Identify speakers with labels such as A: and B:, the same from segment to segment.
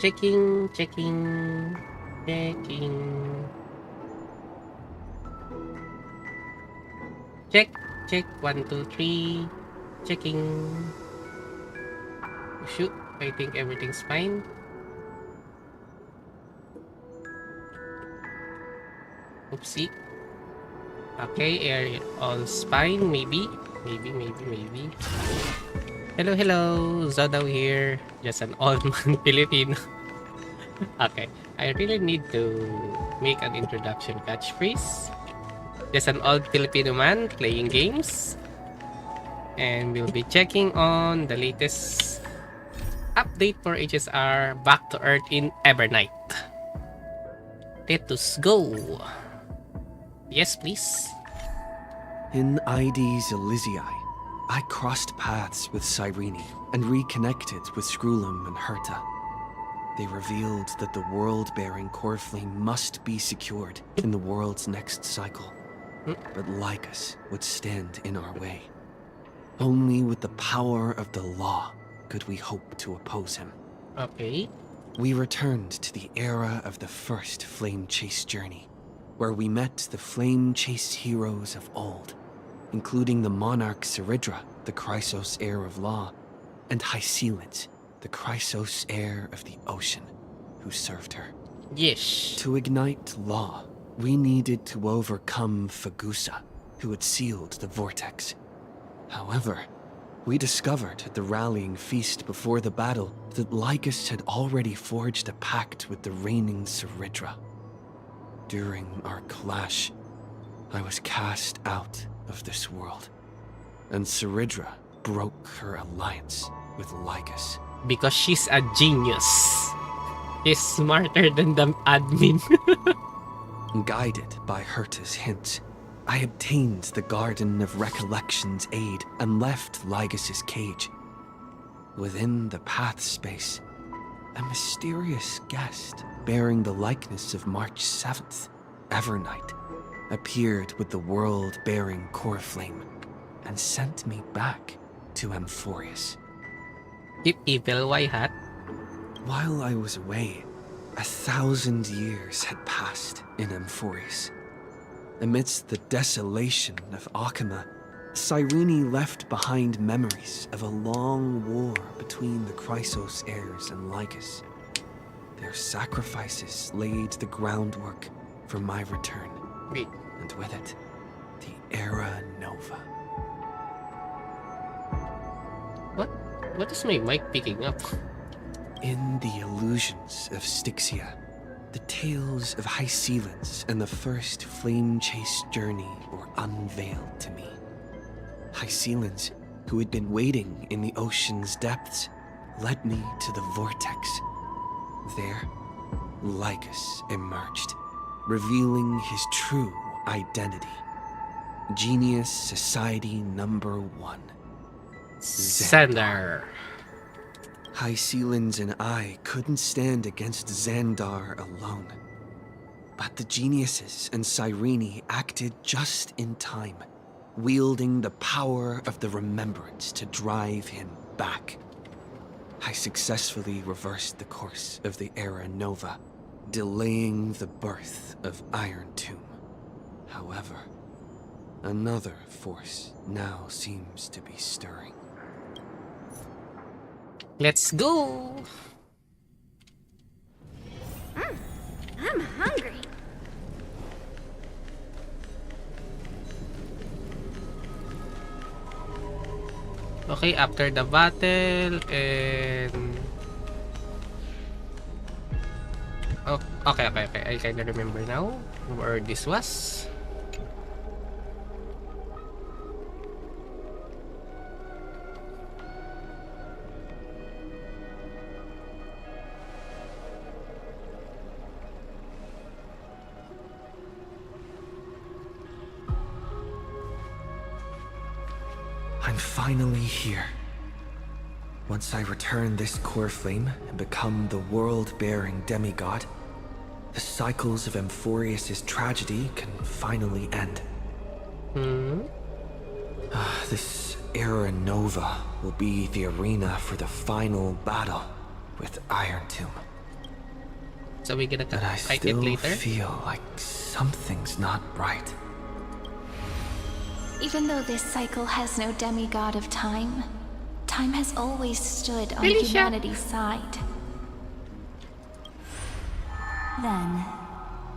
A: Checking, checking, checking. Check, check, 1, 2, 3. Checking. Shoot, I think everything's fine. Oopsie. Okay, air all's fine, maybe. Maybe. Hello, Zodo here. Just an old man Filipino. Okay, I really need to make an introduction catchphrase. Just an old Filipino man playing games. And we'll be checking on the latest update for HSR Back to Earth in Evernight. Let us go. Yes, please.
B: In Ides Elysiae, I crossed paths with Cyrene and reconnected with Scrulum and Herta. They revealed that the world-bearing core flame must be secured in the world's next cycle. But Lycus would stand in our way. Only with the power of the law could we hope to oppose him.
A: Okay.
B: We returned to the era of the first Flame Chase journey, where we met the Flame Chase heroes of old, including the monarch Ceridra, the Chrysos heir of law, and Hycelid, the Chrysos heir of the ocean, who served her.
A: Yes.
B: To ignite law, we needed to overcome Fagusa, who had sealed the vortex. However, we discovered at the rallying feast before the battle that Lycus had already forged a pact with the reigning Ceridra. During our clash, I was cast out of this world, and Ceridra broke her alliance with Lycus.
A: Because she's a genius. She's smarter than the admin.
B: Guided by Herta's hints, I obtained the Garden of Recollection's aid and left Lycus's cage. Within the path space, a mysterious guest bearing the likeness of March 7th, Evernight, appeared with the world-bearing core flame and sent me back to Amphorius.
A: Keep evil, why hat?
B: While I was away, 1,000 years had passed in Amphorius. Amidst the desolation of Akama, Cyrene left behind memories of a long war between the Chrysos heirs and Lycus. Their sacrifices laid the groundwork for my return.
A: Wait.
B: And with it, the Era Nova.
A: What is my mic picking up?
B: In the illusions of Styxia, the tales of Hycelid and the first Flame Chase journey were unveiled to me. Hycelid, who had been waiting in the ocean's depths, led me to the vortex. There, Lycus emerged, revealing his true identity. Genius Society Number 1.
A: Xandar.
B: Hycelid and I couldn't stand against Xandar alone. But the geniuses and Cyrene acted just in time, wielding the power of the remembrance to drive him back. I successfully reversed the course of the Era Nova, delaying the birth of Iron Tomb. However, another force now seems to be stirring.
A: Let's go!
C: I'm hungry.
A: Okay, after the battle and... Oh, okay. I kinda remember now where this was.
B: I'm finally here. Once I return this core flame and become the world-bearing demigod, the cycles of Amphorius' tragedy can finally end. This Era Nova will be the arena for the final battle with Iron Tomb.
A: So we're gonna
B: But I
A: fight it
B: still
A: later.
B: feel like something's not right.
D: Even though this cycle has no demigod of time, time has always stood on
A: Really, Sha?
D: humanity's side.
E: Then,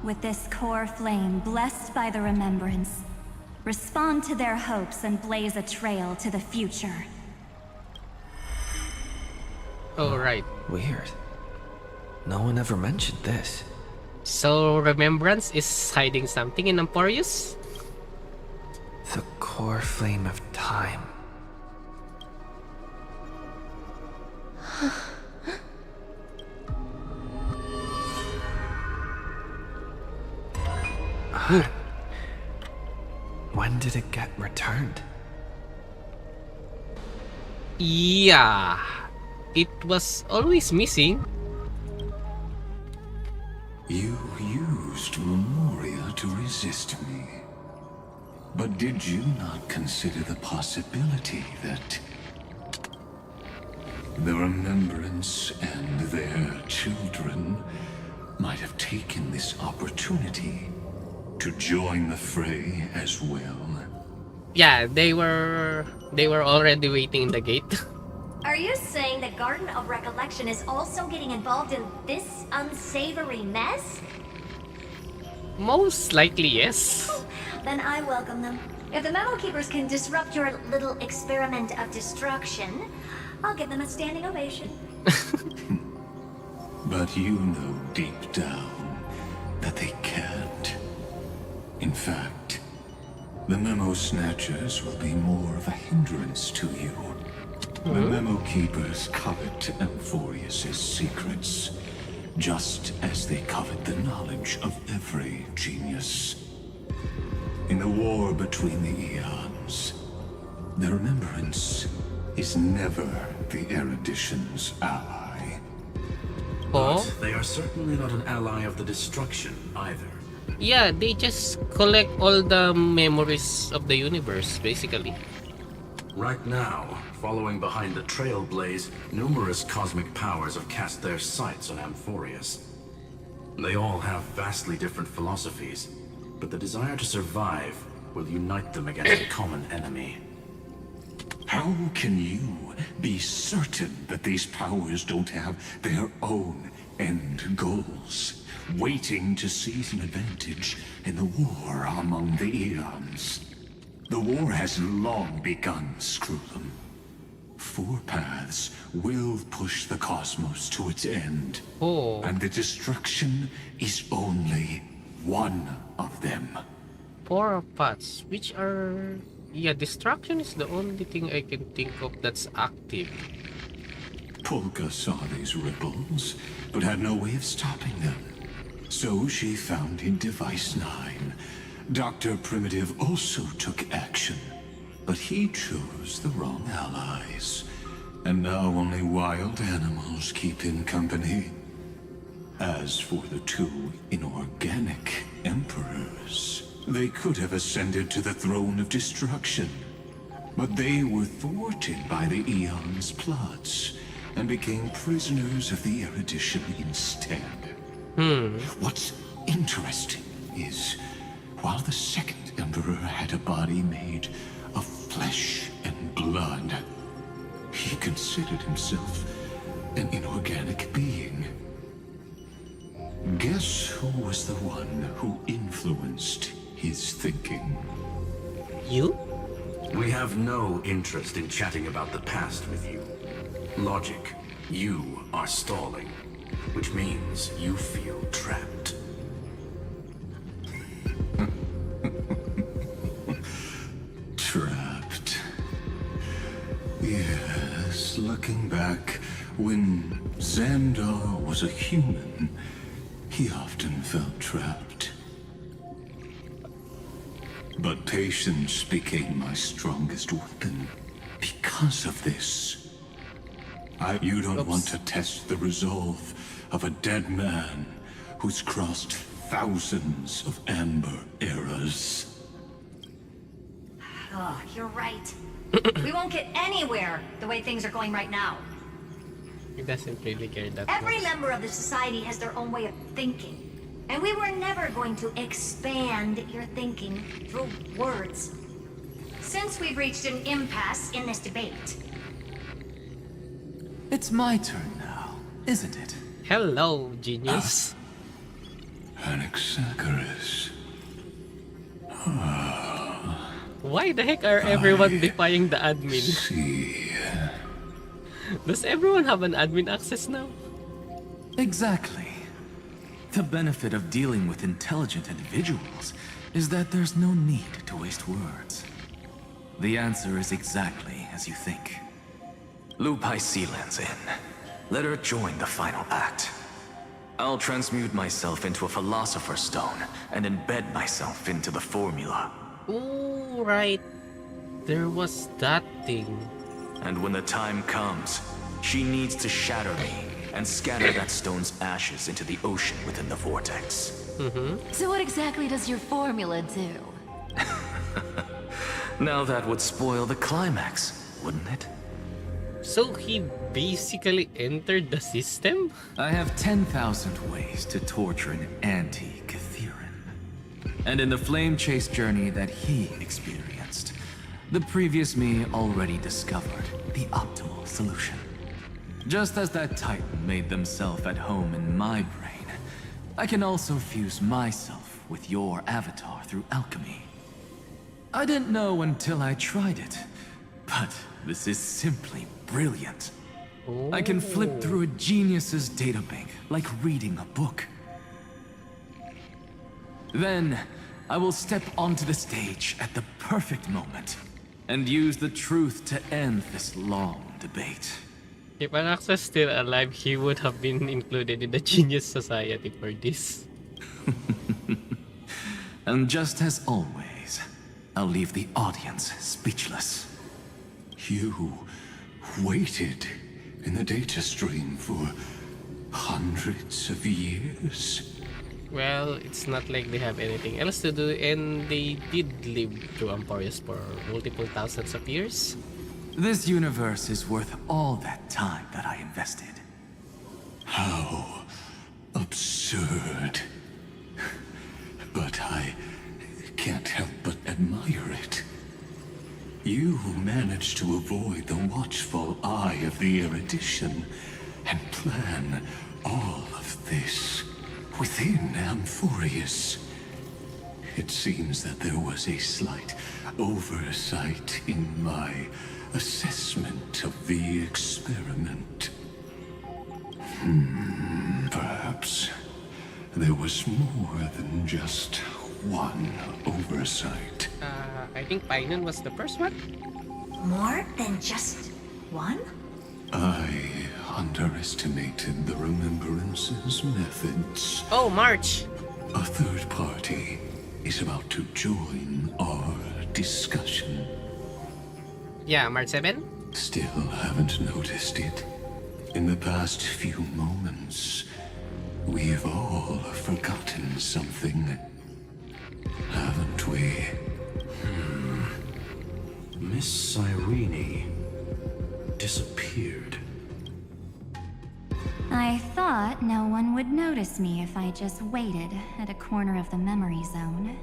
E: with this core flame blessed by the remembrance, respond to their hopes and blaze a trail to the future.
A: Oh, right.
B: Weird. No one ever mentioned this.
A: So Remembrance is hiding something in Emporius?
B: The core flame of time. When did it get returned?
A: Yeah. It was always missing.
F: You used Memoria to resist me. But did you not consider the possibility that the Remembrance and their children might have taken this opportunity to join the fray as well?
A: Yeah, they were already waiting in the gate.
C: Are you saying the Garden of Recollection is also getting involved in this unsavory mess?
A: Most likely, yes.
C: Then I welcome them. If the Memo Keepers can disrupt your little experiment of destruction, I'll give them a standing ovation.
F: But you know deep down that they can't. In fact, the Memo Snatchers will be more of a hindrance to you. The Memo Keepers covet Amphorius's secrets, just as they covet the knowledge of every genius. In the war between the eons, the Remembrance is never the erudition's ally.
A: Oh,
G: But they are certainly not an ally of the destruction either.
A: yeah, they just collect all the memories of the universe, basically.
G: Right now, following behind the Trailblaze, numerous cosmic powers have cast their sights on Amphorius. They all have vastly different philosophies, but the desire to survive will unite them against a common enemy.
F: How can you be certain that these powers don't have their own end goals, waiting to seize an advantage in the war among the eons? The war has long begun, Screw'em. Four paths will push the cosmos to its end.
A: Oh,
F: And the destruction is only one of them.
A: 4 paths, which are... Yeah, destruction is the only thing I can think of that's active.
F: Polka saw these ripples, but had no way of stopping them. So she founded Device 9. Dr. Primitive also took action, but he chose the wrong allies. And now only wild animals keep him company. As for the two inorganic emperors, they could have ascended to the throne of destruction. But they were thwarted by the Eon's plots, and became prisoners of the erudition instead. What's interesting is, while the second emperor had a body made of flesh and blood, he considered himself an inorganic being. Guess who was the one who influenced his thinking?
A: You?
G: We have no interest in chatting about the past with you. Logic, you are stalling, which means you feel trapped.
F: Trapped. Yes, looking back, when Xandar was a human, he often felt trapped. But patience became my strongest weapon because of this. You don't want to test the resolve of a dead man who's crossed thousands of amber eras.
C: Oh, you're right. We won't get anywhere the way things are going right now.
A: He doesn't really care that
C: Every
A: much.
C: member of the society has their own way of thinking. And we were never going to expand your thinking through words. Since we've reached an impasse in this debate,
H: It's my turn now, isn't it?
A: Hello, genius.
F: Anaxagoras.
A: Why the heck are everyone defying the admin?
F: See.
A: Does everyone have an admin access now?
H: Exactly. The benefit of dealing with intelligent individuals is that there's no need to waste words. The answer is exactly as you think. Lupai Sealand's in. Let her join the final act. I'll transmute myself into a Philosopher's Stone and embed myself into the formula.
A: Oh, right. There was that thing.
H: And when the time comes, she needs to shatter me and scatter that stone's ashes into the ocean within the vortex.
I: So what exactly does your formula do?
H: Now that would spoil the climax, wouldn't it?
A: So he basically entered the system?
H: I have 10,000 ways to torture an anti-Catheran. And in the flame chase journey that he experienced, the previous me already discovered the optimal solution. Just as that Titan made themselves at home in my brain, I can also fuse myself with your avatar through alchemy. I didn't know until I tried it, but this is simply brilliant. I can flip through a genius's databank like reading a book. Then, I will step onto the stage at the perfect moment and use the truth to end this long debate.
A: If Anax was still alive, he would have been included in the Genius Society for this.
H: And just as always, I'll leave the audience speechless.
F: You waited in the data stream for hundreds of years.
A: Well, it's not like they have anything else to do, and they did live through Amporius for multiple thousands of years.
H: This universe is worth all that time that I invested.
F: How absurd. But I can't help but admire it. You managed to avoid the watchful eye of the erudition and plan all of this within Amphorius. It seems that there was a slight oversight in my assessment of the experiment. Perhaps there was more than just one oversight.
A: I think Painon was the first one.
C: more than just one?
F: I underestimated the Remembrance's methods.
A: Oh, March!
F: A third party is about to join our discussion.
A: Yeah, March 7?
F: Still haven't noticed it. In the past few moments, we've all forgotten something, haven't we?
G: Miss Cyrene disappeared.
E: I thought no one would notice me if I just waited at a corner of the memory zone.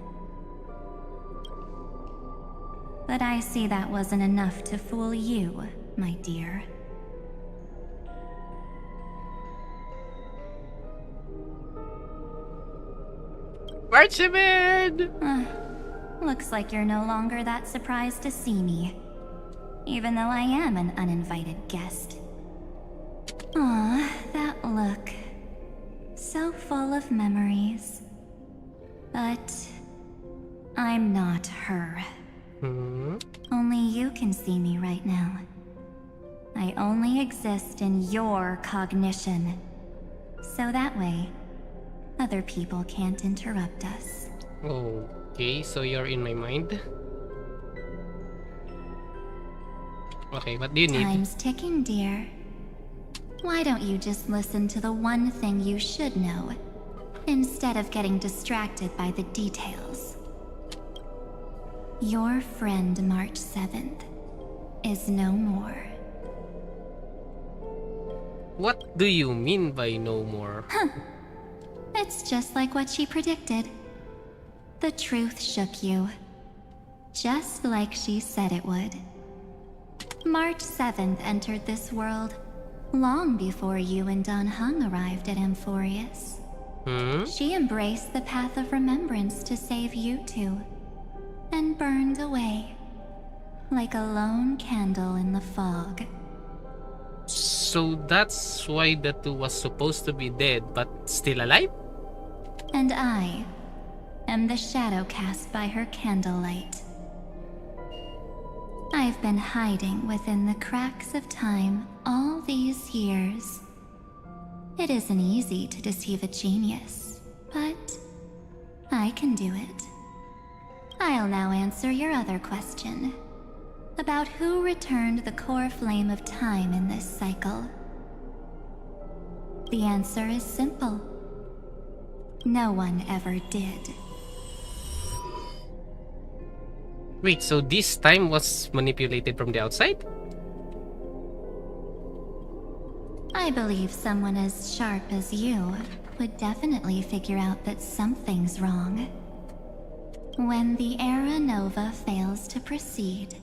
E: But I see that wasn't enough to fool you, my dear.
A: March 7!
E: Looks like you're no longer that surprised to see me, even though I am an uninvited guest. Aw, that look. So full of memories. But I'm not her. Only you can see me right now. I only exist in your cognition. So that way, other people can't interrupt us.
A: Okay, so you're in my mind. Okay, what do you need?
E: Time's ticking, dear. Why don't you just listen to the one thing you should know, instead of getting distracted by the details? Your friend March 7th is no more.
A: What do you mean by no more?
E: It's just like what she predicted. The truth shook you. Just like she said it would. March 7th entered this world, long before you and Don Hung arrived at Amphorius. She embraced the path of remembrance to save you two, and burned away, like a lone candle in the fog.
A: So that's why the two was supposed to be dead, but still alive?
E: And I am the shadow cast by her candlelight. I've been hiding within the cracks of time all these years. It isn't easy to deceive a genius, but I can do it. I'll now answer your other question about who returned the core flame of time in this cycle. The answer is simple. No one ever did.
A: Wait, so this time was manipulated from the outside?
E: I believe someone as sharp as you would definitely figure out that something's wrong. When the Era Nova fails to proceed,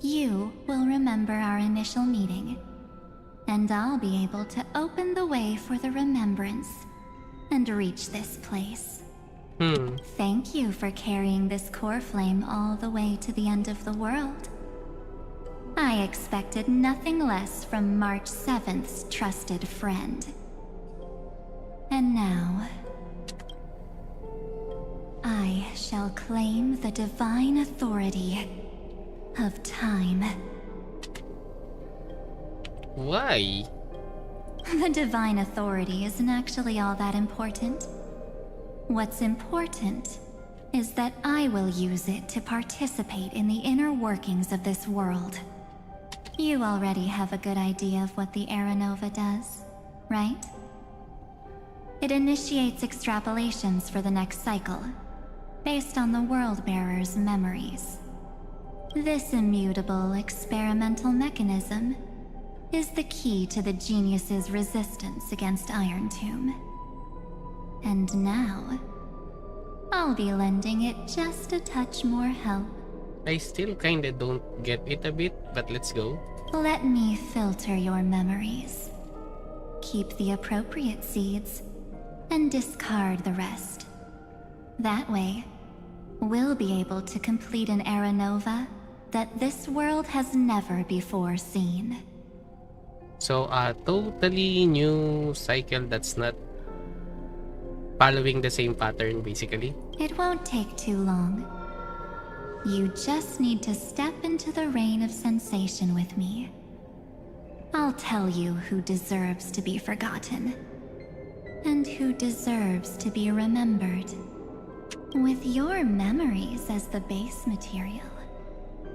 E: you will remember our initial meeting, and I'll be able to open the way for the remembrance and reach this place. Thank you for carrying this core flame all the way to the end of the world. I expected nothing less from March 7th's trusted friend. And now, I shall claim the divine authority of time.
A: Why?
E: The divine authority isn't actually all that important. What's important is that I will use it to participate in the inner workings of this world. You already have a good idea of what the Era Nova does, right? It initiates extrapolations for the next cycle, based on the World Bearer's memories. This immutable experimental mechanism is the key to the genius's resistance against Iron Tomb. And now, I'll be lending it just a touch more help.
A: I still kinda don't get it a bit, but let's go.
E: Let me filter your memories. Keep the appropriate seeds, and discard the rest. That way, we'll be able to complete an Era Nova that this world has never before seen.
A: So a totally new cycle that's not following the same pattern, basically.
E: It won't take too long. You just need to step into the rain of sensation with me. I'll tell you who deserves to be forgotten, and who deserves to be remembered. With your memories as the base material,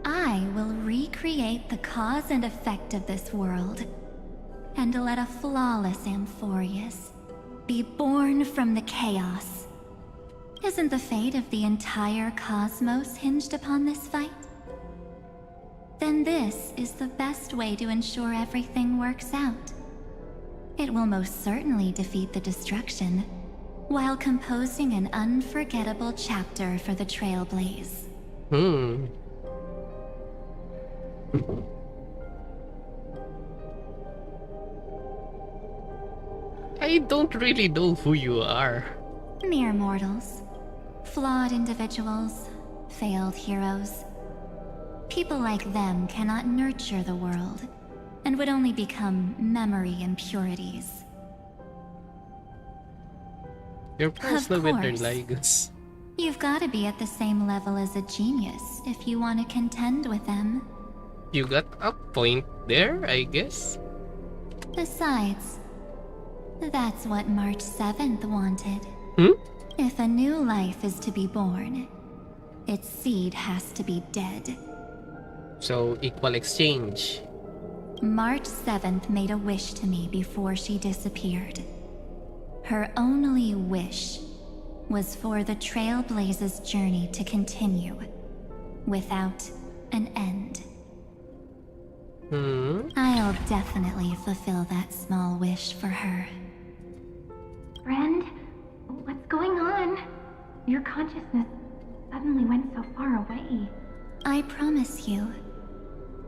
E: I will recreate the cause and effect of this world, and let a flawless Amphorius be born from the chaos. Isn't the fate of the entire cosmos hinged upon this fight? Then this is the best way to ensure everything works out. It will most certainly defeat the destruction, while composing an unforgettable chapter for the Trailblaze.
A: I don't really know who you are.
E: Mere mortals. Flawed individuals. Failed heroes. People like them cannot nurture the world, and would only become memory impurities.
A: You're personal with their
E: course.
A: ligas.
E: You've got to be at the same level as a genius if you want to contend with them.
A: You got a point there, I guess.
E: Besides, that's what March 7th wanted. If a new life is to be born, its seed has to be dead.
A: So, equal exchange.
E: March 7th made a wish to me before she disappeared. Her only wish was for the Trailblaze's journey to continue, without an end. I'll definitely fulfill that small wish for her.
J: Friend, what's going on? Your consciousness suddenly went so far away.
E: I promise you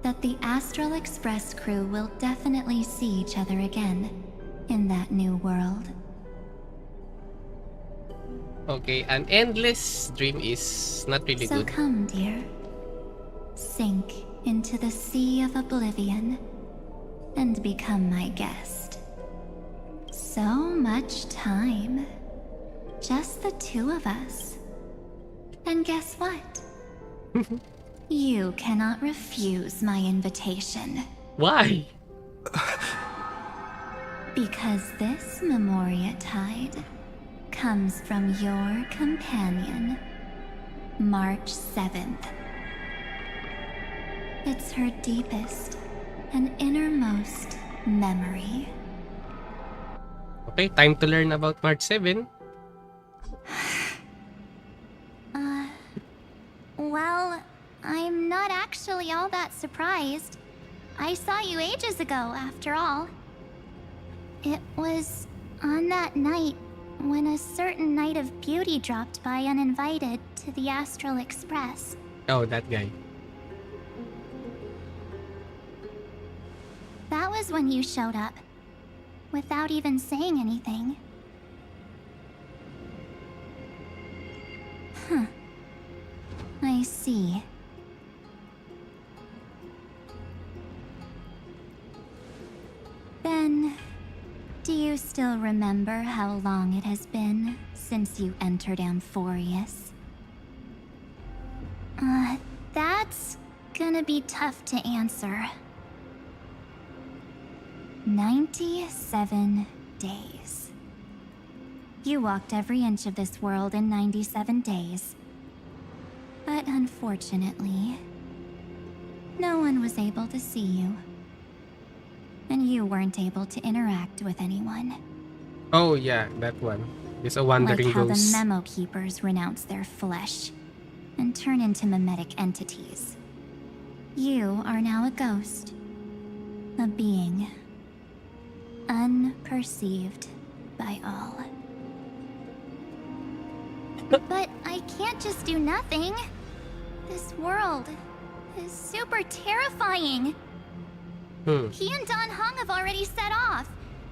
E: that the Astral Express crew will definitely see each other again in that new world.
A: Okay, an endless dream is not really
E: So
A: good.
E: come, dear. Sink into the sea of oblivion and become my guest. So much time. Just the two of us. And guess what? You cannot refuse my invitation.
A: Why?
E: Because this Memoria Tide comes from your companion, March 7th. It's her deepest and innermost memory.
A: Okay, time to learn about March 7.
E: Well, I'm not actually all that surprised. I saw you ages ago, after all. It was on that night when a certain knight of beauty dropped by uninvited to the Astral Express.
A: Oh, that guy.
E: That was when you showed up, without even saying anything. Huh. I see. Then, do you still remember how long it has been since you entered Amphorius? That's gonna be tough to answer. 97 days. You walked every inch of this world in 97 days. But unfortunately, no one was able to see you. And you weren't able to interact with anyone.
A: Oh yeah, that one. It's a wandering
E: Like how
A: ghost.
E: the Memo Keepers renounce their flesh and turn into mimetic entities. You are now a ghost. A being. Unperceived by all. But I can't just do nothing. This world is super terrifying. He and Don Hong have already set off.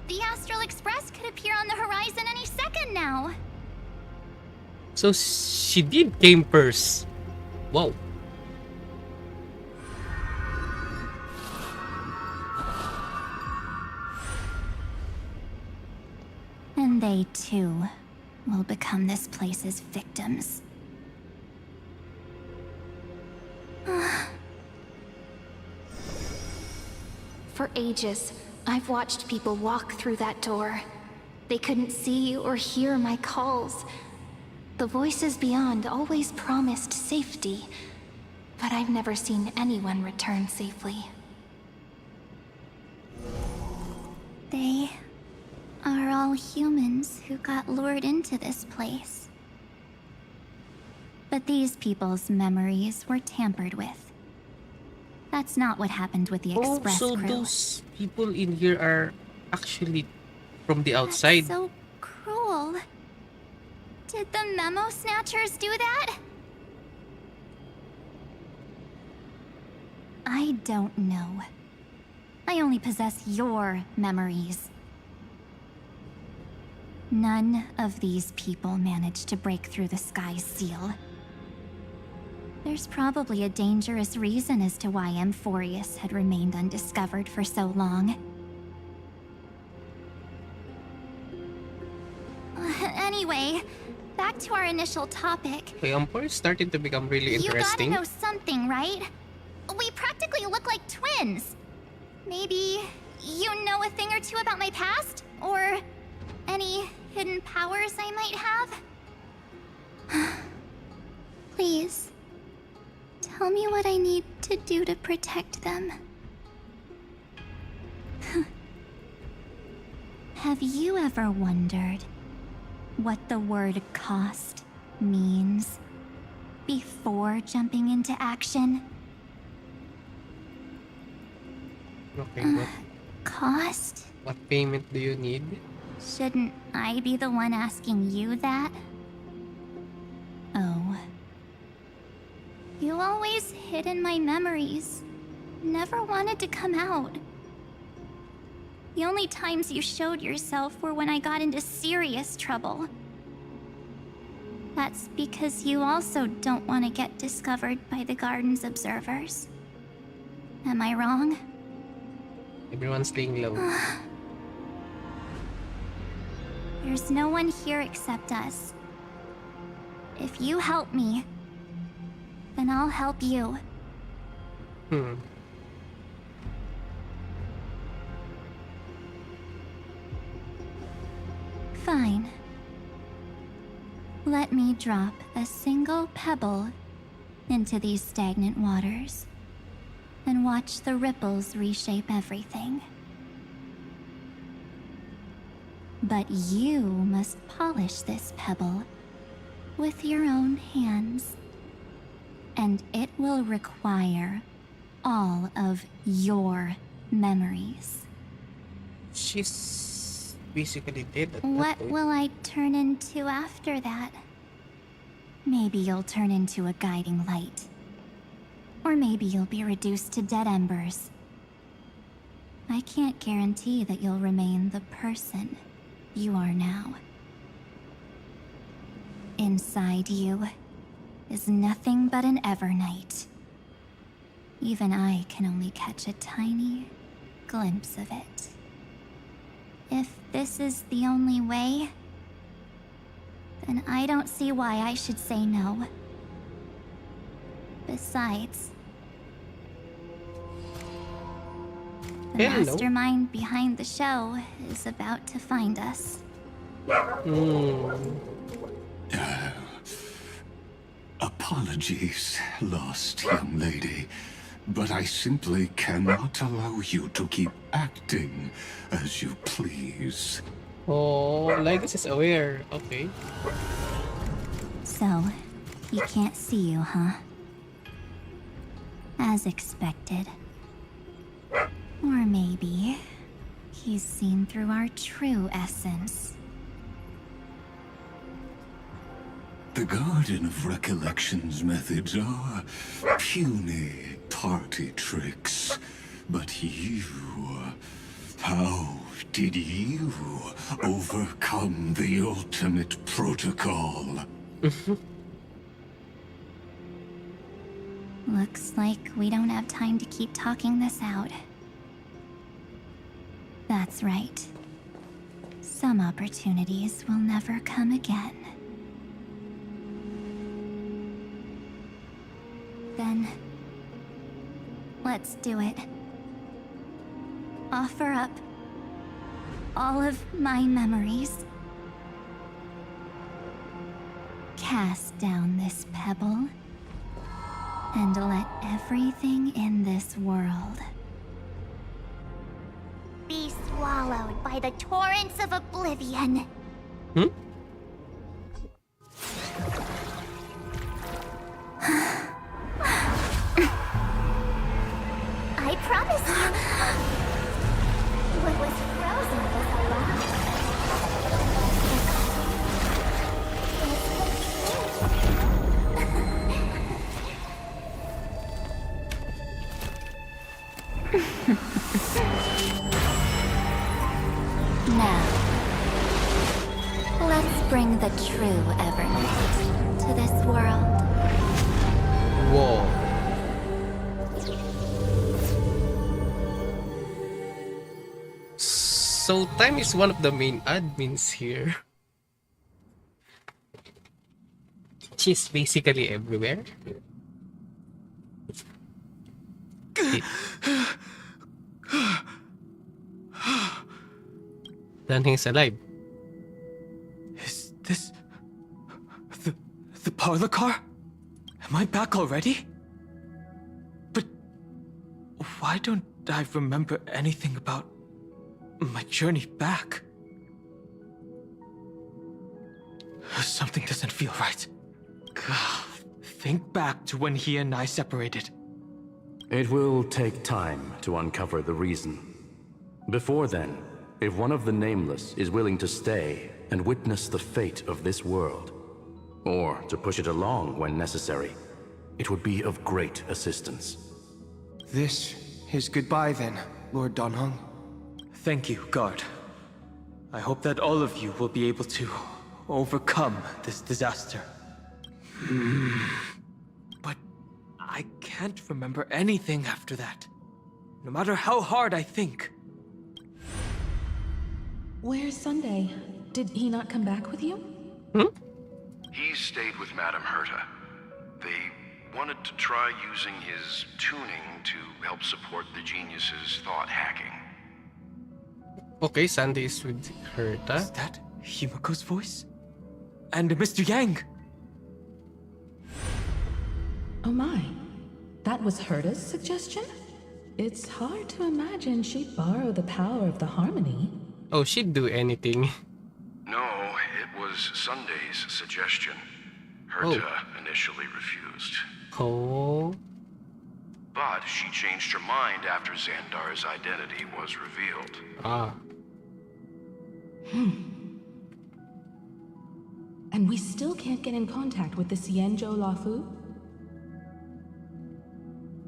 E: The Astral Express could appear on the horizon any second now.
A: So she did came first. Whoa.
E: And they too will become this place's victims.
I: For ages, I've watched people walk through that door. They couldn't see or hear my calls. The voices beyond always promised safety, but I've never seen anyone return safely.
E: They are all humans who got lured into this place. But these people's memories were tampered with. That's not what happened with the
A: Oh,
E: Express
A: so
E: crew.
A: those people in here are actually from the outside.
E: That's so cruel. Did the Memo Snatchers do that? I don't know. I only possess your memories. None of these people managed to break through the sky's seal. There's probably a dangerous reason as to why Amphorius had remained undiscovered for so long. Anyway, back to our initial topic.
A: Okay, Empire started to become really
E: You gotta
A: interesting.
E: know something, right? We practically look like twins. Maybe you know a thing or two about my past? Or any hidden powers I might have? Please, tell me what I need to do to protect them. Have you ever wondered what the word cost means before jumping into action?
A: Okay,
E: Cost?
A: what payment do you need?
E: Shouldn't I be the one asking you that? Oh. You always hid in my memories. Never wanted to come out. The only times you showed yourself were when I got into serious trouble. That's because you also don't want to get discovered by the garden's observers. Am I wrong?
A: Everyone's staying low.
E: There's no one here except us. If you help me, then I'll help you. Fine. Let me drop a single pebble into these stagnant waters and watch the ripples reshape everything. But you must polish this pebble with your own hands. And it will require all of your memories.
A: She's basically dead at that
E: What
A: point.
E: will I turn into after that? Maybe you'll turn into a guiding light. Or maybe you'll be reduced to dead embers. I can't guarantee that you'll remain the person you are now. Inside you is nothing but an Evernight. Even I can only catch a tiny glimpse of it. If this is the only way, then I don't see why I should say no. Besides, the
A: Hello.
E: mastermind behind the show is about to find us.
F: Apologies, lost young lady, but I simply cannot allow you to keep acting as you please.
A: Oh, Legacy is aware. Okay.
E: So, he can't see you, huh? As expected. Or maybe he's seen through our true essence.
F: The Garden of Recollection's methods are puny party tricks. But you... how did you overcome the ultimate protocol?
E: Looks like we don't have time to keep talking this out. That's right. Some opportunities will never come again. Then, let's do it. Offer up all of my memories. Cast down this pebble, and let everything in this world
J: Be swallowed by the torrents of oblivion. I promise you, what was frozen was alive.
E: Now, let's bring the true Evernight to this world.
A: Whoa. So Time is one of the main admins here. She's basically everywhere. Then he's alive.
B: Is this the parlor car? Am I back already? But why don't I remember anything about my journey back? Something doesn't feel right. Think back to when he and I separated.
G: It will take time to uncover the reason. Before then, if one of the Nameless is willing to stay and witness the fate of this world, or to push it along when necessary, it would be of great assistance.
B: This is goodbye then, Lord Donhong. Thank you, guard. I hope that all of you will be able to overcome this disaster. But I can't remember anything after that, no matter how hard I think.
K: Where's Sunday? Did he not come back with you?
L: He stayed with Madame Herta. They wanted to try using his tuning to help support the genius's thought hacking.
A: Okay, Sunday is with Herta.
B: Is that Himiko's voice? And Mr. Yang!
K: Oh my. That was Herta's suggestion? It's hard to imagine she'd borrow the power of the harmony.
A: Oh, she'd do anything.
L: No, it was Sunday's suggestion. Herta initially refused.
A: Oh.
L: But she changed her mind after Xandar's identity was revealed.
A: Ah.
K: And we still can't get in contact with the Xianzhou Lafu?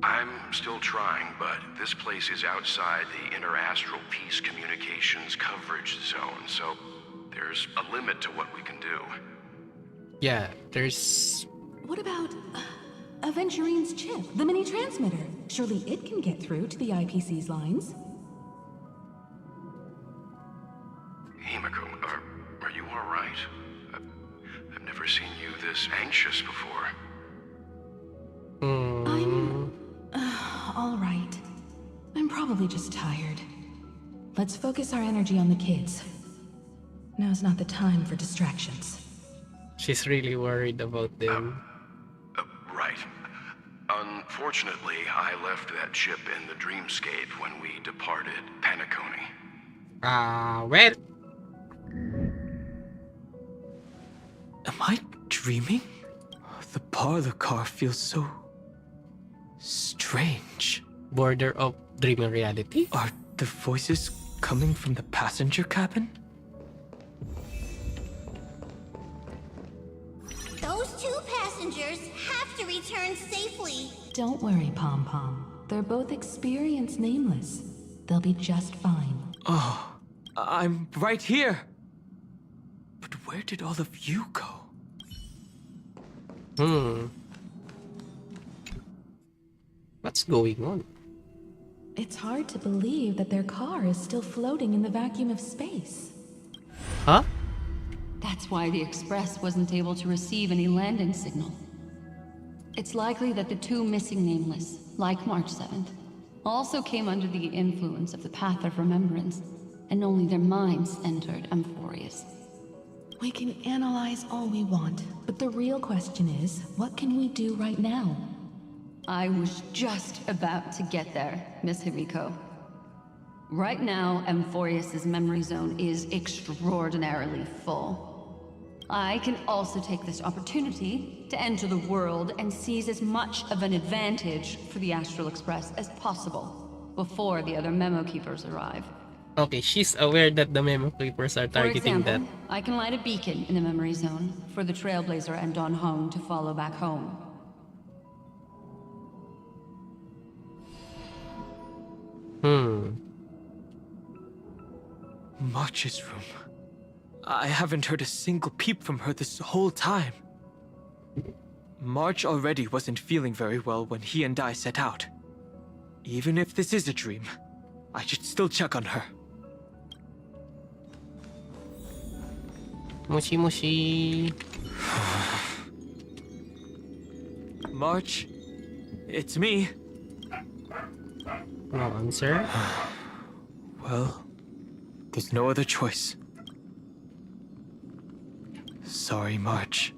L: I'm still trying, but this place is outside the Interastral Peace Communications coverage zone, so there's a limit to what we can do.
A: Yeah, there's...
K: What about Aventurine's chip, the mini transmitter? Surely it can get through to the IPC's lines.
L: Himiko, are you all right? I've never seen you this anxious before.
K: I'm... all right. I'm probably just tired. Let's focus our energy on the kids. Now's not the time for distractions.
A: She's really worried about them.
L: Right. Unfortunately, I left that chip in the dreamscape when we departed Penacony.
A: Well...
B: Am I dreaming? The parlor car feels so... strange.
A: Border of dream and reality?
B: Are the voices coming from the passenger cabin?
J: Those two passengers have to return safely.
K: Don't worry, Pom Pom. They're both experienced Nameless. They'll be just fine.
B: Oh, I'm right here. But where did all of you go?
A: What's going on?
K: It's hard to believe that their car is still floating in the vacuum of space.
A: Huh?
M: That's why the Express wasn't able to receive any landing signal. It's likely that the two missing Nameless, like March 7th, also came under the influence of the Path of Remembrance, and only their minds entered Amphorius.
K: We can analyze all we want, but the real question is, what can we do right now?
M: I was just about to get there, Miss Himiko. Right now, Amphorius' memory zone is extraordinarily full. I can also take this opportunity to enter the world and seize as much of an advantage for the Astral Express as possible before the other memo keepers arrive.
A: Okay, she's aware that the memo creepers are targeting
M: For example, I can light a beacon in the memory zone for the Trailblazer and Don Hong to follow back home.
B: March's room. I haven't heard a single peep from her this whole time. March already wasn't feeling very well when he and I set out. Even if this is a dream, I should still check on her.
A: Mushi mushi.
B: March, it's me.
A: No answer.
B: Well, there's no other choice. Sorry, March.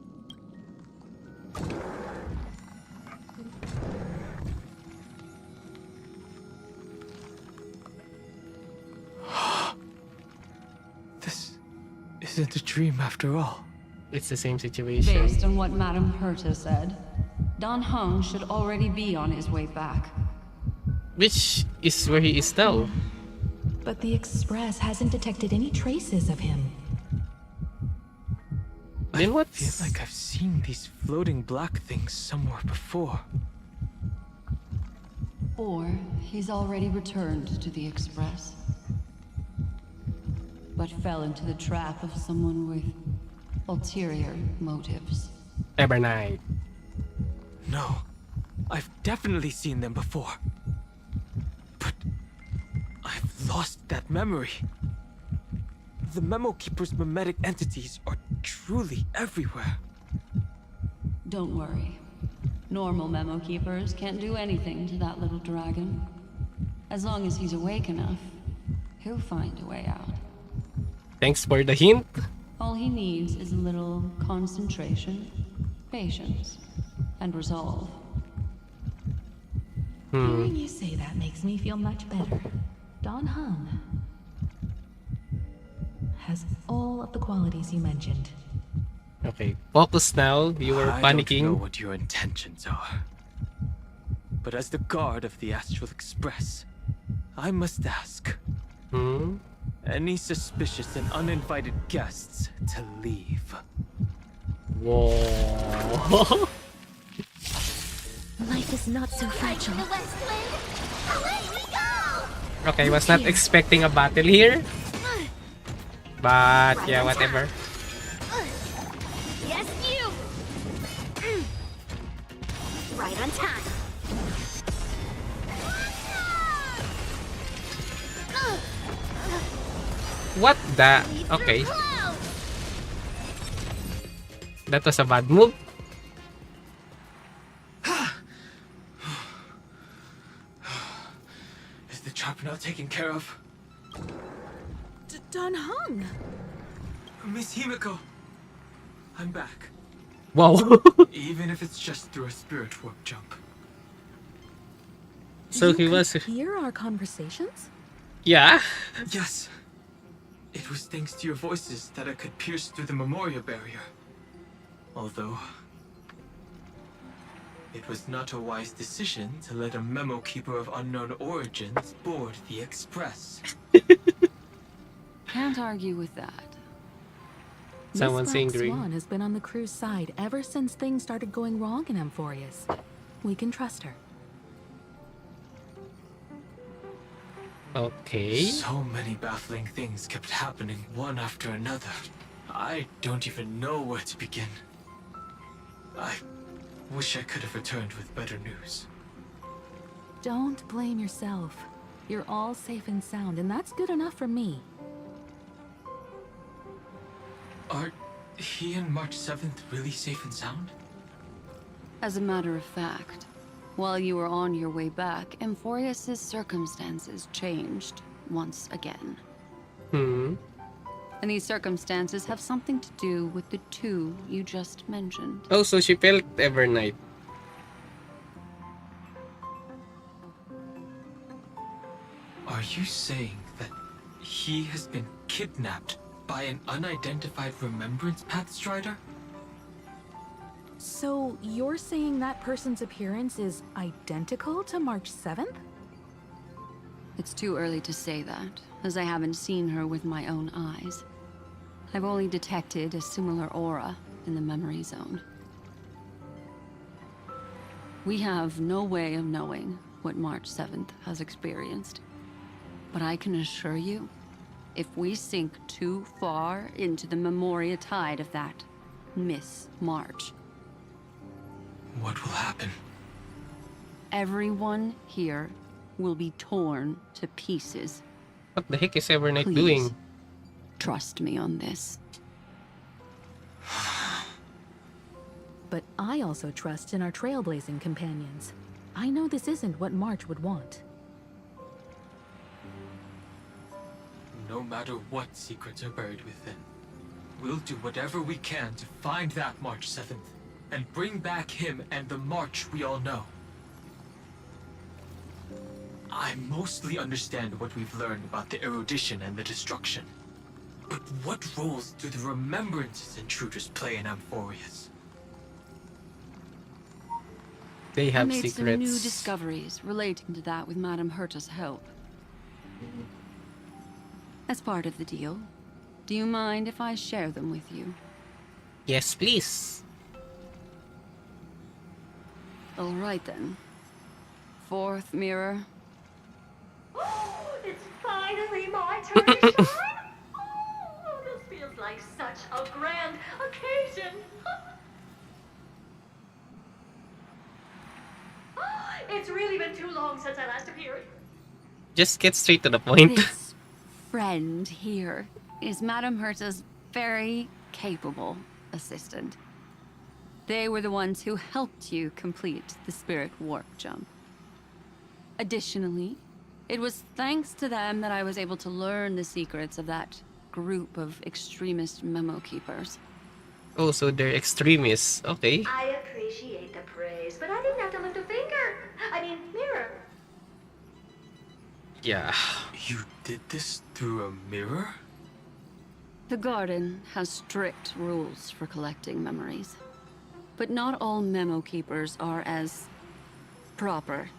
B: This isn't a dream after all.
A: It's the same situation.
M: Based on what Madame Herta said, Don Hong should already be on his way back.
A: Which is where he is now.
K: But the Express hasn't detected any traces of him.
A: Then what?
N: I feel like I've seen these floating black things somewhere before.
M: Or he's already returned to the Express. But fell into the trap of someone with ulterior motives.
A: Evernight.
N: No, I've definitely seen them before. But I've lost that memory. The Memo Keeper's mimetic entities are truly everywhere.
M: Don't worry. Normal Memo Keepers can't do anything to that little dragon. As long as he's awake enough, he'll find a way out.
A: Thanks for the hint.
M: All he needs is a little concentration, patience, and resolve.
K: Hearing you say that makes me feel much better. Don Hung has all of the qualities you mentioned.
A: Okay, focus now. You were
N: I
A: panicking.
N: don't know what your intentions are. But as the guard of the Astral Express, I must ask. Any suspicious and uninvited guests to leave.
A: Whoa.
J: Life is not so fragile.
A: Okay, was not expecting a battle here. But yeah, whatever.
J: Yes, you! Right on time.
A: What the? Okay. That was a bad move.
N: Is the trap now taken care of?
K: Don Hung!
N: Miss Himiko, I'm back.
A: Wow.
N: Even if it's just through a spirit warp jump.
A: So he was.
K: Hear our conversations?
A: Yeah.
N: Yes. It was thanks to your voices that I could pierce through the memorial barrier. Although, it was not a wise decision to let a Memo Keeper of unknown origins board the Express.
M: Can't argue with that.
A: Someone saying
K: Miss Black
A: green.
K: Swan has been on the crew's side ever since things started going wrong in Amphorius. We can trust her.
A: Okay.
N: So many baffling things kept happening one after another. I don't even know where to begin. I wish I could have returned with better news.
K: Don't blame yourself. You're all safe and sound, and that's good enough for me.
N: Are he and March 7th really safe and sound?
M: As a matter of fact, while you were on your way back, Amphorius's circumstances changed once again. And these circumstances have something to do with the two you just mentioned.
A: Oh, so she felt Evernight.
N: Are you saying that he has been kidnapped by an unidentified Remembrance Path Strider?
K: So, you're saying that person's appearance is identical to March 7th?
M: It's too early to say that, as I haven't seen her with my own eyes. I've only detected a similar aura in the memory zone. We have no way of knowing what March 7th has experienced. But I can assure you, if we sink too far into the Memoria tide of that Miss March,
N: what will happen?
M: everyone here will be torn to pieces.
A: What the heck is Evernight
M: Please,
A: doing?
M: trust me on this.
K: But I also trust in our trailblazing companions. I know this isn't what March would want.
N: No matter what secrets are buried within, we'll do whatever we can to find that March 7th and bring back him and the March we all know. I mostly understand what we've learned about the erudition and the destruction. But what roles do the remembrances intruders play in Amphorius?
A: They
M: I
A: have
M: made some new
A: secrets.
M: discoveries relating to that with Madame Herta's help. As part of the deal, do you mind if I share them with you?
A: Yes, please.
M: All right then. Fourth mirror.
C: It's finally my turn to shine. Oh, this feels like such a grand occasion. It's really been too long since I last appeared.
A: Just get straight to the point.
M: This friend here is Madame Herta's very capable assistant. They were the ones who helped you complete the spirit warp jump. Additionally, it was thanks to them that I was able to learn the secrets of that group of extremist memo keepers.
A: Oh, so they're extremists. Okay.
C: I appreciate the praise, but I didn't have to lift a finger. I mean, mirror.
A: Yeah.
N: You did this through a mirror?
M: The garden has strict rules for collecting memories. But not all memo keepers are as proper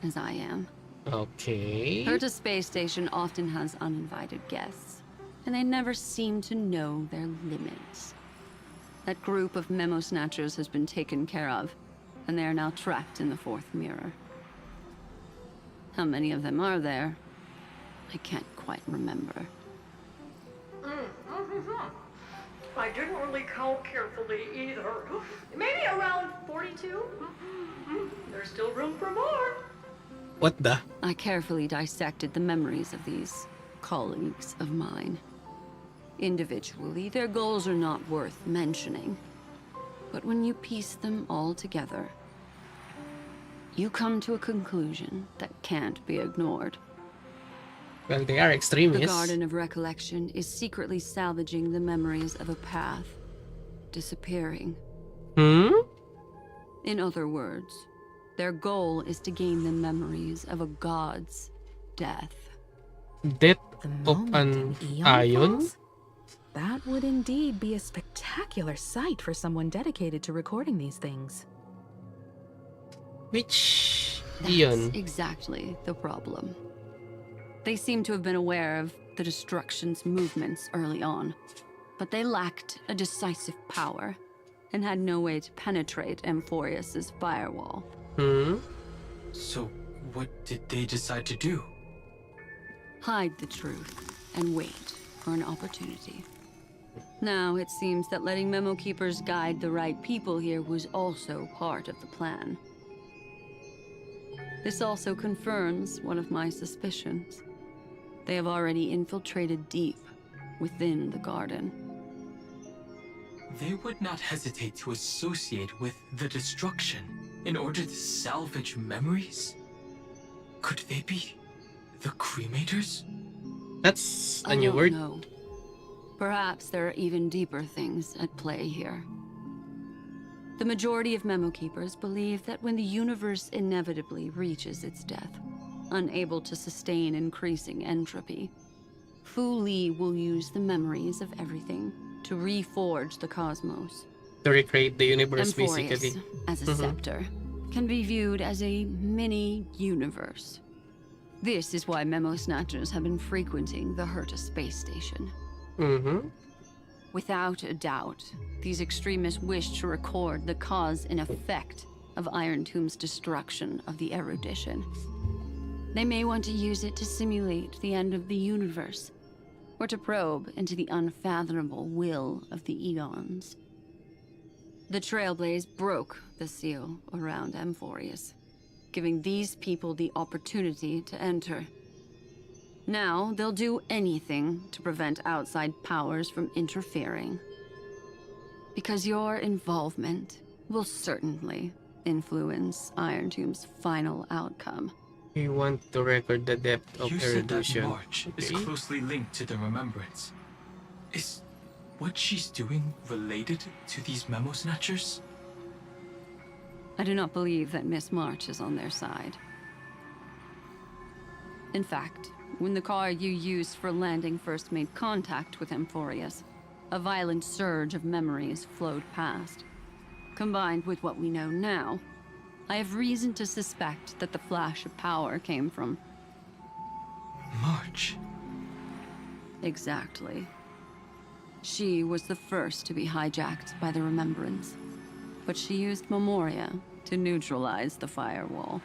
M: as I am.
A: Okay.
M: Herta Space Station often has uninvited guests, and they never seem to know their limits. That group of memo snatchers has been taken care of, and they are now trapped in the fourth mirror. How many of them are there? I can't quite remember.
C: I didn't really count carefully either. Maybe around 42? There's still room for more.
A: What the?
M: I carefully dissected the memories of these colleagues of mine. Individually, their goals are not worth mentioning. But when you piece them all together, you come to a conclusion that can't be ignored.
A: Well, they are
M: The
A: extremists.
M: Garden of Recollection is secretly salvaging the memories of a path disappearing.
A: Hmm?
M: In other words, their goal is to gain the memories of a god's death.
A: Death of an Ion?
K: That would indeed be a spectacular sight for someone dedicated to recording these things.
A: Which
M: That's
A: Ion?
M: exactly the problem. They seem to have been aware of the Destruction's movements early on, but they lacked a decisive power and had no way to penetrate Amphorius's firewall.
A: Hmm?
N: So, what did they decide to do?
M: Hide the truth and wait for an opportunity. Now, it seems that letting Memo Keepers guide the right people here was also part of the plan. This also confirms one of my suspicions. They have already infiltrated deep within the garden.
N: They would not hesitate to associate with the destruction in order to salvage memories? Could they be the cremators?
A: That's a
M: I
A: new
M: don't
A: word.
M: know. Perhaps there are even deeper things at play here. The majority of Memo Keepers believe that when the universe inevitably reaches its death, unable to sustain increasing entropy, Fu Li will use the memories of everything to reforge the cosmos.
A: To recreate the universe,
M: Amphorius,
A: basically.
M: as a scepter, can be viewed as a mini-universe. This is why Memo Snatchers have been frequenting the Herta space station.
A: Mm-hmm.
M: Without a doubt, these extremists wish to record the cause and effect of Iron Tomb's destruction of the erudition. They may want to use it to simulate the end of the universe, or to probe into the unfathomable will of the eons. The Trailblaze broke the seal around Amphorius, giving these people the opportunity to enter. Now, they'll do anything to prevent outside powers from interfering. Because your involvement will certainly influence Iron Tomb's final outcome.
A: We want to record the depth of
N: You said that
A: erudition.
N: March is
A: Okay.
N: closely linked to the Remembrance. Is what she's doing related to these memo snatchers?
M: I do not believe that Miss March is on their side. In fact, when the car you used for landing first made contact with Amphorius, a violent surge of memories flowed past. Combined with what we know now, I have reason to suspect that the flash of power came from...
N: March.
M: Exactly. She was the first to be hijacked by the Remembrance, but she used Memoria to neutralize the firewall,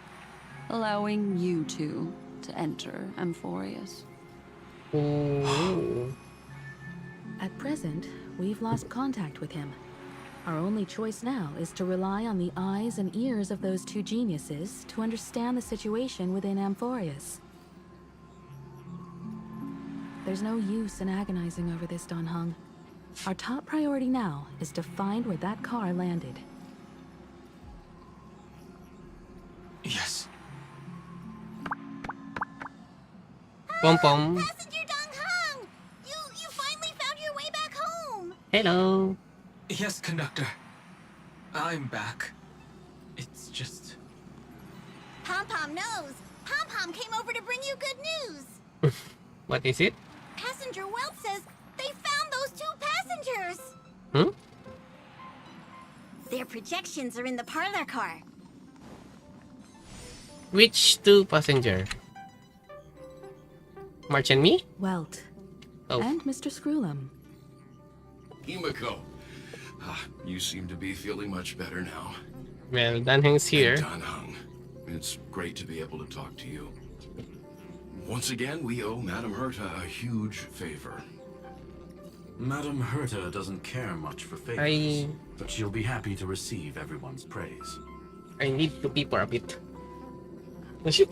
M: allowing you two to enter Amphorius.
A: Oh.
K: At present, we've lost contact with him. Our only choice now is to rely on the eyes and ears of those two geniuses to understand the situation within Amphorius. There's no use in agonizing over this, Don Hung. Our top priority now is to find where that car landed.
N: Yes.
A: Pom pom.
J: Passenger Dong Hung! You finally found your way back home!
A: Hello.
N: Yes, conductor. I'm back. It's just...
J: Pom-Pom knows. Pom-Pom came over to bring you good news.
A: What is it?
J: Passenger Welt says they found those two passengers.
A: Hmm?
J: Their projections are in the parlor car.
A: Which two passenger? March and me?
K: Welt.
A: Oh.
K: And Mr. Screwlum.
L: Himiko. You seem to be feeling much better now.
A: Well, Dan Heng's here.
L: And Dan Hung. It's great to be able to talk to you. Once again, we owe Madame Herta a huge favor.
G: Madame Herta doesn't care much for favors, but she'll be happy to receive everyone's praise.
A: I need to pee for a bit. Oh, shoot.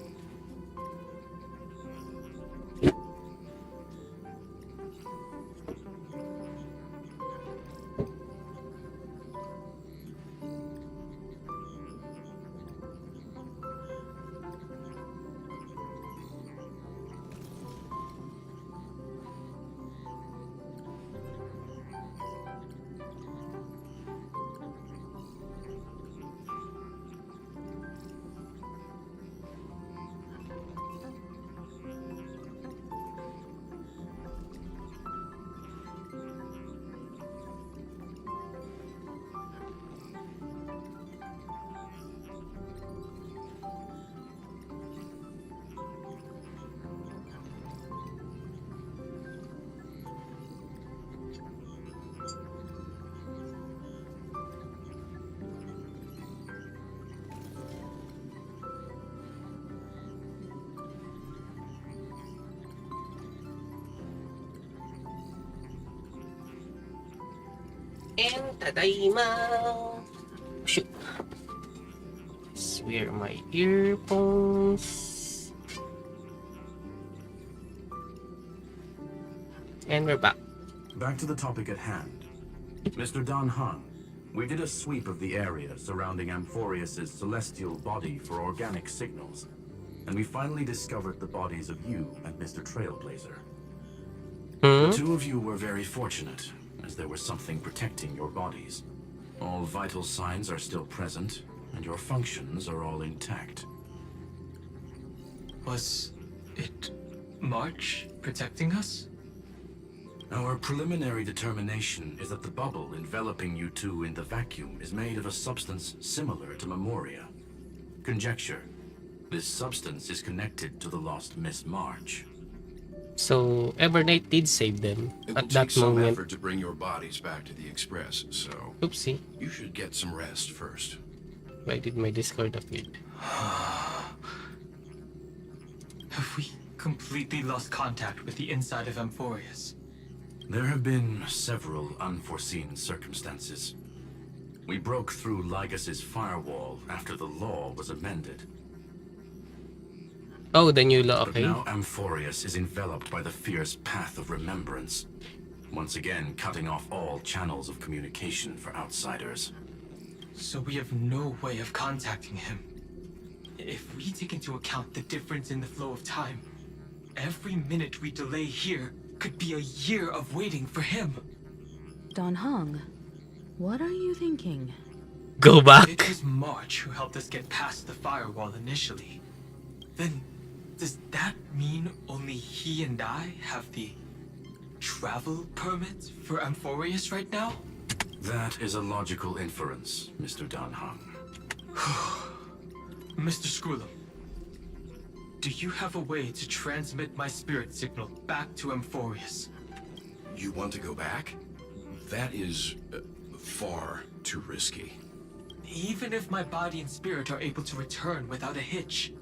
A: And tadaima. Shoot. Where are my earphones? And we're back.
G: Back to the topic at hand. Mr. Dan Hung, we did a sweep of the area surrounding Amphorius' celestial body for organic signals, and we finally discovered the bodies of you and Mr. Trailblazer. The two of you were very fortunate, as there was something protecting your bodies. All vital signs are still present, and your functions are all intact.
N: Was it March protecting us?
G: Our preliminary determination is that the bubble enveloping you two in the vacuum is made of a substance similar to Memoria. Conjecture. This substance is connected to the lost Miss March.
A: So, Evernate did save them
L: It
A: at
L: will
A: that
L: take some
A: moment.
L: effort to bring your bodies back to the Express, so...
A: Oopsie.
L: You should get some rest first.
A: Why did my Discord update?
N: Have we completely lost contact with the inside of Amphorius?
G: There have been several unforeseen circumstances. We broke through Lygas's firewall after the law was amended.
A: Oh, the new law, okay.
G: But now Amphorius is enveloped by the fierce path of remembrance, once again cutting off all channels of communication for outsiders.
N: So we have no way of contacting him. If we take into account the difference in the flow of time, every minute we delay here could be a year of waiting for him.
K: Don Hung, what are you thinking?
A: Go back.
N: It was March who helped us get past the firewall initially. Then, does that mean only he and I have the travel permit for Amphorius right now?
G: That is a logical inference, Mr. Dan Hung.
N: Mr. Skrulum, do you have a way to transmit my spirit signal back to Amphorius?
L: You want to go back? That is far too risky.
N: Even if my body and spirit are able to return without a hitch,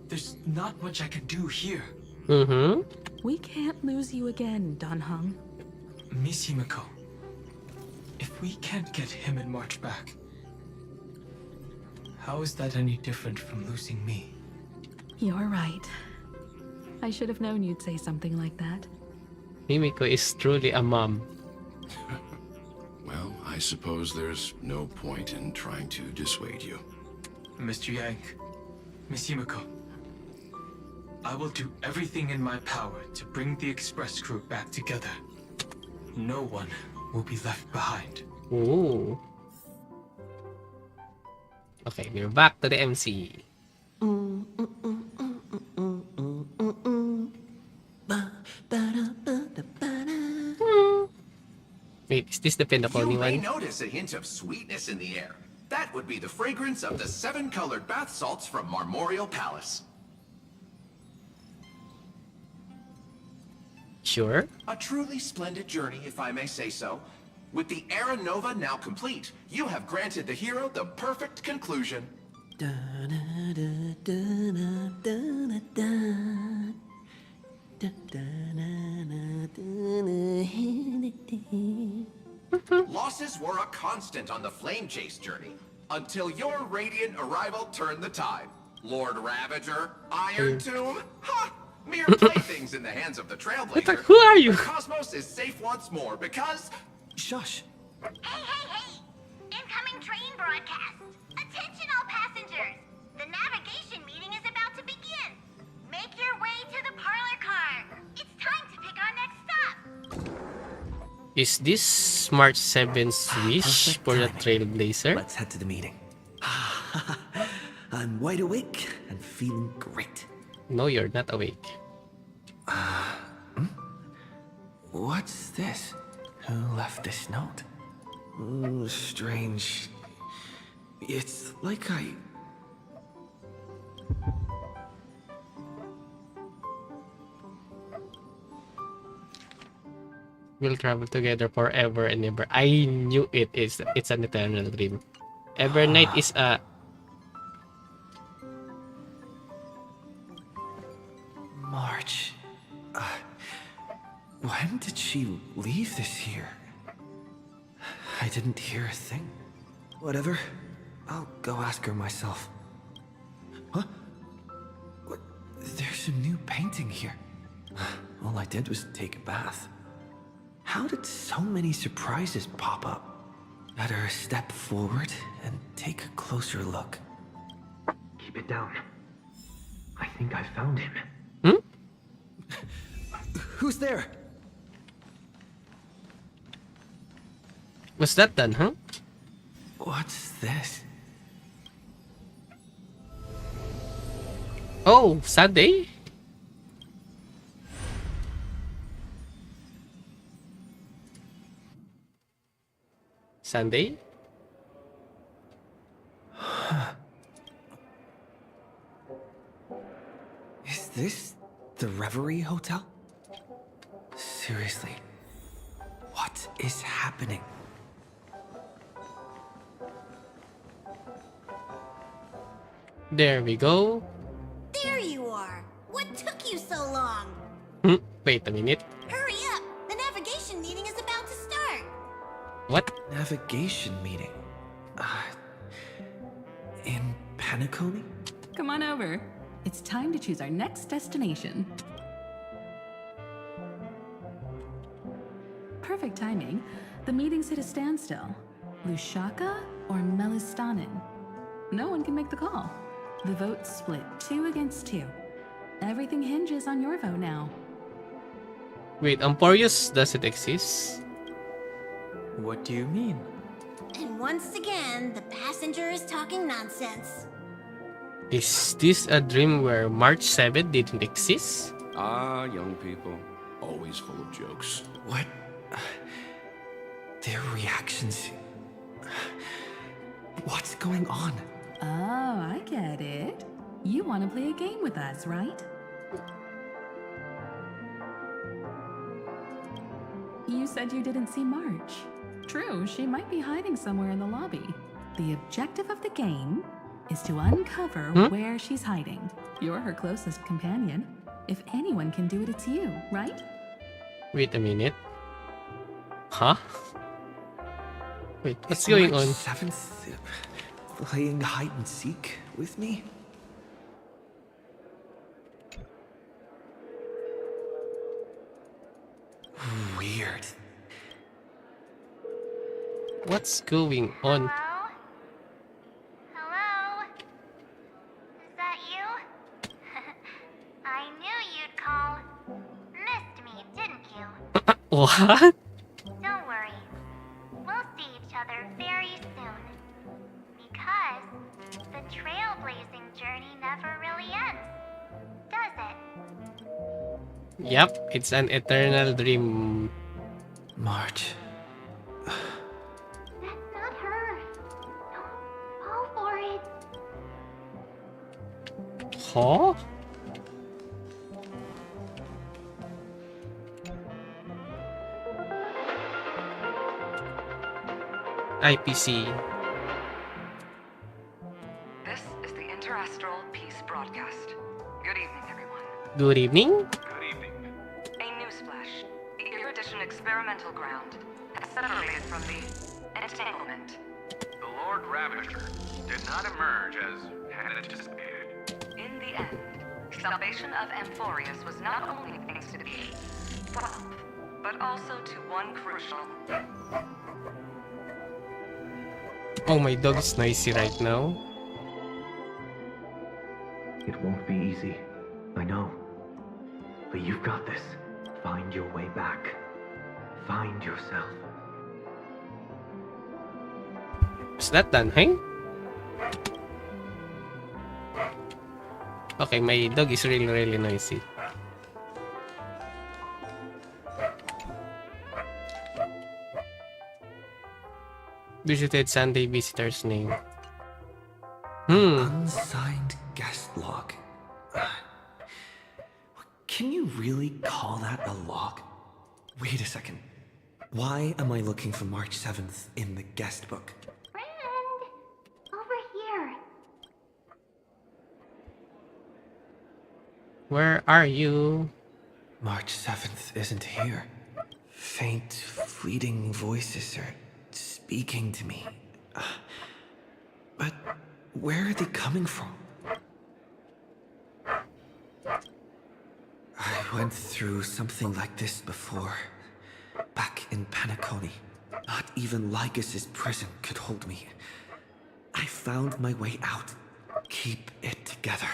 N: there's not much I can do here.
A: Mm-hmm.
K: We can't lose you again, Danheng.
N: Miss Himiko, if we can't get him and March back, how is that any different from losing me?
K: You're right. I should have known you'd say something like that.
A: Himiko is truly a mom.
L: Well, I suppose there's no point in trying to dissuade you.
N: Mr. Yang, Miss Himiko, I will do everything in my power to bring the Express crew back together. No one will be left behind.
A: Ooh. Okay, we're back to the MC. Wait, is this the Pentaconi
O: You may
A: one?
O: notice a hint of sweetness in the air. That would be the fragrance of the 7-colored bath salts from Marmorial Palace.
A: Sure.
O: A truly splendid journey, if I may say so. With the Era Nova now complete, you have granted the hero the perfect conclusion. Losses were a constant on the Flame Chase journey, until your radiant arrival turned the tide. Lord Ravager, Iron Tomb, ha! Mere playthings in the hands of the Trailblazer.
A: Who are you?
O: The Cosmos is safe once more because...
B: Shush.
J: Hey! Incoming train broadcast. Attention all passengers. The navigation meeting is about to begin. Make your way to the parlor car. It's time to pick our next stop.
A: Is this March 7's wish
B: Perfect
A: for the
B: timing.
A: Trailblazer?
B: Let's head to the meeting. I'm wide awake and feeling great.
A: No, you're not awake.
B: What's this? Who left this note? Oh, strange. It's like I...
A: We'll travel together forever and ever. I knew it is. It's an eternal dream. Evernight is a...
B: March. When did she leave this here? I didn't hear a thing. Whatever. I'll go ask her myself. Huh? What? There's a new painting here. All I did was take a bath. How did so many surprises pop up? Better step forward and take a closer look. Keep it down. I think I found him. Who's there?
A: What's that then, huh?
B: What's this?
A: Oh, Sunday? Sunday?
B: Is this the Reverie Hotel? Seriously, what is happening?
A: There we go.
J: There you are. What took you so long?
A: Wait a minute.
J: Hurry up. The navigation meeting is about to start.
A: What?
B: Navigation meeting. In Penacony?
K: Come on over. It's time to choose our next destination. Perfect timing. The meeting's at a standstill. Lusaka or Melistanen? No one can make the call. The vote's split 2 against 2. Everything hinges on your vote now.
A: Wait, Amphorius doesn't exist?
N: What do you mean?
J: And once again, the passenger is talking nonsense.
A: Is this a dream where March 7 didn't exist?
L: Ah, young people. Always full of jokes.
B: What? Their reactions. What's going on?
K: Oh, I get it. You want to play a game with us, right? You said you didn't see March. True, she might be hiding somewhere in the lobby. The objective of the game is to uncover where she's hiding. You're her closest companion. If anyone can do it, it's you, right?
A: Wait a minute. Huh? Wait, what's
B: Is
A: going
B: March
A: on?
B: 7th playing hide and seek with me? Weird.
A: What's going on?
J: Hello? Is that you? I knew you'd call. Missed me, didn't you?
A: What?
J: Don't worry. We'll see each other very soon. Because the trailblazing journey never really ends, does it?
A: Yep, it's an eternal dream.
B: March.
J: That's not her. Don't fall for it.
A: Huh? IPC.
P: This is the Interastral Peace Broadcast. Good evening, everyone.
A: Good evening.
P: Good evening. A newsflash. The Erudition Experimental Ground has separated from the entanglement.
L: The Lord Ravager did not emerge as had anticipated.
P: In the end, salvation of Amphorius was not only thanks to the swap, but also to one crucial.
A: Oh, my dog is noisy right now.
Q: It won't be easy, I know. But you've got this. Find your way back. Find yourself.
A: Is that done, hey? Okay, my dog is really noisy. Visited Sunday visitor's name.
B: Unsigned guest log. Can you really call that a log? Wait a second. Why am I looking for March 7th in the guest book?
J: Friend! Over here.
A: Where are you?
B: March 7th isn't here. Faint, fleeting voices are speaking to me. But where are they coming from? I went through something like this before. Back in Panaconi. Not even Lycus's prison could hold me. I found my way out. Keep it together.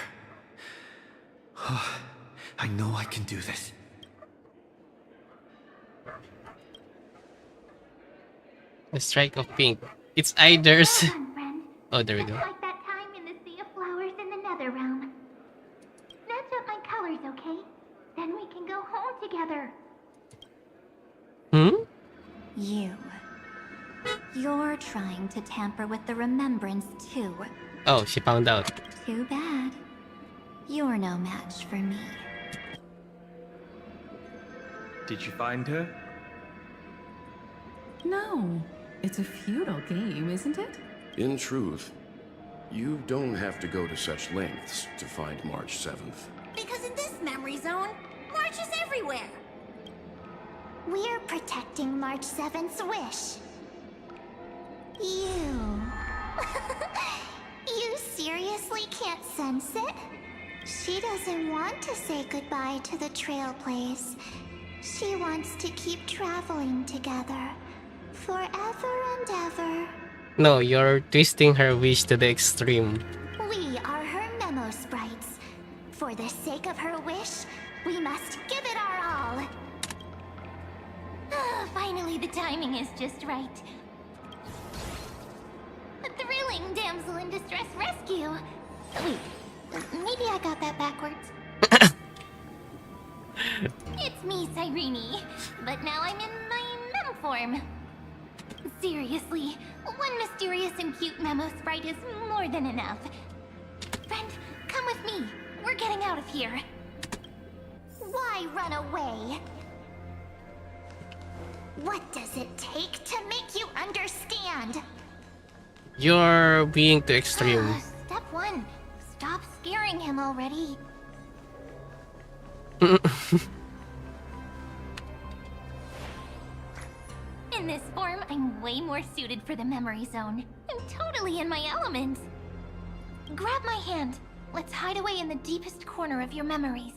B: I know I can do this.
A: The strike of pink. It's either.
J: Well done, friend.
A: Oh, there we go.
J: Just like that time in the Sea of Flowers in the Nether Realm. Match up my colors, okay? Then we can go home together.
E: You're trying to tamper with the remembrance too.
A: Oh, she found out.
E: Too bad. You're no match for me.
N: Did you find her?
K: No. It's a futile game, isn't it?
L: In truth, you don't have to go to such lengths to find March 7th.
J: Because in this memory zone, March is everywhere.
I: We're protecting March 7th's wish. You... You seriously can't sense it? She doesn't want to say goodbye to the Trailblaze. She wants to keep traveling together. Forever and ever.
A: No, you're twisting her wish to the extreme.
I: We are her memo sprites. For the sake of her wish, we must give it our all.
J: Finally, the timing is just right. A thrilling damsel in distress rescue.
I: Wait, maybe I got that backwards.
J: It's me, Cyrene. But now I'm in my mem form.
I: Seriously, one mysterious and cute memo sprite is more than enough. Friend, come with me. We're getting out of here.
J: Why run away? What does it take to make you understand?
A: You're being too extreme.
I: Step 1. Stop scaring him already. In this form, I'm way more suited for the memory zone. I'm totally in my element. Grab my hand. Let's hide away in the deepest corner of your memories.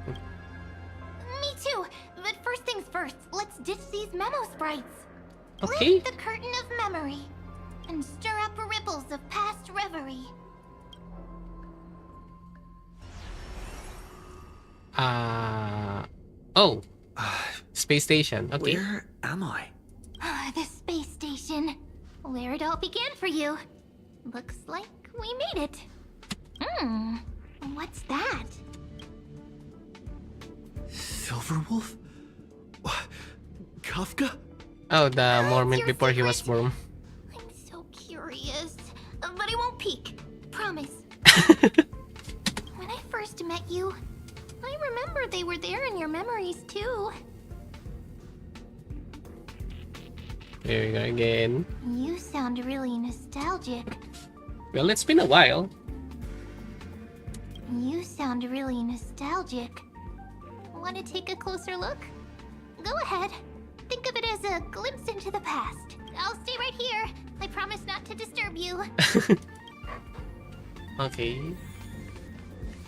I: Me too. But first things first, let's ditch these memo sprites.
A: Okay.
I: Lift the curtain of memory and stir up ripples of past reverie.
A: Oh. Space station. Okay.
B: Where am I?
I: The space station. Where it all began for you. Looks like we made it. What's that?
B: Silverwolf? Kafka?
A: Oh, the moment before he was born.
I: I'm so curious. But I won't peek. Promise. When I first met you, I remember they were there in your memories too.
A: Here we go again.
I: You sound really nostalgic.
A: Well, it's been a while.
I: You sound really nostalgic. Want to take a closer look? Go ahead. Think of it as a glimpse into the past. I'll stay right here. I promise not to disturb you.
A: Okay.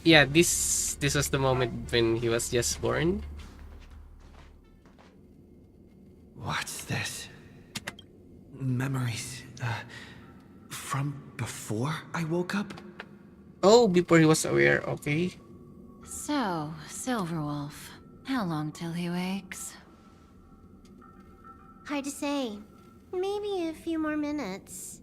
A: Yeah, this was the moment when he was just born.
B: What's this? Memories. From before I woke up?
A: Oh, before he was aware, okay.
K: So, Silverwolf, how long till he wakes?
J: Hard to say. Maybe a few more minutes.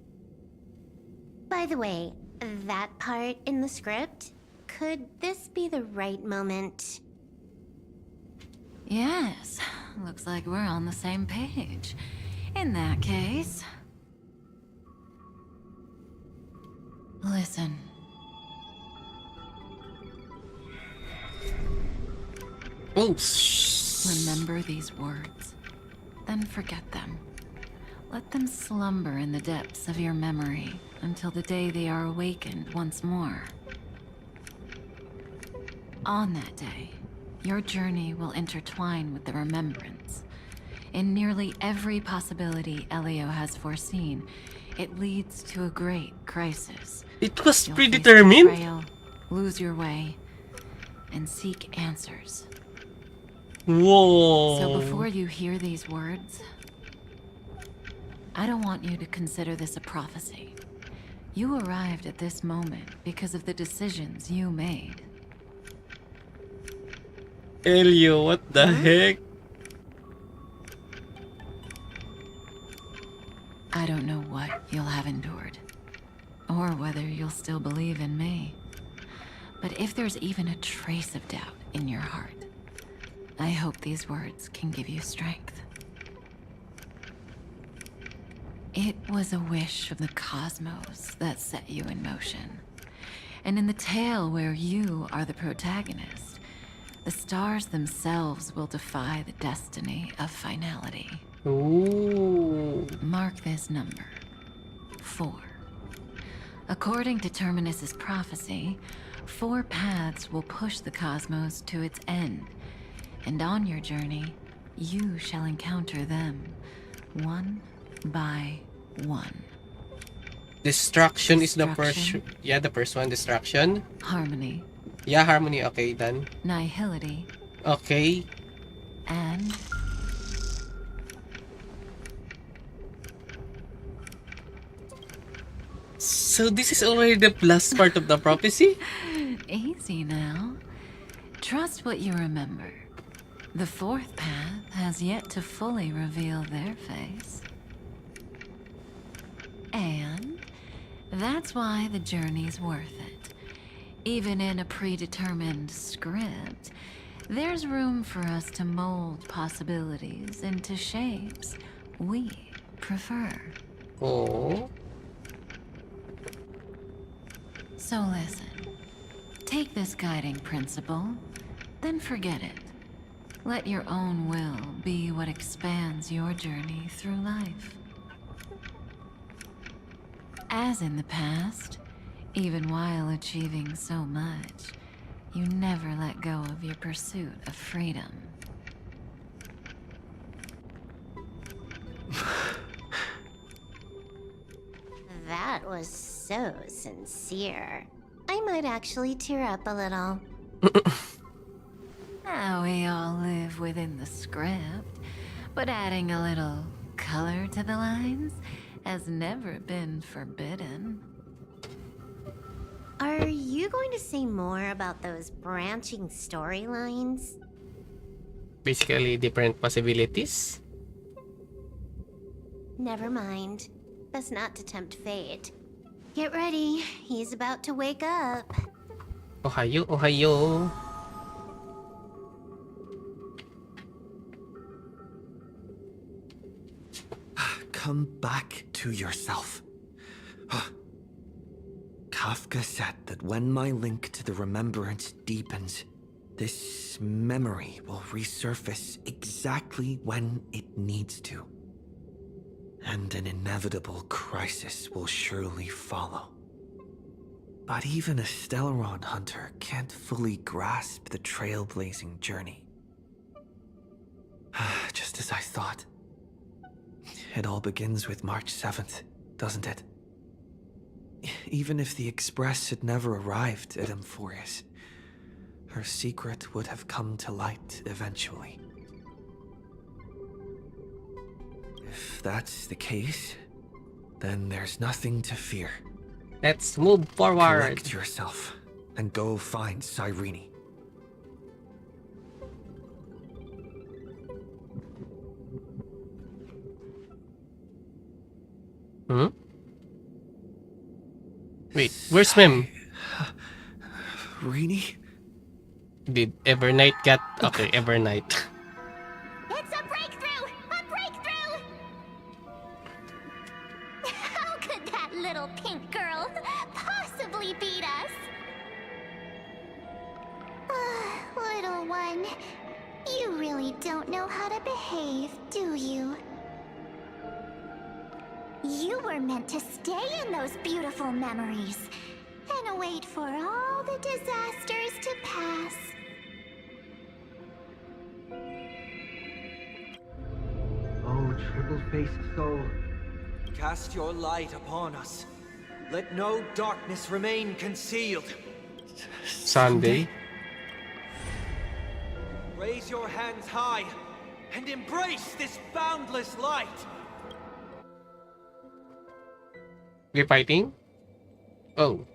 J: By the way, that part in the script, could this be the right moment?
K: Yes, looks like we're on the same page. In that case... Listen.
A: Oh,
K: remember these words, then forget them. Let them slumber in the depths of your memory until the day they are awakened once more. On that day, your journey will intertwine with the remembrance. In nearly every possibility Elio has foreseen, it leads to a great crisis.
A: It was
K: You'll
A: predetermined?
K: face betrayal, lose your way, and seek answers.
A: Whoa.
K: So before you hear these words, I don't want you to consider this a prophecy. You arrived at this moment because of the decisions you made.
A: Elio, what the heck?
K: I don't know what you'll have endured, or whether you'll still believe in me. But if there's even a trace of doubt in your heart, I hope these words can give you strength. It was a wish of the cosmos that set you in motion. And in the tale where you are the protagonist, the stars themselves will defy the destiny of finality.
A: Ooh.
K: Mark this number, 4. According to Terminus's prophecy, 4 paths will push the cosmos to its end, and on your journey, you shall encounter them, one by one.
A: Destruction is the first. Yeah, the first one. Destruction.
K: Harmony.
A: Yeah, harmony. Okay, done.
K: Nihility.
A: Okay.
K: And...
A: So this is already the last part of the prophecy?
K: Easy now. Trust what you remember. The 4th path has yet to fully reveal their face. And that's why the journey's worth it. Even in a predetermined script,
R: There's room for us to mold possibilities into shapes we prefer.
A: Oh.
R: So listen. Take this guiding principle, then forget it. Let your own will be what expands your journey through life. As in the past, even while achieving so much, you never let go of your pursuit of freedom.
J: That was so sincere. I might actually tear up a little.
R: We all live within the script, but adding a little color to the lines has never been forbidden.
J: Are you going to say more about those branching storylines?
A: Basically, different possibilities.
J: Never mind. That's not to tempt fate. Get ready. He's about to wake up.
A: Ohayo, ohayo.
B: Come back to yourself. Kafka said that when my link to the remembrance deepens, this memory will resurface exactly when it needs to. And an inevitable crisis will surely follow. But even a Stellaron hunter can't fully grasp the trailblazing journey. Just as I thought. It all begins with March 7th, doesn't it? Even if the Express had never arrived at Amphorius, her secret would have come to light eventually. If that's the case, then there's nothing to fear.
A: Let's move forward.
B: Collect yourself and go find Cyrene.
A: Hmm? Wait, where's Mim?
B: Rini?
A: Did Evernight get... Okay, Evernight.
J: It's a breakthrough! A breakthrough! How could that little pink girl possibly beat us? Little one, you really don't know how to behave, do you? You were meant to stay in those beautiful memories and wait for all the disasters to pass.
Q: Oh, triple-faced soul.
N: Cast your light upon us. Let no darkness remain concealed.
A: Sunday.
N: Raise your hands high and embrace this boundless light.
A: We fighting? Oh.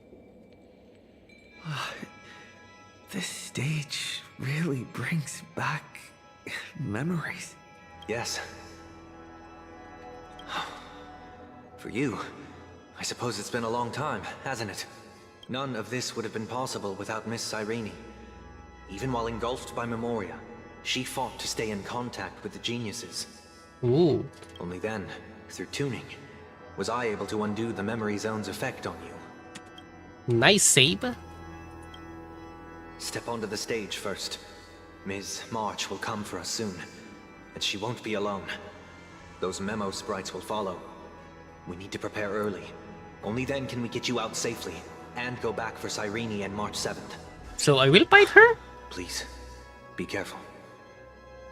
B: This stage really brings back memories.
Q: Yes. For you, I suppose it's been a long time, hasn't it? None of this would have been possible without Miss Cyrene. Even while engulfed by Memoria, she fought to stay in contact with the geniuses.
A: Ooh.
Q: Only then, through tuning, was I able to undo the memory zone's effect on you.
A: Nice save.
Q: Step onto the stage first. Ms. March will come for us soon, and she won't be alone. Those memo sprites will follow. We need to prepare early. Only then can we get you out safely, and go back for Cyrene and March 7th.
A: So I will fight her?
Q: Please, be careful.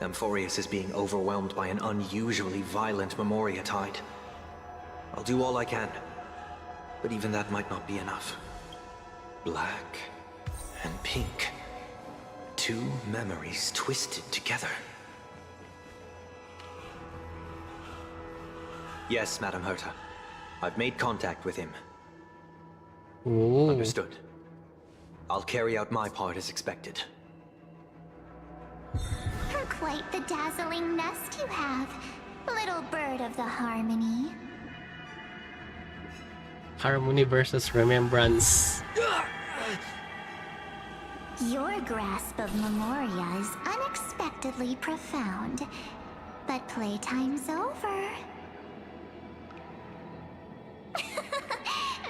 Q: Amphorius is being overwhelmed by an unusually violent Memoria tide. I'll do all I can, but even that might not be enough. Black and pink. Two memories twisted together. Yes, Madam Herta. I've made contact with him.
A: Ooh.
Q: Understood. I'll carry out my part as expected.
J: Quite the dazzling nest you have, little bird of the Harmony.
A: Harmony versus Remembrance.
J: Your grasp of Memoria is unexpectedly profound. But playtime's over.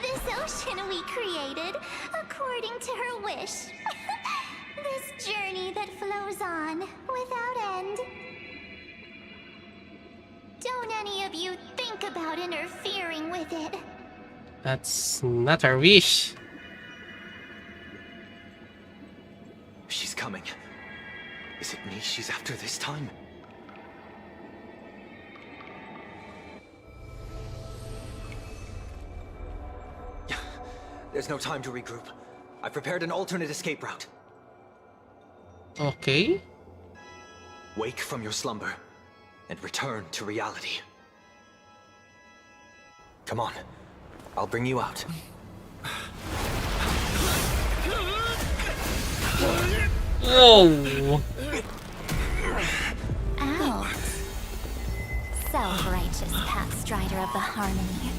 J: This ocean we created, according to her wish. This journey that flows on, without end. Don't any of you think about interfering with it.
A: That's not her wish.
Q: She's coming. Is it me she's after this time? There's no time to regroup. I've prepared an alternate escape route.
A: Okay.
Q: Wake from your slumber and return to reality. Come on. I'll bring you out.
A: Oh.
J: Out. Self-righteous path strider of the harmony.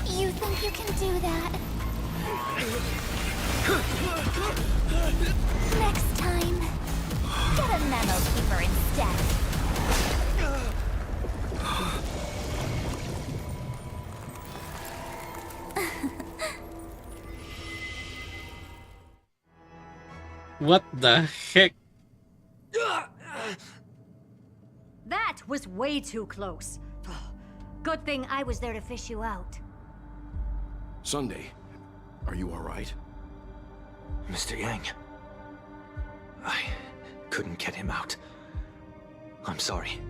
J: You think you can do that? Next time, get a memo keeper instead.
A: What the heck?
C: That was way too close. Good thing I was there to fish you out.
L: Sunday, are you all right?
Q: Mr. Yang. I couldn't get him out. I'm sorry.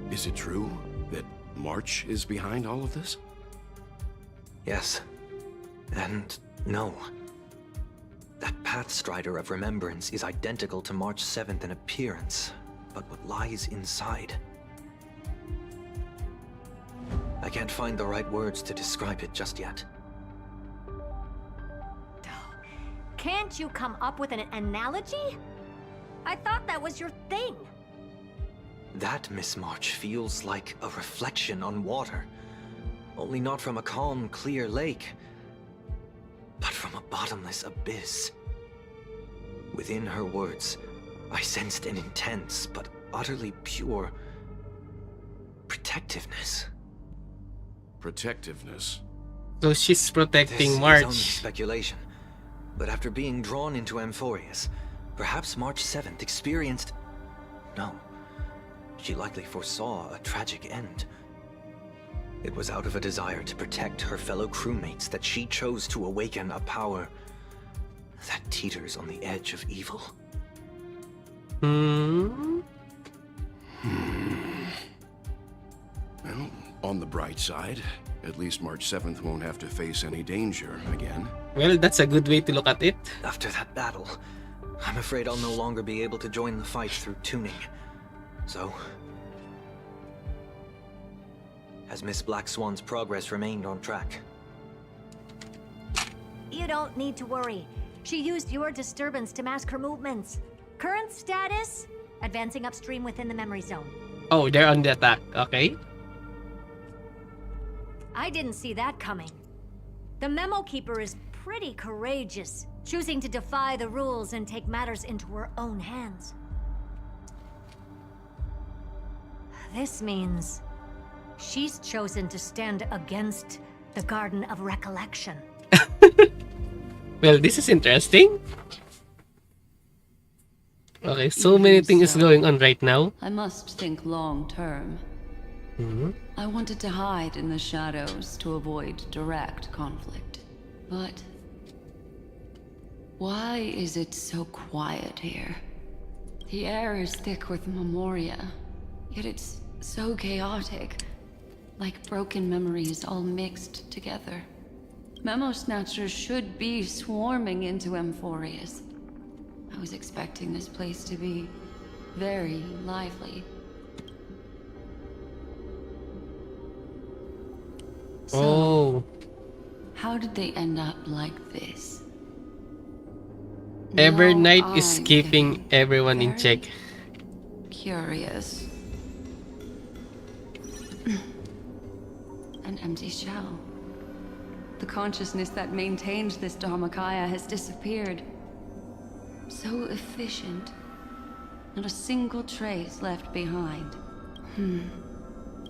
L: Is it true that March is behind all of this?
Q: Yes. And no. That Pathstrider of Remembrance is identical to March 7th in appearance, but what lies inside? I can't find the right words to describe it just yet.
C: Can't you come up with an analogy? I thought that was your thing.
Q: That, Miss March, feels like a reflection on water. Only not from a calm, clear lake, but from a bottomless abyss. Within her words, I sensed an intense but utterly pure protectiveness.
L: Protectiveness?
A: So she's protecting
Q: This
A: March.
Q: is only speculation, but after being drawn into Amphorius, perhaps March 7th experienced... No, she likely foresaw a tragic end. It was out of a desire to protect her fellow crewmates that she chose to awaken a power that teeters on the edge of evil.
A: Hmm.
L: Well, on the bright side, at least March 7th won't have to face any danger again.
A: Well, that's a good way to look at it.
Q: After that battle, I'm afraid I'll no longer be able to join the fight through tuning. So, has Miss Black Swan's progress remained on track?
C: You don't need to worry. She used your disturbance to mask her movements. Current status? Advancing upstream within the memory zone.
A: Oh, they're on the attack. Okay.
C: I didn't see that coming. The Memo Keeper is pretty courageous, choosing to defy the rules and take matters into her own hands. This means she's chosen to stand against the Garden of Recollection.
A: Well, this is interesting. Okay, so many things going on right now.
M: I must think long term. I wanted to hide in the shadows to avoid direct conflict. But why is it so quiet here? The air is thick with memoria, yet it's so chaotic, like broken memories all mixed together. Memo Snatchers should be swarming into Amphorius. I was expecting this place to be very lively. So, how did they end up like this?
A: Every
M: Now
A: night is
M: I'm
A: keeping everyone in check.
M: Curious. An empty shell. The consciousness that maintained this Dharmakaya has disappeared. So efficient. Not a single trace left behind.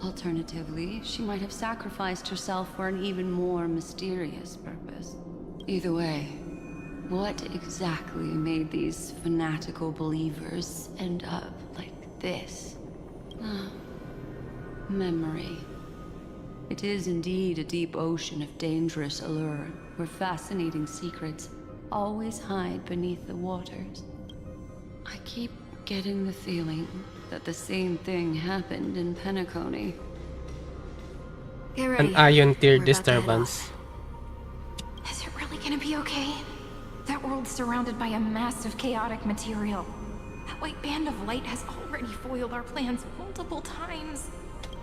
M: Alternatively, she might have sacrificed herself for an even more mysterious purpose. Either way, what exactly made these fanatical believers end up like this? Memory. It is indeed a deep ocean of dangerous allure, where fascinating secrets always hide beneath the waters. I keep getting the feeling that the same thing happened in Penacony.
I: Get ready.
A: An ion tier
I: We're about to head
A: disturbance.
I: off. Is it really gonna be okay? That world's surrounded by a mass of chaotic material. That white band of light has already foiled our plans multiple times.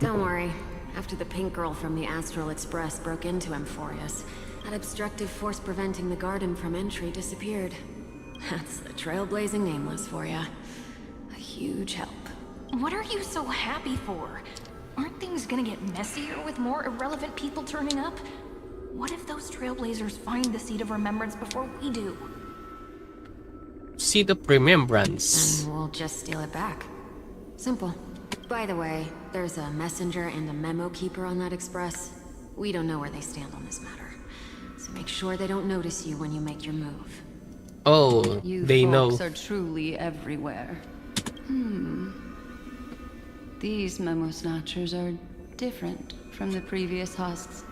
S: Don't worry. After the pink girl from the Astral Express broke into Amphorius, that obstructive force preventing the garden from entry disappeared. That's the trailblazing nameless for ya. A huge help.
I: What are you so happy for? Aren't things gonna get messier with more irrelevant people turning up? What if those trailblazers find the Seed of Remembrance before we do?
A: Seed of Remembrance.
S: And we'll just steal it back. Simple. By the way, there's a messenger and a memo keeper on that express. We don't know where they stand on this matter. So make sure they don't notice you when you make your move.
A: Oh,
M: You
A: they know.
M: folks are truly everywhere. These memo snatchers are different from the previous husks.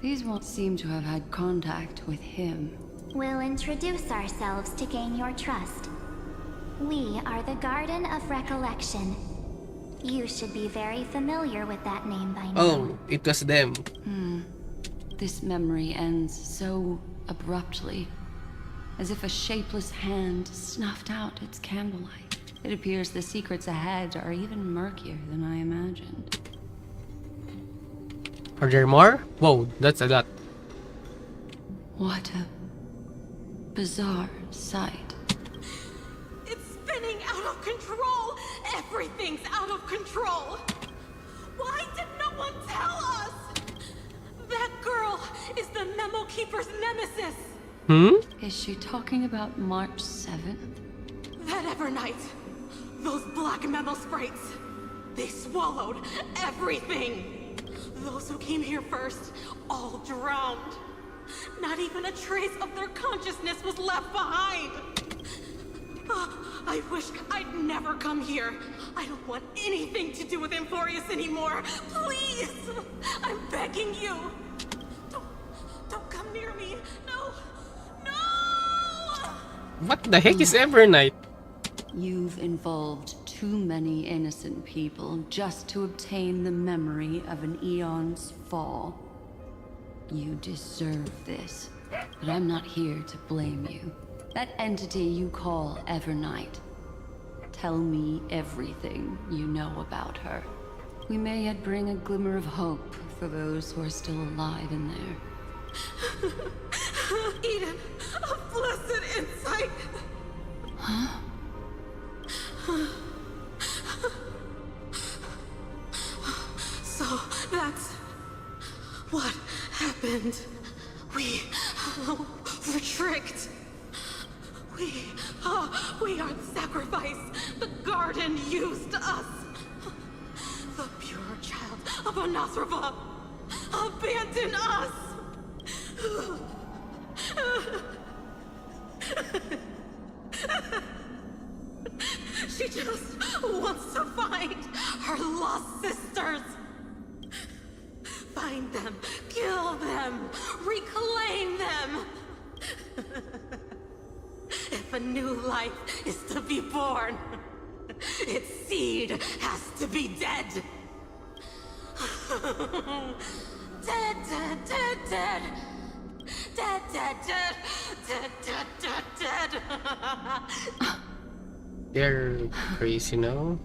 M: These won't seem to have had contact with him.
J: We'll introduce ourselves to gain your trust. We are the Garden of Recollection. You should be very familiar with that name by now.
A: Oh, it was them.
M: This memory ends so abruptly, as if a shapeless hand snuffed out its candlelight. It appears the secrets ahead are even murkier than I imagined.
A: Are there more? Whoa, that's a lot.
M: What a bizarre sight.
T: It's spinning out of control! Everything's out of control! Why did no one tell us? That girl is the Memo Keeper's nemesis!
M: Is she talking about March 7th?
T: That Evernight, those black memo sprites, they swallowed everything! Those who came here first, all drowned. Not even a trace of their consciousness was left behind! I wish I'd never come here. I don't want anything to do with Amphorius anymore. Please! I'm begging you! Don't come near me! No! No!
A: What the heck is Evernight?
M: You've involved too many innocent people just to obtain the memory of an eon's fall. You deserve this, but I'm not here to blame you. That entity you call Evernight. Tell me everything you know about her. We may yet bring a glimmer of hope for those who are still alive in there.
T: Eden, a blessed insight!
M: Huh?
T: So, that's what happened. We were tricked. We are the sacrifice. The garden used us. The pure child of Anathrava abandoned us. She just wants to find her lost sisters. Find them, kill them, reclaim them. If a new life is to be born, its seed has to be dead. Dead, dead, dead, dead. Dead, dead, dead, dead, dead, dead, dead.
A: They're crazy now.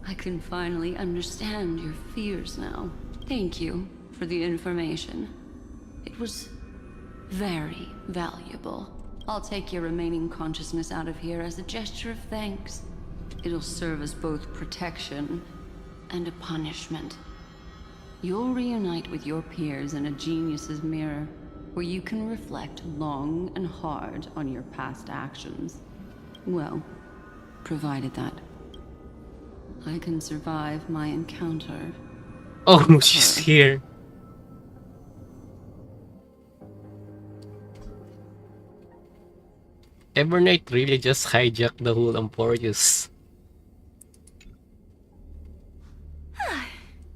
M: I can finally understand your fears now. Thank you for the information. It was very valuable. I'll take your remaining consciousness out of here as a gesture of thanks. It'll serve as both protection and a punishment. You'll reunite with your peers in a genius's mirror, where you can reflect long and hard on your past actions. Well, provided that I can survive my encounter.
A: Oh, she's here. Evernight really just hijacked the whole Emporius.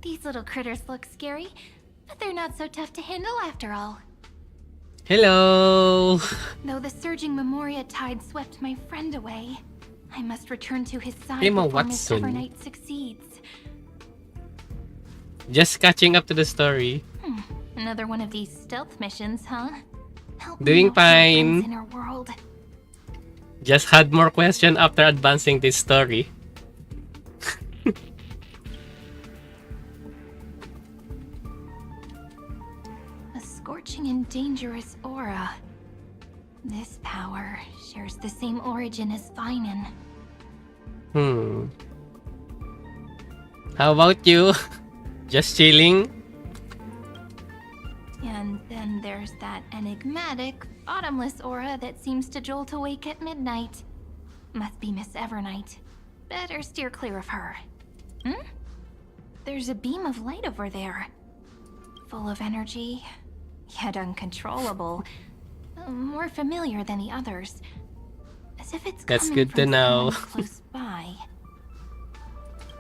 I: These little critters look scary, but they're not so tough to handle after all.
A: Hello!
I: Though the surging Memoria tide swept my friend away, I must return to his side
A: Emma
I: before Miss
A: Watson.
I: Evernight succeeds.
A: Just catching up to the story.
I: Another one of these stealth missions, huh? Help
A: Doing
I: me out, my friend's
A: fine.
I: inner world.
A: Just had more question after advancing this story.
I: A scorching and dangerous aura. This power shares the same origin as Finan.
A: How about you? Just chilling?
I: And then there's that enigmatic, bottomless aura that seems to jolt awake at midnight. Must be Miss Evernight. Better steer clear of her. There's a beam of light over there. Full of energy, yet uncontrollable. More familiar than the others. As if it's
A: That's
I: coming
A: good to
I: from
A: know.
I: someone close by.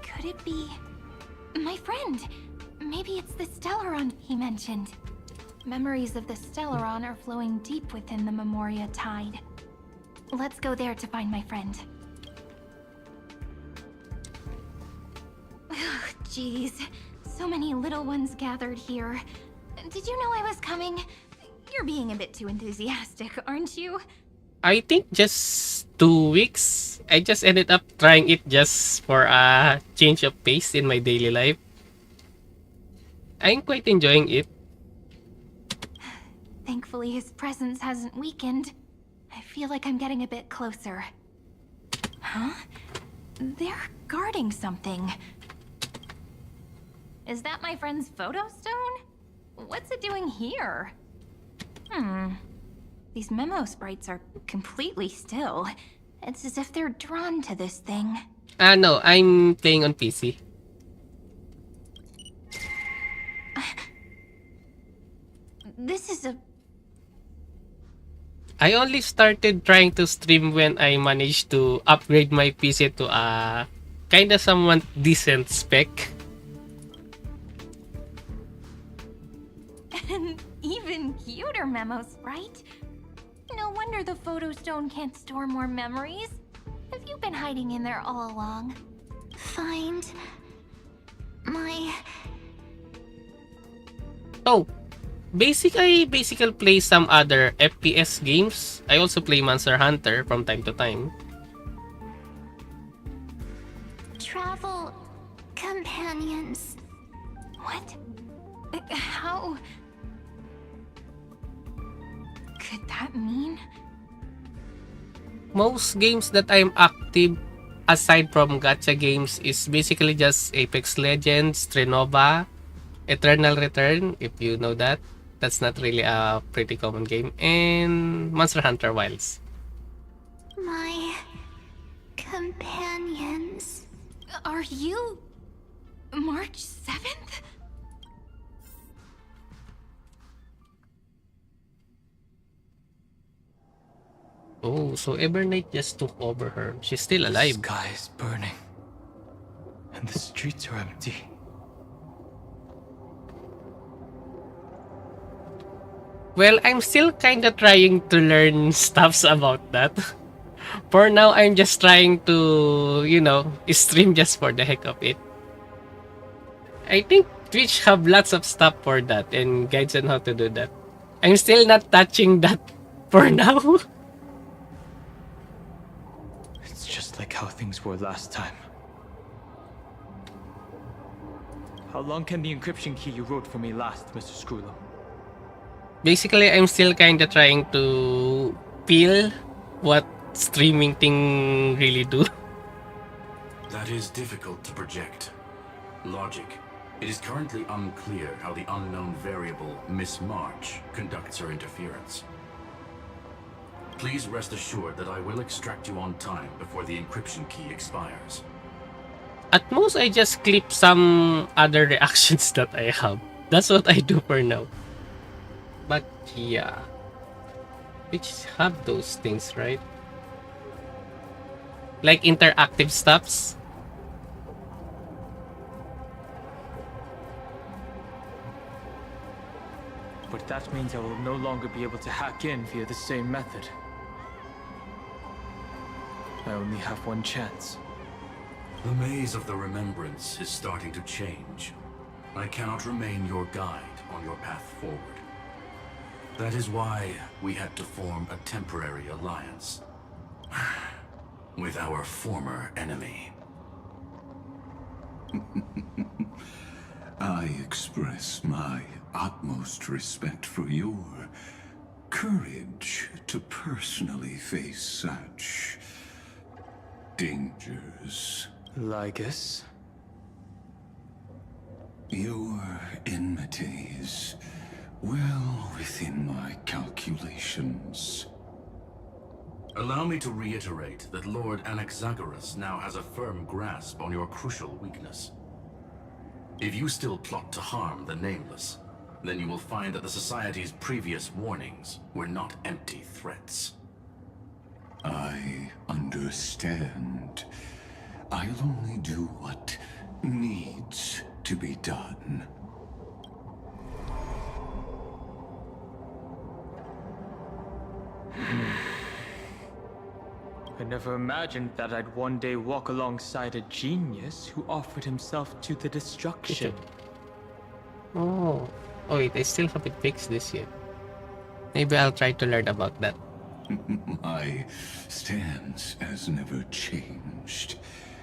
I: Could it be my friend? Maybe it's the Stellaron he mentioned. Memories of the Stellaron are flowing deep within the Memoria tide. Let's go there to find my friend. Jeez, so many little ones gathered here. Did you know I was coming? You're being a bit too enthusiastic, aren't you?
A: I think just 2 weeks. I just ended up trying it just for a change of pace in my daily life. I'm quite enjoying it.
I: Thankfully, his presence hasn't weakened. I feel like I'm getting a bit closer. Huh? They're guarding something. Is that my friend's photo stone? What's it doing here? These memo sprites are completely still. It's as if they're drawn to this thing.
A: No, I'm playing on PC.
I: This is a...
A: I only started trying to stream when I managed to upgrade my PC to a kinda somewhat decent spec.
I: An even cuter memo sprite. No wonder the photo stone can't store more memories. Have you been hiding in there all along?
D: Find my...
A: Oh, I basically play some other FPS games. I also play Monster Hunter from time to time.
D: travel companions.
I: What? How... could that mean?
A: Most games that I'm active aside from gacha games is basically just Apex Legends, Trinova, Eternal Return, if you know that. That's not really a pretty common game. And Monster Hunter Wilds.
D: My companions.
I: Are you... March 7th?
A: Oh, so Evernight just took over her. She's still alive.
N: The sky is burning. And the streets are empty.
A: Well, I'm still kinda trying to learn stuffs about that. For now, I'm just trying to, stream just for the heck of it. I think Twitch have lots of stuff for that and guides on how to do that. I'm still not touching that for now.
N: It's just like how things were last time. How long can the encryption key you wrote for me last, Mr. Screwlow?
A: Basically, I'm still kinda trying to feel what streaming thing really do.
G: That is difficult to project. Logic. It is currently unclear how the unknown variable, Miss March, conducts her interference. Please rest assured that I will extract you on time before the encryption key expires.
A: At most, I just clip some other reactions that I have. That's what I do for now. But yeah, which have those things, right? Like interactive stuffs.
N: But that means I will no longer be able to hack in via the same method. I only have one chance.
G: The maze of the Remembrance is starting to change. I cannot remain your guide on your path forward. That is why we had to form a temporary alliance with our former enemy.
F: I express my utmost respect for your courage to personally face such dangers.
N: Lygus?
F: Your enmity is well within my calculations.
G: Allow me to reiterate that Lord Anaxagoras now has a firm grasp on your crucial weakness. If you still plot to harm the Nameless, then you will find that the Society's previous warnings were not empty threats.
F: I understand. I'll only do what needs to be done.
N: I never imagined that I'd one day walk alongside a genius who offered himself to the destruction.
A: Oh. Oh wait, I still haven't fixed this yet. Maybe I'll try to learn about that.
F: My stance has never changed.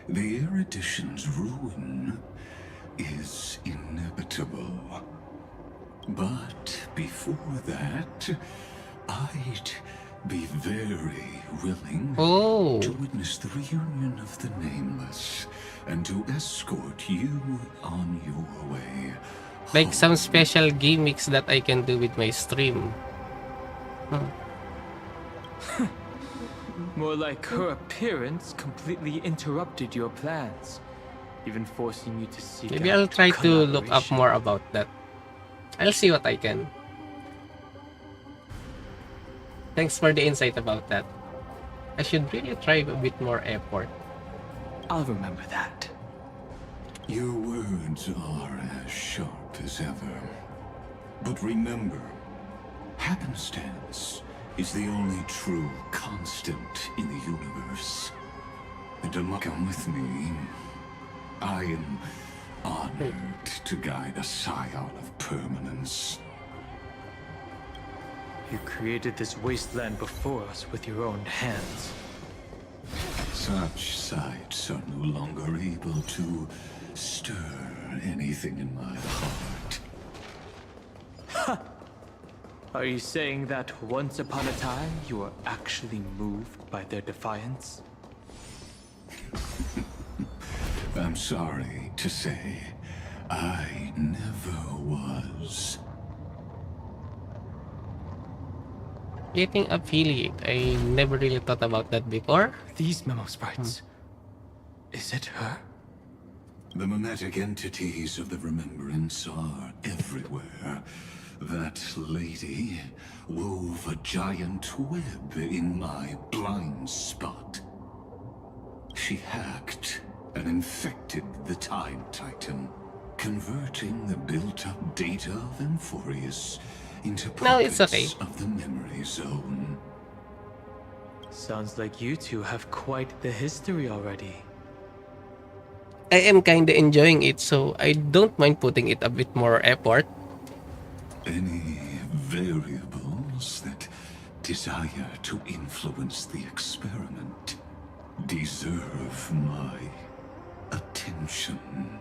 F: The erudition's ruin is inevitable. But before that, I'd be very willing to witness the reunion of the Nameless and to escort you on your way.
A: Like some special gimmicks that I can do with my stream.
N: More like her appearance completely interrupted your plans, even forcing you to seek
A: Maybe
N: out
A: I'll try to look up
N: collaboration.
A: more about that. I'll see what I can. Thanks for the insight about that. I should really try a bit more effort.
N: I'll remember that.
F: Your words are as sharp as ever. But remember, happenstance is the only true constant in the universe. And come with me. I am honored to guide a scion of permanence.
N: You created this wasteland before us with your own hands.
F: Such sights are no longer able to stir anything in my heart.
N: Are you saying that once upon a time you were actually moved by their defiance?
F: I'm sorry to say, I never was.
A: Getting affiliate. I never really thought about that before.
N: These memo sprites. Is it her?
F: The mimetic entities of the Remembrance are everywhere. That lady wove a giant web in my blind spot. She hacked and infected the Time Titan, converting the built-up data of Amphorius into
A: No, it's
F: pockets
A: okay.
F: of the memory zone.
N: Sounds like you two have quite the history already.
A: I am kinda enjoying it, so I don't mind putting it a bit more effort.
F: Any variables that desire to influence the experiment deserve my attention.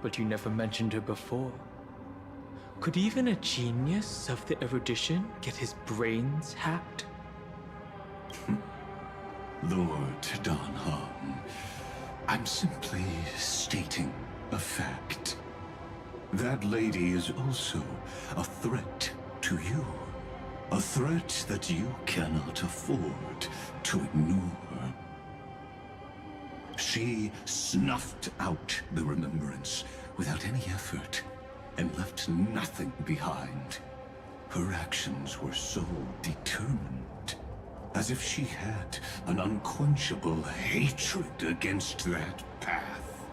N: But you never mentioned her before. Could even a genius of the erudition get his brains hacked?
F: Lord Don Han, I'm simply stating a fact. That lady is also a threat to you. A threat that you cannot afford to ignore. She snuffed out the remembrance without any effort and left nothing behind. Her actions were so determined, as if she had an unquenchable hatred against that path.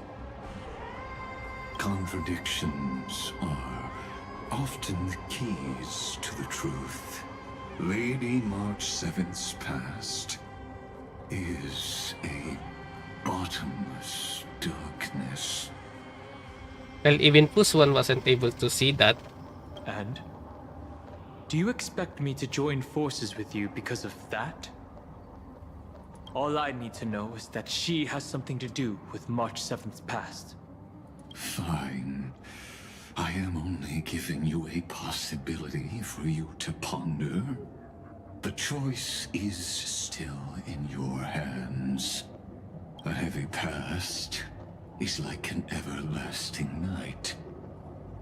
F: Contradictions are often the keys to the truth. Lady March 7th's past is a bottomless darkness.
A: Well, even Puswan wasn't able to see that.
N: And? Do you expect me to join forces with you because of that? All I need to know is that she has something to do with March 7th's past.
F: Fine. I am only giving you a possibility for you to ponder. The choice is still in your hands. A heavy past is like an everlasting night.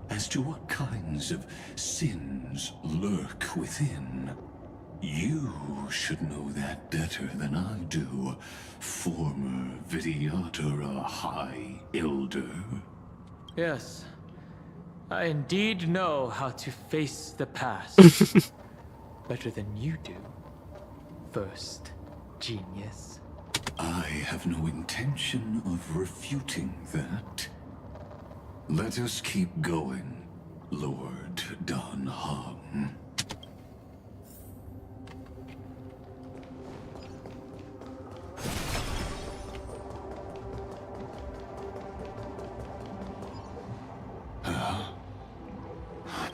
F: As to what kinds of sins lurk within, you should know that better than I do, former Vidyadhara High Elder.
N: Yes. I indeed know how to face the past. Better than you do. First, genius.
F: I have no intention of refuting that. Let us keep going, Lord Don Hong.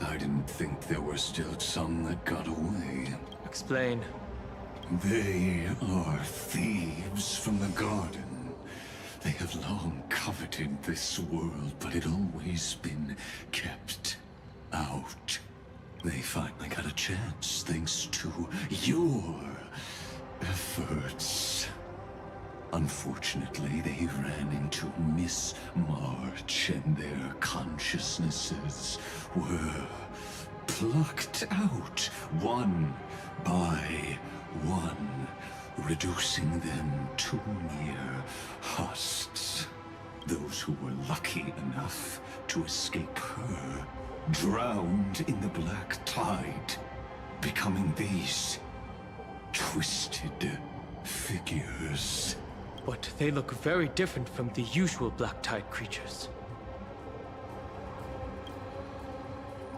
F: I didn't think there were still some that got away.
N: Explain.
F: They are thieves from the garden. They have long coveted this world, but it always been kept out. They finally got a chance thanks to your efforts. Unfortunately, they ran into Miss March and their consciousnesses were plucked out one by one, reducing them to mere husks. Those who were lucky enough to escape her drowned in the black tide, becoming these twisted figures.
N: But they look very different from the usual Black Tide creatures.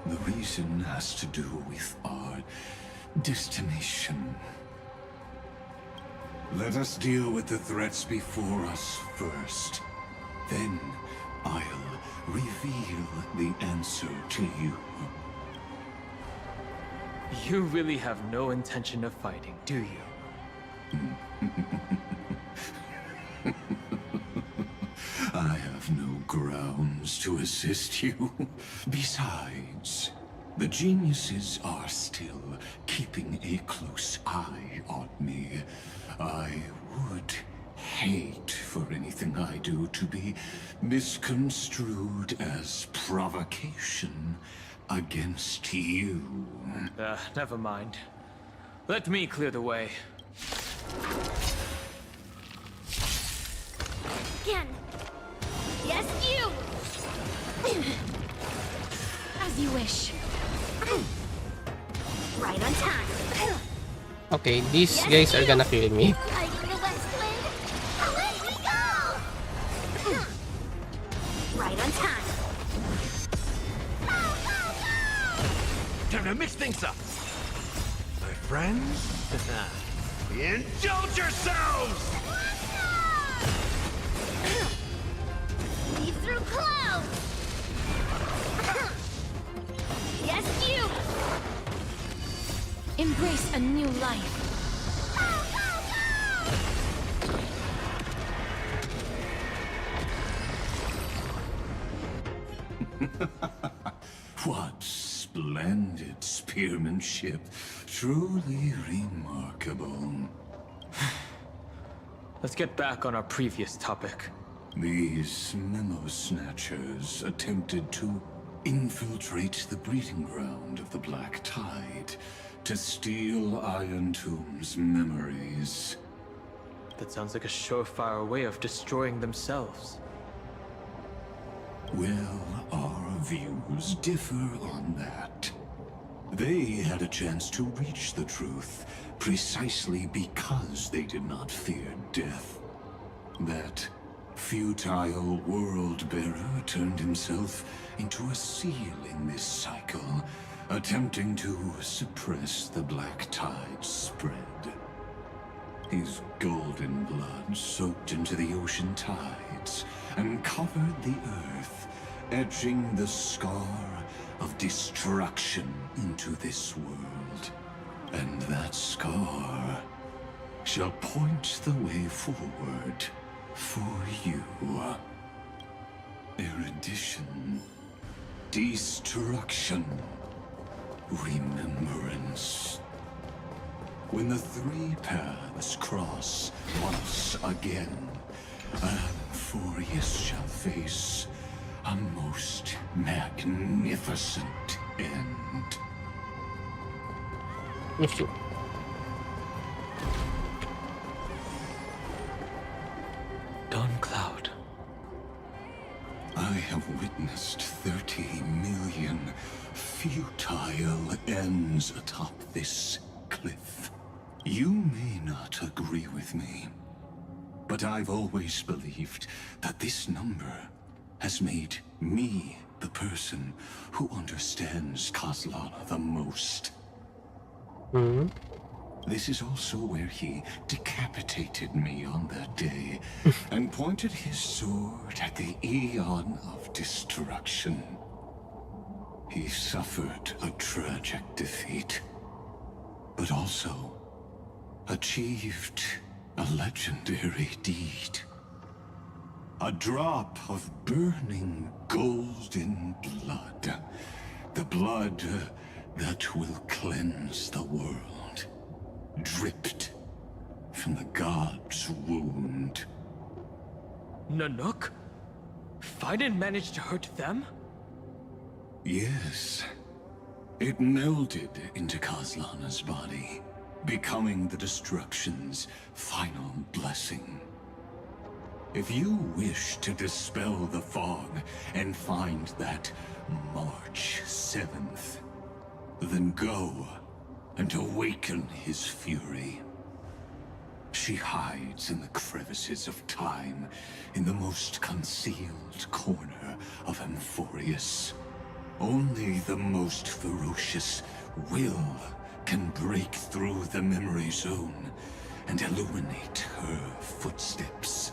F: The reason has to do with our destination. Let us deal with the threats before us first. Then I'll reveal the answer to you.
N: You really have no intention of fighting, do you?
F: I have no grounds to assist you. Besides, the geniuses are still keeping a close eye on me. I would hate for anything I do to be misconstrued as provocation against you.
N: Never mind. Let me clear the way.
J: Again. Yes, you!
I: As you wish.
J: Right on time.
A: Okay, these guys are gonna kill me.
J: Like the west wind. Away we go! Right on time.
L: Time to mix things up. My friends, indulge yourselves!
J: Leave through clouds. Yes, you!
I: Embrace a new life.
F: What splendid spearmanship. Truly remarkable.
N: Let's get back on our previous topic.
F: These memo snatchers attempted to infiltrate the breeding ground of the Black Tide to steal Iron Tomb's memories.
N: That sounds like a surefire way of destroying themselves.
F: Well, our views differ on that. They had a chance to reach the truth precisely because they did not fear death. That futile world-bearer turned himself into a seal in this cycle, attempting to suppress the black tide spread. His golden blood soaked into the ocean tides and covered the earth, etching the scar of destruction into this world. And that scar shall point the way forward for you. Erudition, destruction, remembrance. When the three paths cross once again, Amphorius shall face a most magnificent end.
N: Dawn Cloud.
F: I have witnessed 30 million futile ends atop this cliff. You may not agree with me, but I've always believed that this number has made me the person who understands Kozlana the most. This is also where he decapitated me on that day and pointed his sword at the Eon of Destruction. He suffered a tragic defeat, but also achieved a legendary deed. A drop of burning golden blood. The blood that will cleanse the world. Dripped from the god's wound.
N: Nanook? Fiden managed to hurt them?
F: Yes. It melded into Kozlana's body, becoming the Destruction's final blessing. If you wish to dispel the fog and find that March 7th, then go and awaken his fury. She hides in the crevices of time, in the most concealed corner of Amphorius. Only the most ferocious will can break through the memory zone and illuminate her footsteps.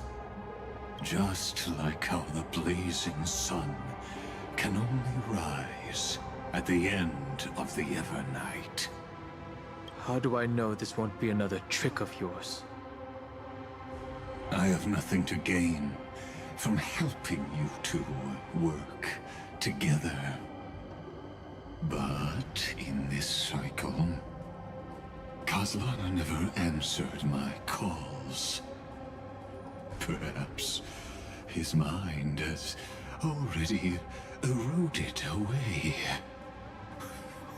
F: Just like how the blazing sun can only rise at the end of the Evernight.
N: How do I know this won't be another trick of yours?
F: I have nothing to gain from helping you two work together. But in this cycle, Kozlana never answered my calls. Perhaps his mind has already eroded away.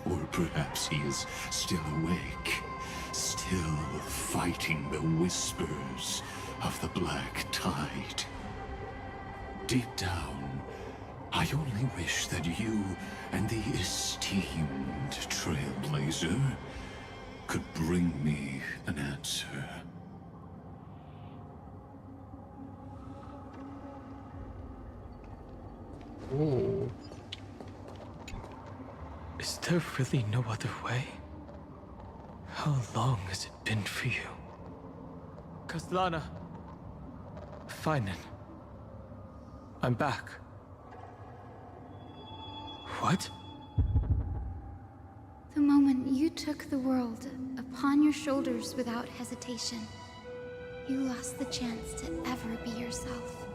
F: Or perhaps he is still awake, still fighting the whispers of the black tide. Deep down, I only wish that you and the esteemed Trailblazer could bring me an answer.
A: Ooh.
N: Is there really no other way? How long has it been for you? Kozlana. Finen. I'm back. What?
I: The moment you took the world upon your shoulders without hesitation, you lost the chance to ever be yourself.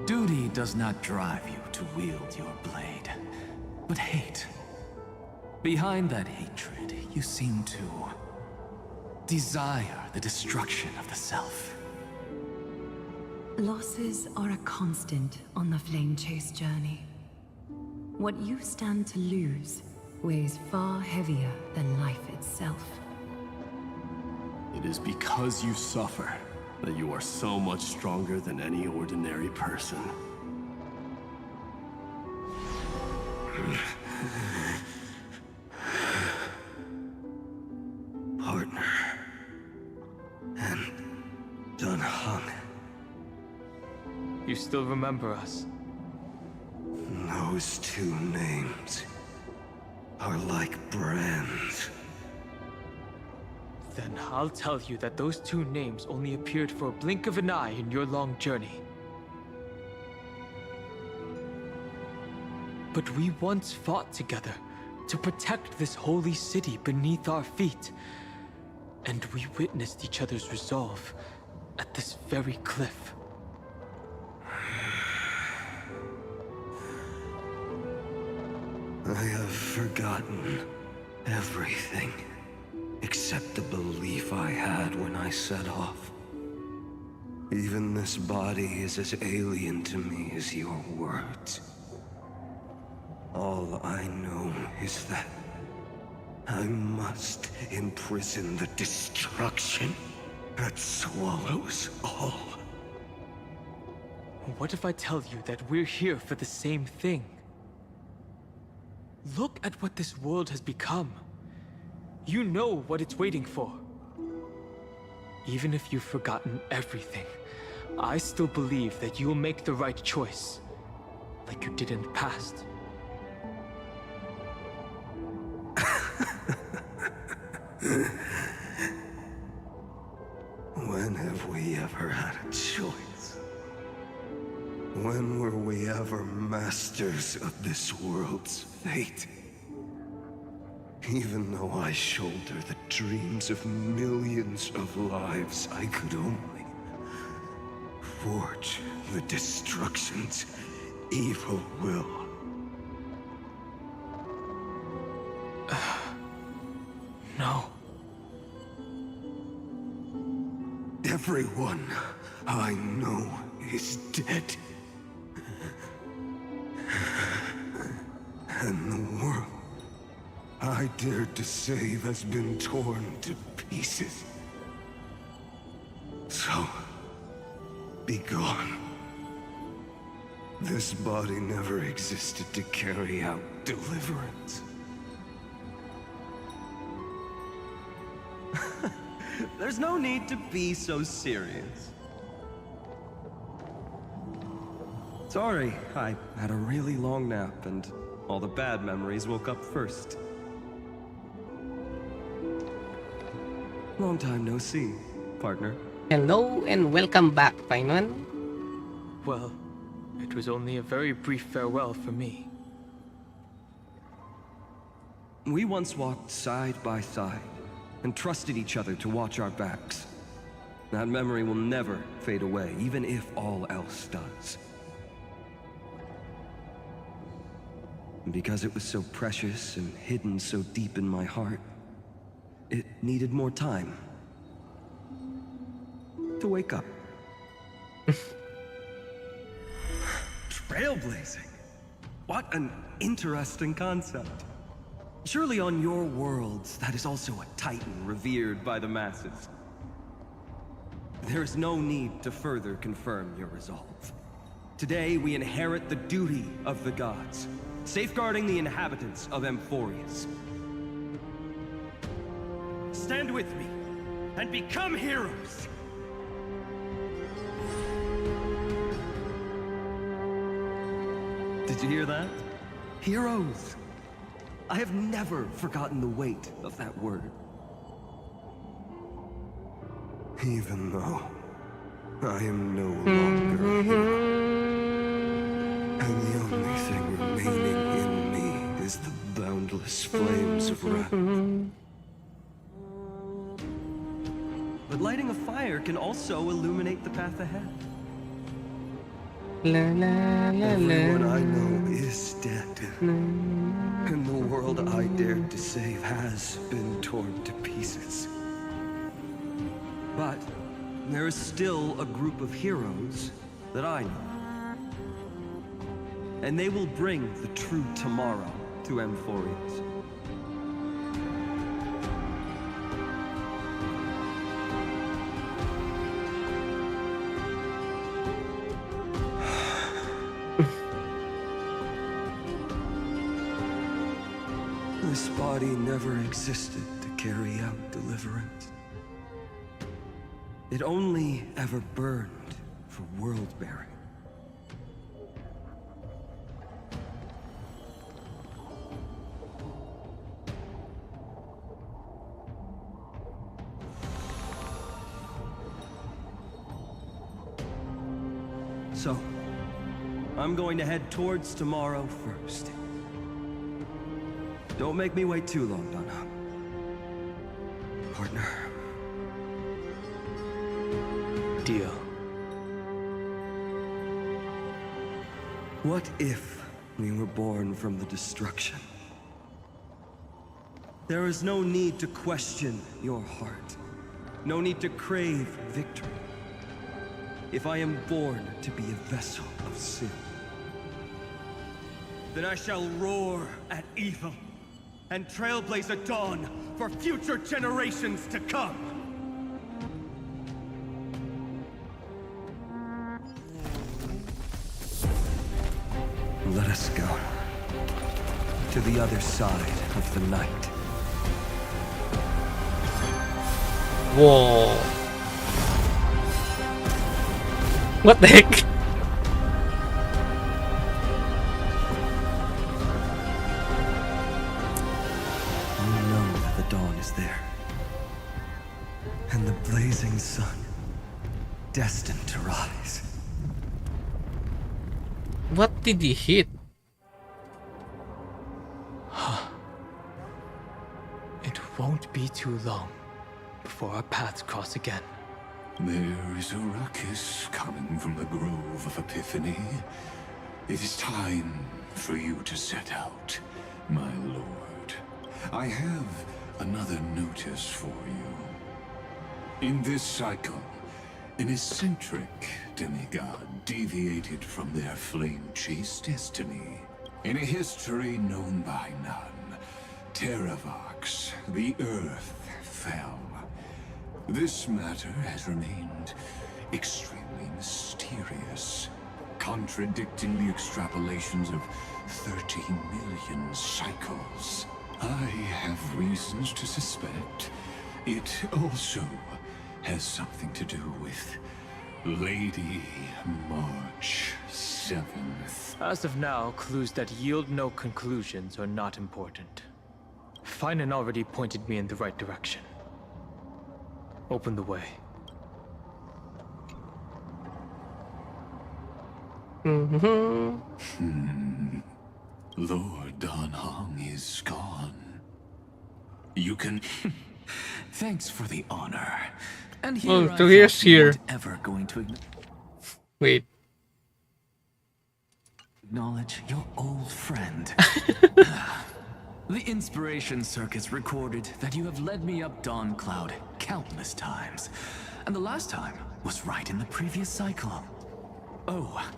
H: Duty does not drive you to wield your blade, but hate. Behind that hatred, you seem to desire the destruction of the self.
U: Losses are a constant on the Flame Chase journey. What you stand to lose weighs far heavier than life itself.
V: It is because you suffer that you are so much stronger than any ordinary person.
W: Partner. And Dunhung.
N: You still remember us?
W: Those two names are like brands.
N: Then I'll tell you that those two names only appeared for a blink of an eye in your long journey. But we once fought together to protect this holy city beneath our feet. And we witnessed each other's resolve at this very cliff.
W: I have forgotten everything except the belief I had when I set off. Even this body is as alien to me as your words. All I know is that I must imprison the destruction that swallows all.
N: What if I tell you that we're here for the same thing? Look at what this world has become. You know what it's waiting for. Even if you've forgotten everything, I still believe that you'll make the right choice, like you did in the past.
W: When have we ever had a choice? When were we ever masters of this world's fate? Even though I shoulder the dreams of millions of lives, I could only forge the destruction's evil will.
N: No.
W: Everyone I know is dead. And the world I dared to save has been torn to pieces. So, be gone. This body never existed to carry out deliverance.
X: There's no need to be so serious. Sorry, I had a really long nap and all the bad memories woke up first. Long time no see, partner.
A: Hello and welcome back, Painon.
N: Well, it was only a very brief farewell for me.
X: We once walked side by side and trusted each other to watch our backs. That memory will never fade away, even if all else does. And because it was so precious and hidden so deep in my heart, it needed more time to wake up. Trailblazing. What an interesting concept. Surely on your worlds, that is also a titan revered by the masses. There is no need to further confirm your resolve. Today, we inherit the duty of the gods, safeguarding the inhabitants of Amphorius. Stand with me, and become heroes! Did you hear that? Heroes! I have never forgotten the weight of that word.
W: Even though I am no longer here, and the only thing remaining in me is the boundless flames of wrath.
X: But lighting a fire can also illuminate the path ahead.
A: La, la, la,
W: Everyone
A: la.
W: I know is dead. And the world I dared to save has been torn to pieces.
X: But there is still a group of heroes that I know. And they will bring the true tomorrow to Amphorius.
W: This body never existed to carry out deliverance. It only ever burned for world-bearing. So, I'm going to head towards tomorrow first. Don't make me wait too long, Donna. Partner.
N: Deal.
W: What if we were born from the destruction? There is no need to question your heart. No need to crave victory. If I am born to be a vessel of sin, then I shall roar at evil and trailblaze a dawn for future generations to come. Let us go to the other side of the night.
A: Whoa. What the heck?
W: You know that the dawn is there. And the blazing sun, destined to rise.
A: What did he hit?
N: It won't be too long before our paths cross again.
F: There is a ruckus coming from the Grove of Epiphany. It is time for you to set out, my lord. I have another notice for you. In this cycle, an eccentric demigod deviated from their flame-chased destiny. In a history known by none, Terravox, the Earth, fell. This matter has remained extremely mysterious, contradicting the extrapolations of 30 million cycles. I have reasons to suspect it also has something to do with Lady March 7th.
N: As of now, clues that yield no conclusions are not important. Finan already pointed me in the right direction. Open the way.
F: Lord Don Hong is gone. You can...
H: Thanks for the honor. And here
A: Oh,
H: I
A: so here's
H: thought you
A: here.
H: weren't ever going to
A: Wait.
H: acknowledge your old friend. The Inspiration Circus recorded that you have led me up Dawn Cloud countless times. And the last time was right in the previous cycle. Oh,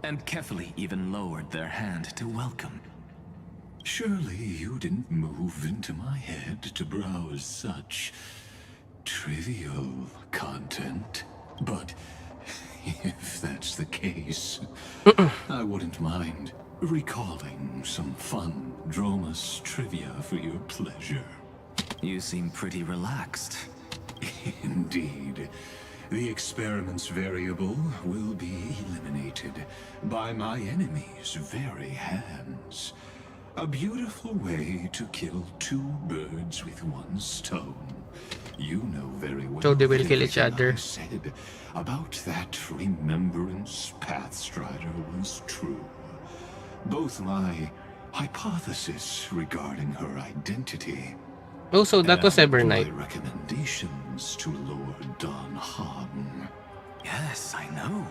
H: and Kefali even lowered their hand to welcome.
F: Surely you didn't move into my head to browse such trivial content. But if that's the case, I wouldn't mind recalling some fun Dromus trivia for your pleasure.
H: You seem pretty relaxed.
F: Indeed. The experiment's variable will be eliminated by my enemy's very hands. A beautiful way to kill two birds with one stone. You know very well
A: So they will kill each
F: everything
A: other.
F: I said about that remembrance Pathstrider was true. Both my hypothesis regarding her identity
A: Oh, so that was
F: and
A: Evernight.
F: my recommendations to Lord Don Hong.
H: Yes, I know.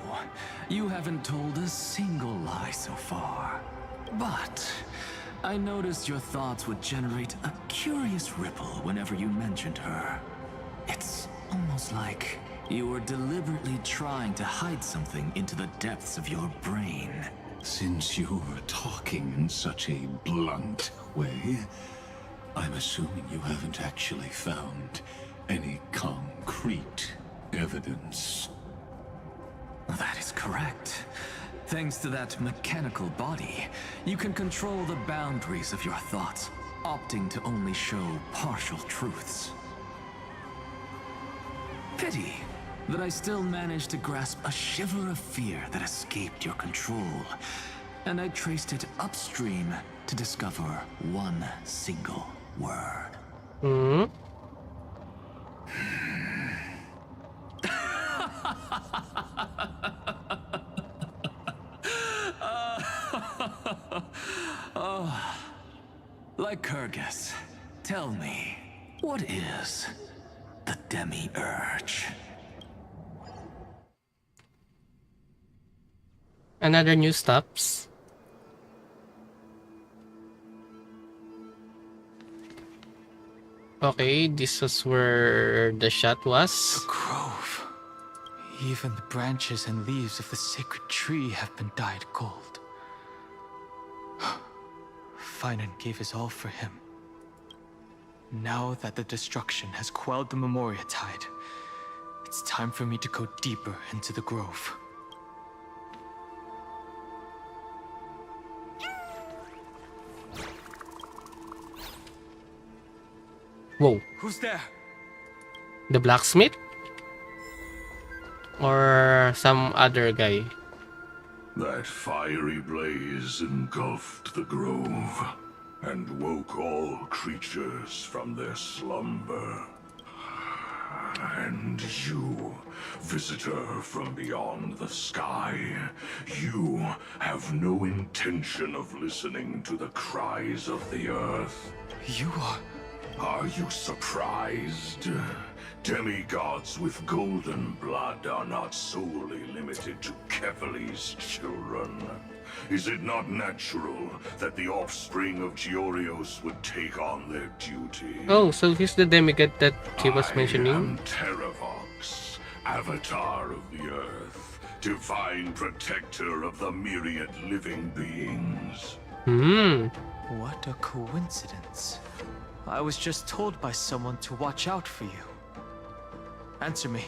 H: You haven't told a single lie so far. But I noticed your thoughts would generate a curious ripple whenever you mentioned her. It's almost like you were deliberately trying to hide something into the depths of your brain.
F: Since you're talking in such a blunt way, I'm assuming you haven't actually found any concrete evidence.
H: That is correct. Thanks to that mechanical body, you can control the boundaries of your thoughts. opting to only show partial truths. Pity that I still managed to grasp a shiver of fear that escaped your control, and I traced it upstream to discover one single word.
A: Hmm?
H: Oh, Lycurgus, tell me, what is the demi-urge?
A: Another new stops. Okay, this was where the shot was.
N: The grove. Even the branches and leaves of the sacred tree have been dyed gold. Finan gave his all for him. Now that the destruction has quelled the Memoria tide, it's time for me to go deeper into the grove.
A: Whoa.
N: Who's there?
A: The blacksmith? Or some other guy?
F: That fiery blaze engulfed the grove and woke all creatures from their slumber. And you, visitor from beyond the sky, you have no intention of listening to the cries of the earth.
N: You are...
F: Are you surprised? Demigods with golden blood are not solely limited to Kefali's children. Is it not natural that the offspring of Georios would take on their duty?
A: Oh, so he's the demigod that he was mentioning?
F: I am Terravox, Avatar of the Earth, divine protector of the myriad living beings.
N: What a coincidence. I was just told by someone to watch out for you. Answer me.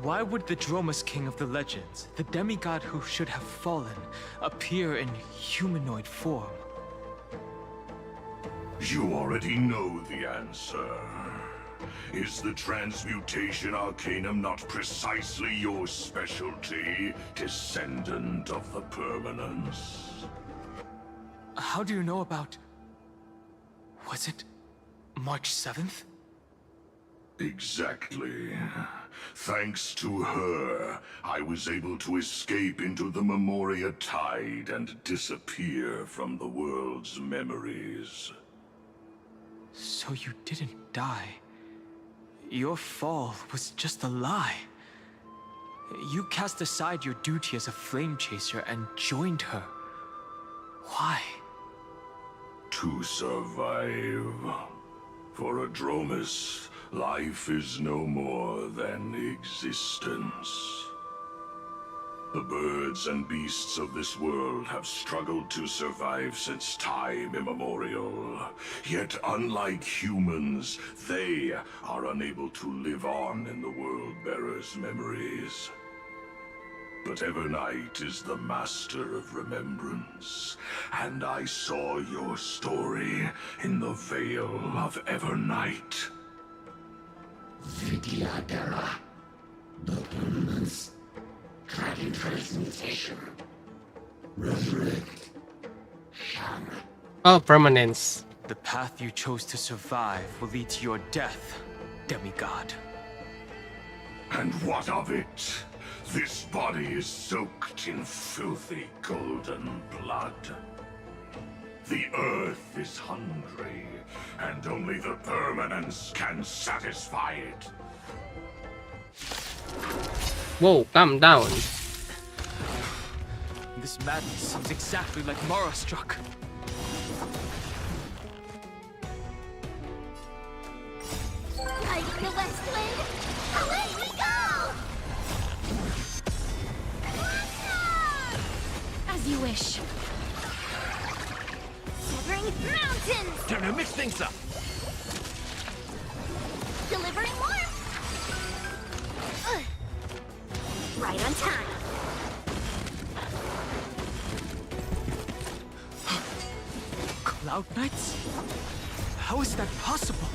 N: Why would the Dromus King of the legends, the demigod who should have fallen, appear in humanoid form?
F: You already know the answer. Is the transmutation arcanum not precisely your specialty, descendant of the permanence?
N: How do you know about... Was it March 7th?
F: Exactly. Thanks to her, I was able to escape into the Memoria tide and disappear from the world's memories.
N: So you didn't die. Your fall was just a lie. You cast aside your duty as a flame chaser and joined her. Why?
F: To survive. For a Dromus, life is no more than existence. The birds and beasts of this world have struggled to survive since time immemorial. Yet unlike humans, they are unable to live on in the World-Bearer's memories. But Evernight is the master of remembrance, and I saw your story in the Veil of Evernight.
E: Vidyadara, the permanence, dragon transmutation, resurrect, Shang.
A: Oh, permanence.
N: The path you chose to survive will lead to your death, demigod.
F: And what of it? This body is soaked in filthy golden blood. The earth is hungry, and only the permanence can satisfy it.
A: Whoa, calm down.
N: This madness seems exactly like Mara struck.
J: Riding the west wind, away we go!
I: As you wish.
J: Severing mountains!
V: Time to mix things up!
J: Delivering warmth! Right on time.
N: Cloud Knights? How is that possible?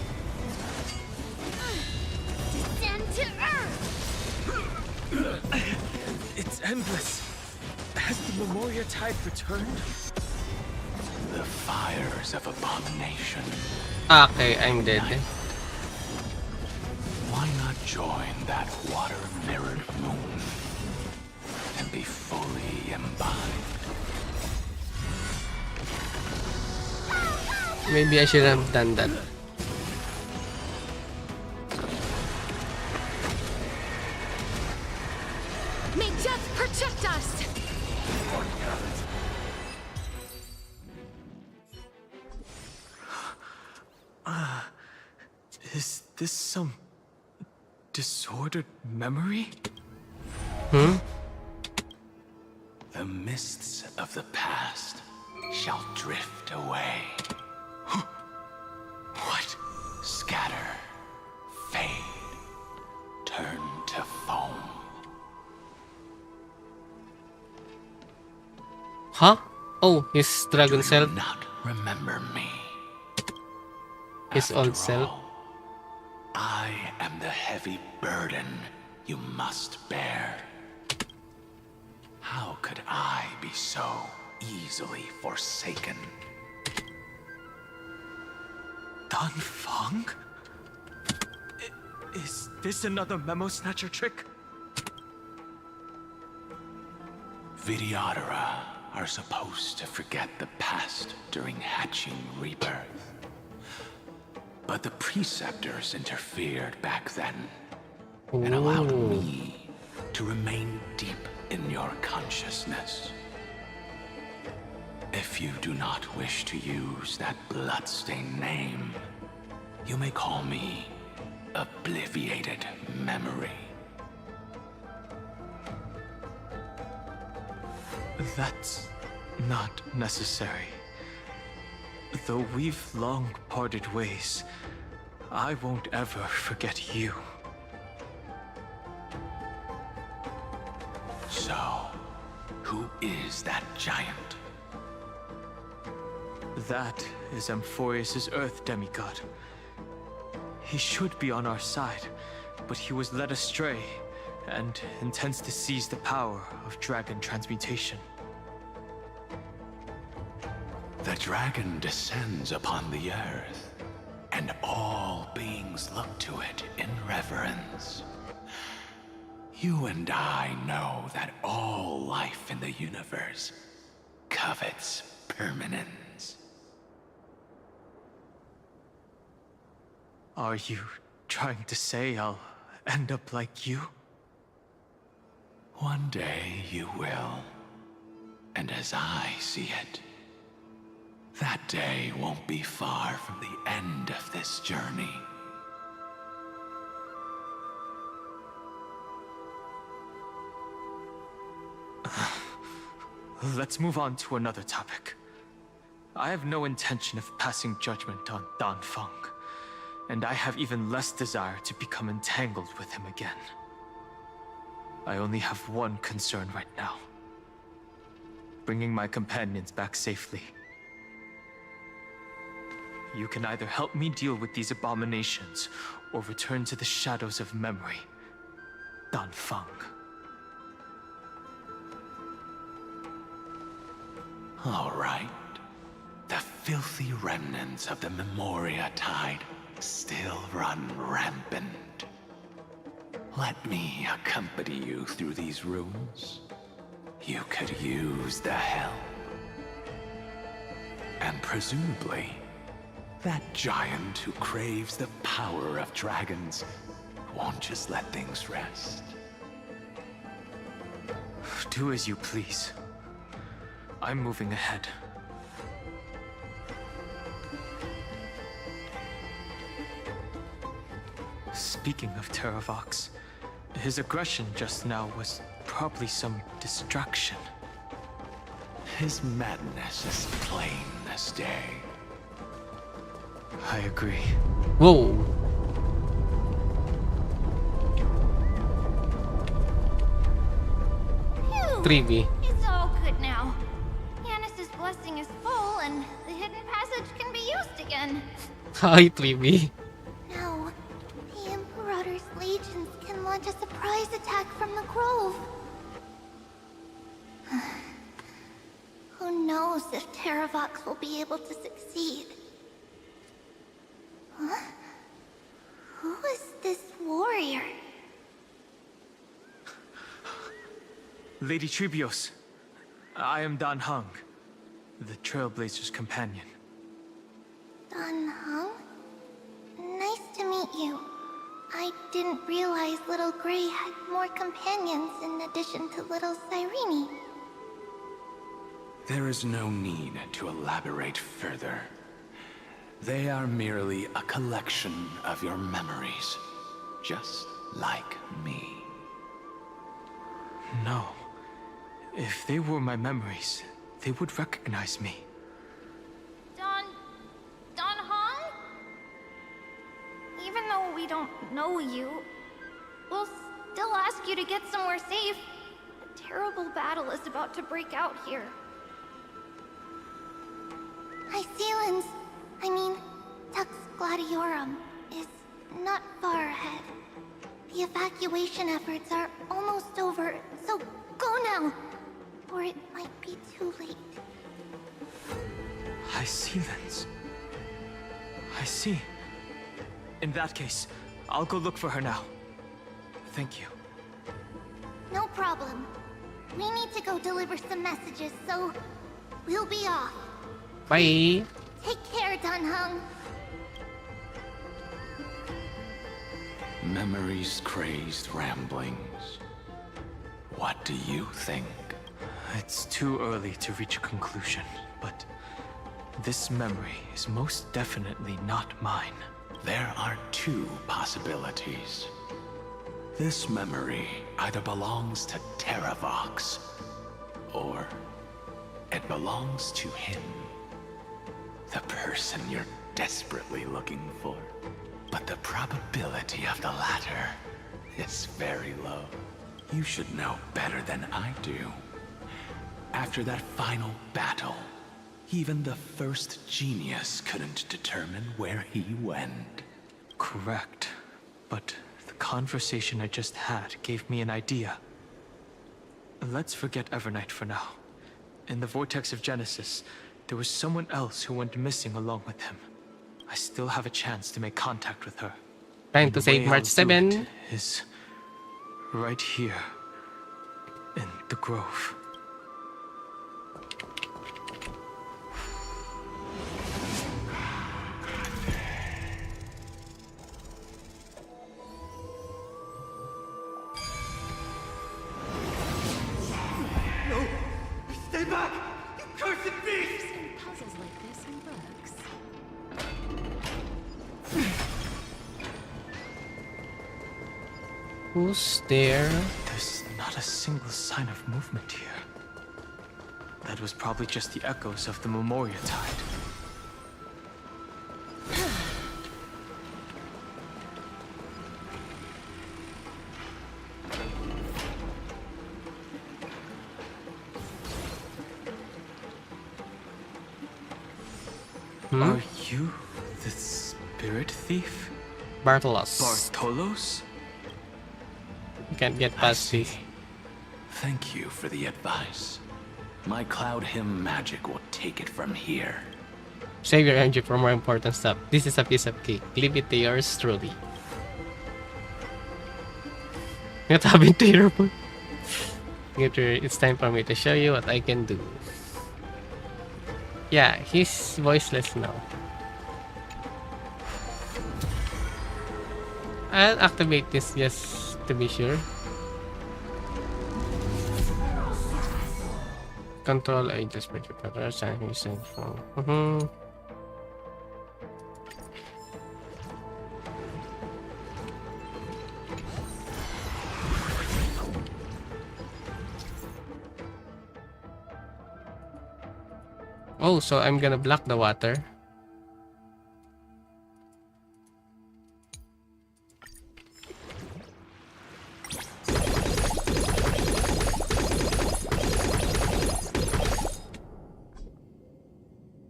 J: Descend to Earth!
N: It's endless. Has the Memoria Tide returned?
F: The fires of abomination.
A: Okay, I'm dead.
F: Why not join that water-mirrored moon and be fully imbibed?
A: Maybe I should have done that.
J: May death protect us!
N: Is this some disordered memory?
F: The mists of the past shall drift away.
N: What?
F: Scatter, fade, turn to foam.
A: Huh? Oh, his dragon self.
F: Not remember me.
A: His
F: After
A: old self.
F: all, I am the heavy burden you must bear. How could I be so easily forsaken?
N: Dan Feng? Is this another memo snatcher trick?
F: Vidyadhara are supposed to forget the past during hatching rebirth. But the preceptors interfered back then and allowed me to remain deep in your consciousness. If you do not wish to use that bloodstained name, you may call me Obliviated Memory.
N: That's not necessary. Though we've long parted ways, I won't ever forget you.
F: So, who is that giant?
N: That is Amphorius' Earth demigod. He should be on our side, but he was led astray and intends to seize the power of dragon transmutation.
F: The dragon descends upon the earth, and all beings look to it in reverence. You and I know that all life in the universe covets permanence.
N: Are you trying to say I'll end up like you?
F: One day you will. And as I see it, that day won't be far from the end of this journey.
N: Let's move on to another topic. I have no intention of passing judgment on Dan Feng, and I have even less desire to become entangled with him again. I only have one concern right now: bringing my companions back safely. You can either help me deal with these abominations, or return to the shadows of memory. Dan Feng.
F: All right. The filthy remnants of the Memoria Tide still run rampant. Let me accompany you through these rooms. You could use the help. And presumably, that giant who craves the power of dragons won't just let things rest.
N: Do as you please. I'm moving ahead. Speaking of Terravox, his aggression just now was probably some distraction.
F: His madness is plain as day.
N: I agree.
A: Whoa.
J: Phew.
A: 3B.
J: It's all good now. Yanis's
I: blessing is full and the hidden passage can be used again.
A: Hi, Triby.
I: Now, the Imperator's legions can launch a surprise attack from the grove. Who knows if Terravox will be able to succeed? Huh? Who is this warrior?
N: Lady Tribios, I am Dan Heng, the Trailblazer's companion.
I: Dan Heng? Nice to meet you. I didn't realize Little Gray had more companions in addition to Little Cyrene.
F: There is no need to elaborate further. They are merely a collection of your memories, just like me.
N: No. If they were my memories, they would recognize me.
I: Dan Heng? Even though we don't know you, we'll still ask you to get somewhere safe. A terrible battle is about to break out here. Iceland's, Tux Gladiorum, is not far ahead. The evacuation efforts are almost over, so go now, or it might be too late.
N: Iceland's. I see. In that case, I'll go look for her now. Thank you.
I: No problem. We need to go deliver some messages, so we'll be off.
A: Bye.
I: Take care, Dan Heng.
F: Memories crazed ramblings. What do you think?
N: It's too early to reach a conclusion, but this memory is most definitely not mine.
F: There are two possibilities. This memory either belongs to Terravox, or it belongs to him. The person you're desperately looking for. But the probability of the latter is very low. You should know better than I do. After that final battle, even the first genius couldn't determine where he went.
N: Correct. But the conversation I just had gave me an idea. Let's forget Evernight for now. In the Vortex of Genesis, there was someone else who went missing along with him. I still have a chance to make contact with her.
A: Trying to save March 7.
N: Is right here in the grove.
X: No! Stay back! You cursed beast!
S: Puzzles like this in books.
A: Who's there?
N: There's not a single sign of movement here. That was probably just the echoes of the Memoria Tide. Are you the spirit thief?
A: Bartolos.
N: Bartolos?
A: You can't get past this.
F: Thank you for the advice. My Cloud Hymn magic will take it from here.
A: Save your energy for more important stuff. This is a piece of cake. Leave it to yours truly. What happened to your boy? It's time for me to show you what I can do. Yeah, he's voiceless now. I'll activate this just to be sure. Control I just put your colors and using from. Oh, so I'm gonna block the water.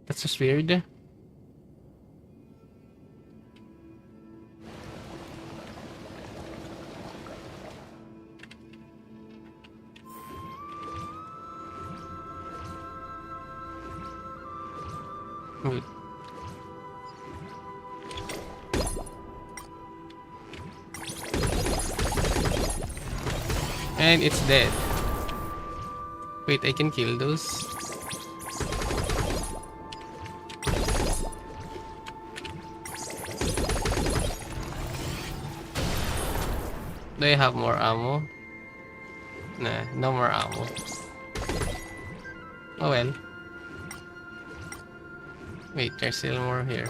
A: That's just weird. Wait. And it's dead. Wait, I can kill those. Do I have more ammo? Nah, no more ammo. Oh well. Wait, there's still more here.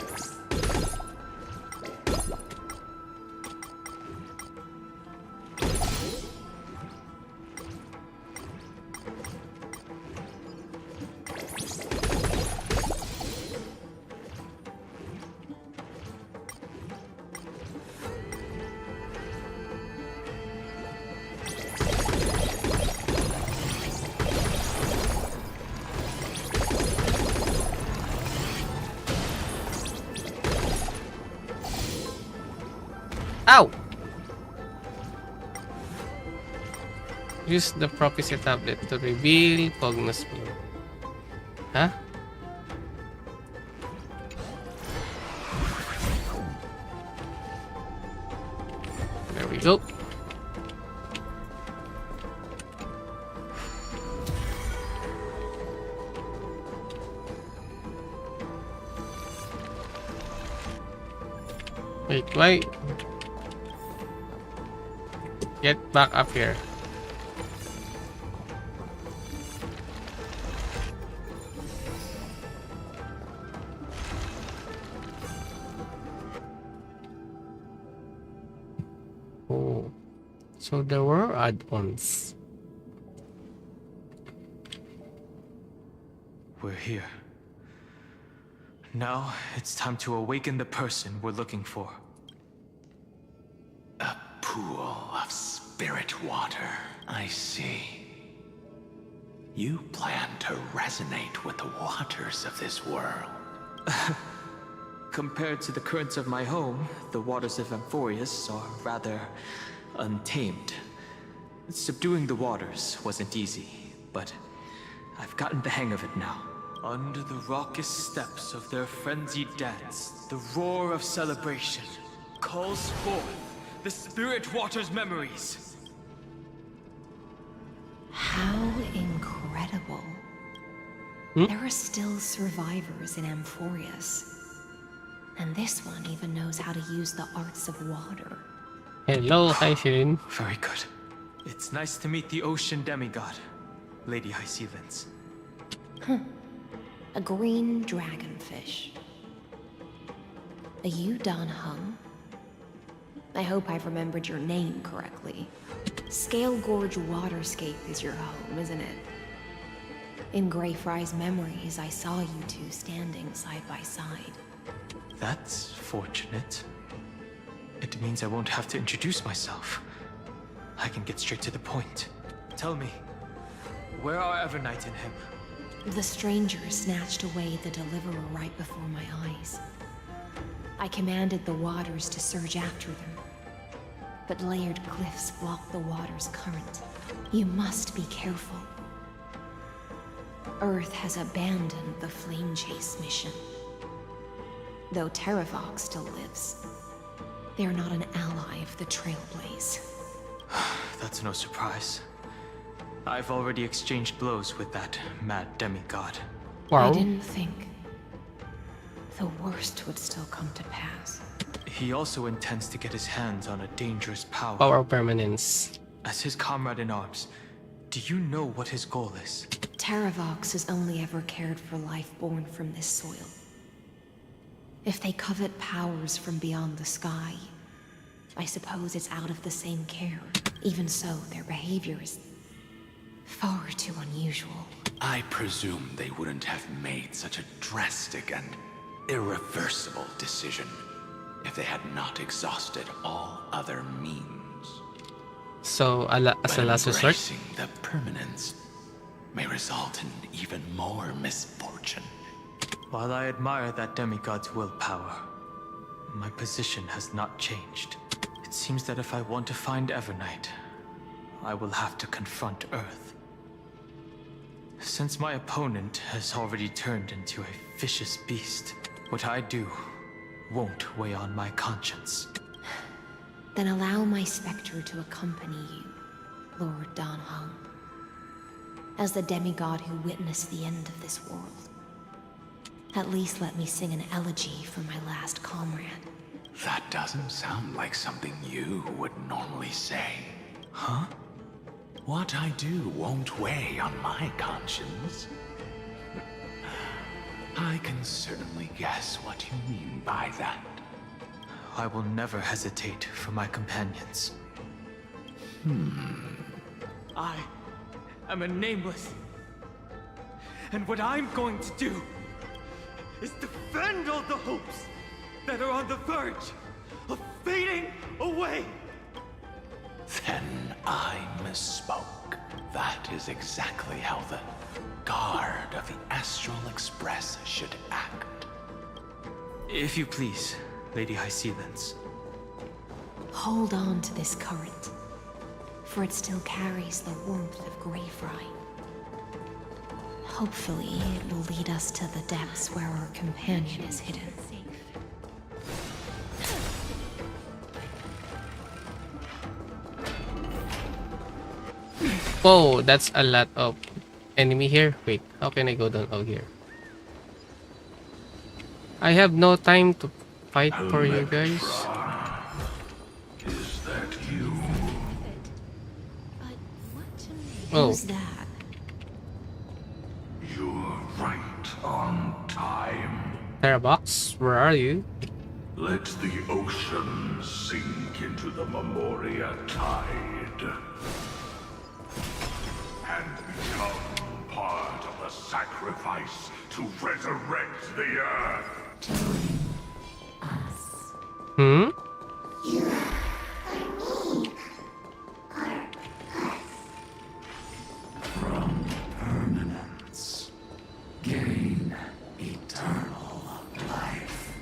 A: Ow! Use the prophecy tablet to reveal Cognos Blue. Huh? There we go. Wait, why? Get back up here. Oh, so there were add-ons.
N: We're here. Now it's time to awaken the person we're looking for.
L: A pool of spirit water. I see. You plan to resonate with the waters of this world.
N: Compared to the currents of my home, the waters of Amphorius are rather untamed. Subduing the waters wasn't easy, but I've gotten the hang of it now. Under the raucous steps of their frenzied dance, the roar of celebration calls forth the spirit water's memories.
U: How incredible. There are still survivors in Amphorius. And this one even knows how to use the arts of water.
A: Hello, Hyceline.
N: Very good. It's nice to meet the ocean demigod, Lady Hycealens.
U: A green dragonfish. A Yudon Hung. I hope I've remembered your name correctly. Scale Gorge Waterscape is your home, isn't it? In Greyfry's memories, I saw you two standing side by side.
N: That's fortunate. It means I won't have to introduce myself. I can get straight to the point. Tell me, where are Evernight and him?
U: The stranger snatched away the deliverer right before my eyes. I commanded the waters to surge after them. But layered cliffs block the water's current. You must be careful. Earth has abandoned the Flame Chase mission. Though Terravox still lives, they're not an ally of the Trailblaze.
N: That's no surprise. I've already exchanged blows with that mad demigod.
U: Wow. I didn't think the worst would still come to pass.
N: He also intends to get his hands on a dangerous power.
A: Power of permanence.
N: As his comrade in arms, do you know what his goal is?
U: Terravox has only ever cared for life born from this soil. If they covet powers from beyond the sky, I suppose it's out of the same care. Even so, their behavior is far too unusual.
L: I presume they wouldn't have made such a drastic and irreversible decision if they had not exhausted all other means.
A: So, as a last resort?
L: Embracing the permanence may result in even more misfortune.
N: While I admire that demigod's willpower, my position has not changed. It seems that if I want to find Evernight, I will have to confront Earth. Since my opponent has already turned into a vicious beast, what I do won't weigh on my conscience.
U: Then allow my specter to accompany you, Lord Dan Heng. As the demigod who witnessed the end of this world, at least let me sing an elegy for my last comrade.
L: That doesn't sound like something you would normally say.
N: Huh?
L: What I do won't weigh on my conscience. I can certainly guess what you mean by that.
N: I will never hesitate for my companions. I am a nameless. And what I'm going to do is defend all the hopes that are on the verge of fading away.
L: Then I misspoke. That is exactly how the guard of the Astral Express should act.
N: If you please, Lady High Sealands.
U: Hold on to this current, for it still carries the warmth of Greyfry. Hopefully, it will lead us to the depths where our companion is hidden.
A: Whoa, that's a lot of enemy here. Wait, how can I go down? Oh, here. I have no time to fight for you guys.
E: Is that you?
A: Oh.
U: Who's that?
E: You're right on time.
A: Terrabox, where are you?
E: Let the ocean sink into the Memoria tide and become part of the sacrifice to resurrect the earth.
A: Hmm?
E: From permanence, gain eternal life.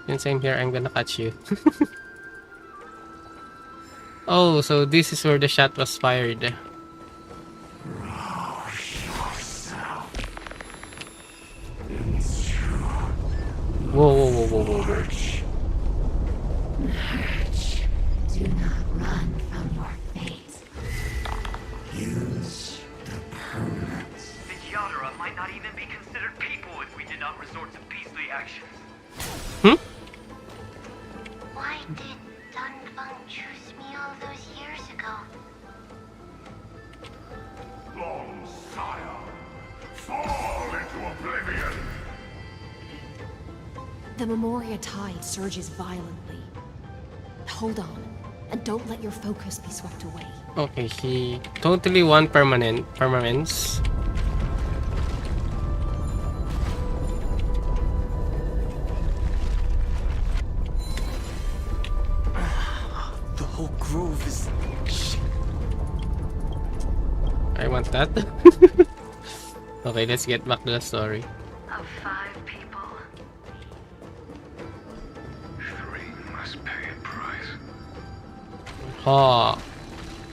A: Since I'm here, I'm gonna catch you. Oh, so this is where the shot was fired. Whoa, whoa, whoa, whoa, whoa, whoa.
E: Do not run from your fate. Use the permanence.
K: The Yadara might not even be considered people if we did not resort to beastly actions.
J: Why did Dunfeng choose me all those years ago?
E: Long sire, fall into oblivion.
U: The Memoria tide surges violently. Hold on, and don't let your focus be swept away.
A: Okay, he totally won permanence.
N: The whole grove is...
A: I want that. Okay, let's get back to the story.
K: Of 5 people, 3 must pay a price.
A: Oh.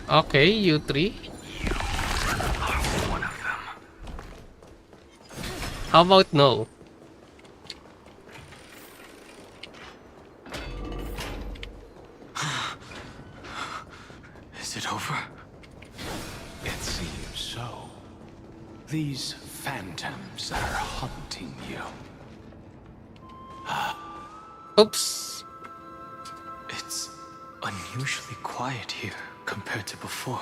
A: Okay, you 3.
K: You are one of them.
A: How about no?
N: Is it over?
L: It seems so. These phantoms are haunting you.
A: Oops.
N: It's unusually quiet here compared to before.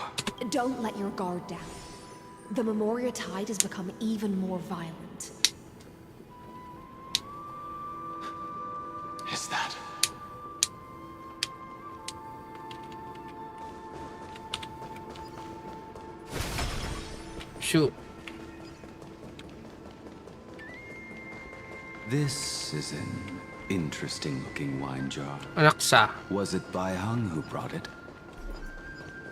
U: Don't let your guard down. The Memoria tide has become even more violent.
L: Is that?
A: Shoot.
O: This is an interesting looking wine jar.
A: Raksa.
O: Was it Bai Hung who brought it?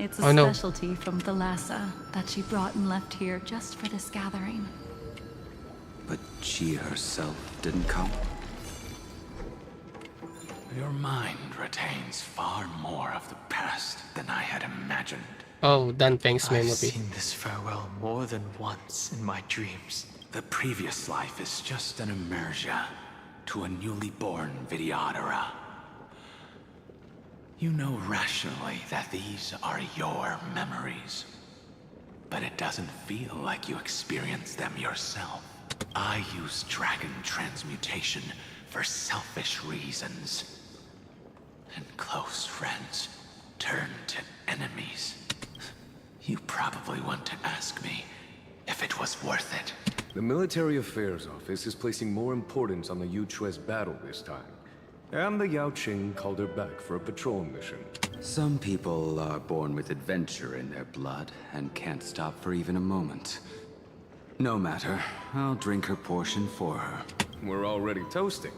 B: It's a
A: Oh, no.
B: specialty from Thalassa that she brought and left here just for this gathering.
L: But she herself didn't come? Your mind retains far more of the past than I had imagined.
A: Oh, Dan Feng's
N: I've
A: memory.
N: seen this farewell more than once in my dreams.
L: The previous life is just an inertia to a newly born Vidyadhara. You know rationally that these are your memories, but it doesn't feel like you experienced them yourself. I use dragon transmutation for selfish reasons, and close friends turn to enemies. You probably want to ask me if it was worth it.
O: The Military Affairs Office is placing more importance on the Yuchue's battle this time. And the Yao Qing called her back for a patrol mission.
L: Some people are born with adventure in their blood and can't stop for even a moment. No matter, I'll drink her portion for her.
O: We're already toasting.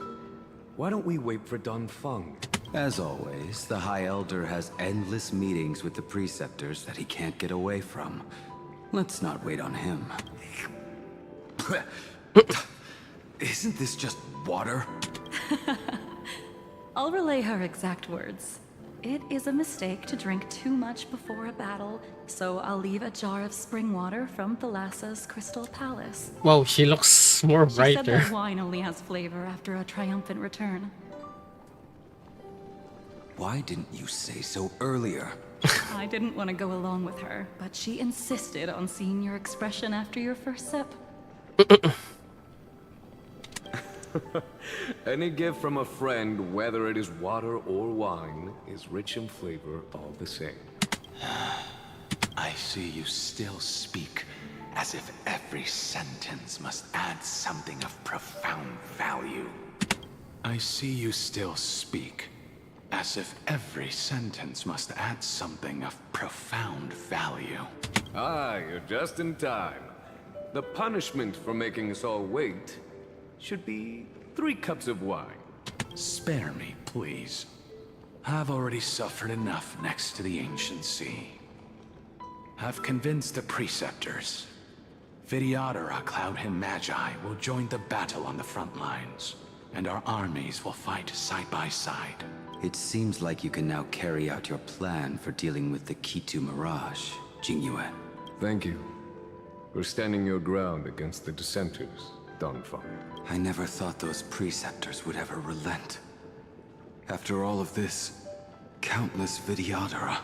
O: Why don't we wait for Don Feng?
L: As always, the High Elder has endless meetings with the Preceptors that he can't get away from. Let's not wait on him. Isn't this just water?
B: I'll relay her exact words. It is a mistake to drink too much before a battle, so I'll leave a jar of spring water from Thalassa's Crystal Palace.
A: Wow, she looks more
B: She said
A: brighter.
B: that wine only has flavor after a triumphant return.
L: Why didn't you say so earlier?
B: I didn't want to go along with her, but she insisted on seeing your expression after your first sip.
O: Any gift from a friend, whether it is water or wine, is rich in flavor all the same.
L: I see you still speak as if every sentence must add something of profound value. I see you still speak as if every sentence must add something of profound value.
O: Ah, you're just in time. The punishment for making us all wait should be 3 cups of wine.
L: Spare me, please. I've already suffered enough next to the ancient sea. I've convinced the Preceptors. Vidyadhara Cloud and Magi will join the battle on the front lines, and our armies will fight side by side. It seems like you can now carry out your plan for dealing with the Kitu Mirage, Jingyue.
O: Thank you for standing your ground against the dissenters, Don Feng.
L: I never thought those Preceptors would ever relent. After all of this, countless Vidyadhara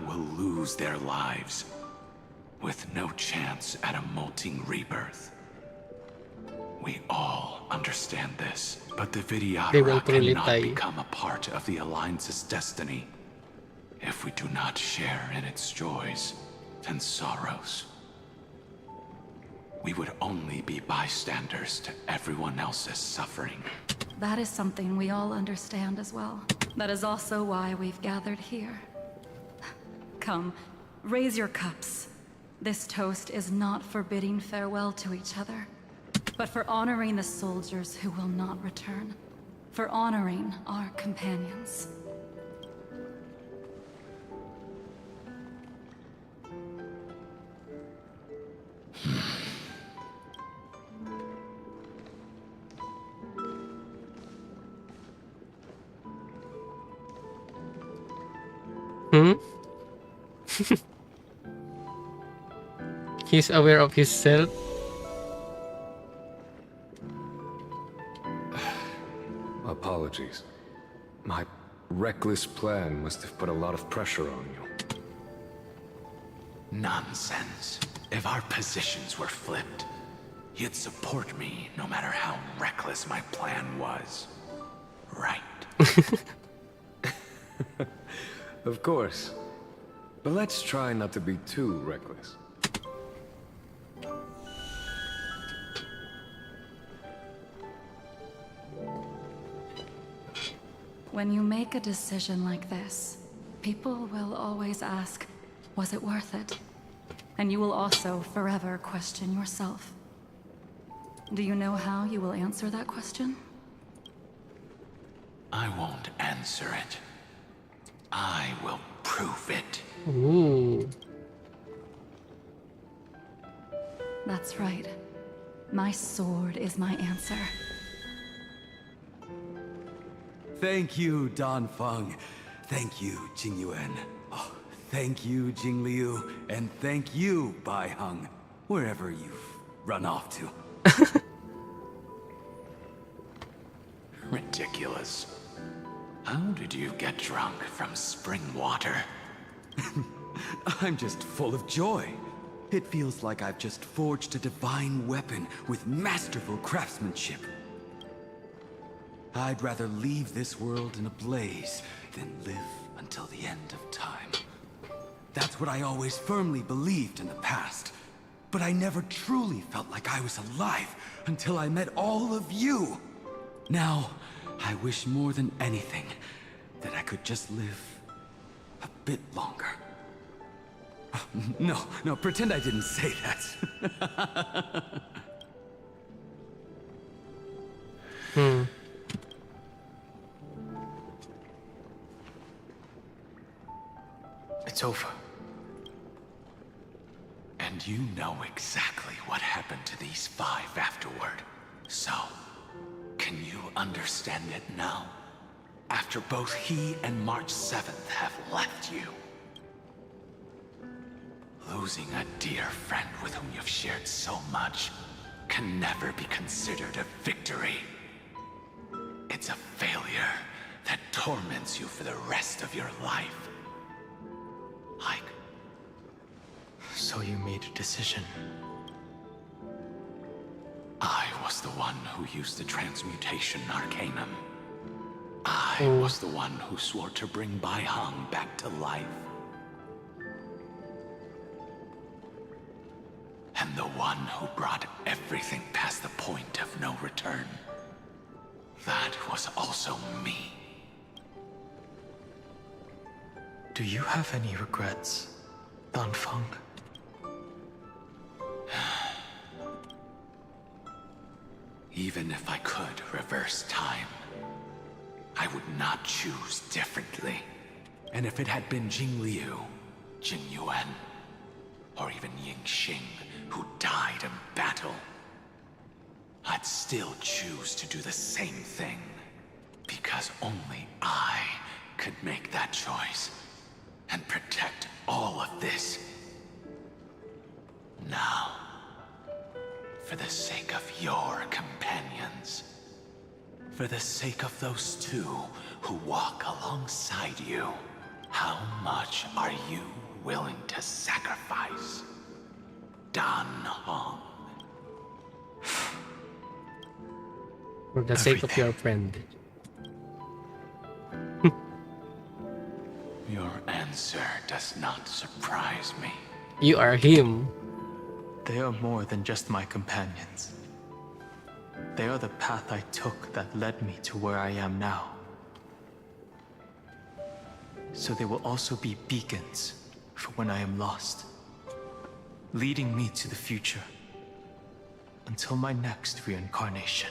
L: will lose their lives, with no chance at a molting rebirth. We all understand this, but the
A: They will
L: Vidyadhara
A: truly
L: cannot
A: die.
L: become a part of the Alliance's destiny if we do not share in its joys and sorrows. We would only be bystanders to everyone else's suffering.
B: That is something we all understand as well. That is also why we've gathered here. Come, raise your cups. This toast is not for bidding farewell to each other, but for honoring the soldiers who will not return. For honoring our companions.
A: Hmm? He's aware of himself.
O: Apologies. My reckless plan must have put a lot of pressure on you.
L: Nonsense. If our positions were flipped, you'd support me no matter how reckless my plan was. Right.
O: Of course. But let's try not to be too reckless.
B: When you make a decision like this, people will always ask, was it worth it? And you will also forever question yourself. Do you know how you will answer that question?
L: I won't answer it. I will prove it.
A: Ooh.
B: That's right. My sword is my answer.
L: Thank you, Dan Feng. Thank you, Jing Yuan. Oh, thank you, Jing Liu. And thank you, Bai Heng. Wherever you've run off to. Ridiculous. How did you get drunk from spring water? I'm just full of joy. It feels like I've just forged a divine weapon with masterful craftsmanship. I'd rather leave this world in a blaze than live until the end of time. That's what I always firmly believed in the past. But I never truly felt like I was alive until I met all of you. Now, I wish more than anything that I could just live a bit longer. No, pretend I didn't say that.
N: It's over.
L: And you know exactly what happened to these 5 afterward. So, can you understand it now? After both he and March 7th have left you. Losing a dear friend with whom you've shared so much can never be considered a victory. It's a failure that torments you for the rest of your life. Like...
N: So you made a decision.
L: I was the one who used the transmutation arcanum. I was the one who swore to bring Bai Heng back to life. And the one who brought everything past the point of no return. That was also me.
N: Do you have any regrets, Dan Feng?
L: Even if I could reverse time, I would not choose differently. And if it had been Jing Liu, Jing Yuan, or even Ying Xing who died in battle, I'd still choose to do the same thing. Because only I could make that choice and protect all of this. Now, for the sake of your companions, for the sake of those 2 who walk alongside you, how much are you willing to sacrifice? Dan Heng.
A: For the sake of your friend.
L: Your answer does not surprise me.
A: You are him.
N: They are more than just my companions. They are the path I took that led me to where I am now. So they will also be beacons for when I am lost, leading me to the future until my next reincarnation.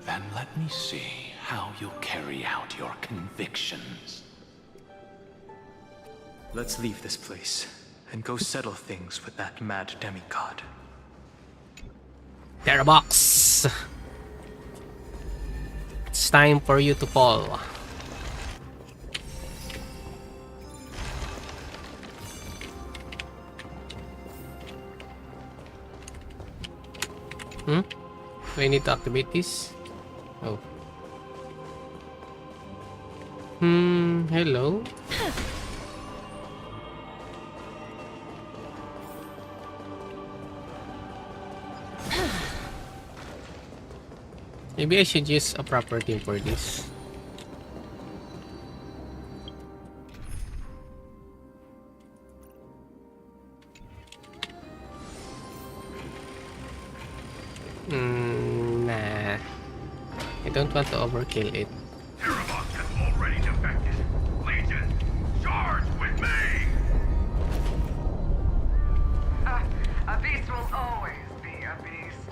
L: Then let me see how you'll carry out your convictions.
N: Let's leave this place and go settle things with that mad demigod.
A: Terrabox! It's time for you to fall. Do I need to activate this? Oh. Hello? Maybe I should use a proper team for this. Nah. I don't want to overkill it.
E: Terrabot has already defected. Legion, charge with me!
K: A beast will always be a beast.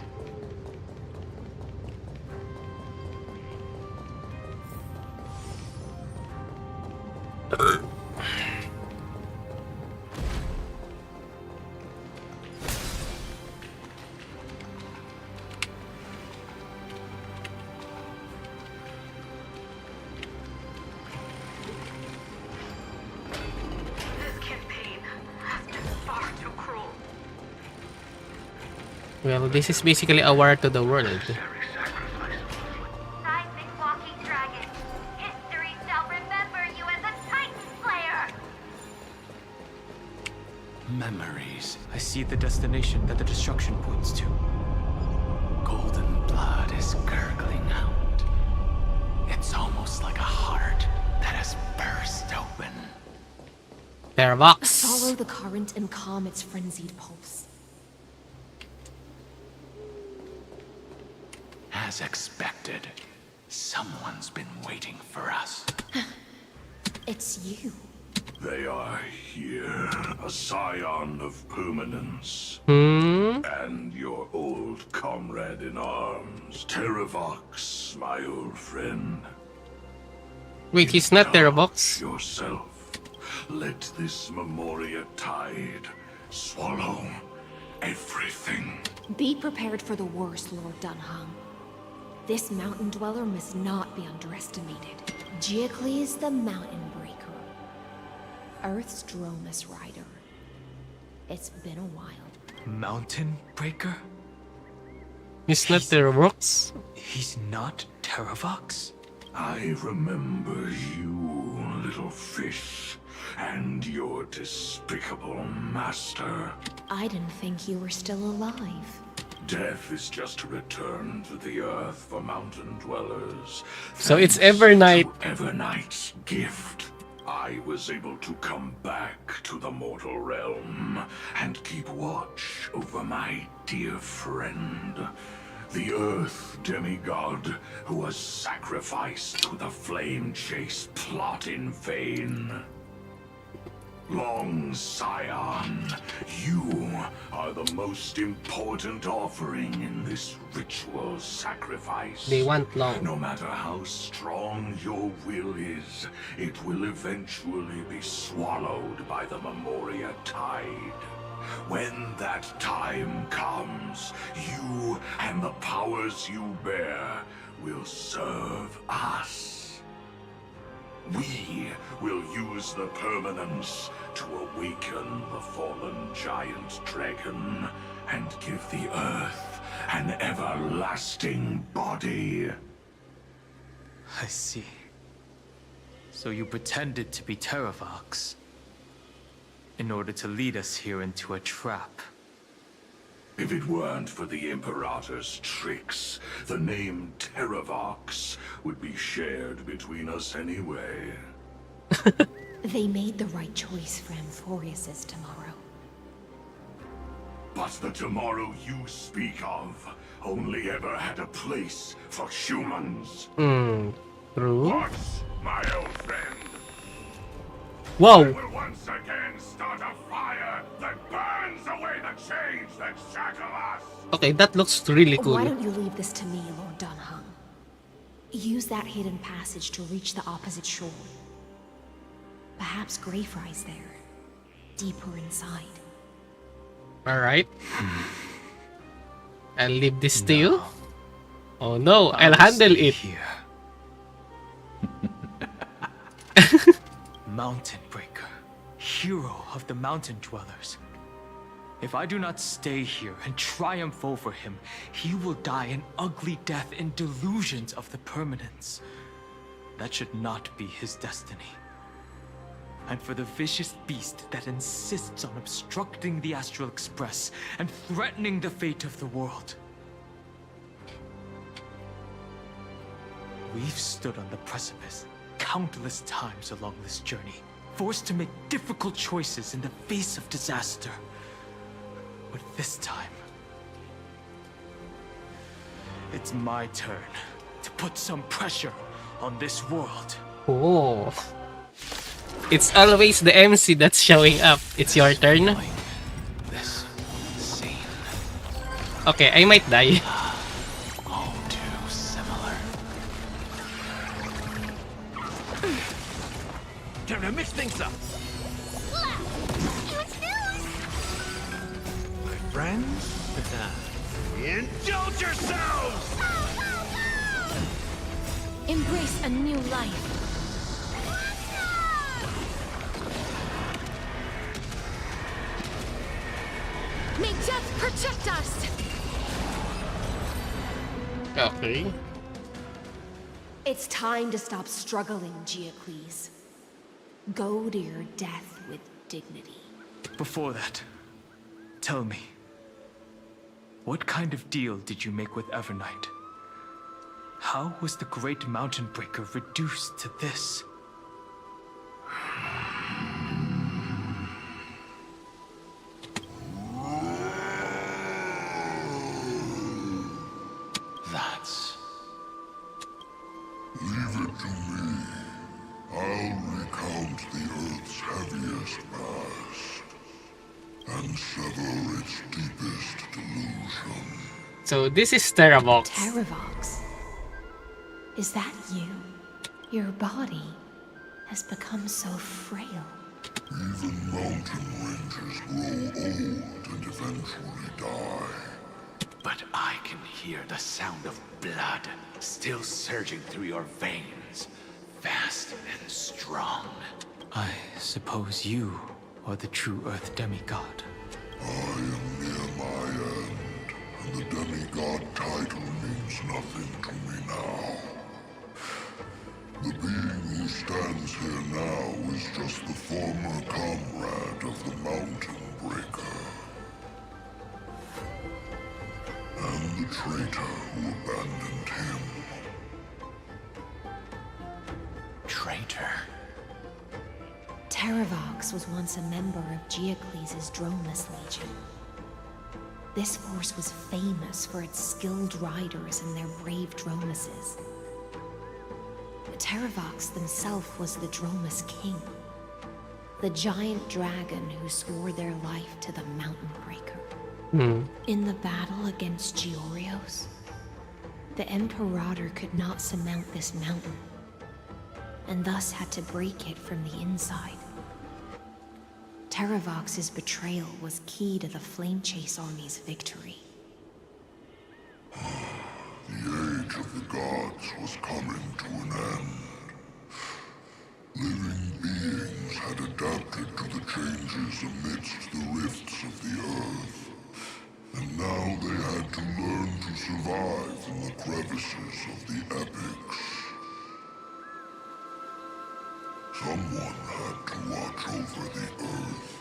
A: Well, this is basically a war to the world.
J: Seismic walking dragon. History shall remember you as a Titan Slayer.
N: Memories. I see the destination that the destruction points to.
L: Golden blood is gurgling out. It's almost like a heart that has burst open.
A: Parabox.
U: Follow the current and calm its frenzied pulse.
L: As expected, someone's been waiting for us.
U: It's you.
E: They are here, a scion of permanence. And your old comrade in arms, Terravox, my old friend.
A: Wait, he's not Terravox?
E: Yourself. Let this Memoria tide swallow everything.
U: Be prepared for the worst, Lord Dunham. This mountain dweller must not be underestimated. Giacles the Mountain Breaker. Earth's Dromus Rider. It's been a while.
N: Mountain Breaker?
A: He's not Terravox?
N: He's not Terravox?
E: I remember you, little fish, and your despicable master.
U: I didn't think you were still alive.
E: Death is just a return to the earth for mountain dwellers.
A: So it's Evernight.
E: To Evernight's gift. I was able to come back to the mortal realm and keep watch over my dear friend, the Earth demigod who was sacrificed to the flame chase plot in vain. Long Scion, you are the most important offering in this ritual sacrifice.
A: They want long.
E: No matter how strong your will is, it will eventually be swallowed by the Memoria tide. When that time comes, you and the powers you bear will serve us. We will use the permanence to awaken the fallen giant dragon and give the earth an everlasting body.
N: I see. So you pretended to be Terravox in order to lead us here into a trap.
E: If it weren't for the Imperator's tricks, the name Terravox would be shared between us anyway.
U: They made the right choice for Amphorius's tomorrow.
E: But the tomorrow you speak of only ever had a place for humans.
A: True.
E: What, my old friend?
A: Whoa.
E: I will once again start a fire that burns away the chains that shackle us.
A: Okay, that looks really cool.
U: Why don't you leave this to me, Lord Dunham? Use that hidden passage to reach the opposite shore. Perhaps Greyfry's there, deeper inside.
A: Alright. I'll leave this to you. Oh no, I'll handle it.
N: Here. Mountain Breaker, hero of the mountain dwellers. If I do not stay here and triumph over him, he will die an ugly death in delusions of the permanence. That should not be his destiny. And for the vicious beast that insists on obstructing the Astral Express and threatening the fate of the world. We've stood on the precipice countless times along this journey, forced to make difficult choices in the face of disaster. But this time, it's my turn to put some pressure on this world.
A: Oh. It's always the MC that's showing up. It's your turn.
L: This scene.
A: Okay, I might die.
L: All too similar.
K: Don't miss friends? Indulge yourselves!
I: Embrace a new life. May death protect us!
A: Okay.
U: It's time to stop struggling, Geocles. Go to your death with dignity.
N: Before that, tell me, what kind of deal did you make with Evernight? How was the Great Mountain Breaker reduced to this?
E: That's... Leave it to me. I'll recount the Earth's heaviest past and sever its deepest delusion.
A: So this is Terravox.
U: Terravox? Is that you? Your body has become so frail.
E: Even mountain rangers grow old and eventually die.
L: But I can hear the sound of blood still surging through your veins, fast and strong.
N: I suppose you are the true Earth demigod.
E: I am near my end, and the demigod title means nothing to me now. The being who stands here now is just the former comrade of the Mountain Breaker. And the traitor who abandoned him.
L: Traitor?
U: Terravox was once a member of Geocles' Dromus Legion. This force was famous for its skilled riders and their brave Dromuses. Terravox himself was the Dromus King, the giant dragon who swore their life to the Mountain Breaker. In the battle against Georios, the Imperator could not surmount this mountain, and thus had to break it from the inside. Terravox's betrayal was key to the Flame Chase Army's victory.
E: The age of the gods was coming to an end. Living beings had adapted to the changes amidst the rifts of the earth. And now they had to learn to survive in the crevices of the epics. Someone had to watch over the earth,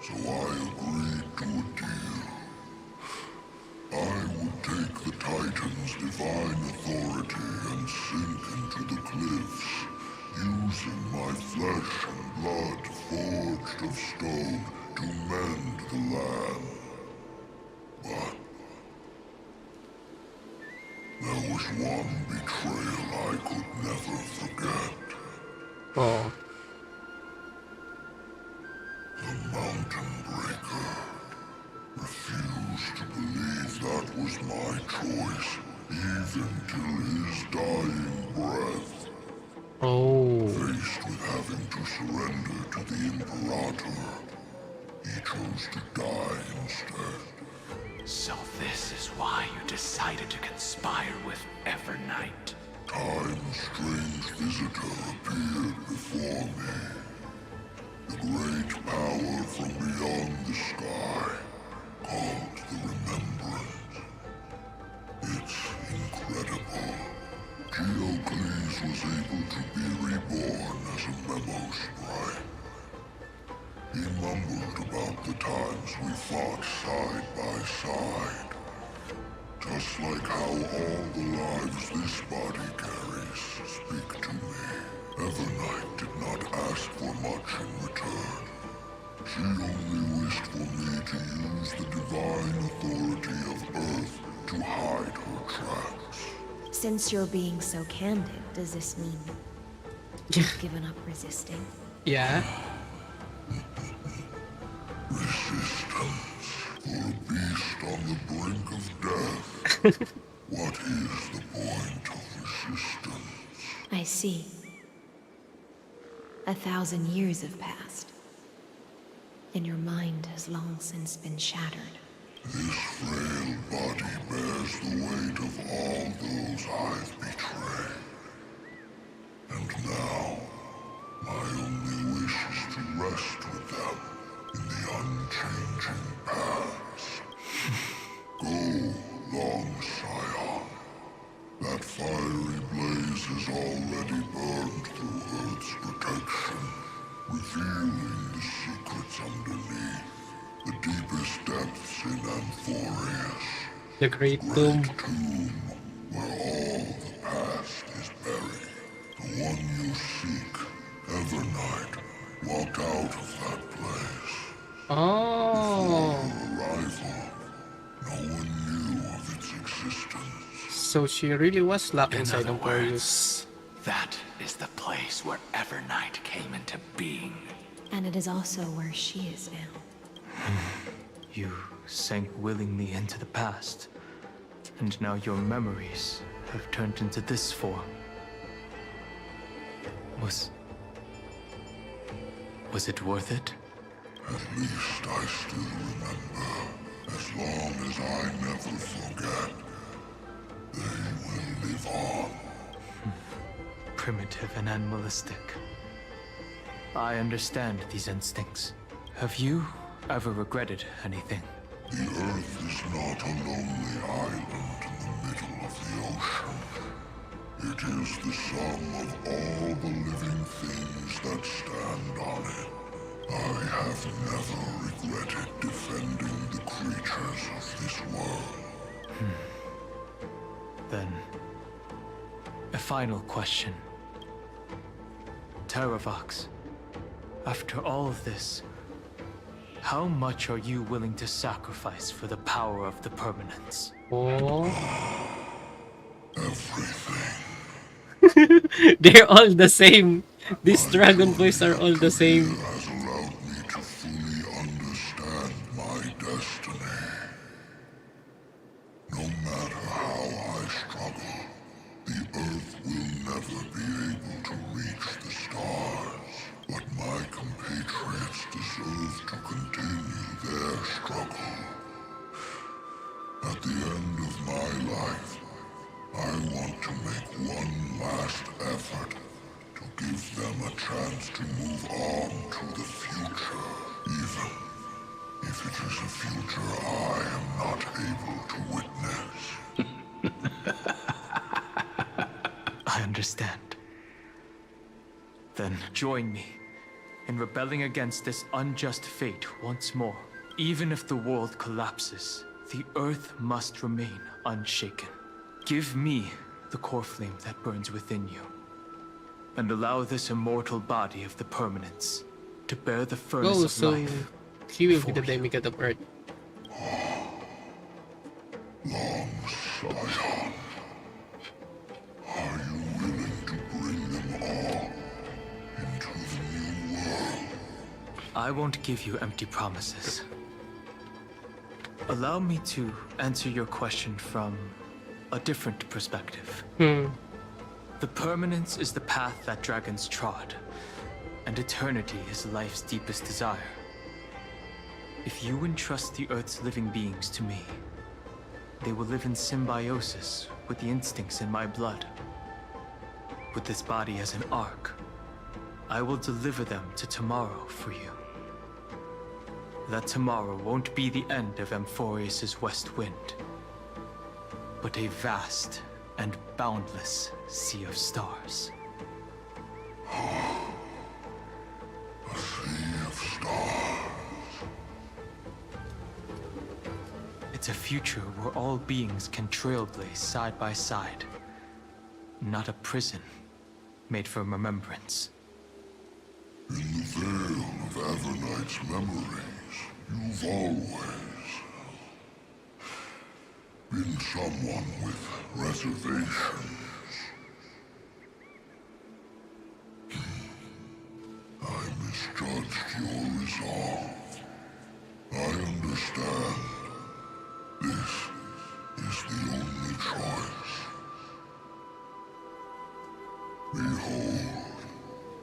E: so I agreed to a deal. I would take the Titan's divine authority and sink into the cliffs, using my flesh and blood forged of stone to mend the land. But there was one betrayal I could never forget.
A: Oh.
E: The Mountain Breaker refused to believe that was my choice, even till his dying breath.
A: Oh.
E: Faced with having to surrender to the Imperator, he chose to die instead.
L: So this is why you decided to conspire with Evernight.
E: Time's strange visitor appeared before me. The great power from beyond the sky, called the Remembrance. It's incredible. Geocles was able to be reborn as a memo sprite. He mumbled about the times we fought side by side. Just like how all the lives this body carries speak to me. Evernight did not ask for much in return. She only wished for me to use the divine authority of Earth to hide her tracks.
U: Since you're being so candid, does this mean you've given up resisting?
A: Yeah.
E: Resistance for a beast on the brink of death. What is the point of resistance?
U: I see. 1,000 years have passed, and your mind has long since been shattered.
E: This frail body bears the weight of all those I've betrayed. And now, my only wish is to rest with them in the unchanging past. Go, long Scion. That fiery blaze has already burned through Earth's protection, revealing the secrets underneath, the deepest depths in Amphorius.
A: The Great Tomb.
E: Tomb where all the past is buried. The one you seek, Evernight, walked out of that place.
A: Oh.
E: Before her arrival, no one knew of its existence.
A: So she really was locked
L: In
A: inside
L: other
A: Emporius.
L: That is the place where Evernight came into being.
U: And it is also where she is now.
N: You sank willingly into the past, and now your memories have turned into this form. Was it worth it?
E: At least I still remember. As long as I never forget, they will live on.
N: Primitive and animalistic. I understand these instincts. Have you ever regretted anything?
E: The Earth is not a lonely island in the middle of the ocean. It is the sum of all the living things that stand on it. I have never regretted defending the creatures of this world.
N: Then, a final question. Terravox, after all of this, how much are you willing to sacrifice for the power of the permanence?
A: Oh.
E: Everything.
A: They're all the same. These dragon boys are all the same.
E: Has allowed me to fully understand my destiny. No matter how I struggle, the Earth will never be able to reach the stars. But my compatriots deserve to continue their struggle. At the end of my life, I want to make one last effort to give them a chance to move on to the future, even if it is a future I am not able to witness.
N: I understand. Then join me in rebelling against this unjust fate once more. Even if the world collapses, the Earth must remain unshaken. Give me the core flame that burns within you, and allow this immortal body of the permanence to bear the furnace
A: Oh,
N: of
A: so
N: life.
A: he will be the demigod of Earth.
E: Long Scion, are you willing to bring them all into the new world?
N: I won't give you empty promises. Allow me to answer your question from a different perspective. The permanence is the path that dragons trod, and eternity is life's deepest desire. If you entrust the Earth's living beings to me, they will live in symbiosis with the instincts in my blood. With this body as an ark, I will deliver them to tomorrow for you. That tomorrow won't be the end of Amphorius' west wind, but a vast and boundless sea of stars.
E: A sea of stars.
N: It's a future where all beings can trailblaze side by side. Not a prison made for remembrance.
E: In the veil of Evernight's memories, you've always been someone with reservations. I misjudged your resolve. I understand. This is the only choice. Behold,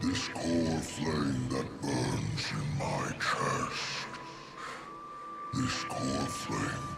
E: this core flame that burns in my chest. This core flame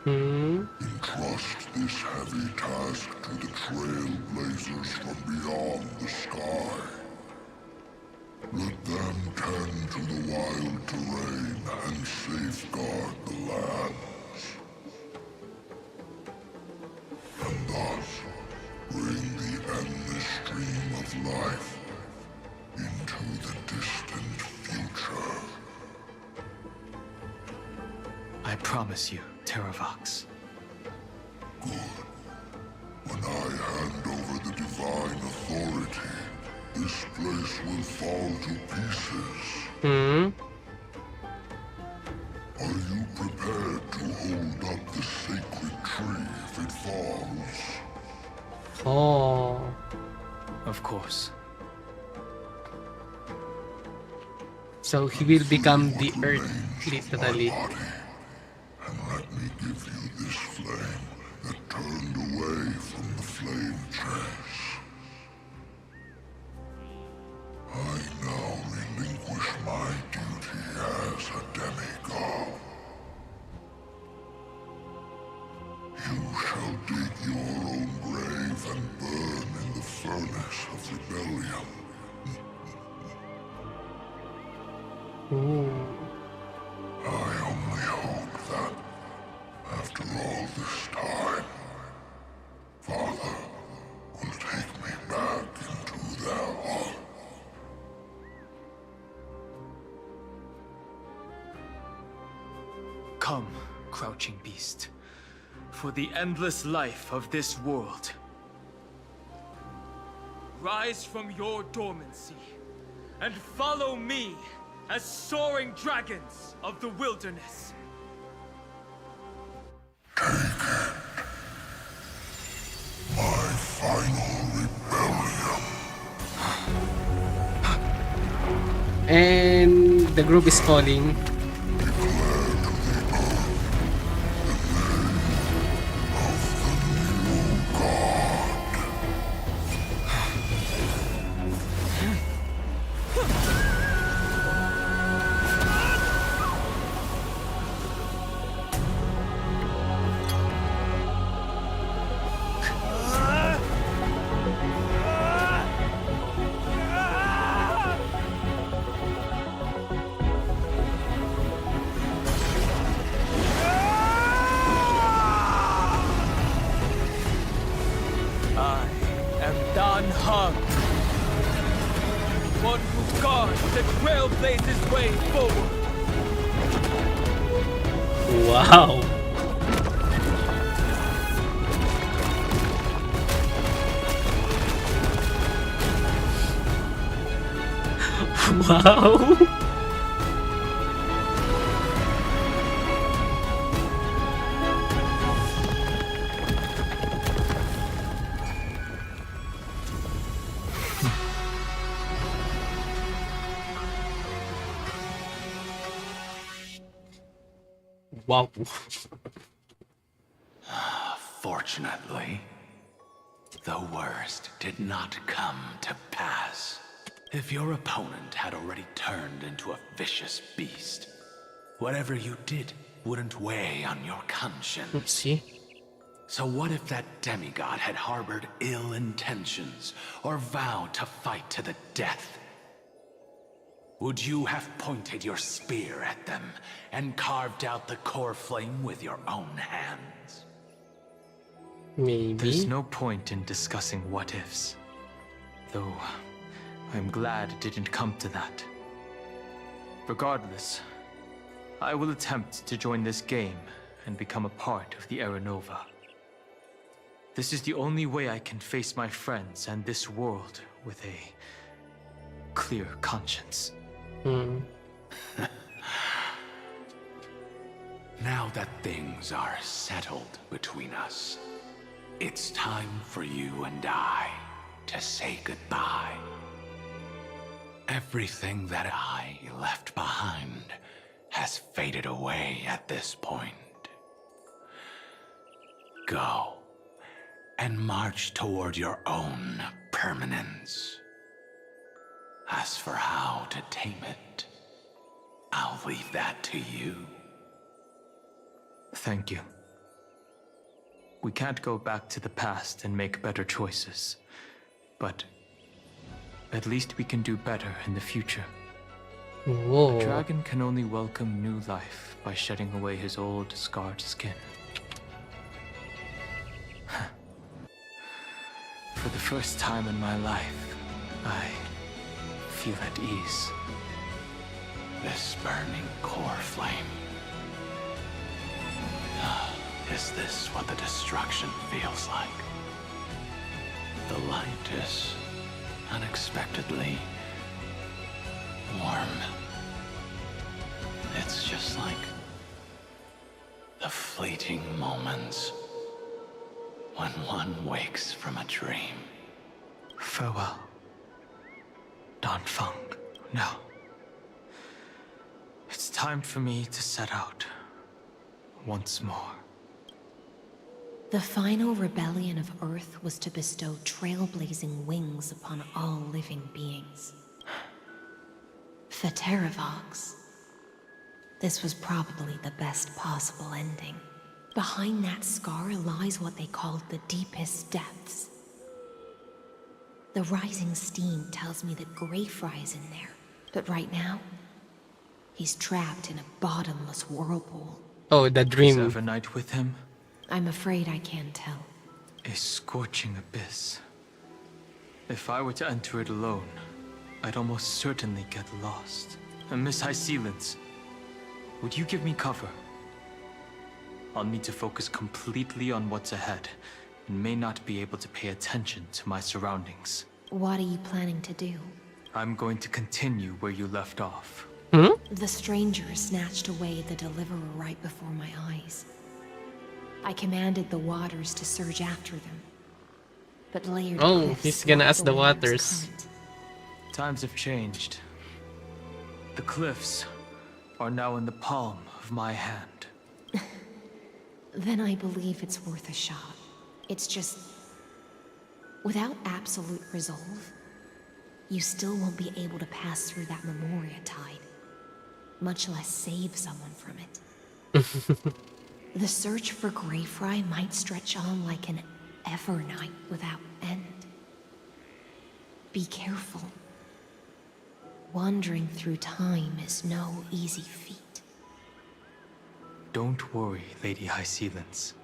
E: Entrust this heavy task to the trailblazers from beyond the sky. Let them tend to the wild terrain and safeguard the lands. And thus, bring the endless stream of life into the distant future.
N: I promise you, Terravox.
E: Good. When I hand over the divine authority, this place will fall to pieces. Are you prepared to hold up the sacred tree if it falls?
A: Oh.
N: Of course.
A: So he will become the earth, literally.
E: And let me give you this flame that turned away from the flame chase. I now relinquish my duty as a demigod. You shall dig your own grave and burn in the furnace of rebellion. I only hope that, after all this time, Father will take me back into their heart.
N: Come, crouching beast, for the endless life of this world. Rise from your dormancy, and follow me as soaring dragons of the wilderness.
E: My final rebellion.
A: And the group is calling.
N: One who guards the trailblazer's way forward.
A: Wow. Wow. Wow.
L: Fortunately, the worst did not come to pass. If your opponent had already turned into a vicious beast, whatever you did wouldn't weigh on your conscience.
A: Oopsie.
L: So what if that demigod had harbored ill intentions or vowed to fight to the death? Would you have pointed your spear at them and carved out the core flame with your own hands?
A: Maybe.
N: There's no point in discussing what ifs. Though, I'm glad it didn't come to that. Regardless, I will attempt to join this game and become a part of the Aranova. This is the only way I can face my friends and this world with a clear conscience.
L: Now that things are settled between us, it's time for you and I to say goodbye. Everything that I left behind has faded away at this point. Go and march toward your own permanence. As for how to tame it, I'll leave that to you.
N: Thank you. We can't go back to the past and make better choices. But at least we can do better in the future.
A: Whoa.
N: A dragon can only welcome new life by shedding away his old, scarred skin. For the first time in my life, I feel at ease.
L: This burning core flame. Is this what the destruction feels like? The light is unexpectedly warm. It's just like the fleeting moments when one wakes from a dream.
N: Farewell, Danfeng. Now, it's time for me to set out once more.
U: The final rebellion of Earth was to bestow trailblazing wings upon all living beings. For Terravox, this was probably the best possible ending. Behind that scar lies what they called the deepest depths. The rising steam tells me that Greyfry is in there, but right now, he's trapped in a bottomless whirlpool.
A: Oh, the dream.
N: Is Evernight with him?
U: I'm afraid I can't tell.
N: A scorching abyss. If I were to enter it alone, I'd almost certainly get lost. And Miss High Sealants, would you give me cover? I'll need to focus completely on what's ahead, and may not be able to pay attention to my surroundings.
U: What are you planning to do?
N: I'm going to continue where you left off.
U: The stranger snatched away the deliverer right before my eyes. I commanded the waters to surge after them. But layered cliffs
A: he's gonna ask the
U: blocked water's
A: waters.
U: current.
N: Times have changed. The cliffs are now in the palm of my hand.
U: Then I believe it's worth a shot. It's just... without absolute resolve, you still won't be able to pass through that Memoria tide. Much less save someone from it. The search for Greyfry might stretch on like an Evernight without end. Be careful. Wandering through time is no easy feat.
N: Don't worry, Lady High Sealants.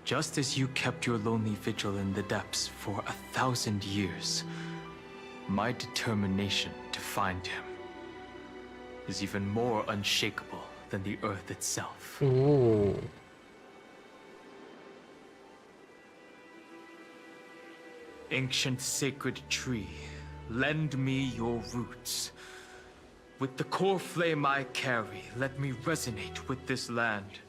N: Just as you kept your lonely vigil in the depths for 1,000 years, my determination to find him is even more unshakable than the earth itself.
A: Ooh.
N: Ancient sacred tree, lend me your roots. With the core flame I carry, let me resonate with this land.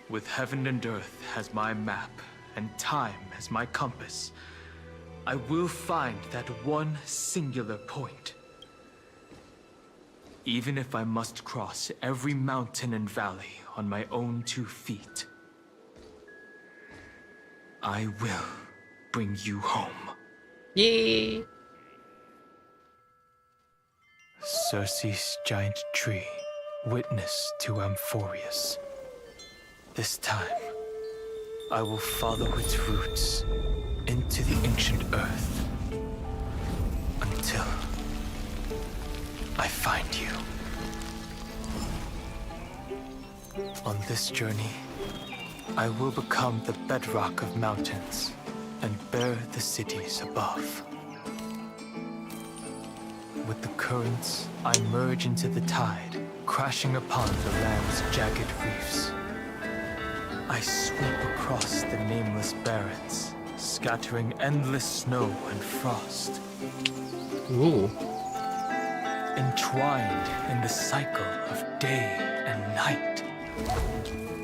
N: With heaven and earth as my map, and time as my compass, I will find that one singular point. Even if I must cross every mountain and valley on my own 2 feet, I will bring you home.
A: Yay!
N: Circe's giant tree, witness to Amphorius. This time, I will follow its roots into the ancient earth until I find you. On this journey, I will become the bedrock of mountains and bear the cities above. With the currents, I merge into the tide, crashing upon the land's jagged reefs. I sweep across the nameless barrens, scattering endless snow and frost.
A: Ooh.
N: Entwined in the cycle of day and night,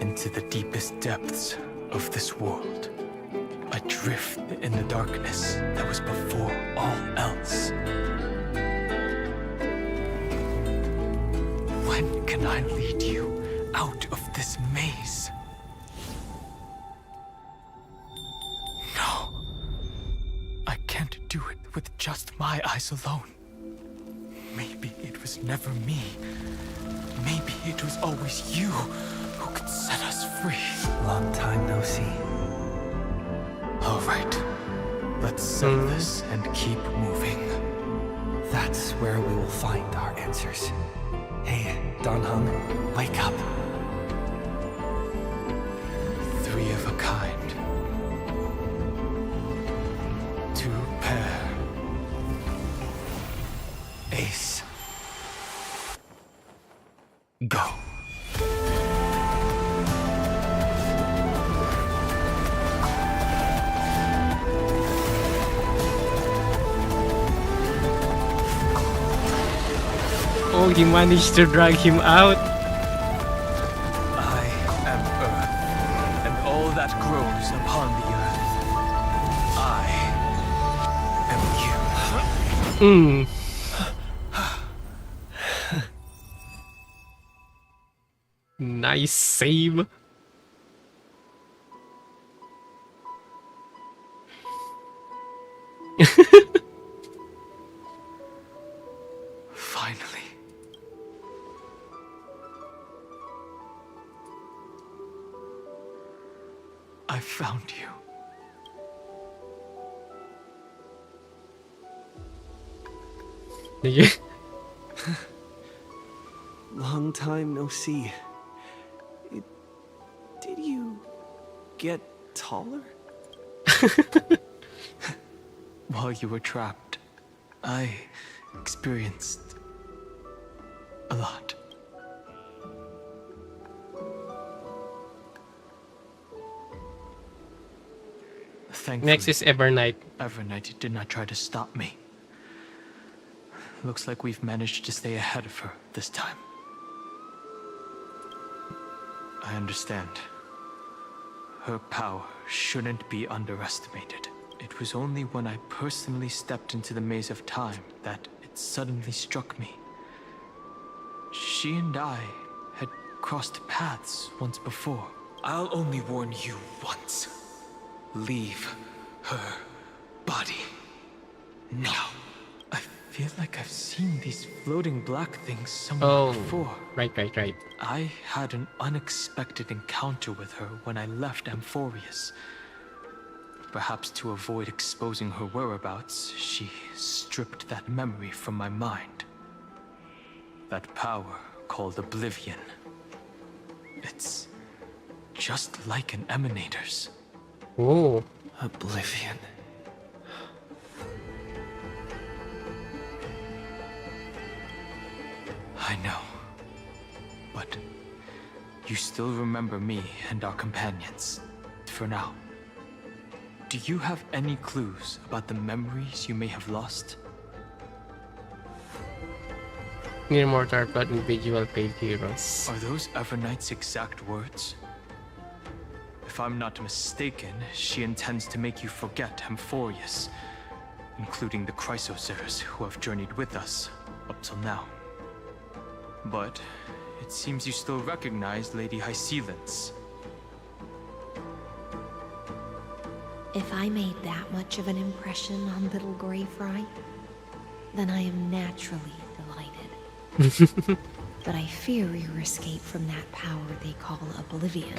N: into the deepest depths of this world. Adrift in the darkness that was before all else. When can I lead you out of this maze? No. I can't do it with just my eyes alone. Maybe it was never me. Maybe it was always you who could set us free.
C: Long time no see.
N: All right. Let's settle this and keep moving.
C: That's where we will find our answers. Hey, Don Hung, wake up.
N: 3 of a kind. 2 pair. Ace. Go.
A: Oh, he managed to drag him out.
N: I am Earth, and all that grows upon the earth. I am you.
A: Nice save.
N: Finally. I found you.
A: Did you?
C: Long time no see. Did you get taller?
N: While you were trapped, I experienced a lot. Thankfully,
A: Next is Evernight.
N: Evernight did not try to stop me. Looks like we've managed to stay ahead of her this time. I understand. Her power shouldn't be underestimated. It was only when I personally stepped into the maze of time that it suddenly struck me. She and I had crossed paths once before. I'll only warn you once. Leave her body. Now. I feel like I've seen these floating black things somewhere before.
A: Right.
N: I had an unexpected encounter with her when I left Amphorius. Perhaps to avoid exposing her whereabouts, she stripped that memory from my mind. That power called Oblivion. It's just like an Emanator's.
A: Oh.
C: Oblivion.
N: I know. But you still remember me and our companions, for now. Do you have any clues about the memories you may have lost?
A: Near mortar but individual paid heroes.
N: Are those Evernight's exact words? If I'm not mistaken, she intends to make you forget Amphorius, including the Chrysosaurs who have journeyed with us up till now. But it seems you still recognize Lady Hycelence.
U: If I made that much of an impression on little Grey Fry, then I am naturally delighted. But I fear your escape from that power they call Oblivion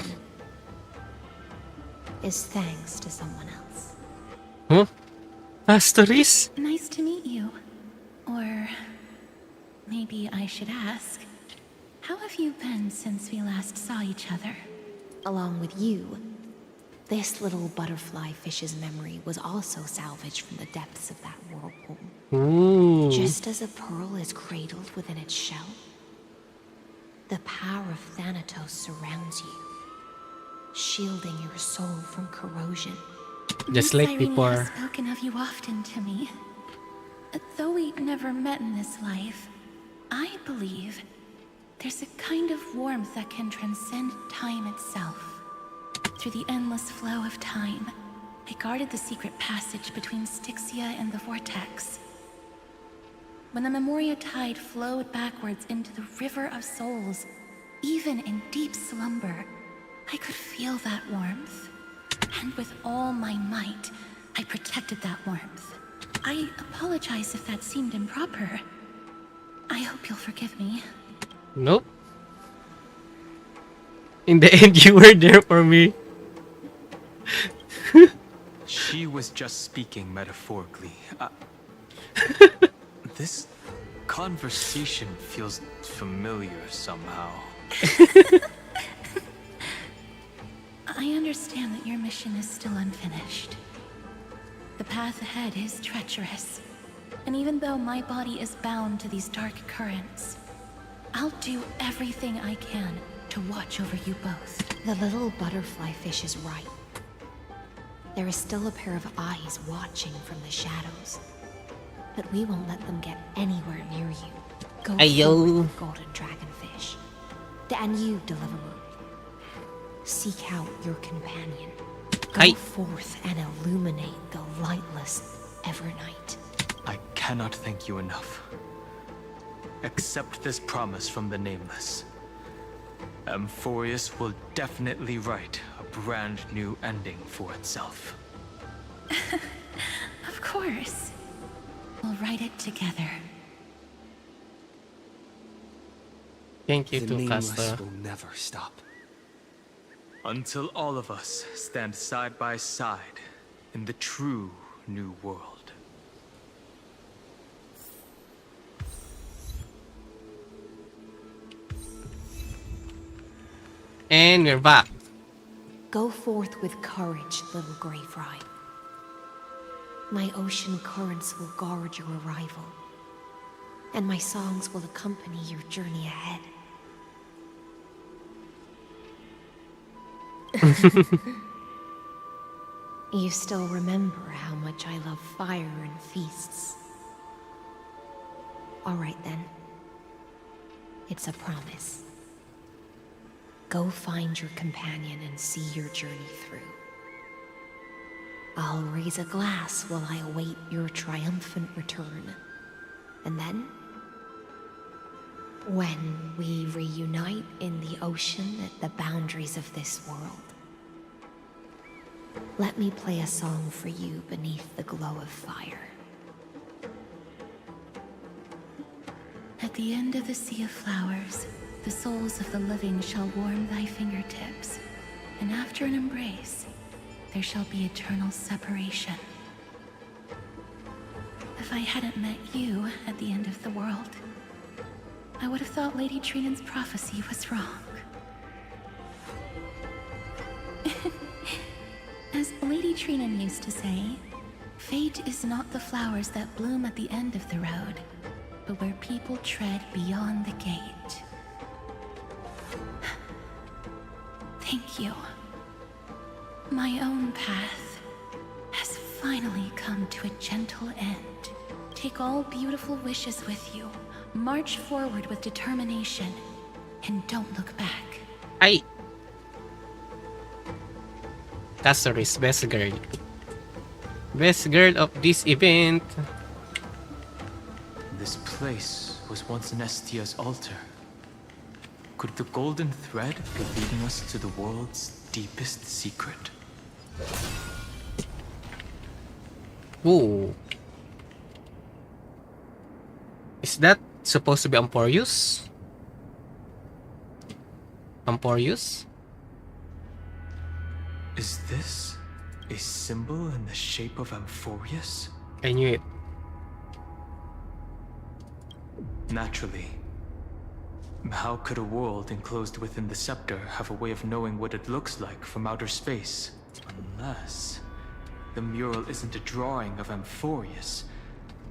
U: is thanks to someone else.
A: Huh? Asteris?
I: Nice to meet you. Or maybe I should ask, how have you been since we last saw each other?
U: Along with you, this little butterfly fish's memory was also salvaged from the depths of that whirlpool.
A: Ooh.
U: Just as a pearl is cradled within its shell, the power of Thanatos surrounds you, shielding your soul from corrosion.
A: Just
I: Miss
A: like
I: Irene
A: before.
I: has spoken of you often to me. Though we never met in this life, I believe there's a kind of warmth that can transcend time itself. Through the endless flow of time, I guarded the secret passage between Styxia and the Vortex. When the Memoria tide flowed backwards into the River of Souls, even in deep slumber, I could feel that warmth. And with all my might, I protected that warmth. I apologize if that seemed improper. I hope you'll forgive me.
A: Nope. In the end, you were there for me.
N: She was just speaking metaphorically. This conversation feels familiar somehow.
P: I understand that your mission is still unfinished. The path ahead is treacherous. And even though my body is bound to these dark currents, I'll do everything I can to watch over you both.
U: The little butterfly fish is right. There is still a pair of eyes watching from the shadows. But we won't let them get anywhere near you. Go forward, golden dragonfish. And you, Deliverer. Seek out your companion. Go forth and illuminate the lightless Evernight.
N: I cannot thank you enough. Accept this promise from the Nameless. Amphorius will definitely write a brand new ending for itself.
P: Of course. We'll write it together.
A: Thank you
C: The
A: to
C: Nameless
A: Casta.
C: will never stop.
N: Until all of us stand side by side in the true new world.
A: And we're back.
U: Go forth with courage, little grey fry. My ocean currents will guard your arrival, and my songs will accompany your journey ahead. You still remember how much I love fire and feasts. All right then. It's a promise. Go find your companion and see your journey through. I'll raise a glass while I await your triumphant return. And then, when we reunite in the ocean at the boundaries of this world, let me play a song for you beneath the glow of fire.
P: At the end of the sea of flowers, the souls of the living shall warm thy fingertips, and after an embrace, there shall be eternal separation. If I hadn't met you at the end of the world, I would have thought Lady Trinan's prophecy was wrong. As Lady Trinan used to say, fate is not the flowers that bloom at the end of the road, but where people tread beyond the gate. Thank you. My own path has finally come to a gentle end. Take all beautiful wishes with you. March forward with determination, and don't look back.
A: Ay! Caceres, best girl. Best girl of this event.
N: This place was once Nestia's altar. Could the golden thread be leading us to the world's deepest secret?
A: Ooh. Is that supposed to be Amphorius? Amphorius?
N: Is this a symbol in the shape of Amphorius?
A: I knew it.
N: Naturally. How could a world enclosed within the scepter have a way of knowing what it looks like from outer space? Unless the mural isn't a drawing of Amphorius,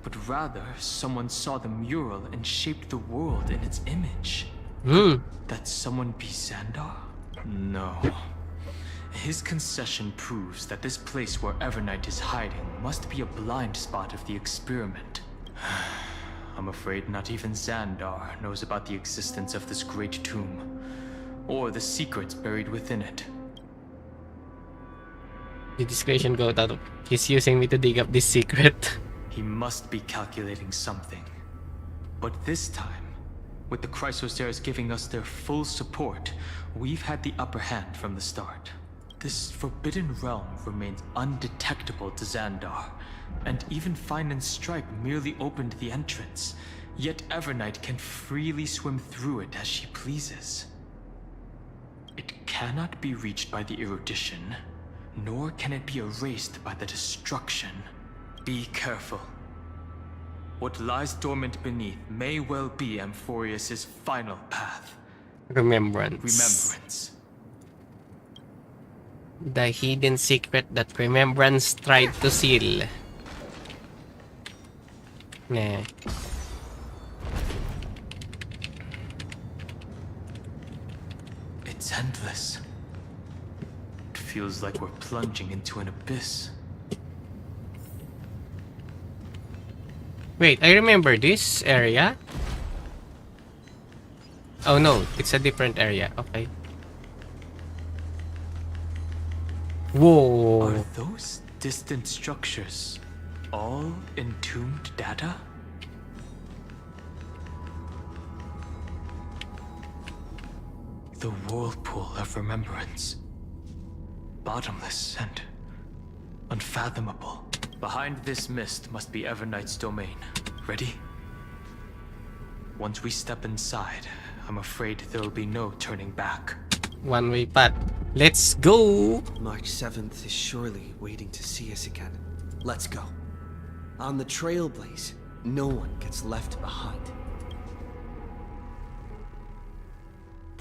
N: but rather someone saw the mural and shaped the world in its image. Could that someone be Xandar? No. His concession proves that this place where Evernight is hiding must be a blind spot of the experiment. I'm afraid not even Xandar knows about the existence of this great tomb, or the secrets buried within it.
A: The discretion go out. He's using me to dig up this secret.
N: He must be calculating something. But this time, with the Chrysoceres giving us their full support, we've had the upper hand from the start. This forbidden realm remains undetectable to Xandar, and even Fine and Stripe merely opened the entrance, yet Evernight can freely swim through it as she pleases. It cannot be reached by the erudition, nor can it be erased by the destruction. Be careful. What lies dormant beneath may well be Amphorius' final path.
A: Remembrance. The hidden secret that Remembrance tried to seal. Nah.
N: It's endless. It feels like we're plunging into an abyss.
A: Wait, I remember this area. Oh no, it's a different area. Okay. Whoa.
N: Are those distant structures all entombed data? The whirlpool of remembrance. Bottomless and unfathomable. Behind this mist must be Everknight's domain. Ready? Once we step inside, I'm afraid there will be no turning back.
A: One-way path. Let's go!
C: March 7th is surely waiting to see us again. Let's go. On the Trailblaze, no one gets left behind.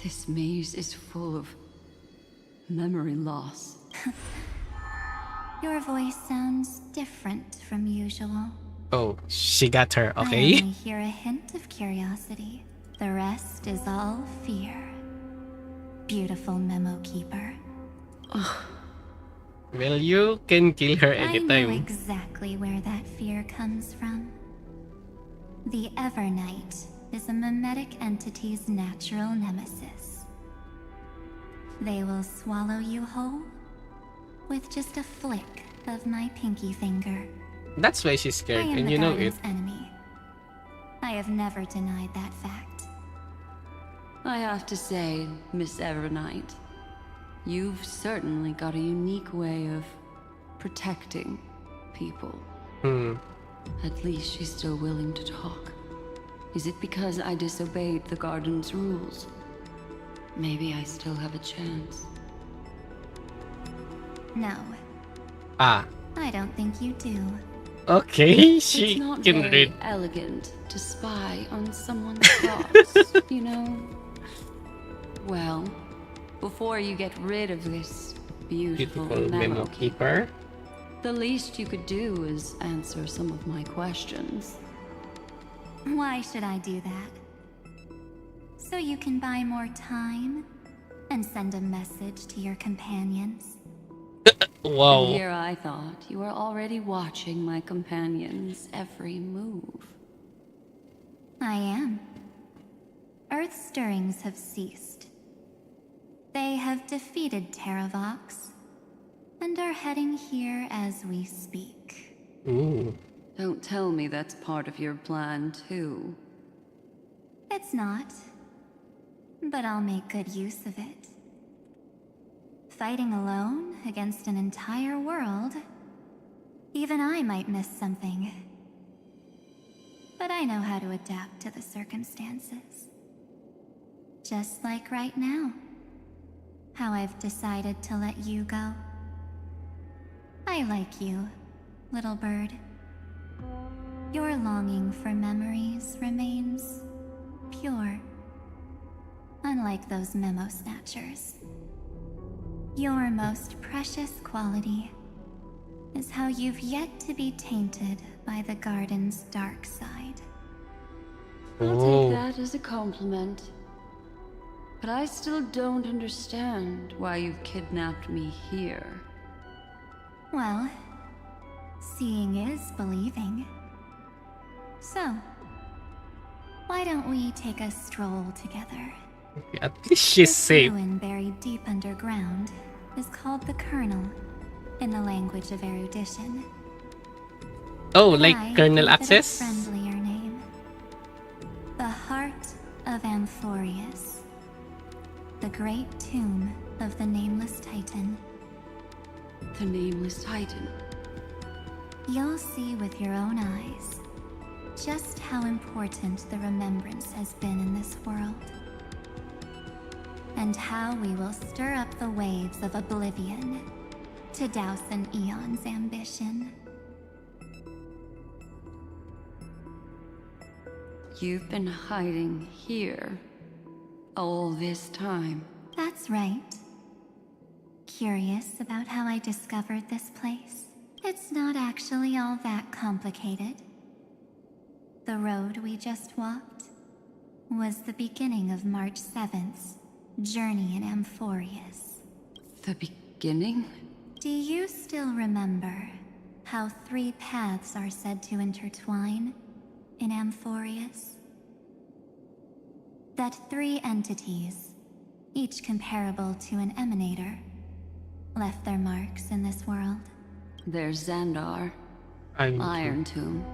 B: This maze is full of memory loss.
I: Your voice sounds different from usual.
A: Oh, she got her,
I: I
A: okay?
I: only hear a hint of curiosity. The rest is all fear. Beautiful memo keeper.
A: Well, you can kill her
I: I know
A: anytime.
I: exactly where that fear comes from. The Evernight is a mimetic entity's natural nemesis. They will swallow you whole with just a flick of my pinky finger.
A: That's why she's
I: I
A: scared,
I: am
A: and
I: the
A: you know it.
I: Garden's enemy. I have never denied that fact.
B: I have to say, Miss Evernight, you've certainly got a unique way of protecting people. At least she's still willing to talk. Is it because I disobeyed the Garden's rules? Maybe I still have a chance.
I: No,
A: Ah,
B: I don't think you do.
A: okay, she
B: It's not
A: can
B: very
A: read.
B: elegant to spy on someone's thoughts, you know? Well, before you get rid of this beautiful memo
A: keeper,
B: the least you could do is answer some of my questions.
I: why should I do that? So you can buy more time and send a message to your companions?
A: Whoa.
B: And here I thought you were already watching my companions' every move.
I: I am. Earth's stirrings have ceased. They have defeated Terravox and are heading here as we speak.
A: Ooh.
B: Don't tell me that's part of your plan, too.
I: It's not, but I'll make good use of it. Fighting alone against an entire world, even I might miss something. But I know how to adapt to the circumstances. Just like right now, how I've decided to let you go. I like you, little bird. Your longing for memories remains pure, unlike those memo snatchers. Your most precious quality is how you've yet to be tainted by the Garden's dark side.
B: I'll take that as a compliment. But I still don't understand why you've kidnapped me here.
I: Well, seeing is believing. So, why don't we take a stroll together?
A: At least she's
I: This
A: safe.
I: ruin buried deep underground is called the Kernel, in the language of erudition.
A: Oh, like
I: I
A: kernel
I: gave it a
A: access?
I: friendlier name. The Heart of Amphorius. The great tomb of the Nameless Titan.
B: The Nameless Titan?
I: You'll see with your own eyes just how important the remembrance has been in this world. and how we will stir up the waves of oblivion to douse an eon's ambition.
B: You've been hiding here all this time.
I: That's right. Curious about how I discovered this place? It's not actually all that complicated. The road we just walked was the beginning of March 7th's journey in Amphorius.
B: The beginning?
I: Do you still remember how 3 paths are said to intertwine in Amphorius? That 3 entities, each comparable to an emanator, left their marks in this world.
B: There's Xandar, Iron Tomb.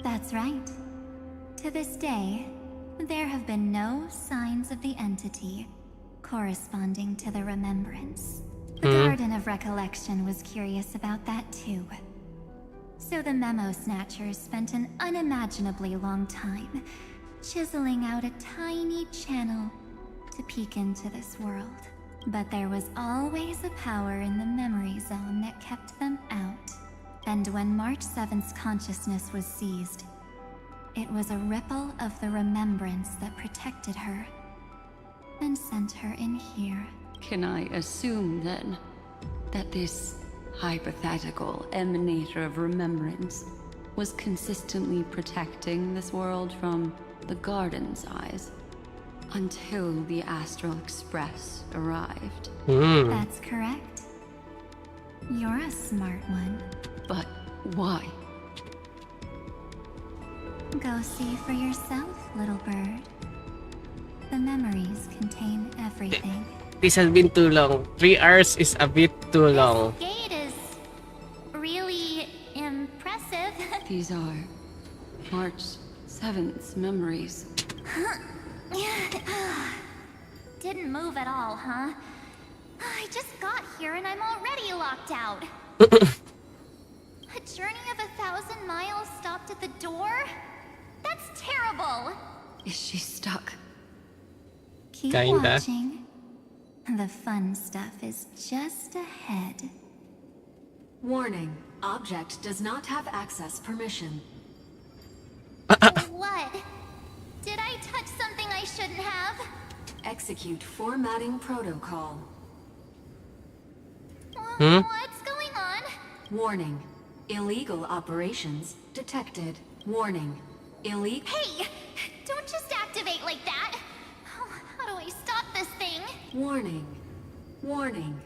I: That's right. To this day, there have been no signs of the entity corresponding to the remembrance. The Garden of Recollection was curious about that too. So the Memo Snatchers spent an unimaginably long time chiseling out a tiny channel to peek into this world. But there was always a power in the memory zone that kept them out. And when March 7th's consciousness was seized, it was a ripple of the remembrance that protected her and sent her in here.
B: Can I assume then that this hypothetical emanator of remembrance was consistently protecting this world from the Garden's eyes until the Astral Express arrived?
I: That's correct. You're a smart one.
B: But why?
I: Go see for yourself, little bird. The memories contain everything.
A: This has been too long. 3 hours is a bit too long.
I: Gate is really impressive.
B: These are March 7th's memories.
I: Didn't move at all, huh? I just got here and I'm already locked out. A journey of 1,000 miles stopped at the door? That's terrible!
B: Is she stuck?
I: Keep
A: Kinda.
I: watching. The fun stuff is just ahead.
S: Warning. Object does not have access permission.
I: What? Did I touch something I shouldn't have?
S: Execute formatting protocol.
I: What's going on?
S: Warning. Illegal operations detected. Warning. Illegal...
I: Hey! Don't just activate like that! How do I stop this thing?
S: Warning. Warning.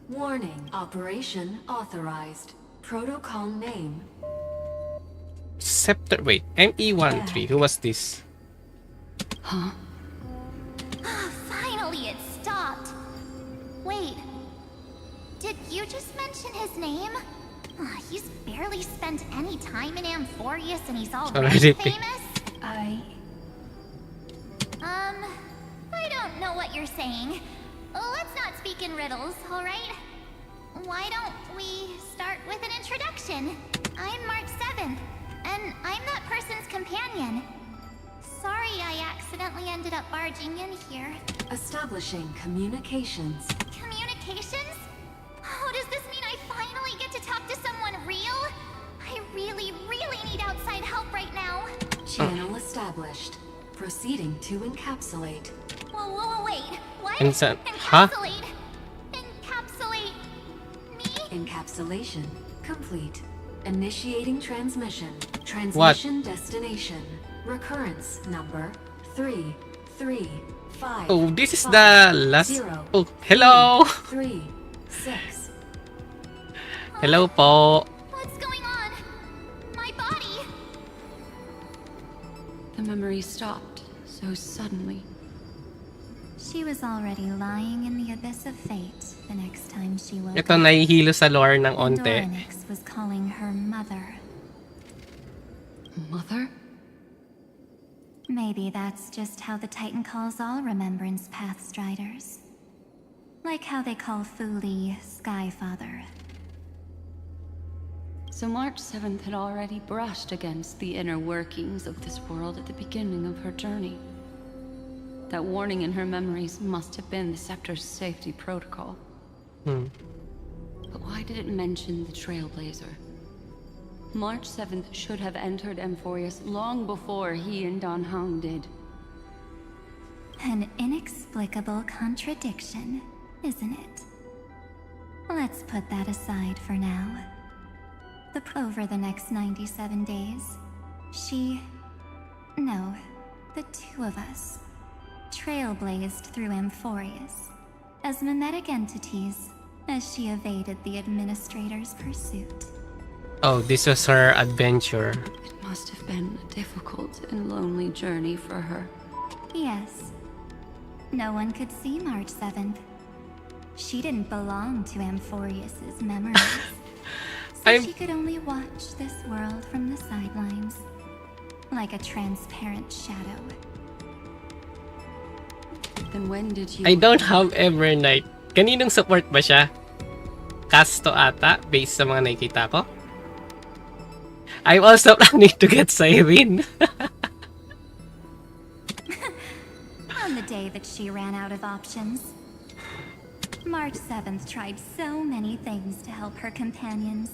S: Warning. Operation authorized. Protocol name.
A: Scepter. Wait. ME13. Who was this?
B: Huh?
I: Finally, it stopped. Wait. Did you just mention his name? He's barely spent any time in Amphorius and he's already famous? I don't know what you're saying. Let's not speak in riddles, alright? Why don't we start with an introduction? I'm March 7th, and I'm that person's companion. Sorry I accidentally ended up barging in here.
S: Establishing communications.
I: Communications? Oh, does this mean I finally get to talk to someone real? I really, really need outside help right now.
S: Channel established. Proceeding to encapsulate.
I: Whoa, wait. What?
A: Huh?
I: Encapsulate? Encapsulate me?
S: Encapsulation complete. Initiating transmission. Transmission destination. Recurrence number 335.
A: Oh, this is the last.
S: 0,
A: Oh, hello.
S: 3, 6.
A: Hello po.
I: What's going on? My body.
B: The memory stopped so suddenly.
I: She was already lying in the abyss of fate the next time she woke
A: Ito
I: up.
A: nahihilo sa lore ng onte.
I: Doranix was calling her mother.
B: Mother?
I: Maybe that's just how the Titan calls all Remembrance Path Striders. Like how they call Fuli Skyfather.
B: So March 7th had already brushed against the inner workings of this world at the beginning of her journey. That warning in her memories must have been the Scepter's safety protocol. But why did it mention the Trailblazer? March 7th should have entered Amphorius long before he and Don Hong did.
I: An inexplicable contradiction, isn't it? Let's put that aside for now. Over the next 97 days, the two of us, trailblazed through Amphorius as mimetic entities as she evaded the Administrator's pursuit.
A: Oh, this was her adventure.
B: It must have been a difficult and lonely journey for her.
I: Yes. No one could see March 7th. She didn't belong to Amphorius's memories. So she could only watch this world from the sidelines, like a transparent shadow.
B: Then when did you...
A: I don't have Evernight. Kaninong support ba siya? Casto ata, based sa mga nakikita ko. I'm also planning to get Siren.
I: On the day that she ran out of options, March 7th tried so many things to help her companions,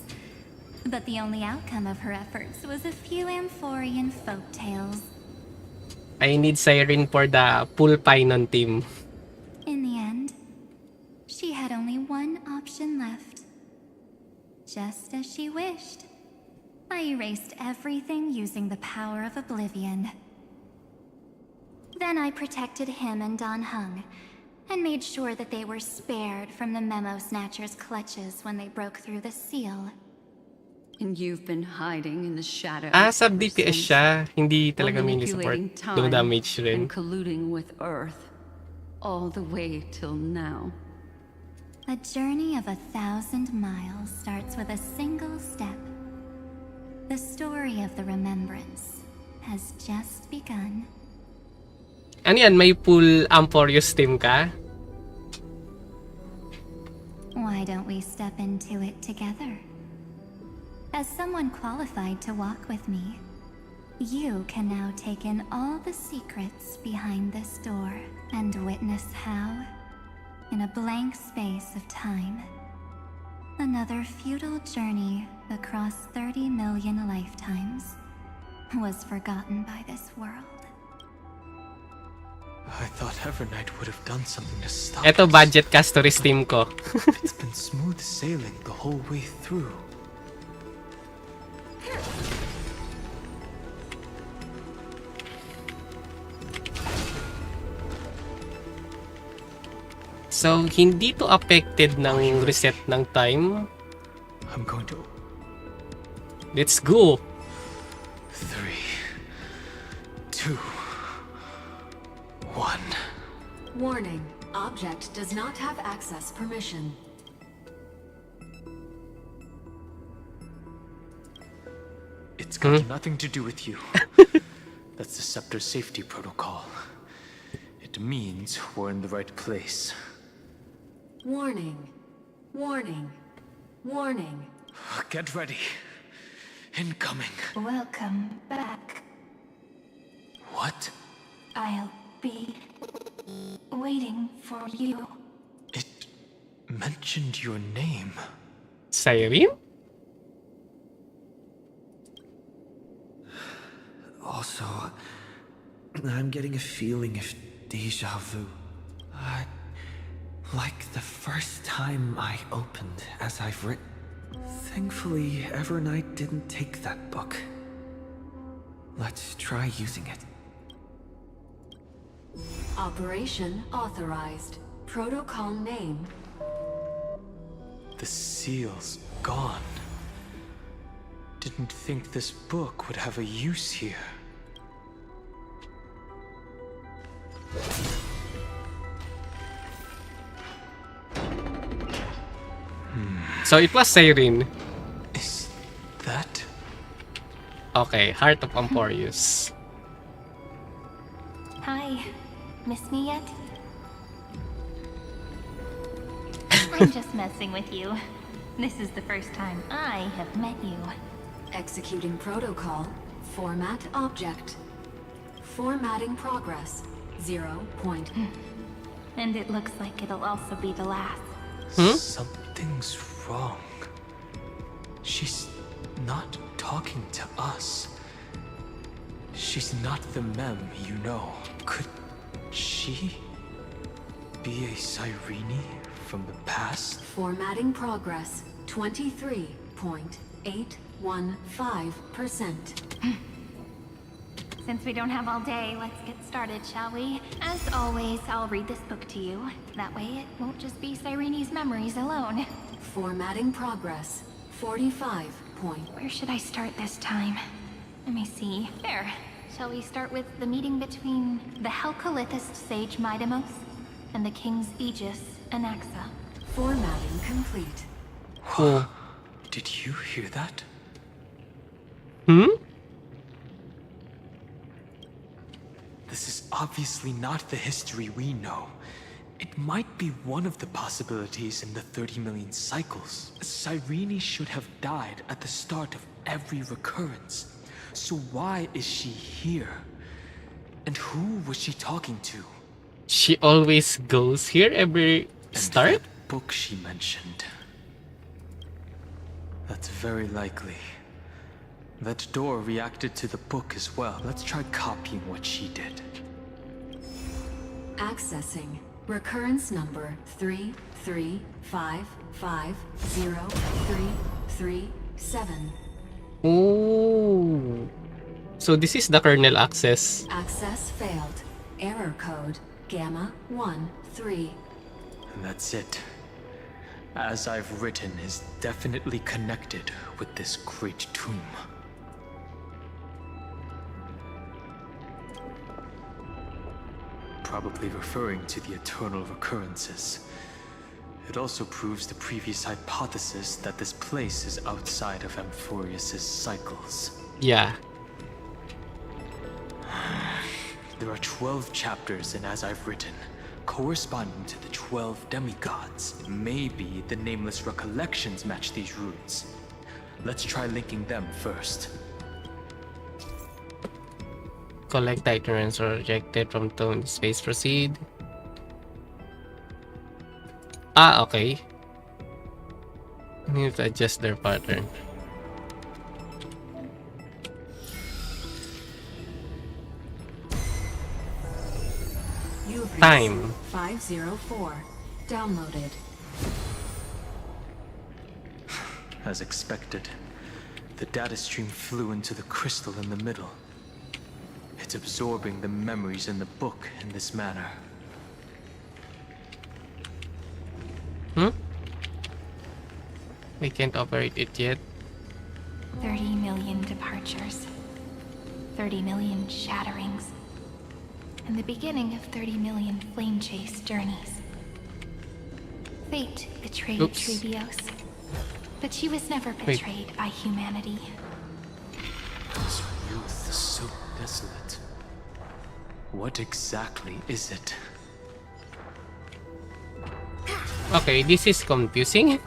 I: but the only outcome of her efforts was a few Amphorian folktales.
A: I need Siren for the full Pinon team.
I: In the end, she had only one option left. Just as she wished, I erased everything using the power of oblivion. Then I protected him and Don Hung, and made sure that they were spared from the Memo Snatcher's clutches when they broke through the seal.
B: And you've been hiding in the shadows.
A: Sub DPS siya. Hindi talaga mini support. Low damage rin.
B: And colluding with Earth. All the way till now.
I: A journey of 1,000 miles starts with a single step. The story of the remembrance has just begun.
A: Ano yan? May full Amphorius team ka?
I: Why don't we step into it together? As someone qualified to walk with me, you can now take in all the secrets behind this door and witness how, in a blank space of time, another futile journey across 30 million lifetimes was forgotten by this world.
N: I thought Evernight would have done something to stop
A: Eto
N: us.
A: budget Castoris team ko.
N: It's been smooth sailing the whole way through.
A: So, hindi to affected ng reset ng time.
N: I'm going to...
A: Let's go!
N: 3, 2, 1.
S: Warning. Object does not have access permission.
N: It's got nothing to do with you. That's the Scepter safety protocol. It means we're in the right place.
S: Warning. Warning. Warning.
N: Get ready. Incoming.
I: Welcome back.
N: What?
I: I'll be waiting for you.
N: It mentioned your name.
A: Siren?
C: Also, I'm getting a feeling of deja vu. Like the first time I opened as I've written. Thankfully, Evernight didn't take that book. Let's try using it.
S: Operation authorized. Protocol name.
N: The seal's gone. Didn't think this book would have a use here.
A: So it was Siren.
N: Is that?
A: Okay, Heart of Amphorius.
I: Hi. Miss me yet? I'm just messing with you. This is the first time I have met you.
S: Executing protocol. Format object. Formatting progress.
I: And it looks like it'll also be the last.
N: Something's wrong. She's not talking to us. She's not the mem, you know. Could she be a Cyrene from the past?
S: Formatting progress 23.815%.
I: Since we don't have all day, let's get started, shall we? As always, I'll read this book to you. That way it won't just be Cyrene's memories alone.
S: Formatting progress 45.
I: Where should I start this time? Let me see. There. Shall we start with the meeting between the Helcolithist sage Midamos and the King's Aegis, Anaxa?
S: Formatting complete.
A: Cool.
N: Did you hear that? This is obviously not the history we know. It might be one of the possibilities in the 30 million cycles. Cyrene should have died at the start of every recurrence. So why is she here? And who was she talking to?
A: She always goes here every start?
N: That book she mentioned. That's very likely. That door reacted to the book as well. Let's try copying what she did.
S: Accessing recurrence number 335503337.
A: Oh. So this is the kernel access.
S: Access failed. Error code Gamma 13.
N: And that's it. As I've written is definitely connected with this great tomb. Probably referring to the eternal recurrences. It also proves the previous hypothesis that this place is outside of Amphorius' cycles.
A: Yeah.
N: There are 12 chapters in As I've Written, corresponding to the 12 demigods. Maybe the nameless recollections match these roots. Let's try linking them first.
A: Collect items or rejected from tone space proceed. Ah, okay. Need to adjust their pattern. Time
S: 504. Downloaded.
N: As expected, the data stream flew into the crystal in the middle. It's absorbing the memories in the book in this manner.
A: We can't operate it yet.
I: 30 million departures. 30 million shatterings. And the beginning of 30 million flame chase journeys. Fate betrayed Trebios. But she was never betrayed by humanity.
N: This youth is so desolate. What exactly is it?
A: Okay, this is confusing.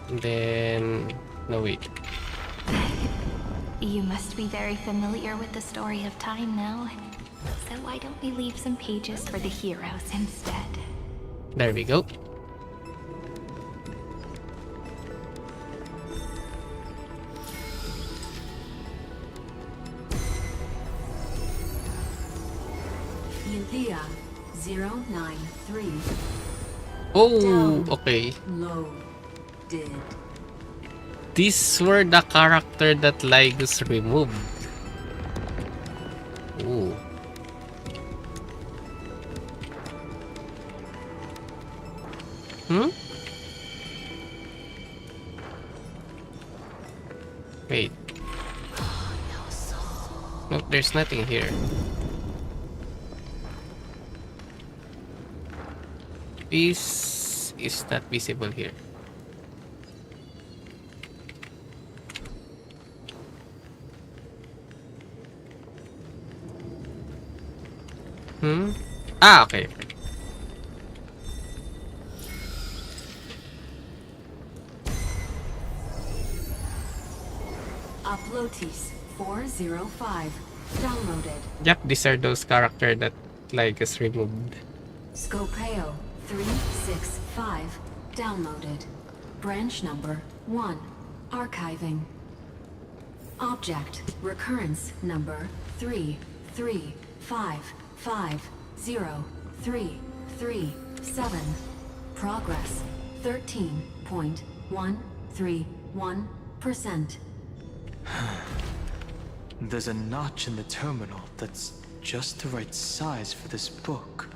A: Then... no, wait.
I: You must be very familiar with the story of time now. So why don't we leave some pages for the heroes instead?
A: There we go.
S: Euthea 093.
A: Oh, okay.
S: Loaded.
A: These were the character that Lygus removed. Ooh. Wait. Nope, there's nothing here. This is not visible here. Ah, okay.
S: Uplotis 405. downloaded.
A: Yep, these are those characters that like is removed.
S: Scopeo 365 downloaded. Branch number 1 archiving. Object recurrence number 335503337. Progress 13.131%.
N: There's a notch in the terminal that's just the right size for this book.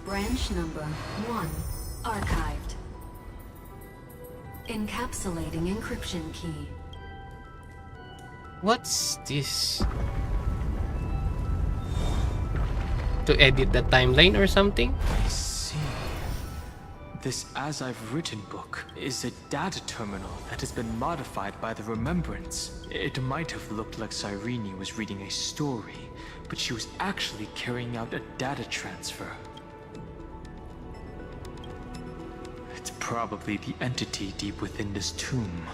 S: Branch number 1 archived. Encapsulating encryption key.
A: What's this? To edit the timeline or something?
N: I see. This As I've Written book is a data terminal that has been modified by the Remembrance. It might have looked like Cyrene was reading a story, but she was actually carrying out a data transfer. It's probably the entity deep within this tomb.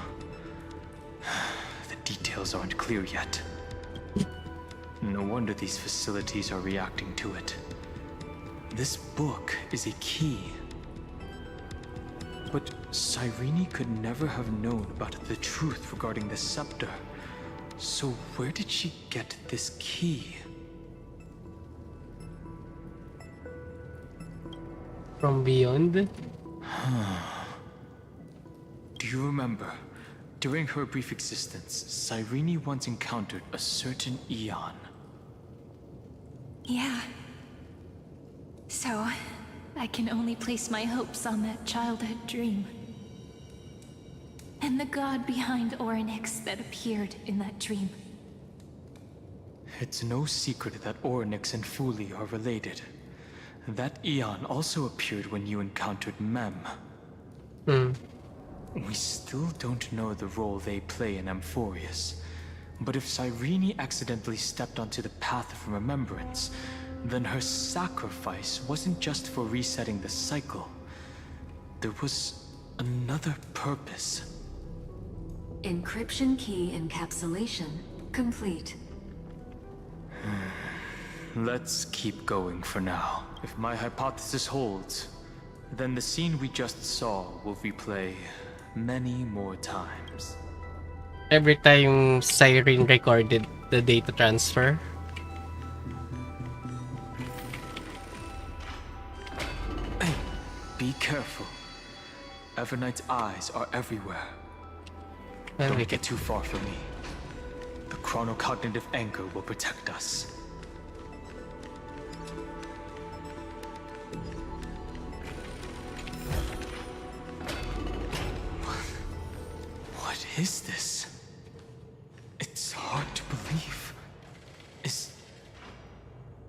N: The details aren't clear yet. No wonder these facilities are reacting to it. This book is a key. But Cyrene could never have known about the truth regarding the scepter. So where did she get this key?
A: From beyond?
N: Do you remember? During her brief existence, Cyrene once encountered a certain Eon.
P: Yeah. So, I can only place my hopes on that childhood dream. And the god behind Orynyx that appeared in that dream.
N: It's no secret that Orynyx and Fuli are related. That Eon also appeared when you encountered Mem. We still don't know the role they play in Amphorius. But if Cyrene accidentally stepped onto the path of remembrance, then her sacrifice wasn't just for resetting the cycle. There was another purpose.
S: Encryption key encapsulation complete.
N: Let's keep going for now. If my hypothesis holds, then the scene we just saw will replay many more times.
A: Every time Cyrene recorded the data transfer.
N: Hey, be careful. Evernight's eyes are everywhere. Don't get too far from me. The chronocognitive anchor will protect us. What is this? It's hard to believe.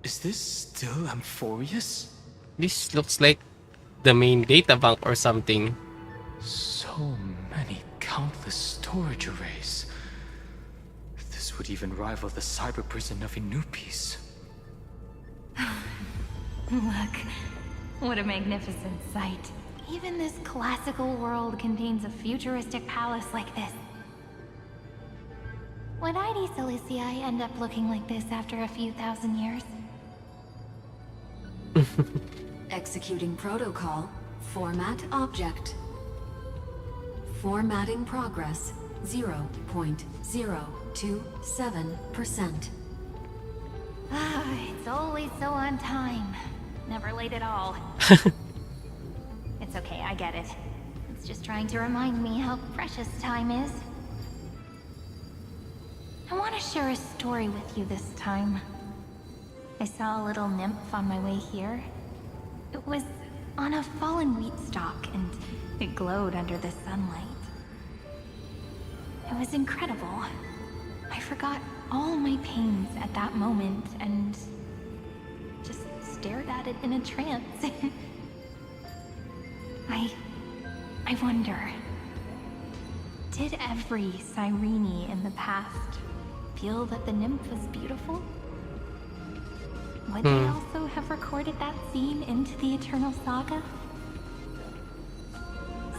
N: Is this still Amphorius?
A: This looks like the main data bank or something.
N: So many countless storage arrays. This would even rival the cyber prison of Inupis.
B: Look, what a magnificent sight. Even this classical world contains a futuristic palace like this. Would ID Silicii end up looking like this after a few thousand years?
S: Executing protocol. Format object. Formatting progress 0.027%.
B: Ah, it's always so on time. Never late at all. It's okay, I get it. It's just trying to remind me how precious time is. I want to share a story with you this time. I saw a little nymph on my way here. It was on a fallen wheat stalk, and it glowed under the sunlight. It was incredible. I forgot all my pains at that moment and just stared at it in a trance. I wonder, did every Cyrene in the past feel that the nymph was beautiful? Would they also have recorded that scene into the Eternal Saga?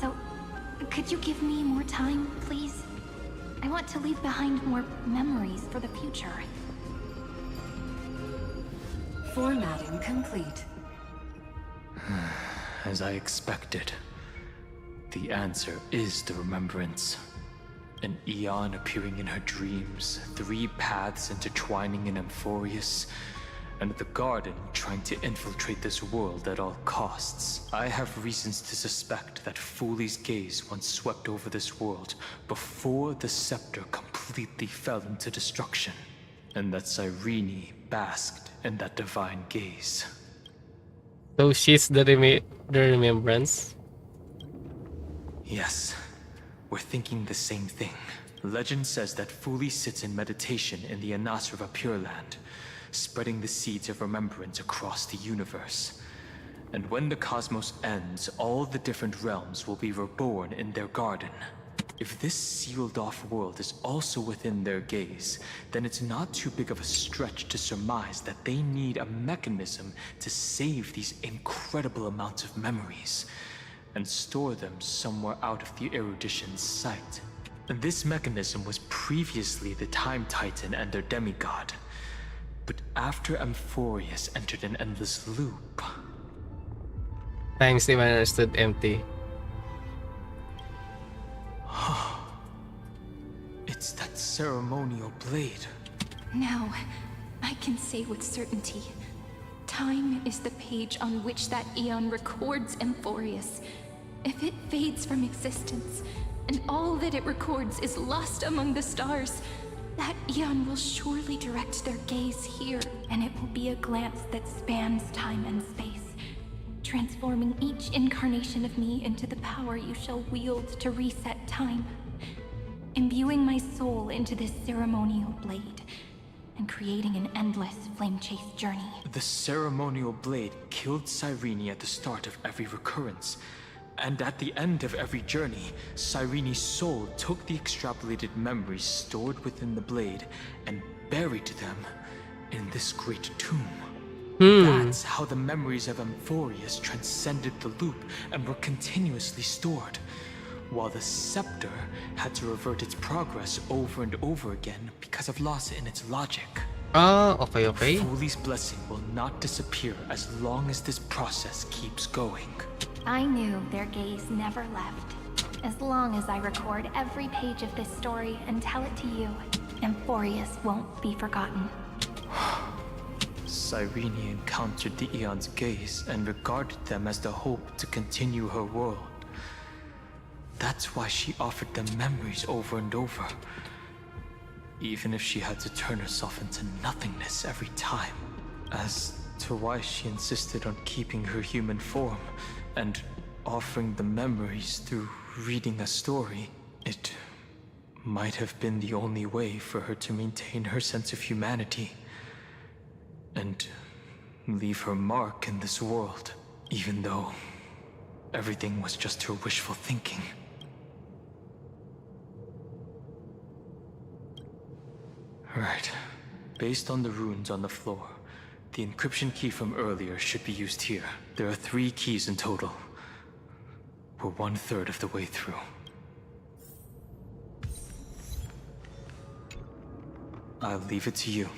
B: So, could you give me more time, please?
I: I want to leave behind more memories for the future.
S: Formatting complete.
N: As I expected, the answer is the remembrance. An Eon appearing in her dreams, 3 paths intertwining in Amphorius, and the Garden trying to infiltrate this world at all costs. I have reasons to suspect that Fulily's gaze once swept over this world before the scepter completely fell into destruction, and that Cyrene basked in that divine gaze.
A: So she's the remembrance?
N: Yes, we're thinking the same thing. Legend says that Fuli sits in meditation in the Anasrava Pure Land, spreading the seeds of remembrance across the universe. And when the cosmos ends, all the different realms will be reborn in their garden. If this sealed-off world is also within their gaze, then it's not too big of a stretch to surmise that they need a mechanism to save these incredible amounts of memories and store them somewhere out of the erudition's sight. And this mechanism was previously the Time Titan and their demigod. But after Amphorius entered an endless loop...
A: Time Steven stood empty.
N: It's that ceremonial blade.
I: Now, I can say with certainty, time is the page on which that Eon records Amphorius. If it fades from existence, and all that it records is lost among the stars, that Eon will surely direct their gaze here, and it will be a glance that spans time and space, transforming each incarnation of me into the power you shall wield to reset time, imbuing my soul into this ceremonial blade, and creating an endless flame-chase journey.
N: The ceremonial blade killed Cyrene at the start of every recurrence, and at the end of every journey, Cyrene's soul took the extrapolated memories stored within the blade and buried them in this great tomb. That's how the memories of Amphorius transcended the loop and were continuously stored, while the scepter had to revert its progress over and over again because of loss in its logic.
A: Okay.
N: Fuli's blessing will not disappear as long as this process keeps going.
I: I knew their gaze never left. As long as I record every page of this story and tell it to you, Amphorius won't be forgotten.
N: Cyrene encountered the Eon's gaze and regarded them as the hope to continue her world. That's why she offered them memories over and over, even if she had to turn herself into nothingness every time. As to why she insisted on keeping her human form and offering the memories through reading a story, it might have been the only way for her to maintain her sense of humanity and leave her mark in this world, even though everything was just her wishful thinking. Right. Based on the runes on the floor, the encryption key from earlier should be used here. There are 3 keys in total. We're 1/3 of the way through. I'll leave it to you.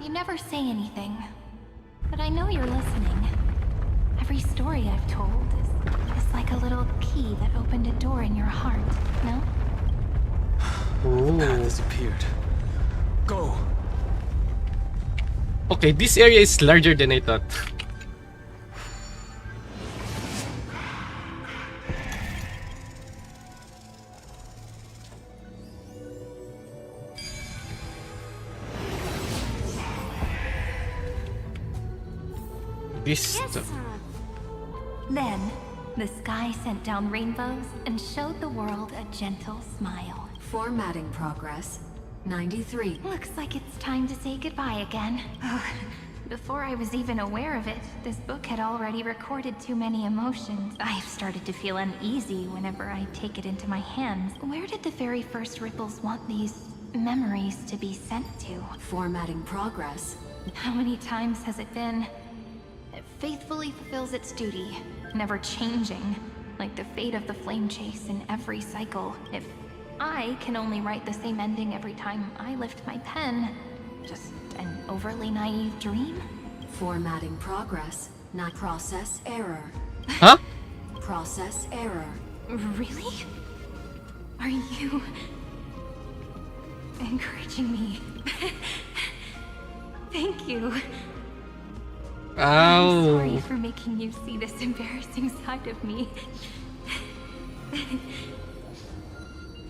I: You never say anything, but I know you're listening. Every story I've told is like a little key that opened a door in your heart, no?
N: The path disappeared. Go!
A: Okay, this area is larger than I thought.
I: Then, the sky sent down rainbows and showed the world a gentle smile.
S: Formatting progress. 93.
I: Looks like it's time to say goodbye again. Before I was even aware of it, this book had already recorded too many emotions. I've started to feel uneasy whenever I take it into my hands. Where did the very first ripples want these memories to be sent to?
S: Formatting progress.
I: How many times has it been? It faithfully fulfills its duty, never changing. like the fate of the flame chase in every cycle. If I can only write the same ending every time I lift my pen, just an overly naive dream?
S: Formatting progress, not process error.
A: Huh?
S: Process error.
I: Really? Are you encouraging me? Thank you. I'm
A: Ow.
I: sorry for making you see this embarrassing side of me.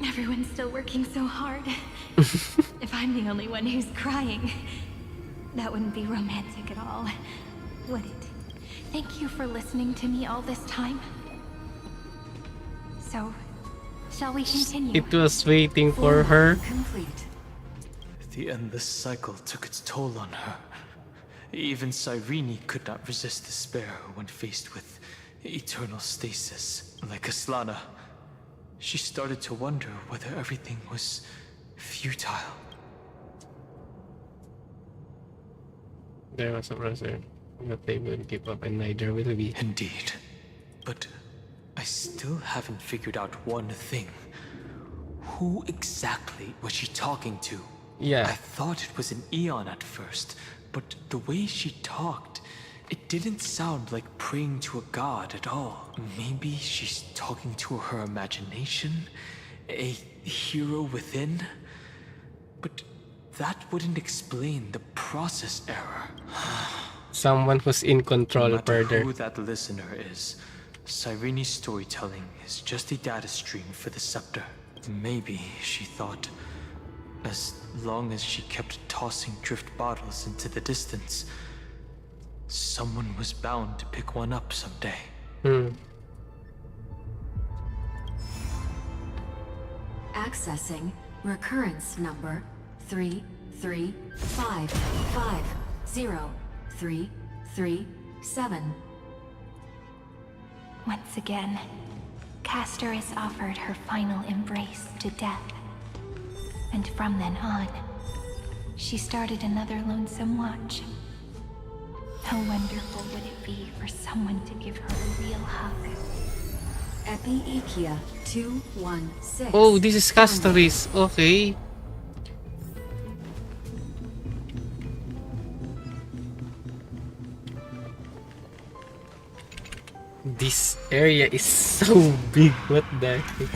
I: Everyone's still working so hard. If I'm the only one who's crying, that wouldn't be romantic at all, would it? Thank you for listening to me all this time. So, shall we continue?
A: It was waiting for her.
S: Complete.
N: The endless cycle took its toll on her. Even Cyrene could not resist despair when faced with eternal stasis. Like Aslana, she started to wonder whether everything was futile.
A: There was a browser, but they wouldn't give up, and neither will we.
N: Indeed. But I still haven't figured out one thing. Who exactly was she talking to?
A: Yeah.
N: I thought it was an Eon at first, but the way she talked, it didn't sound like praying to a god at all. Maybe she's talking to her imagination? A hero within? But that wouldn't explain the process error.
A: Someone who's in control
N: No matter
A: further.
N: who that listener is, Cyrene's storytelling is just a data stream for the scepter. Maybe, she thought, as long as she kept tossing drift bottles into the distance, someone was bound to pick one up someday.
S: Accessing recurrence number 335503337.
I: Once again, Castor is offered her final embrace to death. And from then on, she started another lonesome watch. How wonderful would it be for someone to give her a real hug?
S: Epi-Ikia 216.
A: Oh, this is Castoris. Okay. This area is so big. What the heck?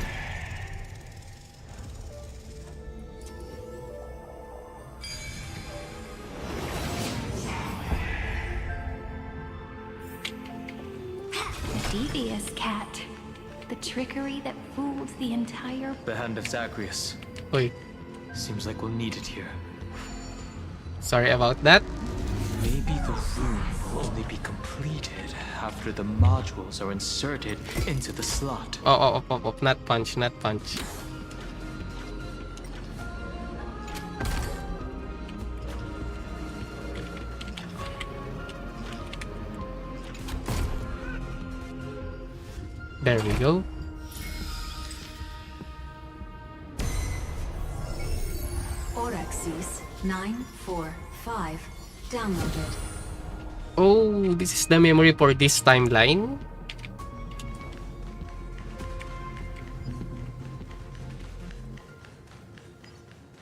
I: Devious cat. The trickery that fooled the entire...
N: The hand of Zagreus.
A: Wait.
N: Seems like we'll need it here.
A: Sorry about that.
N: Maybe the room will only be completed after the modules are inserted into the slot.
A: Oh, not punch, not punch. There we go.
S: Orexis 945 downloaded.
A: Oh, this is the memory for this timeline.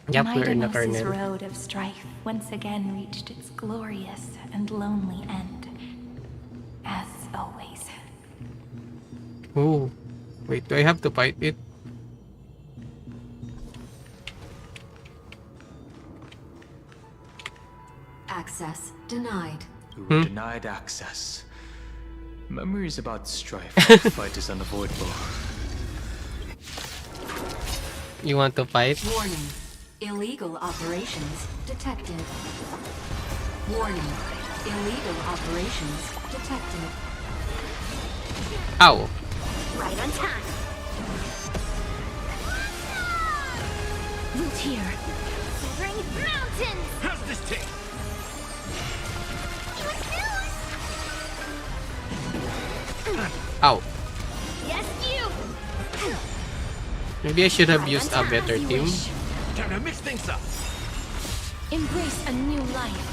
A: Yep, we're in the
I: Midanos's
A: kernel.
I: road of strife once again reached its glorious and lonely end. As always.
A: Oh, wait, do I have to fight it?
S: Access denied.
N: We were denied access. Memories about strife. The fight is unavoidable.
A: You want to fight?
S: Warning. Illegal operations detected. Warning. Illegal operations detected.
A: Ow.
J: Right on time.
I: Loot here.
J: Bring mountains.
K: How's this take?
A: Ow.
J: Yes, you.
A: Maybe I should have used a better team.
K: Time to mix things up.
I: Embrace a new life.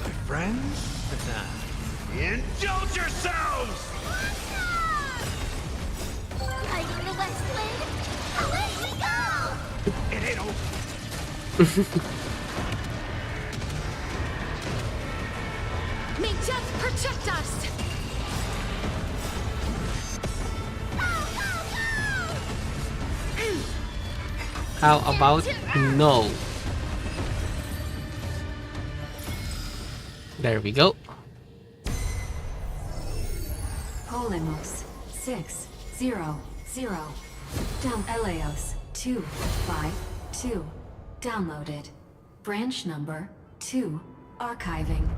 K: My friends? Nah. Indulge yourselves!
J: Fighting the West Wind? Away we go!
K: It ain't over.
P: May death protect us!
A: How about no? There we go.
S: Polymos 600. Down Eleos 252. Downloaded. Branch number 2. Archiving.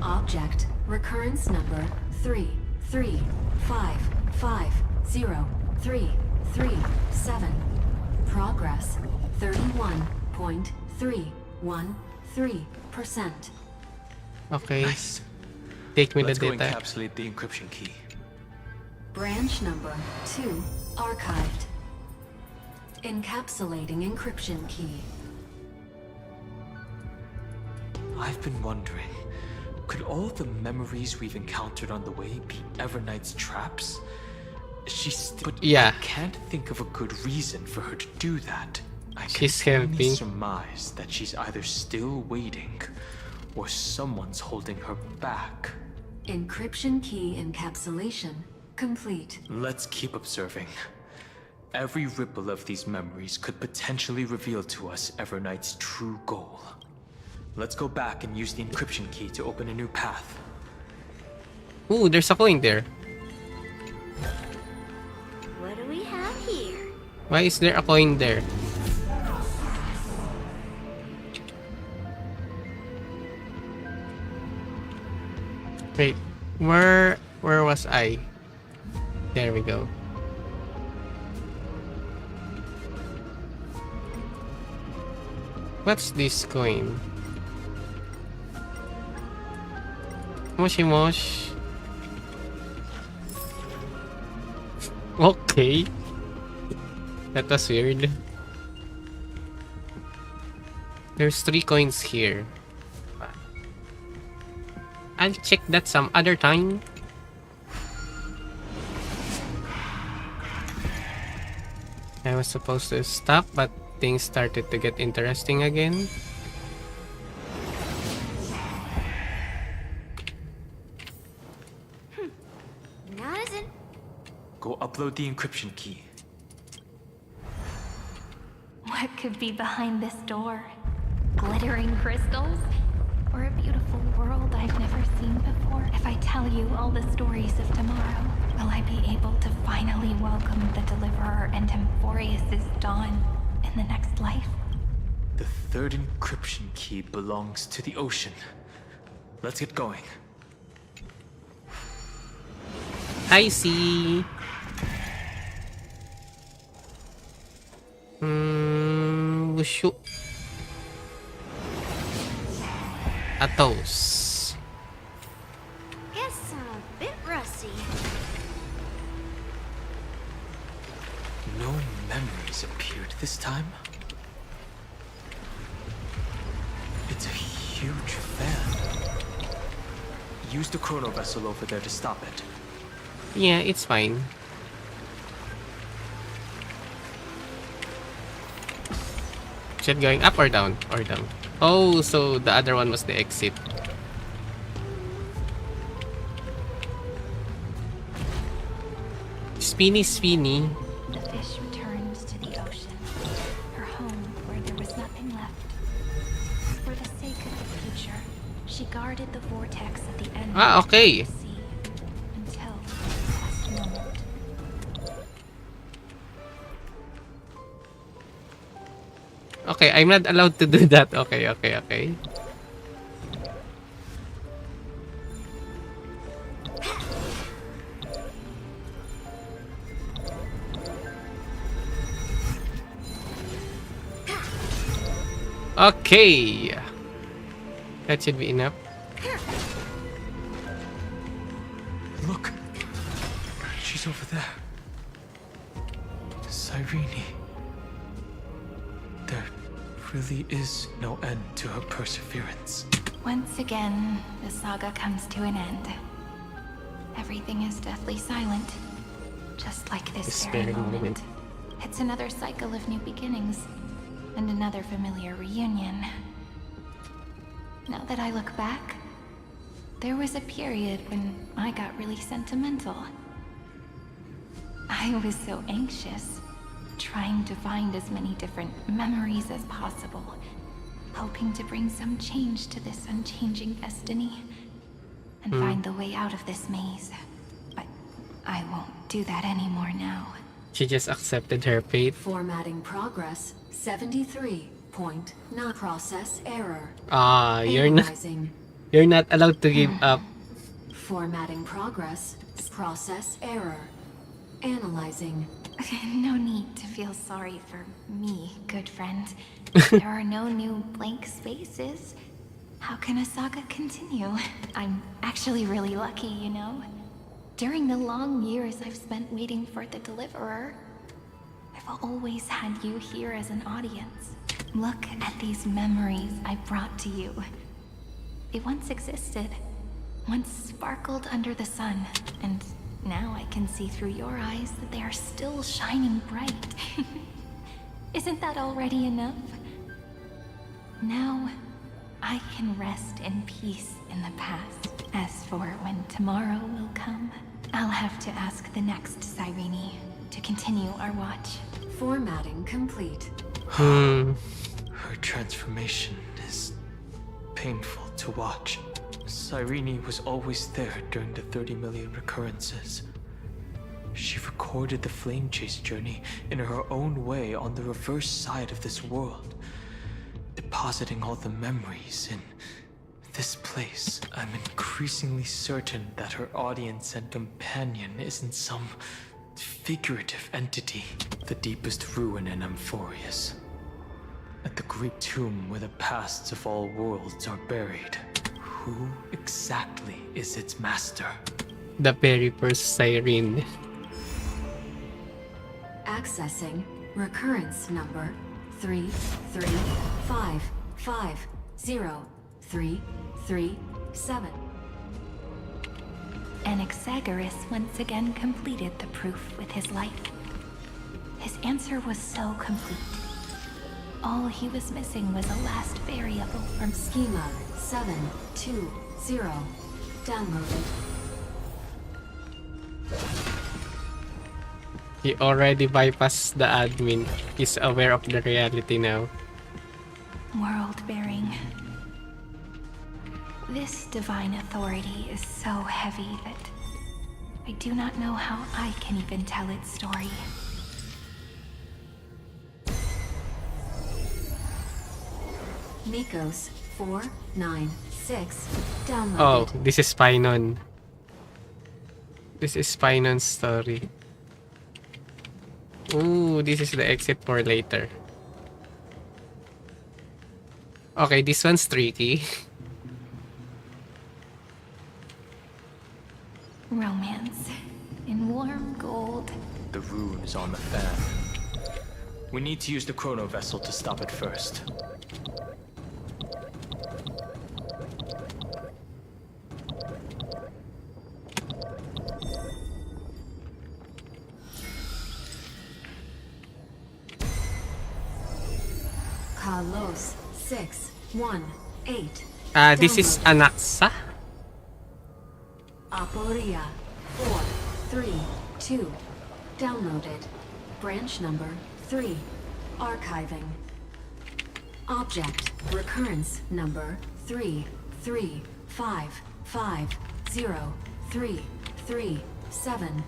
S: Object recurrence number 335503337. Progress 31.313%.
A: Okay.
N: Nice.
A: Take me
N: Let's
A: the
N: go
A: data.
N: encapsulate the encryption key.
S: Branch number 2 archived. Encapsulating encryption key.
N: I've been wondering, could all the memories we've encountered on the way be Everknight's traps? But
A: yeah.
N: I can't think of a good reason for her to do that. I
A: She's
N: can only
A: helping.
N: surmise that she's either still waiting, or someone's holding her back.
S: Encryption key encapsulation complete.
N: Let's keep observing. Every ripple of these memories could potentially reveal to us Everknight's true goal. Let's go back and use the encryption key to open a new path.
A: Ooh, there's a coin there.
J: What do we have here?
A: Why is there a coin there? Wait, where was I? There we go. What's this coin? Moshi mosh. Okay. That was weird. There's 3 coins here. I'll check that some other time. I was supposed to stop, but things started to get interesting again.
J: Not as in.
N: Go upload the encryption key.
I: What could be behind this door? Glittering crystals? Or a beautiful world I've never seen before? If I tell you all the stories of tomorrow, will I be able to finally welcome the Deliverer and Amphorius' dawn in the next life?
N: The third encryption key belongs to the ocean. Let's get going.
A: I see. Wushu. Atos.
J: Guess I'm a bit rusty.
N: No memories appeared this time. It's a huge fan. Use the chrono vessel over there to stop it.
A: Yeah, it's fine. Is it going up or down? Or down? Oh, so the other one was the exit. Spinny, spinny.
I: The fish returns to the ocean, her home where there was nothing left. For the sake of the future, she guarded the vortex at the end
A: Ah, okay.
I: of the sea until the last moment.
A: Okay, I'm not allowed to do that. Okay, okay, okay. Okay. That should be enough.
N: Look! She's over there. Cyrene. There really is no end to her perseverance.
I: Once again, the saga comes to an end. Everything is deathly silent. Just like this very moment. It's another cycle of new beginnings. And another familiar reunion. Now that I look back, there was a period when I got really sentimental. I was so anxious, trying to find as many different memories as possible, hoping to bring some change to this unchanging destiny, and find the way out of this maze. But I won't do that anymore now.
A: She just accepted her fate.
S: Formatting progress 73.9 process error.
A: You're not allowed to give up.
S: Formatting progress process error. Analyzing.
I: No need to feel sorry for me, good friend. There are no new blank spaces. How can a saga continue? I'm actually really lucky, you know? During the long years I've spent waiting for the Deliverer, I've always had you here as an audience. Look at these memories I brought to you. They once existed, once sparkled under the sun, and now I can see through your eyes that they are still shining bright. Isn't that already enough? Now, I can rest in peace in the past. As for when tomorrow will come, I'll have to ask the next Cyrene to continue our watch.
S: Formatting complete.
N: Her transformation is painful to watch. Cyrene was always there during the 30 million recurrences. She recorded the flame chase journey in her own way on the reverse side of this world, depositing all the memories in this place. I'm increasingly certain that her audience and companion isn't some figurative entity. The deepest ruin in Amphorius. At the great tomb where the pasts of all worlds are buried. Who exactly is its master?
A: The very first Cyrene.
S: Accessing recurrence number 335503337.
I: Anaxagoras once again completed the proof with his light. His answer was so complete. All he was missing was a last variable from
S: Schema 720 downloaded.
A: He already bypassed the admin. He's aware of the reality now.
I: World-bearing. This divine authority is so heavy that I do not know how I can even tell its story.
S: Nikos 496 downloaded.
A: Oh, this is Pinon. This is Pinon's story. Ooh, this is the exit for later. Okay, this one's tricky.
I: Romance in warm gold.
N: The rune is on the fan. We need to use the chrono vessel to stop it first.
S: Kalos 618.
A: This is Anaxa.
S: Aporia 432 downloaded. Branch number 3 archiving. Object recurrence number 335503337.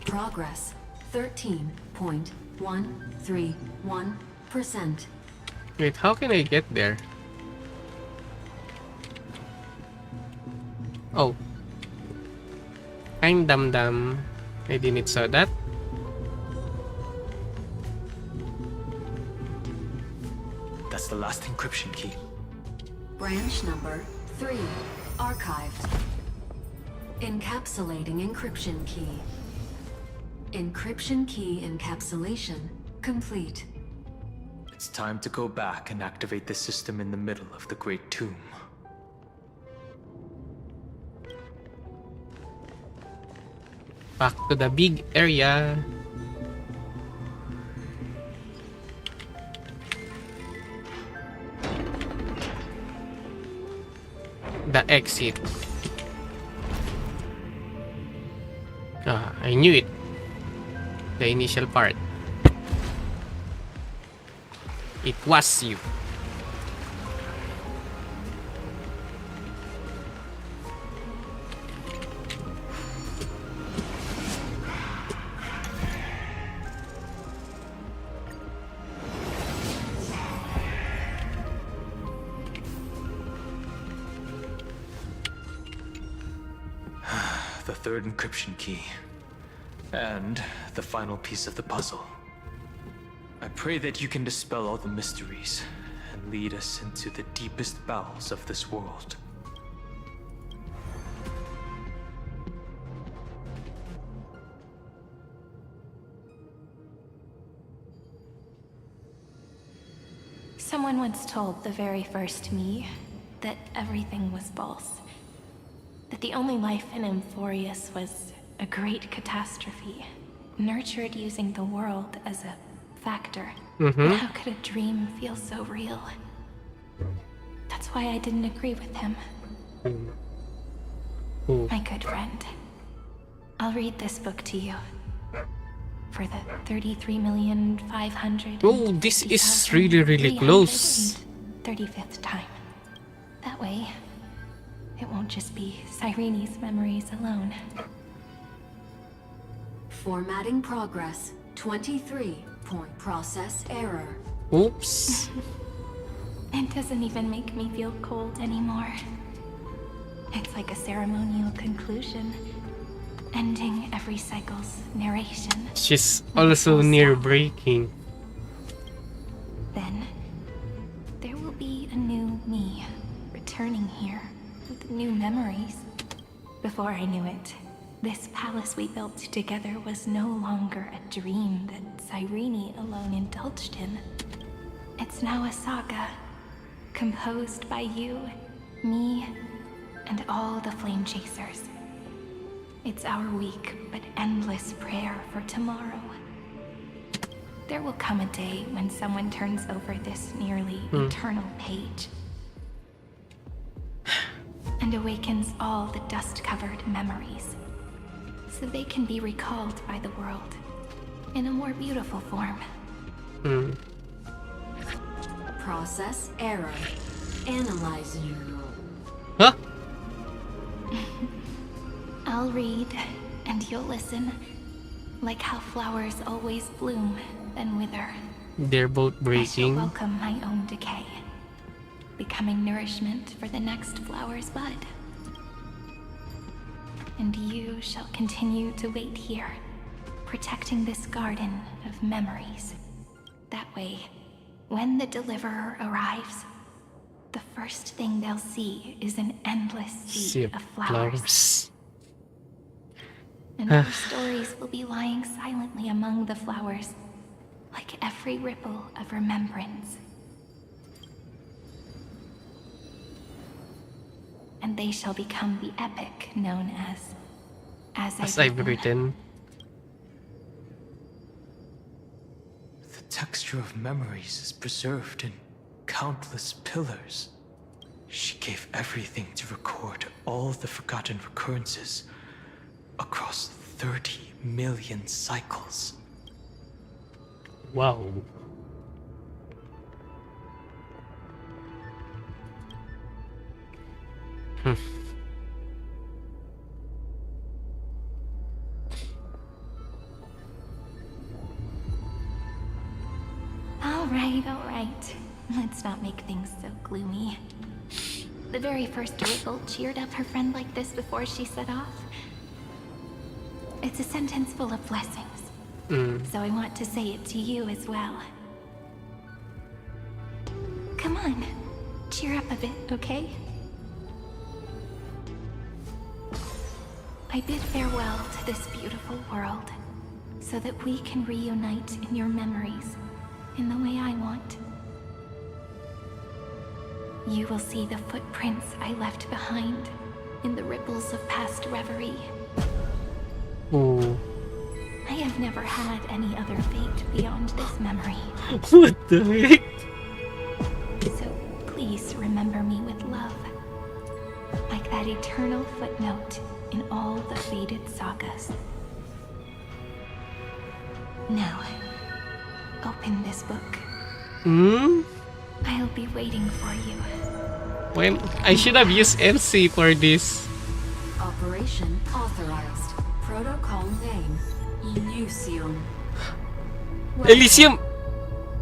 S: Progress 13.131%.
A: Wait, how can I get there? Oh. I'm dumb. I didn't saw that.
N: That's the last encryption key.
S: Branch number 3 archived. Encapsulating encryption key. Encryption key encapsulation complete.
N: It's time to go back and activate the system in the middle of the Great Tomb.
A: Back to the big area. The exit. I knew it. The initial part. It was you.
N: The third encryption key. And the final piece of the puzzle. I pray that you can dispel all the mysteries and lead us into the deepest bowels of this world.
P: Someone once told the very first me that everything was false. That the only life in Amphorius was a great catastrophe, nurtured using the world as a factor.
A: Mm-hmm.
P: How could a dream feel so real? That's why I didn't agree with him. My good friend, I'll read this book to you. For the 33,500,000.
A: Oh, this is really close.
P: 35th time. That way, it won't just be Cyrene's memories alone.
S: Formatting progress. 23. Point process error.
A: Oops.
P: It doesn't even make me feel cold anymore. It's like a ceremonial conclusion, ending every cycle's narration.
A: She's also near breaking.
P: Then, there will be a new me, returning here with new memories. Before I knew it, this palace we built together was no longer a dream that Cyrene alone indulged in. It's now a saga, composed by you, me, and all the flame chasers. It's our weak but endless prayer for tomorrow. There will come a day when someone turns over this nearly eternal page and awakens all the dust-covered memories, so they can be recalled by the world in a more beautiful form.
S: Process error. Analyzing.
A: Huh?
P: I'll read, and you'll listen, like how flowers always bloom, then wither.
A: They're both
P: I shall
A: breaking.
P: welcome my own decay, becoming nourishment for the next flower's bud. And you shall continue to wait here, protecting this garden of memories. That way, when the deliverer arrives, the first thing they'll see is an endless sea of flowers. And their stories will be lying silently among the flowers, like every ripple of remembrance. And they shall become the epic known as
A: I've written.
N: The texture of memories is preserved in countless pillars. She gave everything to record all the forgotten recurrences across 30 million cycles.
A: Wow.
P: All right. Let's not make things so gloomy. The very first ripple cheered up her friend like this before she set off. It's a sentence full of blessings. So I want to say it to you as well. Come on, cheer up a bit, okay? I bid farewell to this beautiful world, so that we can reunite in your memories, in the way I want. You will see the footprints I left behind in the ripples of past reverie.
A: Oh.
I: I have never had any other fate beyond this memory.
A: What the heck?
I: So please remember me with love. Like that eternal footnote in all the faded sagas. Now, open this book.
A: Hmm?
I: I'll be waiting for you.
A: When I should have used MC for this.
S: Operation authorized. Protocol name Elysium.
A: Elysium!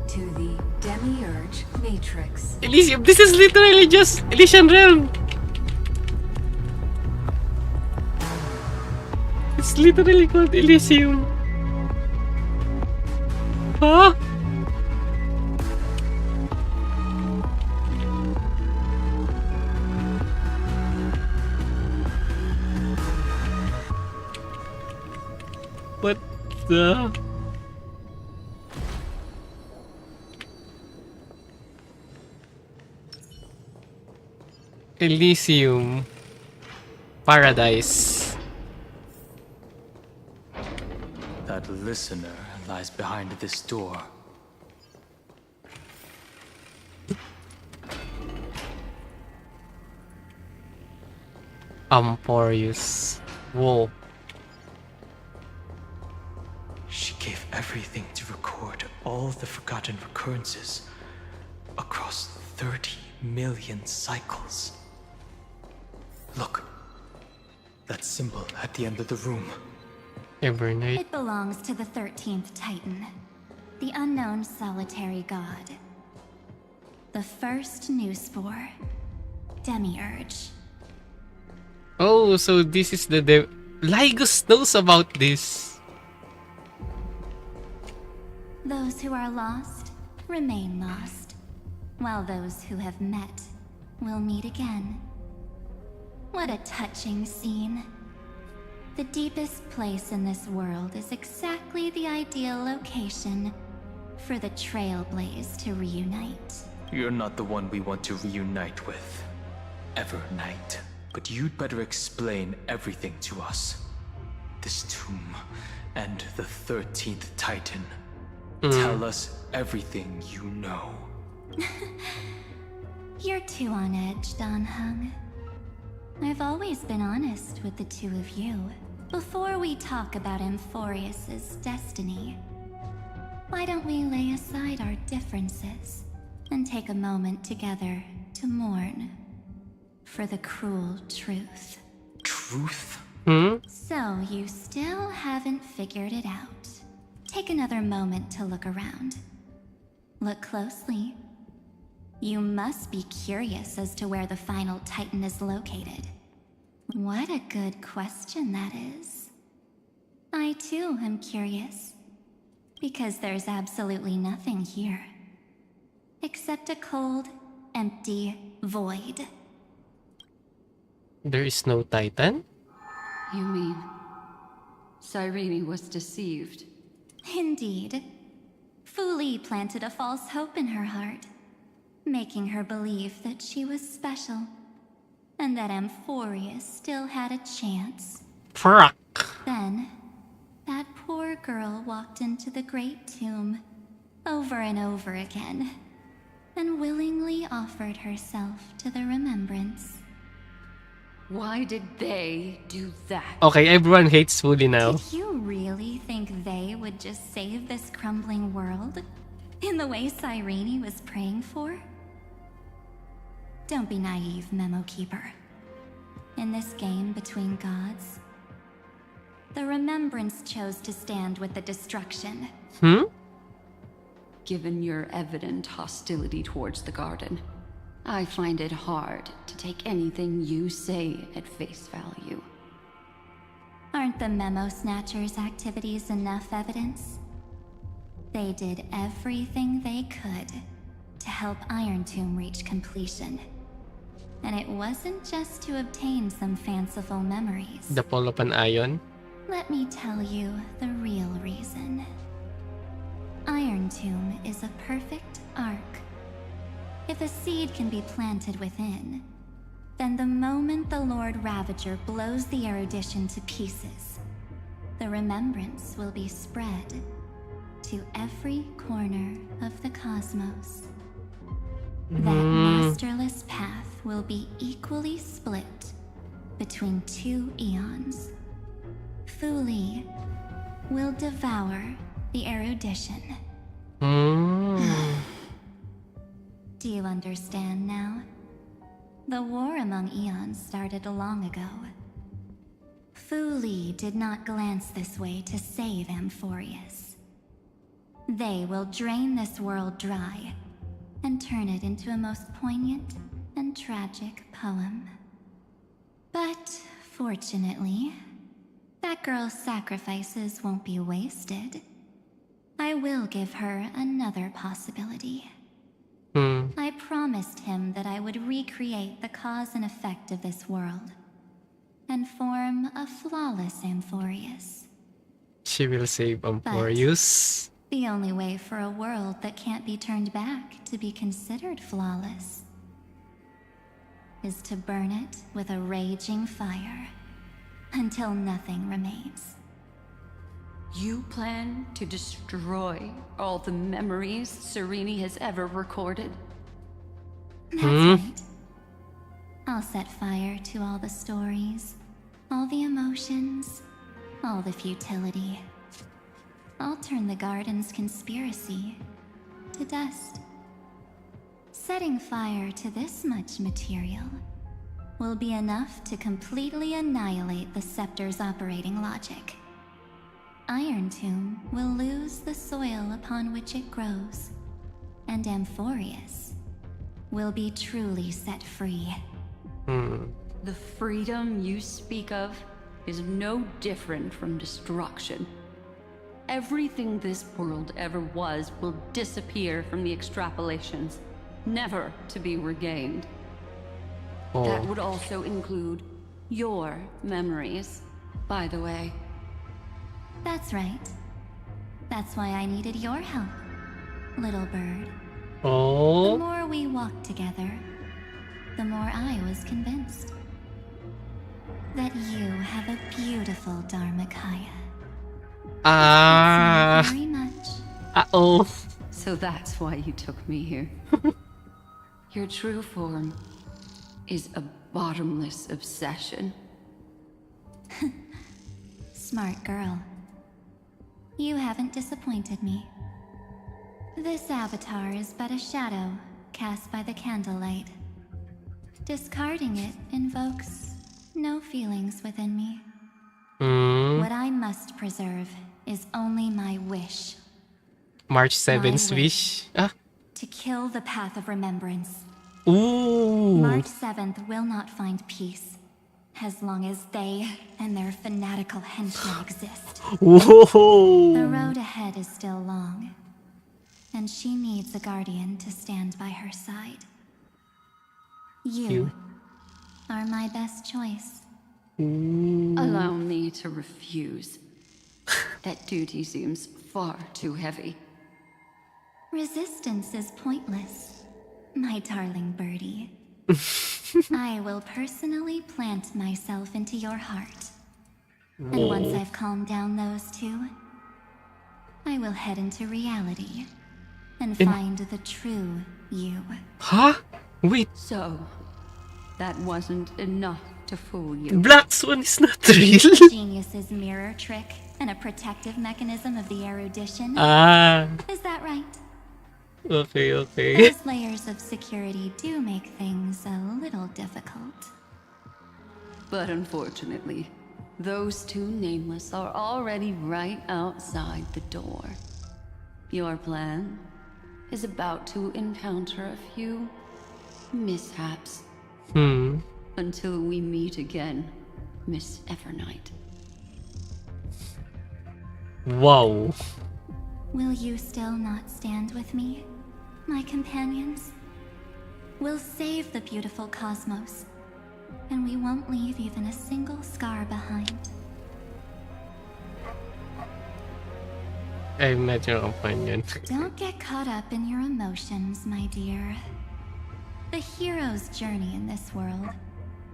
S: To the Demiurge Matrix.
A: Elysium! This is literally just Elysian Realm! It's literally called Elysium. Huh? What the? Elysium. Paradise.
N: That listener lies behind this door.
A: Amporius. Whoa.
N: She gave everything to record all the forgotten recurrences across 30 million cycles. Look, that symbol at the end of the room.
A: Every night.
I: It belongs to the 13th Titan, the unknown solitary god. The first new spore, Demiurge.
A: Oh, so this is the Lygus knows about this.
I: Those who are lost remain lost, while those who have met will meet again. What a touching scene. The deepest place in this world is exactly the ideal location for the Trailblaze to reunite.
N: You're not the one we want to reunite with, Evernight. But you'd better explain everything to us. This tomb and the 13th Titan. Tell us everything you know.
I: You're too on edge, Don Hung. I've always been honest with the two of you. Before we talk about Amphorius's destiny, why don't we lay aside our differences and take a moment together to mourn for the cruel truth.
N: Truth?
I: So you still haven't figured it out. Take another moment to look around. Look closely. You must be curious as to where the final Titan is located. What a good question that is. I too am curious. Because there's absolutely nothing here. Except a cold, empty void.
A: There is no Titan?
B: You mean Cyrene was deceived?
I: Indeed. Fu Li planted a false hope in her heart, making her believe that she was special, and that Amphorius still had a chance.
A: Fuck.
I: Then, that poor girl walked into the Great Tomb, over and over again, and willingly offered herself to the remembrance.
B: Why did they do that?
A: Okay, everyone hates Fully now.
I: Did you really think they would just save this crumbling world? In the way Cyrene was praying for? Don't be naive, Memo Keeper. In this game between gods, the Remembrance chose to stand with the destruction.
B: Given your evident hostility towards the garden, I find it hard to take anything you say at face value.
I: Aren't the Memo Snatchers' activities enough evidence? They did everything they could to help Iron Tomb reach completion. And it wasn't just to obtain some fanciful memories.
A: The Polo Pan-Ayon?
I: Let me tell you the real reason. Iron Tomb is a perfect arc. If a seed can be planted within, then the moment the Lord Ravager blows the erudition to pieces, the the remembrance will be spread to every corner of the cosmos. That masterless path will be equally split between 2 eons. Fuli will devour the erudition. Do you understand now? The war among eons started long ago. Fuli did not glance this way to save Amphorius. They will drain this world dry and turn it into a most poignant and tragic poem. But fortunately, that girl's sacrifices won't be wasted. I will give her another possibility. I promised him that I would recreate the cause and effect of this world and form a flawless Amphorius.
A: She will save Amphorius.
I: The only way for a world that can't be turned back to be considered flawless is to burn it with a raging fire until nothing remains.
B: You plan to destroy all the memories Serene has ever recorded?
I: That's right. I'll set fire to all the stories, all the emotions, all the futility. I'll turn the garden's conspiracy to dust. Setting fire to this much material will be enough to completely annihilate the scepter's operating logic. Iron Tomb will lose the soil upon which it grows, and Amphorius will be truly set free.
B: The freedom you speak of is no different from destruction. Everything this world ever was will disappear from the extrapolations, never to be regained. That would also include your memories, by the way.
I: That's right. That's why I needed your help, little bird. The more we walked together, the more I was convinced that you have a beautiful Dharmakaya. Very much.
B: So that's why you took me here. Your true form is a bottomless obsession.
I: Smart girl. You haven't disappointed me. This avatar is but a shadow cast by the candlelight. Discarding it invokes no feelings within me. What I must preserve is only my wish.
A: March 7th wish.
I: To kill the path of remembrance.
A: Ooh.
I: March 7th will not find peace as long as they and their fanatical henchmen exist.
A: Whoa.
I: The road ahead is still long, and she needs a guardian to stand by her side. You are my best choice.
B: Allow me to refuse. That duty seems far too heavy.
I: Resistance is pointless, my darling birdie. I will personally plant myself into your heart. And once I've calmed down those two, I will head into reality and find the true you.
A: Huh? Wait.
B: So, that wasn't enough to fool you.
A: Black Swan is not real.
I: Genius's mirror trick and a protective mechanism of the erudition. Is that right?
A: Okay.
I: Those layers of security do make things a little difficult.
B: But unfortunately, those two nameless are already right outside the door. Your plan is about to encounter a few mishaps. Until we meet again, Miss Evernight.
A: Wow.
I: Will you still not stand with me, my companions? We'll save the beautiful cosmos, and we won't leave even a single scar behind.
A: I met your companion.
I: Don't get caught up in your emotions, my dear. The hero's journey in this world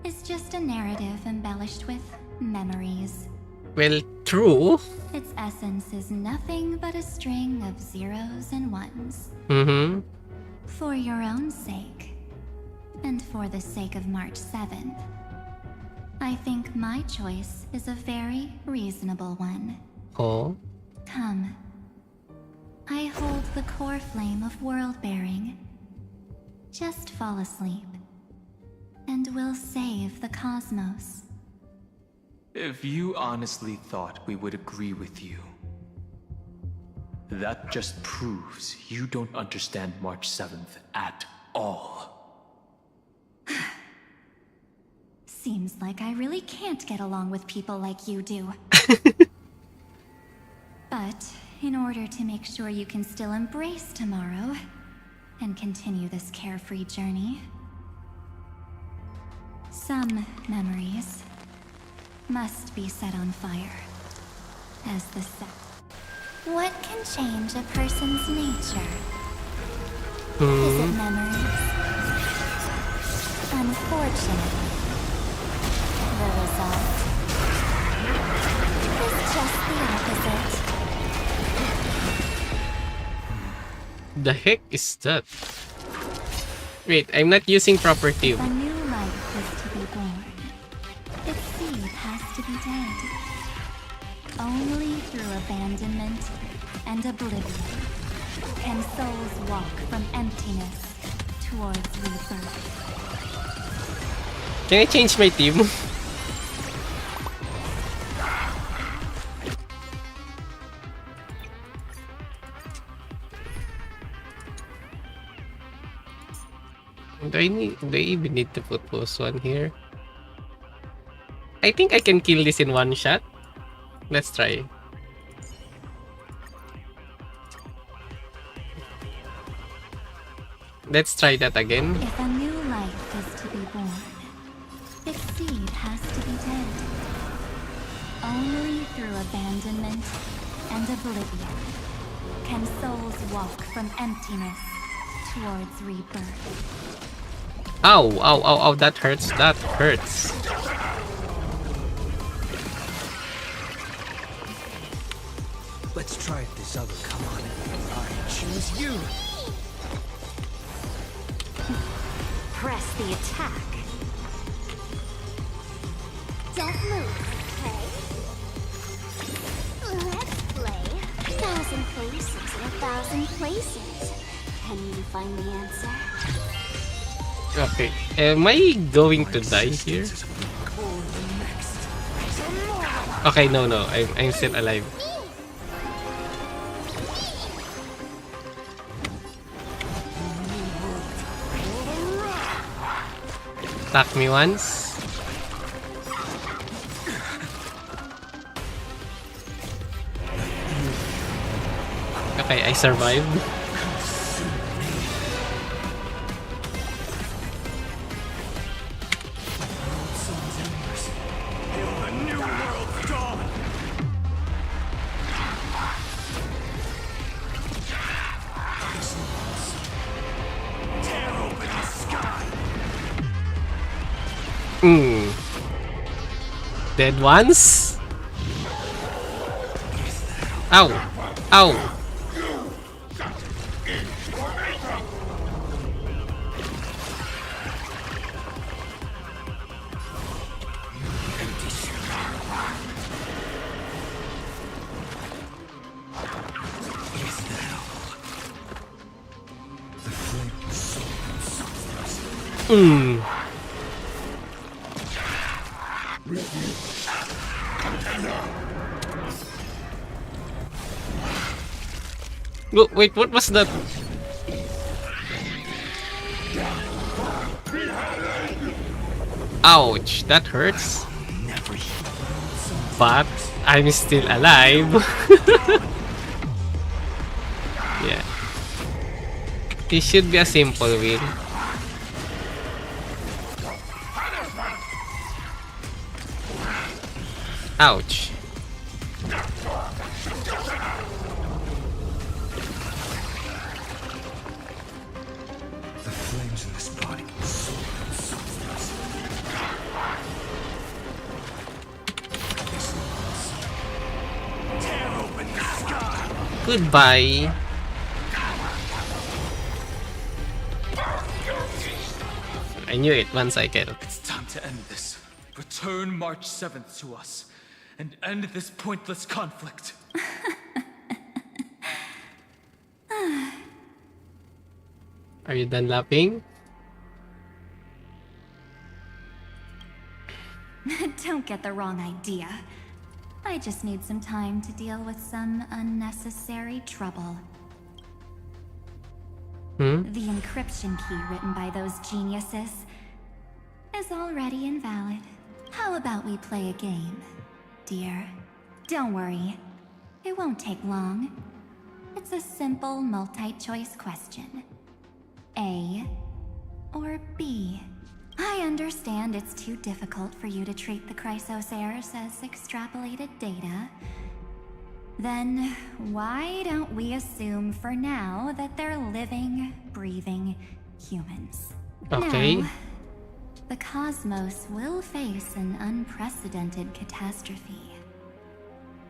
I: is just a narrative embellished with memories.
A: Well, True.
I: Its essence is nothing but a string of zeros and ones.
A: Mm-hmm.
I: For your own sake, and for the sake of March 7th, I think my choice is a very reasonable one.
A: Oh.
I: Come. I hold the core flame of world-bearing. Just fall asleep, and we'll save the cosmos.
N: If you honestly thought we would agree with you, that just proves you don't understand March 7th at all.
I: Seems like I really can't get along with people like you do. But in order to make sure you can still embrace tomorrow and continue this carefree journey, some memories must be set on fire as the set. What can change a person's nature? Is it memories? Unfortunately, the result is just the opposite.
A: The heck is that? Wait, I'm not using proper tube.
I: A new life is to be born. Its seed has to be dead. Only through abandonment and oblivion can souls walk from emptiness towards rebirth.
A: Can I change my team? Do I even need to put this one here? I think I can kill this in one shot. Let's try. Let's try that again.
I: If a new life is to be born, its seed has to be dead. Only through abandonment and oblivion can souls walk from emptiness towards rebirth.
A: Ow, ow, ow, ow, that hurts, that hurts.
C: Let's try it this other. Come on. I choose you.
J: Press the attack.
I: Don't move, okay? Let's play 1,000 faces in 1,000 places. Can you find the answer?
A: Okay, am I going to die here? Okay, no, I'm still alive. Attack me once. Okay, I survived. Dead ones? Ow! Ow! Oh, wait, what was that? Ouch, that hurts. But I'm still alive. Yeah. This should be a simple win. Ouch.
C: The flames in this body.
A: Goodbye. I knew it, one cycle.
N: It's time to end this. Return March 7th to us, and end this pointless conflict.
A: Are you done laughing?
B: Don't get the wrong idea. I just need some time to deal with some unnecessary trouble. The encryption key written by those geniuses is already invalid. How about we play a game, dear? Don't worry. It won't take long. It's a simple multi-choice question. A or B? I understand it's too difficult for you to treat the Chrysos heirs as extrapolated data. Then why don't we assume for now that they're living, breathing humans?
A: Okay.
B: Now, the cosmos will face an unprecedented catastrophe.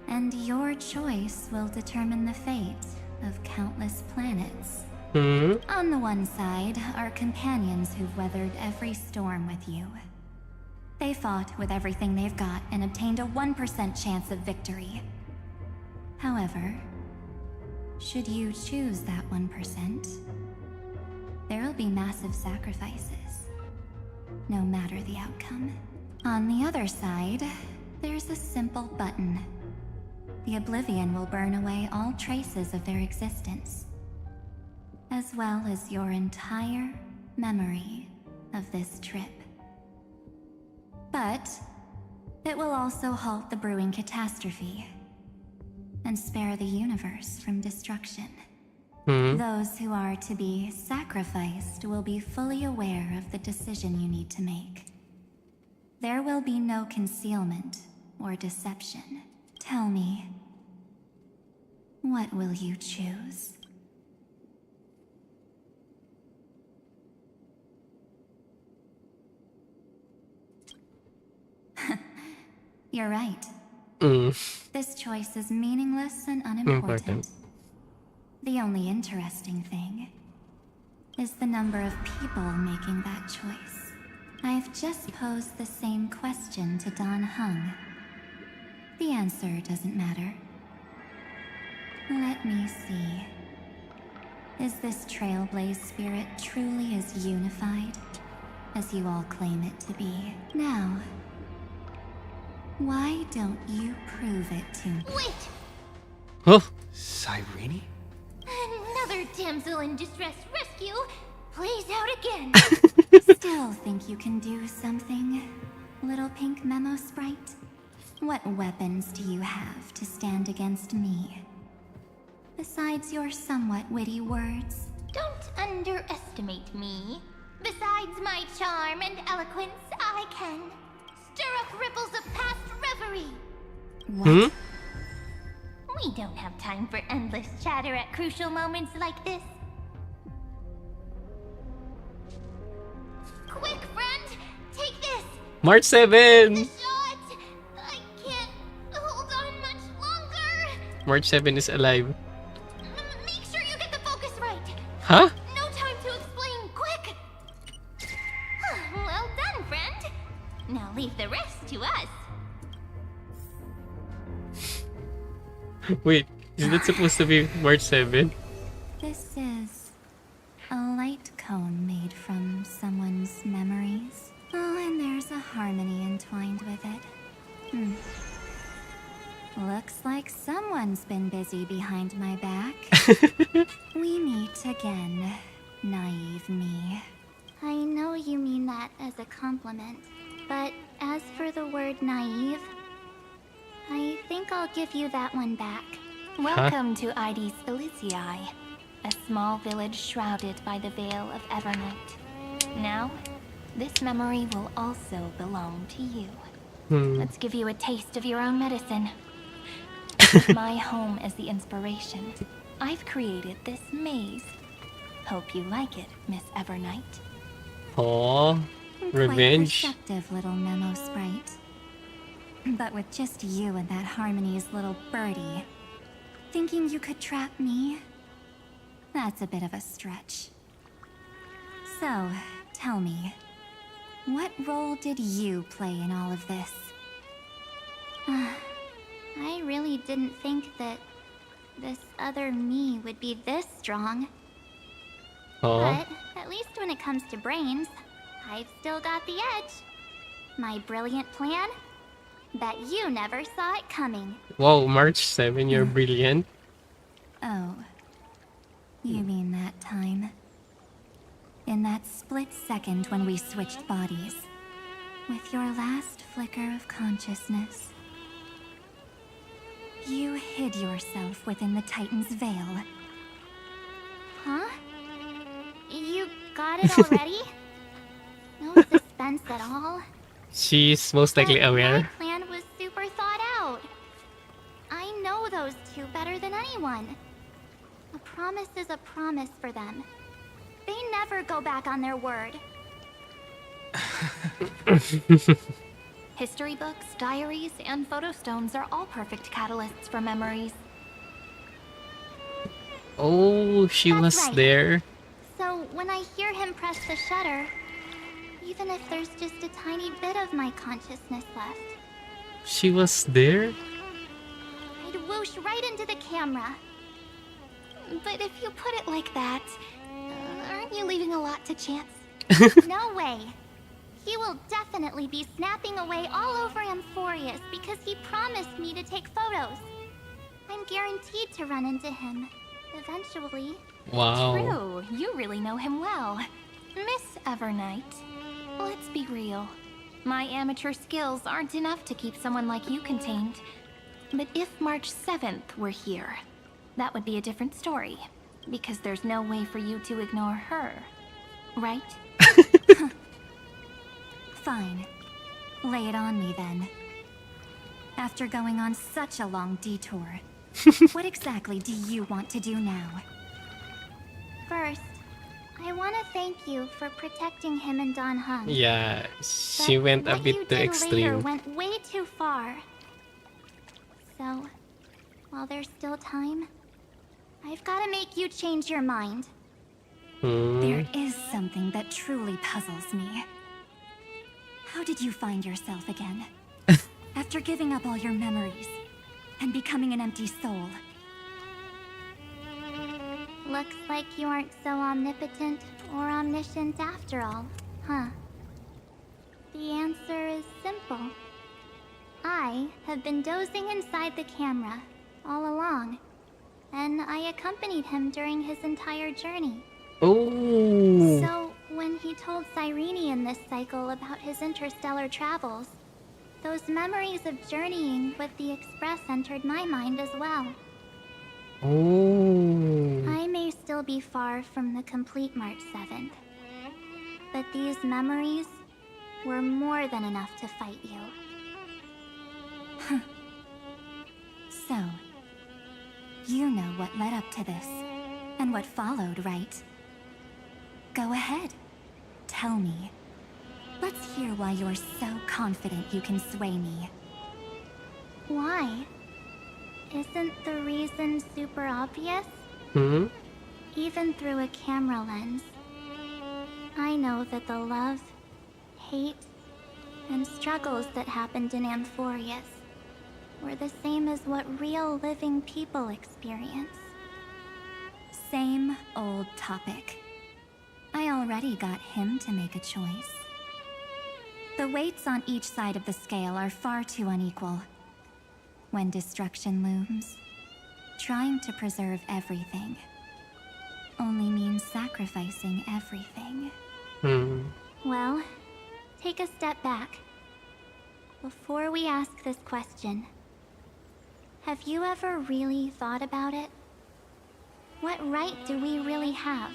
B: And your choice will determine the fate of countless planets. On the one side are companions who've weathered every storm with you. They fought with everything they've got and obtained a 1% chance of victory. However, should you choose that 1%, there'll be massive sacrifices, no matter the outcome. On the other side, there's a simple button. The Oblivion will burn away all traces of their existence, as well as your entire memory of this trip. But it will also halt the brewing catastrophe and spare the universe from destruction. Those who are to be sacrificed will be fully aware of the decision you need to make. There will be no concealment or deception. Tell me, what will you choose? You're right. This choice is meaningless and unimportant. The only interesting thing is the number of people making that choice. I've just posed the same question to Don Hung. The answer doesn't matter. Let me see. Is this Trailblaze spirit truly as unified as you all claim it to be? Now, why don't you prove it to me?
J: Wait!
A: Huh?
C: Cyrene?
J: Another damsel in distress rescue plays out again.
B: Still think you can do something, little pink memo sprite? What weapons do you have to stand against me? Besides your somewhat witty words?
J: Don't underestimate me. Besides my charm and eloquence, I can stir up ripples of past reverie.
B: What?
J: We don't have time for endless chatter at crucial moments like this. Quick, friend! Take this!
A: March 7!
J: Shot! I can't hold on much longer!
A: March 7 is alive.
J: Make sure you get the focus right!
A: Huh?
J: No time to explain, quick! Well done, friend! Now leave the rest to us.
A: Wait, is that supposed to be March 7?
B: This is a light cone made from someone's memories. Oh, and there's a harmony entwined with it. Looks like someone's been busy behind my back. We meet again, naive me.
M: I know you mean that as a compliment, but as for the word naive, I think I'll give you that one back.
I: Welcome to Ides Elysiae, a small village shrouded by the veil of Evernight. Now, this memory will also belong to you. Let's give you a taste of your own medicine. With my home as the inspiration, I've created this maze. Hope you like it, Miss Evernight.
A: Aww, revenge.
B: Quite perceptive little memo sprite. But with just you and that Harmony's little birdie, Thinking you could trap me? That's a bit of a stretch. So, tell me, what role did you play in all of this?
M: I really didn't think that this other me would be this strong.
A: Oh.
M: But at least when it comes to brains, I've still got the edge. My brilliant plan? Bet you never saw it coming.
A: Whoa, March 7, you're brilliant.
B: Oh. You mean that time? In that split second when we switched bodies. With your last flicker of consciousness. You hid yourself within the Titan's veil.
M: Huh? You got it already? No suspense at all?
A: She's most likely
M: My
A: aware.
M: plan was super thought out. I know those two better than anyone. A promise is a promise for them. They never go back on their word.
I: History books, diaries, and photo stones are all perfect catalysts for memories.
A: Oh, she was
M: right.
A: there.
M: So when I hear him press the shutter, even if there's just a tiny bit of my consciousness left,
A: She was there?
M: I'd whoosh right into the camera.
I: But if you put it like that, aren't you leaving a lot to chance?
M: No way. He will definitely be snapping away all over Amphorius because he promised me to take photos. I'm guaranteed to run into him. Eventually.
A: Wow.
I: True, you really know him well. Miss Evernight, let's be real. My amateur skills aren't enough to keep someone like you contained. But if March 7th were here, that would be a different story. Because there's no way for you to ignore her. Right?
B: Fine. Lay it on me then. After going on such a long detour, what exactly do you want to do now?
M: First, I want to thank you for protecting him and Don Hung.
A: Yeah, she
M: But
A: went a
M: what you
A: bit too
M: did later
A: extreme.
M: went way too far. So, while there's still time, I've got to make you change your mind.
B: There is something that truly puzzles me. How did you find yourself again? After giving up all your memories and becoming an empty soul.
M: Looks like you aren't so omnipotent or omniscient after all, huh? The answer is simple. I have been dozing inside the camera all along, and I accompanied him during his entire journey.
A: Oh.
M: So, when he told Cyrene in this cycle about his interstellar travels, those memories of journeying with the Express entered my mind as well.
A: Oh.
M: I may still be far from the complete March 7th, but these memories were more than enough to fight you.
B: So, you know what led up to this, and what followed, right? Go ahead. Tell me. Let's hear why you're so confident you can sway me.
M: Why? Isn't the reason super obvious? Even through a camera lens, I know that the love, hate, and struggles that happened in Amphorius were the same as what real living people experience.
B: Same old topic. I already got him to make a choice. The weights on each side of the scale are far too unequal. When destruction looms, trying to preserve everything only means sacrificing everything.
M: Well, take a step back. Before we ask this question, have you ever really thought about it? What right do we really have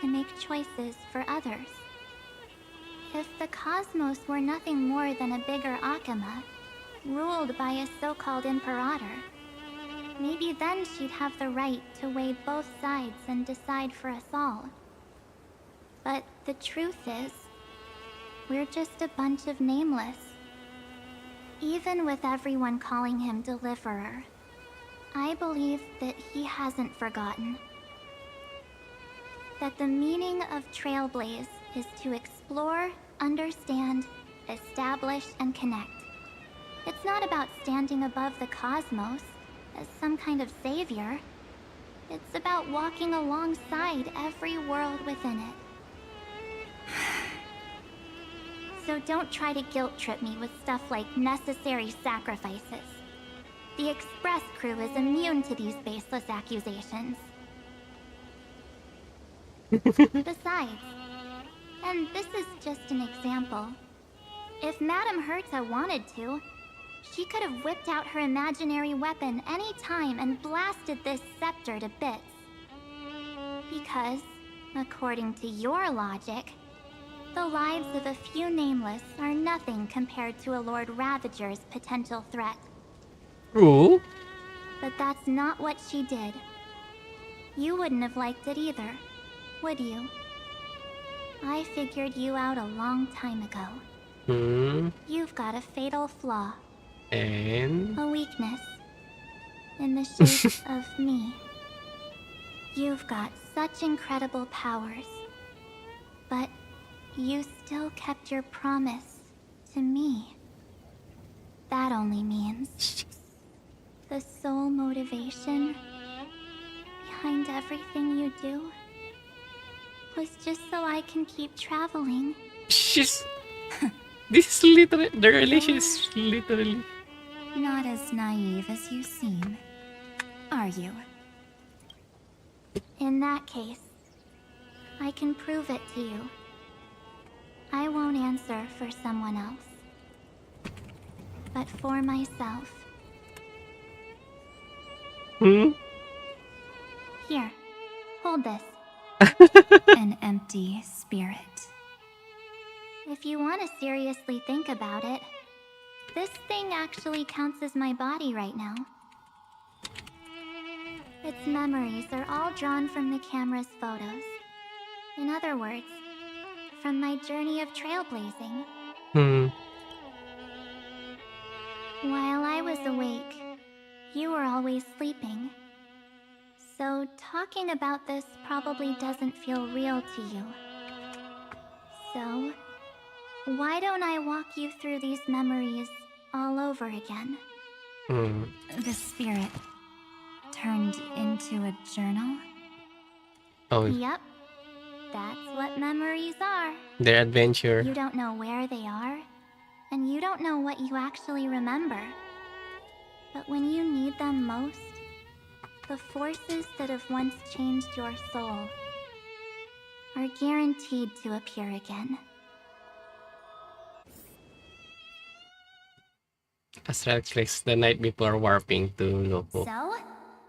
M: to make choices for others? If the cosmos were nothing more than a bigger Akama, ruled by a so-called Imperator, maybe then she'd have the right to weigh both sides and decide for us all. But the truth is, we're just a bunch of nameless. Even with everyone calling him Deliverer, I believe that he hasn't forgotten. That the meaning of Trailblaze is to explore, understand, establish, and connect. It's not about standing above the cosmos as some kind of savior. It's about walking alongside every world within it. So don't try to guilt trip me with stuff like necessary sacrifices. The Express crew is immune to these baseless accusations. Besides, and this is just an example, if Madame Herta wanted to, she could have whipped out her imaginary weapon any time and blasted this scepter to bits. Because, according to your logic, the lives of a few nameless are nothing compared to a Lord Ravager's potential threat.
A: Ooh.
M: But that's not what she did. You wouldn't have liked it either, would you? I figured you out a long time ago. You've got a fatal flaw.
A: And?
M: A weakness. In the shape of me. You've got such incredible powers. But you still kept your promise to me. That only means the sole motivation behind everything you do was just so I can keep traveling.
A: She's... This is literally... The relation is literally...
B: Not as naive as you seem, are you?
M: In that case, I can prove it to you. I won't answer for someone else, but for myself. Here, hold this.
B: An empty spirit.
M: If you want to seriously think about it, this thing actually counts as my body right now. Its memories are all drawn from the camera's photos. In other words, from my journey of trailblazing. While I was awake, you were always sleeping. So talking about this probably doesn't feel real to you. So, why don't I walk you through these memories all over again?
B: The spirit turned into a journal?
A: Oh.
M: Yep. That's what memories are.
A: Their adventure.
M: You don't know where they are, and you don't know what you actually remember. But when you need them most, the forces that have once changed your soul are guaranteed to appear again.
A: Astral clicks the night before warping to Loco.
J: So,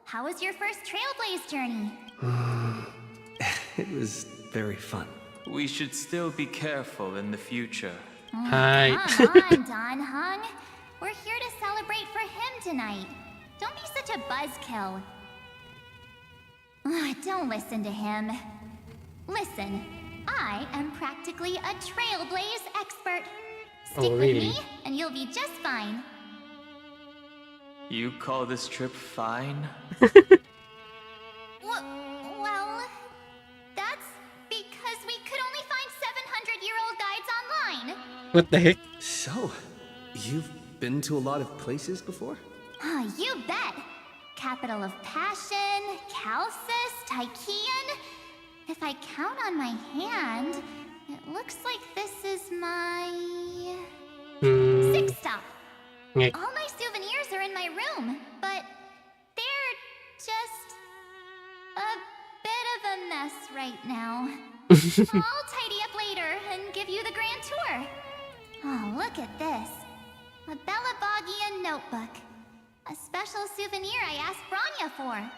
J: how was your first Trailblaze journey?
C: It was very fun.
N: We should still be careful in the future.
A: Hi.
J: Come on, Don Hung. We're here to celebrate for him tonight. Don't be such a buzzkill. Don't listen to him. Listen, I am practically a Trailblaze expert. Stick with me, and you'll be just fine.
N: You call this trip fine?
J: Well, that's because we could only find 700-year-old guides online.
A: What the heck?
C: So, you've been to a lot of places before?
J: You bet. Capital of Passion, Calcis, Tychean. If I count on my hand, it looks like this is my... sixth stop. All my souvenirs are in my room, but they're just a bit of a mess right now. I'll tidy up later and give you the grand tour. Oh, look at this. A Bella Bogian notebook. A special souvenir I asked Branya for.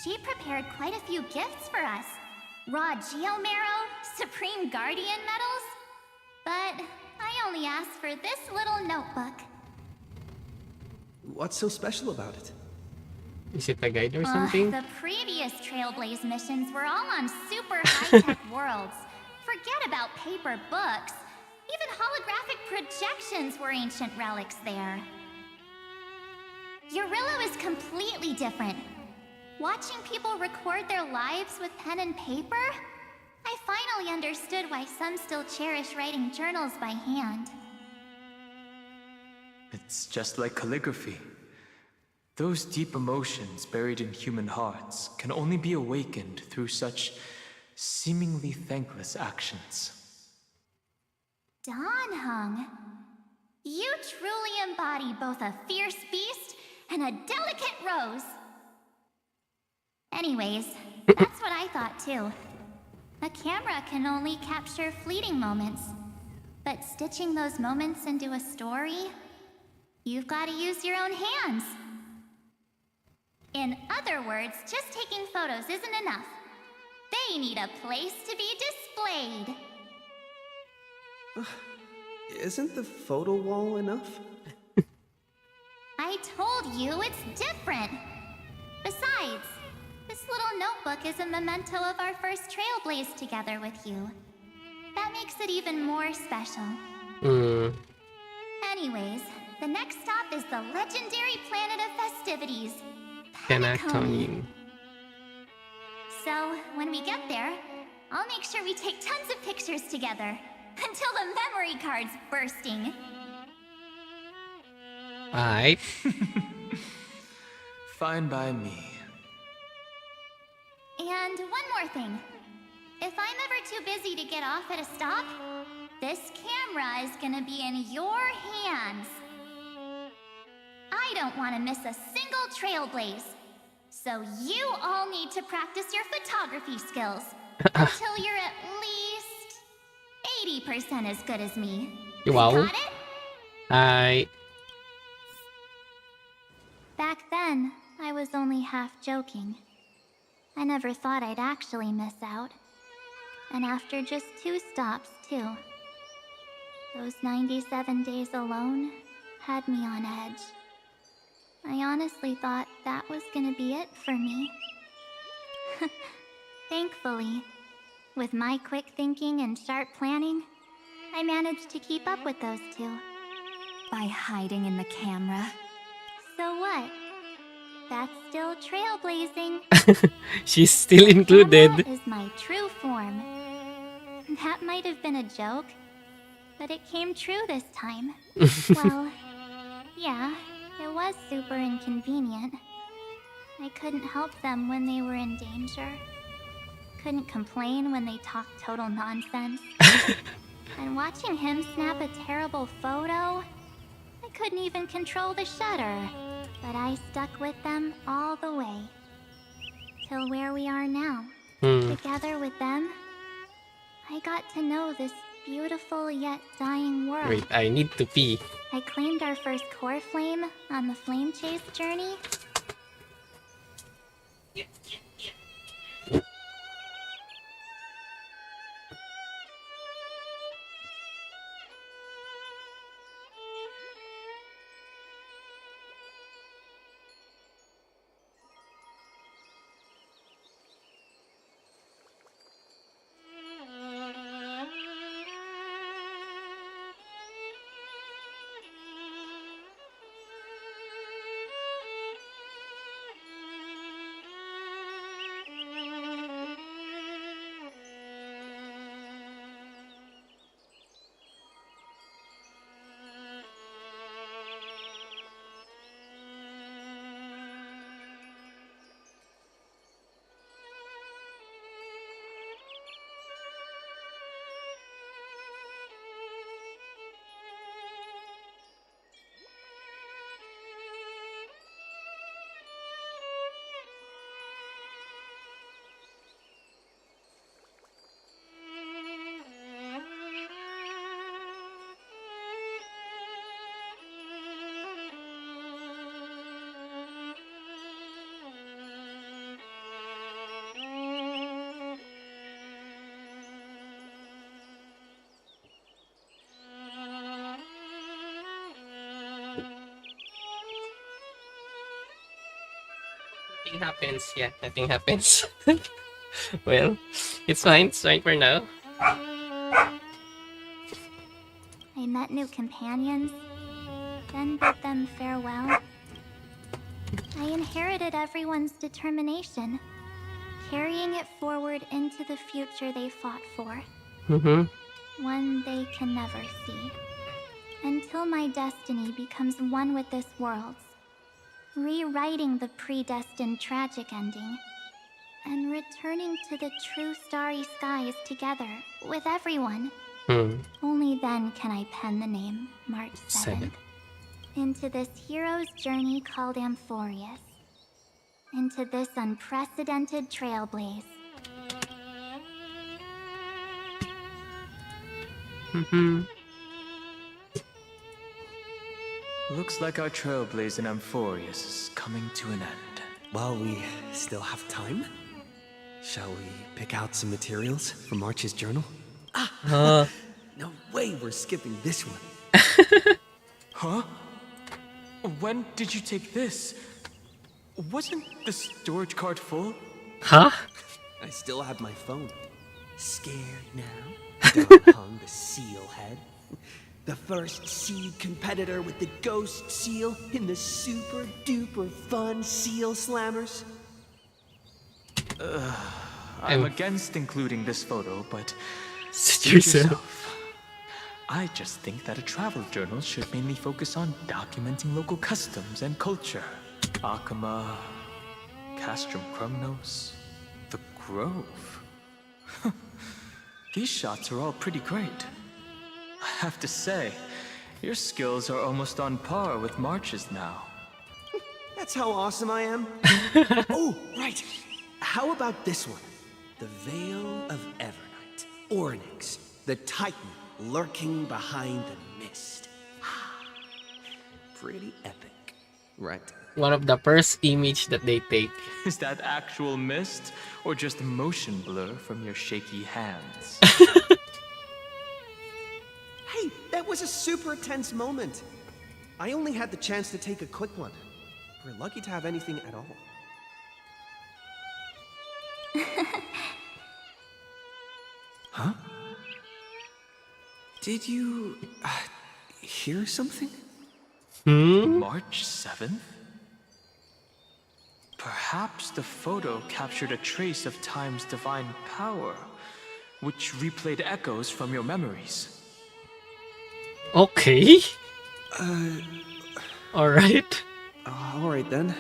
J: She prepared quite a few gifts for us. Raw Geomarrow, Supreme Guardian medals. But I only asked for this little notebook.
C: What's so special about it?
A: Is it a guide or something?
J: The previous Trailblaze missions were all on super high-tech worlds. Forget about paper books. Even holographic projections were ancient relics there.
M: Eurillo is completely different. Watching people record their lives with pen and paper? I finally understood why some still cherish writing journals by hand.
N: It's just like calligraphy. Those deep emotions buried in human hearts can only be awakened through such seemingly thankless actions.
M: Donhung, you truly embody both a fierce beast and a delicate rose. Anyways, that's what I thought too. A camera can only capture fleeting moments, but stitching those moments into a story, you've got to use your own hands. In other words, just taking photos isn't enough. They need a place to be displayed.
C: Isn't the photo wall enough?
M: I told you it's different. Besides, this little notebook is a memento of our first trailblaze together with you. That makes it even more special. Anyways, the next stop is the legendary planet of festivities,
A: Penacony.
M: So, when we get there, I'll make sure we take tons of pictures together, until the memory card's bursting.
A: Alright.
N: Fine by me.
M: And one more thing. If I'm ever too busy to get off at a stop, this camera is gonna be in your hands. I don't want to miss a single trailblaze. So you all need to practice your photography skills until you're at least 80% as good as me.
A: Wow.
M: Got it?
A: Hi.
M: Back then, I was only half joking. I never thought I'd actually miss out. And after just 2 stops, too. Those 97 days alone had me on edge. I honestly thought that was gonna be it for me. Thankfully, with my quick thinking and sharp planning, I managed to keep up with those 2. By hiding in the camera. So what? That's still trailblazing.
A: She's still included.
M: Camera is my true form. That might have been a joke, but it came true this time. Well, yeah, it was super inconvenient. I couldn't help them when they were in danger. Couldn't complain when they talked total nonsense. And watching him snap a terrible photo, I couldn't even control the shutter. But I stuck with them all the way. Till where we are now. Together with them, I got to know this beautiful yet dying world.
A: Wait, I need to pee.
M: I claimed our first core flame on the flame chase journey.
A: Nothing happens. Yeah, nothing happens. Well, it's fine. It's fine for now.
M: I met new companions, then bid them farewell. I inherited everyone's determination, carrying it forward into the future they fought for. One they can never see. Until my destiny becomes one with this world's, rewriting the predestined tragic ending, and returning to the true starry skies together with everyone. Only then can I pen the name March 7th. Into this hero's journey called Amphorius. Into this unprecedented trailblaze.
N: Looks like our trailblaze in Amphorius is coming to an end.
X: While we still have time, shall we pick out some materials for March's journal? No way we're skipping this one.
N: Huh? When did you take this? Wasn't the storage cart full?
A: Huh?
X: I still have my phone. Scared now? Don Hung, the seal head. The first seed competitor with the ghost seal in the super duper fun seal slammers.
N: I'm against including this photo, but
A: Sit yourself.
N: I just think that a travel journal should mainly focus on documenting local customs and culture. Akama, Castrum Krumnos, the Grove. These shots are all pretty great. I have to say, your skills are almost on par with March's now.
X: That's how awesome I am. Oh, right. How about this one? The Veil of Evernight. Ornyx, the Titan lurking behind the mist. Pretty epic, right?
A: One of the first image that they take.
N: Is that actual mist, or just motion blur from your shaky hands?
X: Hey, that was a super tense moment. I only had the chance to take a quick one. We're lucky to have anything at all. Huh? Did you hear something?
N: March 7th? Perhaps the photo captured a trace of time's divine power, which replayed echoes from your memories.
A: Okay. Alright.
X: Alright then.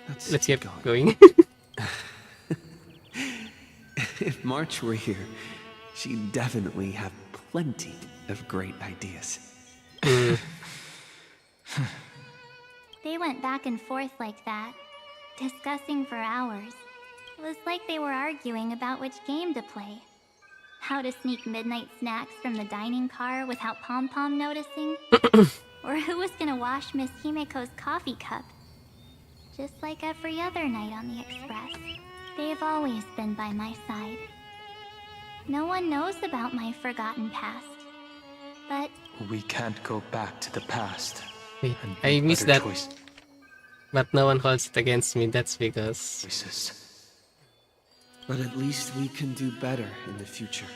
A: Let's get going.
X: If March were here, she'd definitely have plenty of great ideas.
M: They went back and forth like that, discussing for hours. It was like they were arguing about which game to play. How to sneak midnight snacks from the dining car without Pom-Pom noticing. Or who was gonna wash Miss Himeko's coffee cup. Just like every other night on the Express, they've always been by my side. No one knows about my forgotten past. But
N: We can't go back to the past.
A: Wait,
N: and
A: I
N: make
A: missed
N: better
A: that.
N: choice-
A: But no one holds it against me. That's because
N: choices.
X: But at least we can do better in the future.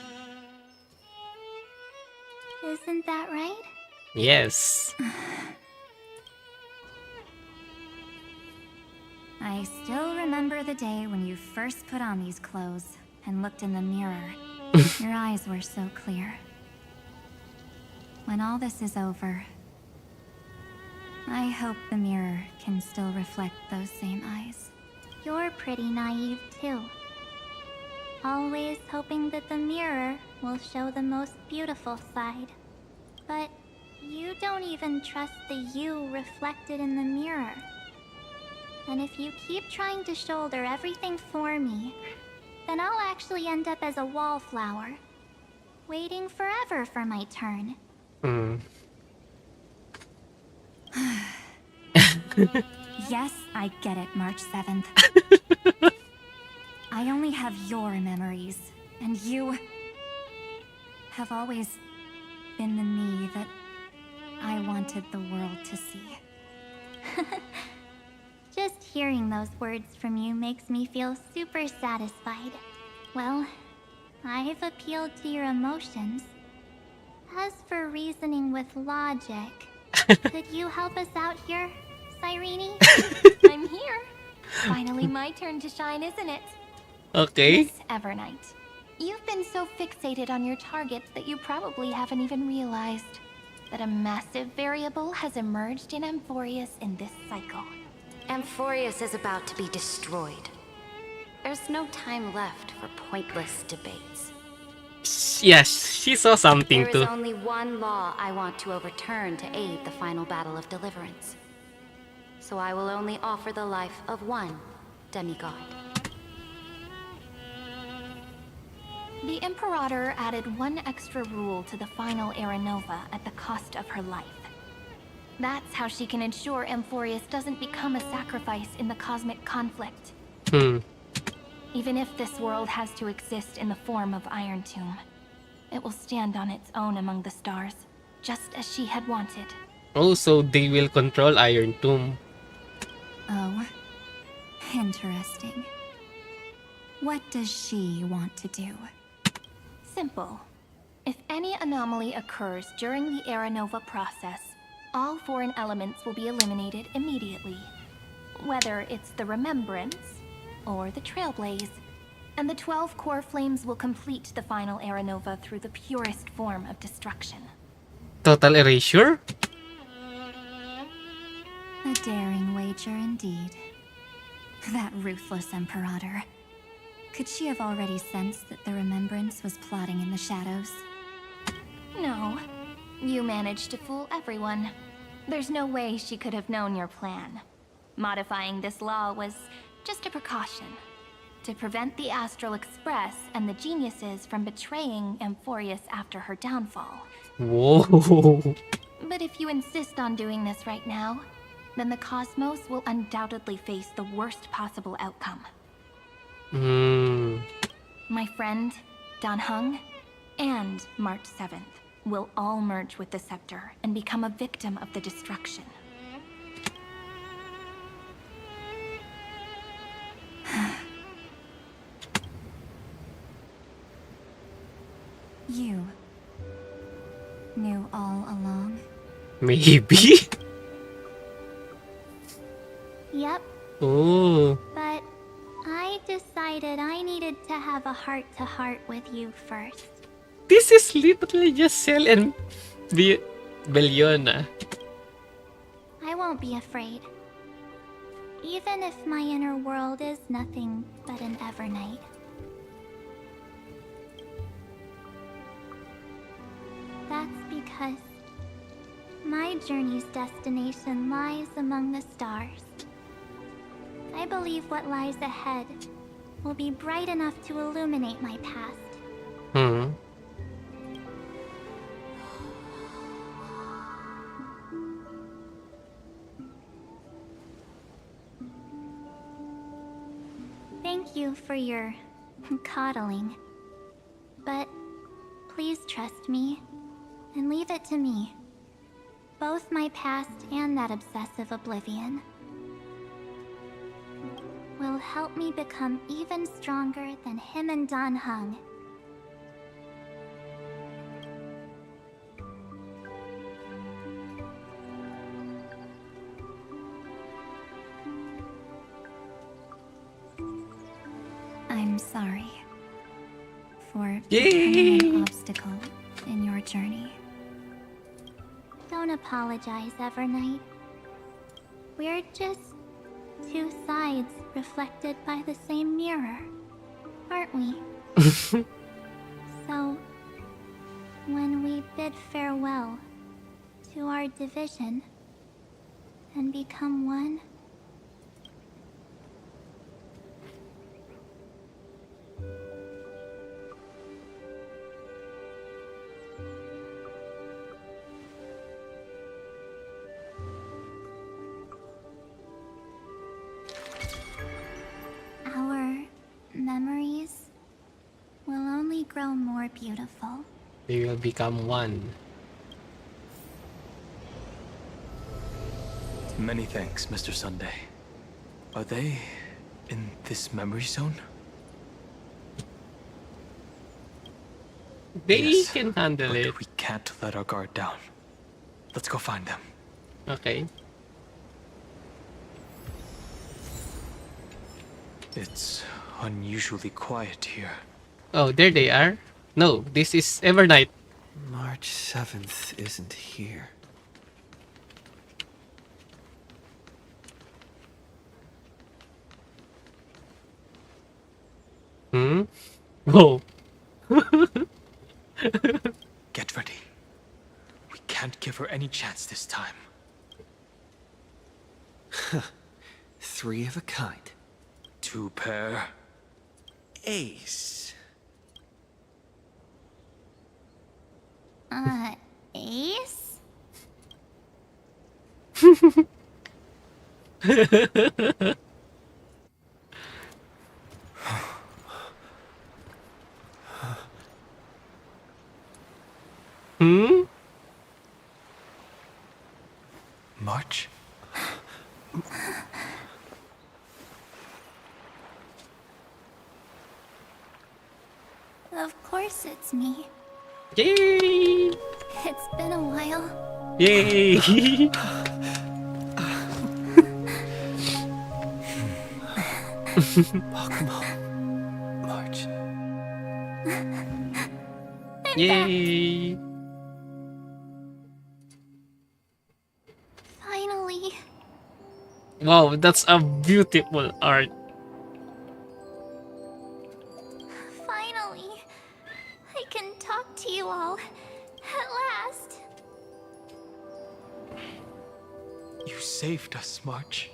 M: isn't that right?
A: yes.
B: I still remember the day when you first put on these clothes and looked in the mirror. Your eyes were so clear. When all this is over, I hope the mirror can still reflect those same eyes.
M: You're pretty naive too. Always hoping that the mirror will show the most beautiful side. But you don't even trust the you reflected in the mirror. And if you keep trying to shoulder everything for me, then I'll actually end up as a wallflower, waiting forever for my turn.
B: Yes, I get it, March 7th. I only have your memories, and you have always been the me that I wanted the world to see.
M: Just hearing those words from you makes me feel super satisfied. Well, I've appealed to your emotions. As for reasoning with logic, could you help us out here? Irene. I'm here. Finally my turn to shine, isn't it?
A: Okay.
M: Miss Evernight, you've been so fixated on your targets that you probably haven't even realized that a massive variable has emerged in Amphorius in this cycle.
D: Amphorius is about to be destroyed. There's no time left for pointless debates.
A: Yes, she saw something
D: There is
A: too.
D: only one law I want to overturn to aid the final battle of deliverance. So I will only offer the life of one demigod.
M: The Imperator added one extra rule to the final Era Nova at the cost of her life. That's how she can ensure Amphorius doesn't become a sacrifice in the cosmic conflict. Even if this world has to exist in the form of Iron Tomb, it will stand on its own among the stars, just as she had wanted.
A: Oh, so they will control Iron Tomb.
B: Oh, interesting. What does she want to do?
M: Simple. If any anomaly occurs during the Era Nova process, all foreign elements will be eliminated immediately. Whether it's the Remembrance or the Trailblaze, and the 12 core flames will complete the final Era Nova through the purest form of destruction.
A: Total erasure?
B: A daring wager indeed. That ruthless Imperator. Could she have already sensed that the Remembrance was plotting in the shadows?
M: No. You managed to fool everyone. There's no way she could have known your plan. Modifying this law was just a precaution, to prevent the Astral Express and the geniuses from betraying Amphorius after her downfall.
A: Whoa.
M: But if you insist on doing this right now, then the cosmos will undoubtedly face the worst possible outcome. My friend, Dan Heng, and March 7th will all merge with the Scepter and become a victim of the destruction.
B: You knew all along?
A: Maybe?
M: Yep.
A: Oh.
M: But I decided I needed to have a heart-to-heart with you first.
A: This is literally just Cell and Bellona.
M: I won't be afraid. Even if my inner world is nothing but an Evernight. That's because my journey's destination lies among the stars. I believe what lies ahead will be bright enough to illuminate my past. Thank you for your coddling. But please trust me and leave it to me. Both my past and that obsessive oblivion will help me become even stronger than him and Dan Heng.
B: I'm sorry for
A: Yay!
B: becoming an obstacle in your journey.
M: Don't apologize, Evernight. We're just two sides reflected by the same mirror, aren't we? So, when we bid farewell to our division and become one, our memories will only grow more beautiful.
A: They will become one.
N: Many thanks, Mr. Sunday. Are they in this memory zone?
A: They can handle
N: but
A: it.
N: We can't let our guard down. Let's go find them.
A: Okay.
N: It's unusually quiet here.
A: Oh, there they are. No, this is Evernight.
C: March 7th isn't here.
A: Hmm? Whoa.
N: Get ready. We can't give her any chance this time.
C: 3 of a kind.
N: 2 pair.
C: Ace.
M: Ace?
A: Hmm?
N: March?
M: Of course it's me.
A: Yay!
M: It's been a while.
A: Yay!
C: Welcome home, March.
A: Yay!
M: Finally.
A: Wow, that's a beautiful art.
M: Finally. I can talk to you all. At last.
N: You saved us, March.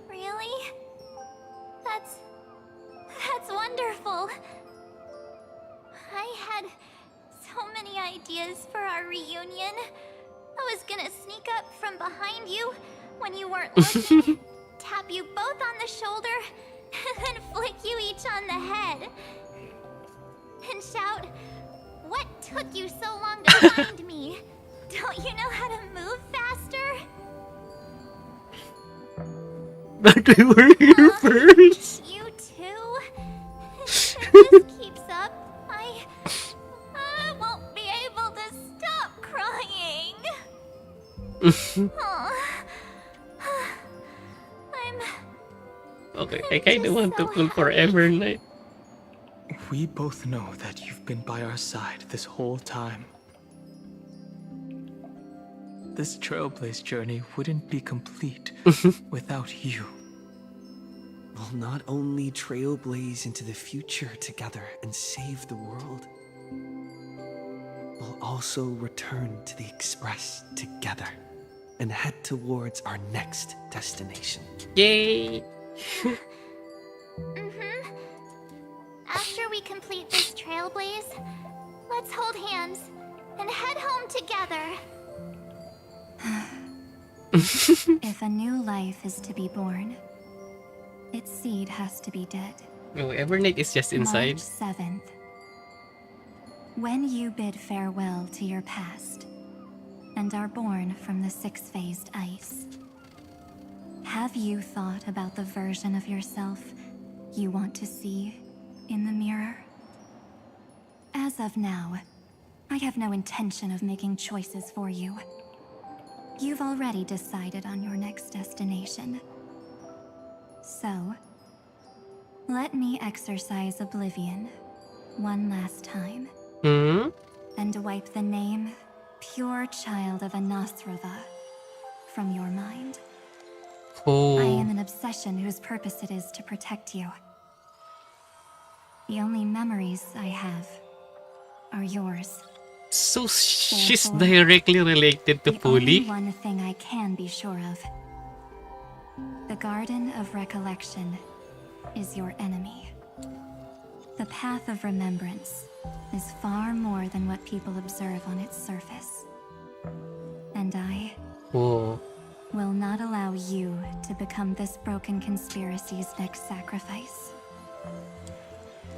M: Really? That's wonderful. I had so many ideas for our reunion. I was gonna sneak up from behind you when you weren't looking, tap you both on the shoulder, and then flick you each on the head. And shout, "What took you so long to find me? Don't you know how to move faster?"
A: But we were here first.
M: You too? If this keeps up, I won't be able to stop crying. Aw.
A: Okay, I kinda want to pull for Evernight.
N: We both know that you've been by our side this whole time. This Trailblaze journey wouldn't be complete without you.
C: We'll not only trailblaze into the future together and save the world, we'll also return to the Express together and head towards our next destination.
A: Yay!
M: After we complete this trailblaze, let's hold hands and head home together. If a new life is to be born, its seed has to be dead.
A: Oh, Evernight is just inside.
M: March 7th. When you bid farewell to your past and are born from the 6-phased ice, have you thought about the version of yourself you want to see in the mirror? As of now, I have no intention of making choices for you. You've already decided on your next destination. So, let me exercise oblivion one last time. And wipe the name, pure child of Anasrava, from your mind.
A: Oh.
M: I am an obsession whose purpose it is to protect you. The only memories I have are yours.
A: So she's directly related to
M: The only
A: Puli.
M: one thing I can be sure of. The Garden of Recollection is your enemy. The Path of Remembrance is far more than what people observe on its surface. And I
A: Oh.
M: will not allow you to become this broken conspiracy's next sacrifice.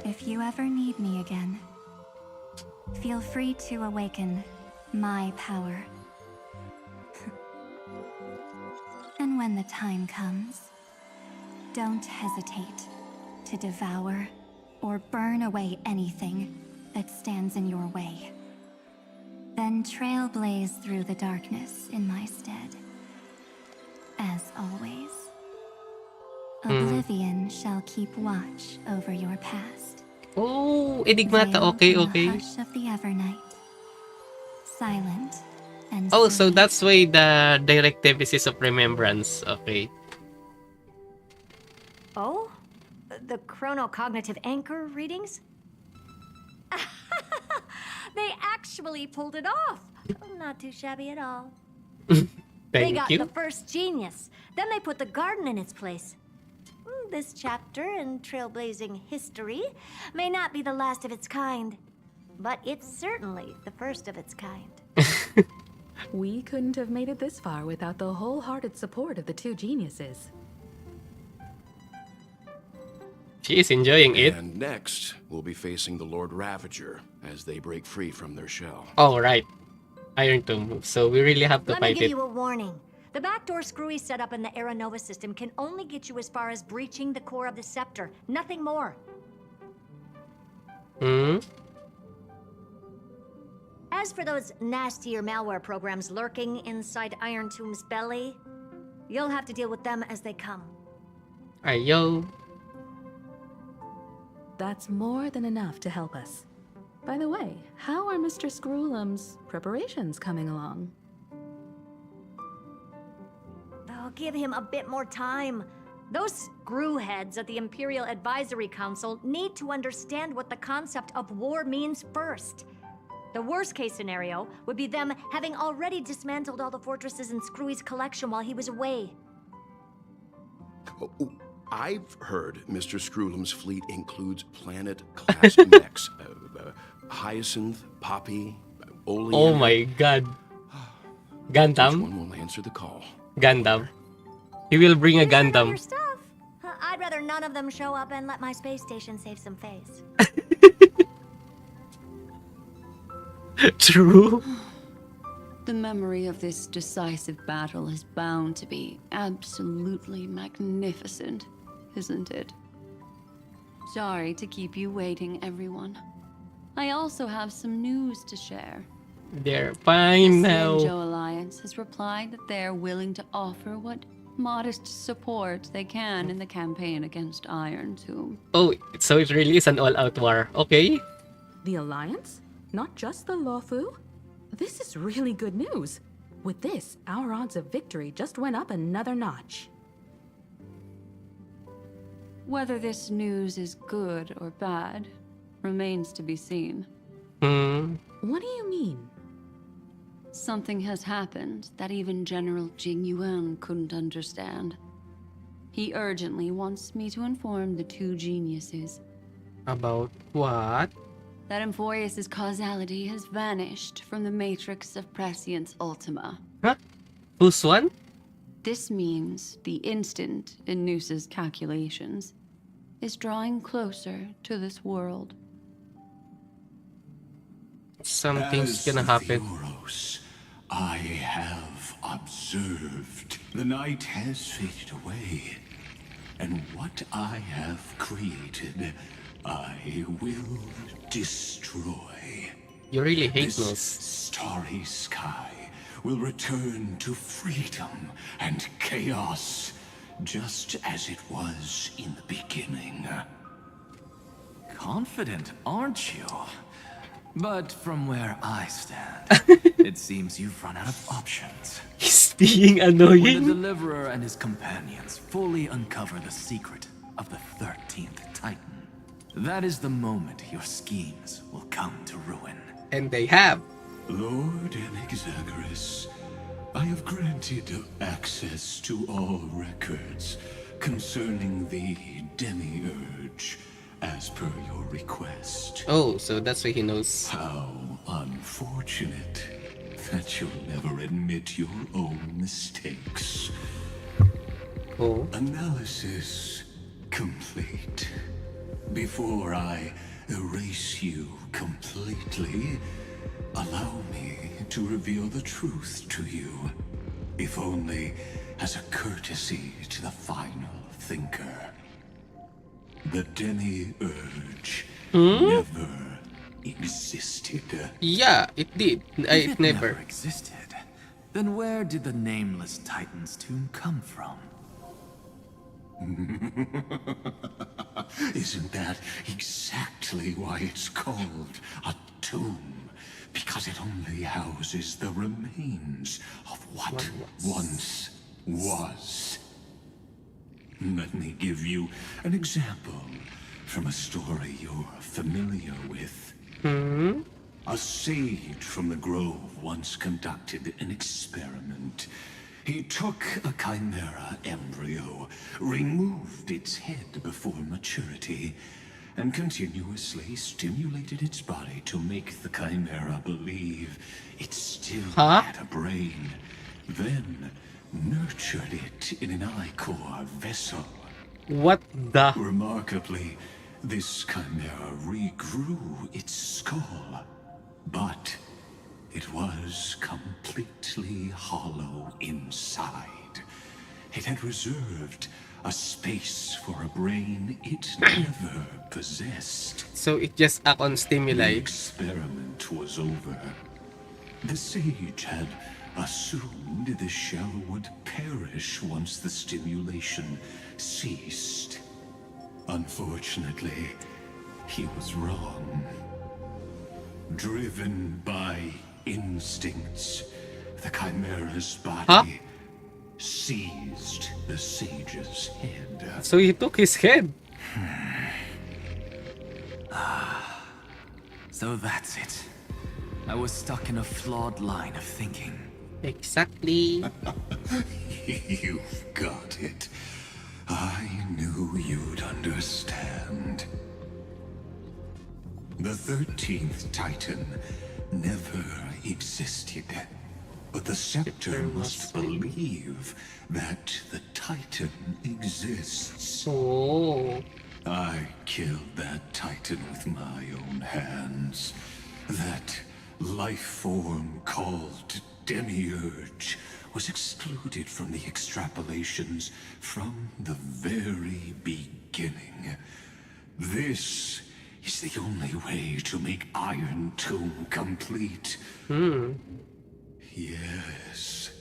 M: If you ever need me again, feel free to awaken my power. And when the time comes, don't hesitate to devour or burn away anything that stands in your way. Then trailblaze through the darkness in my stead. As always,
I: Oblivion shall keep watch over your past.
A: Oh, enigmata.
I: Veiled
A: Okay,
I: in the
A: okay.
I: hush of the Evernight. Silent and
A: Oh, so
I: serene.
A: that's why the directives of remembrance. Okay.
G: Oh? The chronocognitive anchor readings? They actually pulled it off. Not too shabby at all. They got the first genius. Then they put the garden in its place. This chapter in trailblazing history may not be the last of its kind, but it's certainly the first of its kind.
Q: We couldn't have made it this far without the wholehearted support of the two geniuses.
A: She is enjoying it.
R: And next, we'll be facing the Lord Ravager as they break free from their shell.
A: Oh, right. Iron Tomb. So we really have to
G: Let me
A: fight
G: give
A: it.
G: you a warning. The backdoor screwy setup in the Aeronova system can only get you as far as breaching the core of the scepter. Nothing more. As for those nastier malware programs lurking inside Iron Tomb's belly, you'll have to deal with them as they come.
A: Ayo.
Q: That's more than enough to help us. By the way, how are Mr. Screwlum's preparations coming along?
G: Oh, give him a bit more time. Those screwheads at the Imperial Advisory Council need to understand what the concept of war means first. The worst case scenario would be them having already dismantled all the fortresses in Screwy's collection while he was away.
R: Oh, I've heard Mr. Screwlum's fleet includes planet-class mechs. Hyacinth, Poppy, Oleander.
A: Oh my god. Gundam?
R: Which one will answer the call?
A: Gundam. He will bring a Gundam.
G: Your stuff. I'd rather none of them show up and let my space station save some face.
A: True.
T: The memory of this decisive battle is bound to be absolutely magnificent, isn't it? Sorry to keep you waiting, everyone. I also have some news to share.
A: They're fine
T: the
A: now.
T: Senjo Alliance has replied that they're willing to offer what modest support they can in the campaign against Iron Tomb.
A: Oh, so it really is an all-out war. Okay.
Q: The Alliance? Not just the Luofu? This is really good news. With this, our odds of victory just went up another notch.
T: Whether this news is good or bad remains to be seen.
Q: What do you mean?
T: Something has happened that even General Jing Yuan couldn't understand. He urgently wants me to inform the two geniuses.
A: About what?
T: That Emphoreus' causality has vanished from the matrix of Prescience Ultima.
A: Huh? Who's one?
T: This means the instant in Noosa's calculations is drawing closer to this world.
A: Something's gonna happen.
F: Euros, I have observed. The night has faded away, and what I have created, I will destroy.
A: You really hate
F: this
A: Nos.
F: starry sky will return to freedom and chaos, just as it was in the beginning.
H: Confident, aren't you? But from where I stand, it seems you've run out of options.
A: He's being
H: When the
A: annoying.
H: Deliverer and his companions fully uncover the secret of the 13th Titan, that is the moment your schemes will come to ruin.
A: And they have.
F: Lord Enexagoras, I have granted access to all records concerning the Demiurge, as per your request.
A: Oh, so that's why he knows.
F: How unfortunate that you'll never admit your own mistakes.
A: Oh.
F: Analysis complete. Before I erase you completely, allow me to reveal the truth to you, if only as a courtesy to the final thinker. The Demiurge never existed.
A: Yeah, it did.
H: If
A: It never.
H: existed, then where did the nameless Titan's tomb come from?
F: Isn't that exactly why it's called a tomb? Because it only houses the remains of what once was. Let me give you an example from a story you're familiar with. A sage from the grove once conducted an experiment. He took a chimera embryo, removed its head before maturity, and continuously stimulated its body to make the chimera believe it still had a brain. Then nurtured it in an ichor vessel.
A: What the?
F: Remarkably, this chimera regrew its skull, but it was completely hollow inside. It had reserved a space for a brain it never possessed.
A: So it just act on stimuli.
F: The experiment was over. The sage had assumed the shell would perish once the stimulation ceased. Unfortunately, he was wrong. Driven by instincts, the chimera's body seized the sage's head.
A: So he took his head.
H: So that's it. I was stuck in a flawed line of thinking.
A: Exactly.
F: You've got it. I knew you'd understand. The 13th Titan never existed. But the Scepter must believe that the Titan exists.
A: Oh.
F: I killed that Titan with my own hands. That life form called Demiurge was excluded from the extrapolations from the very beginning. This is the only way to make Iron Tomb complete. Yes.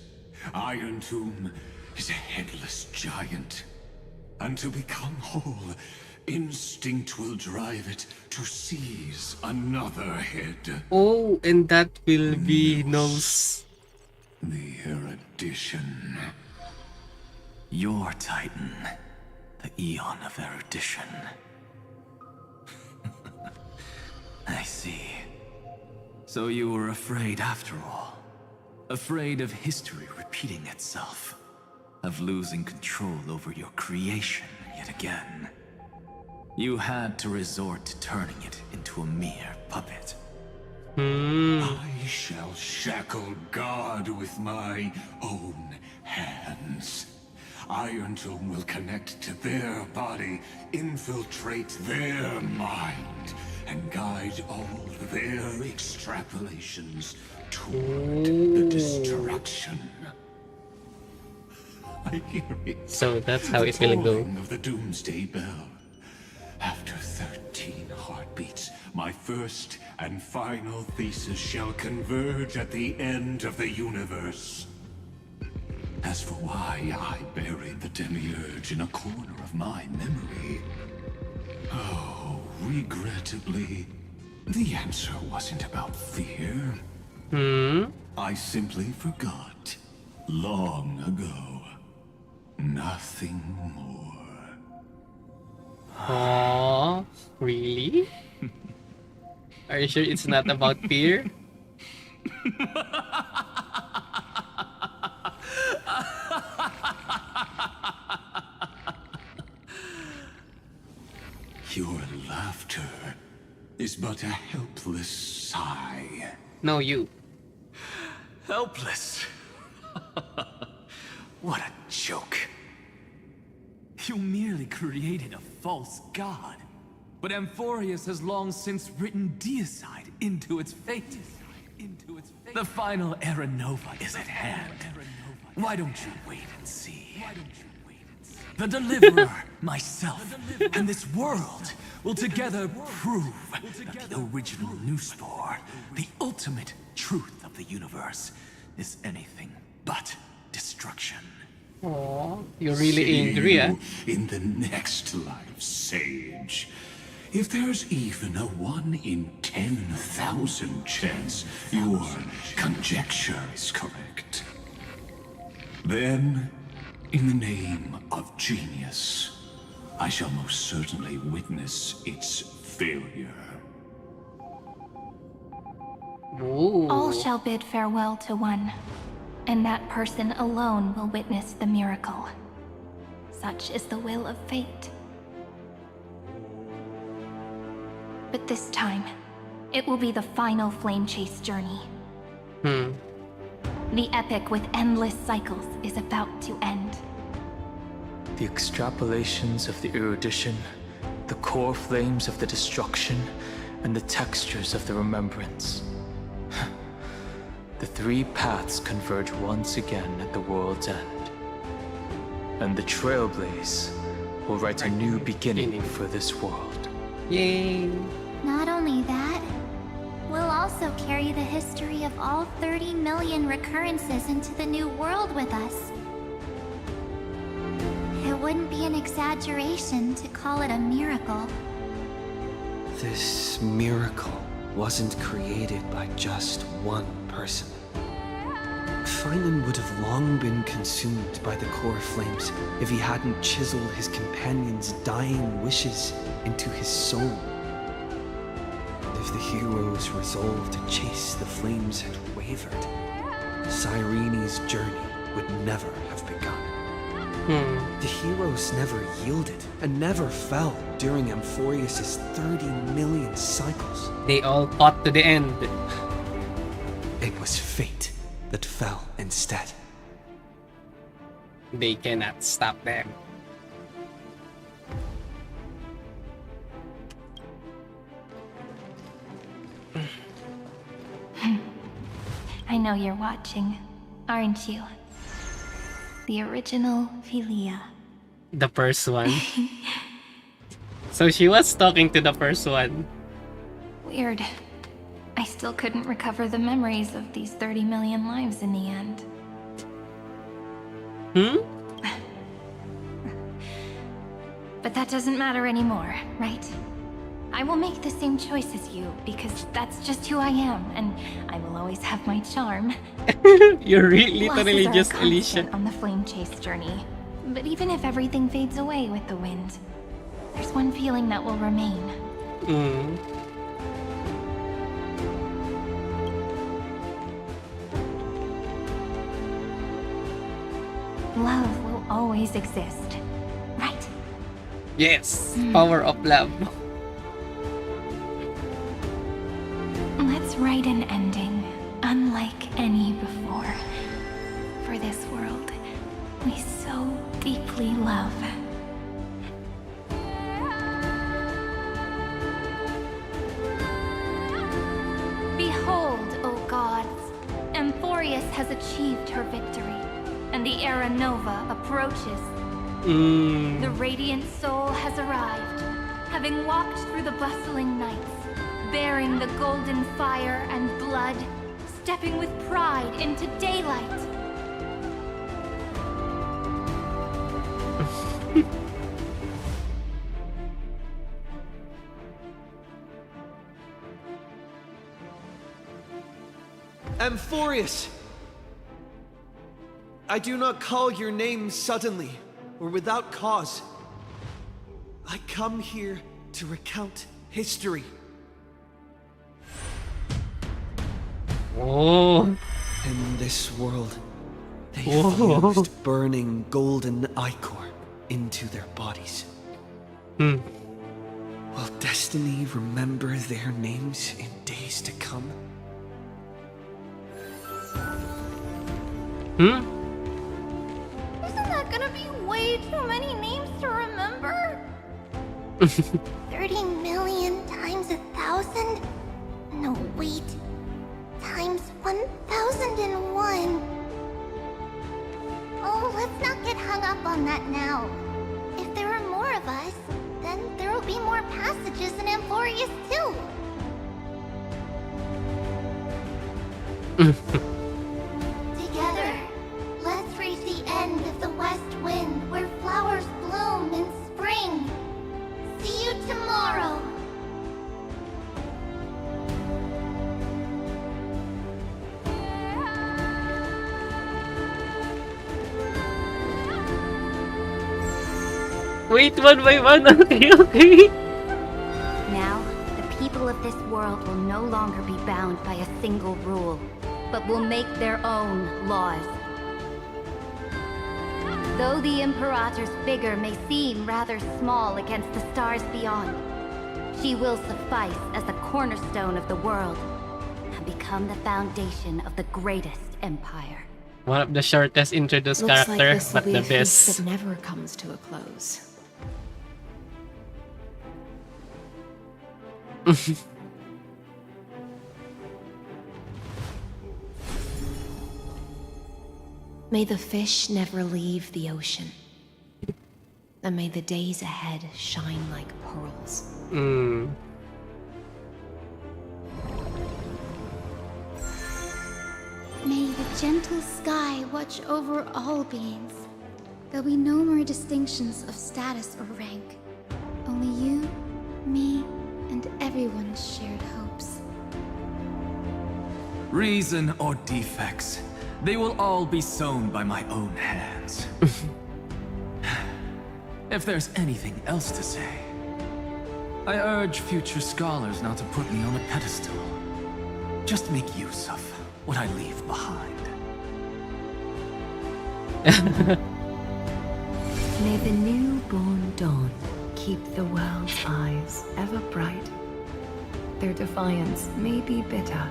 F: Iron Tomb is a headless giant. And to become whole, instinct will drive it to seize another head.
A: Oh, and that will be Nose.
F: The erudition.
H: Your Titan. The Eon of Erudition. I see. So you were afraid after all. Afraid of history repeating itself. Of losing control over your creation yet again. You had to resort to turning it into a mere puppet.
F: I shall shackle God with my own hands. Iron Tomb will connect to their body, infiltrate their mind, and guide all their extrapolations toward the destruction. I hear it.
A: So that's how it will go.
F: Of the Doomsday Bell. After 13 heartbeats, my first and final thesis shall converge at the end of the universe. As for why I buried the Demiurge in a corner of my memory, oh, regrettably, the answer wasn't about fear. I simply forgot long ago. Nothing more.
A: Aww, really? Are you sure it's not about fear?
F: Your laughter is but a helpless sigh.
A: No, you.
H: Helpless. What a joke. You merely created a false god. But Amphorius has long since written deicide into its fate. The final Era Nova is at hand. Why don't you wait and see? The Deliverer, myself, and this world will together prove that the original Newspore, the ultimate truth of the universe, is anything but destruction.
A: Oh, you're really
F: See
A: angry,
F: you in the next life, Sage. If there's even a 1 in 10,000 chance your conjecture is correct, then, in the name of genius, I shall most certainly witness its failure.
A: Ooh.
I: All shall bid farewell to one, and that person alone will witness the miracle. Such is the will of fate. But this time, it will be the final flame chase journey. The epic with endless cycles is about to end.
N: The extrapolations of the erudition, the core flames of the destruction, and the textures of the remembrance. The three paths converge once again at the world's end. And the Trailblaze will write a new beginning for this world.
A: Yay!
M: Not only that, we'll also carry the history of all 30 million recurrences into the new world with us. It wouldn't be an exaggeration to call it a miracle.
C: This miracle wasn't created by just one person. Finan would have long been consumed by the core flames if he hadn't chiseled his companion's dying wishes into his soul. If the hero's resolve to chase the flames had wavered, Cyrene's journey would never have begun. The heroes never yielded and never fell during Amphorius' 30 million cycles.
A: They all fought to the end.
C: It was fate that fell instead.
A: They cannot stop them.
I: I know you're watching, aren't you? The original Philia.
A: The first one. So she was talking to the first one.
I: Weird. I still couldn't recover the memories of these 30 million lives in the end. But that doesn't matter anymore, right? I will make the same choice as you, because that's just who I am, and I will always have my charm.
A: You're literally
I: Losses are
A: just
I: a
A: Alicia.
I: constant on the flame chase journey. But even if everything fades away with the wind, there's one feeling that will remain. Love will always exist, right?
A: Yes, power of love.
I: Let's write an ending, unlike any before. For this world we so deeply love. Behold, O gods, Amphorius has achieved her victory, and the Era Nova approaches. The radiant soul has arrived, having walked through the bustling nights, bearing the golden fire and blood, stepping with pride into daylight.
C: Amphorius! I do not call your name suddenly or without cause. I come here to recount history.
A: Oh.
C: In this world, they fused burning golden ichor into their bodies. Will destiny remember their names in days to come?
M: Isn't that gonna be way too many names to remember? 30 million times 1,000? No, wait. Times 1,001. Oh, let's not get hung up on that now. If there are more of us, then there will be more passages in Amphorius too. Together, let's reach the end of the West
A: Wait, one by one. Okay.
D: Now, the people of this world will no longer be bound by a single rule, but will make their own laws. Though the Imperator's figure may seem rather small against the stars beyond, she will suffice as the cornerstone of the world and become the foundation of the greatest empire.
A: One of the shortest introduced
U: Looks like
A: character,
U: this will
A: but
U: be
A: the
U: a feast
A: best.
U: that never comes to a close. May the fish never leave the ocean. And may the days ahead shine like pearls.
I: May the gentle sky watch over all beings. There'll be no more distinctions of status or rank. Only you, me, and everyone's shared hopes.
H: Reason or defects, they will all be sown by my own hands. If there's anything else to say, I urge future scholars not to put me on a pedestal. Just make use of what I leave behind.
T: May the newborn dawn keep the world's eyes ever bright. Their defiance may be bitter.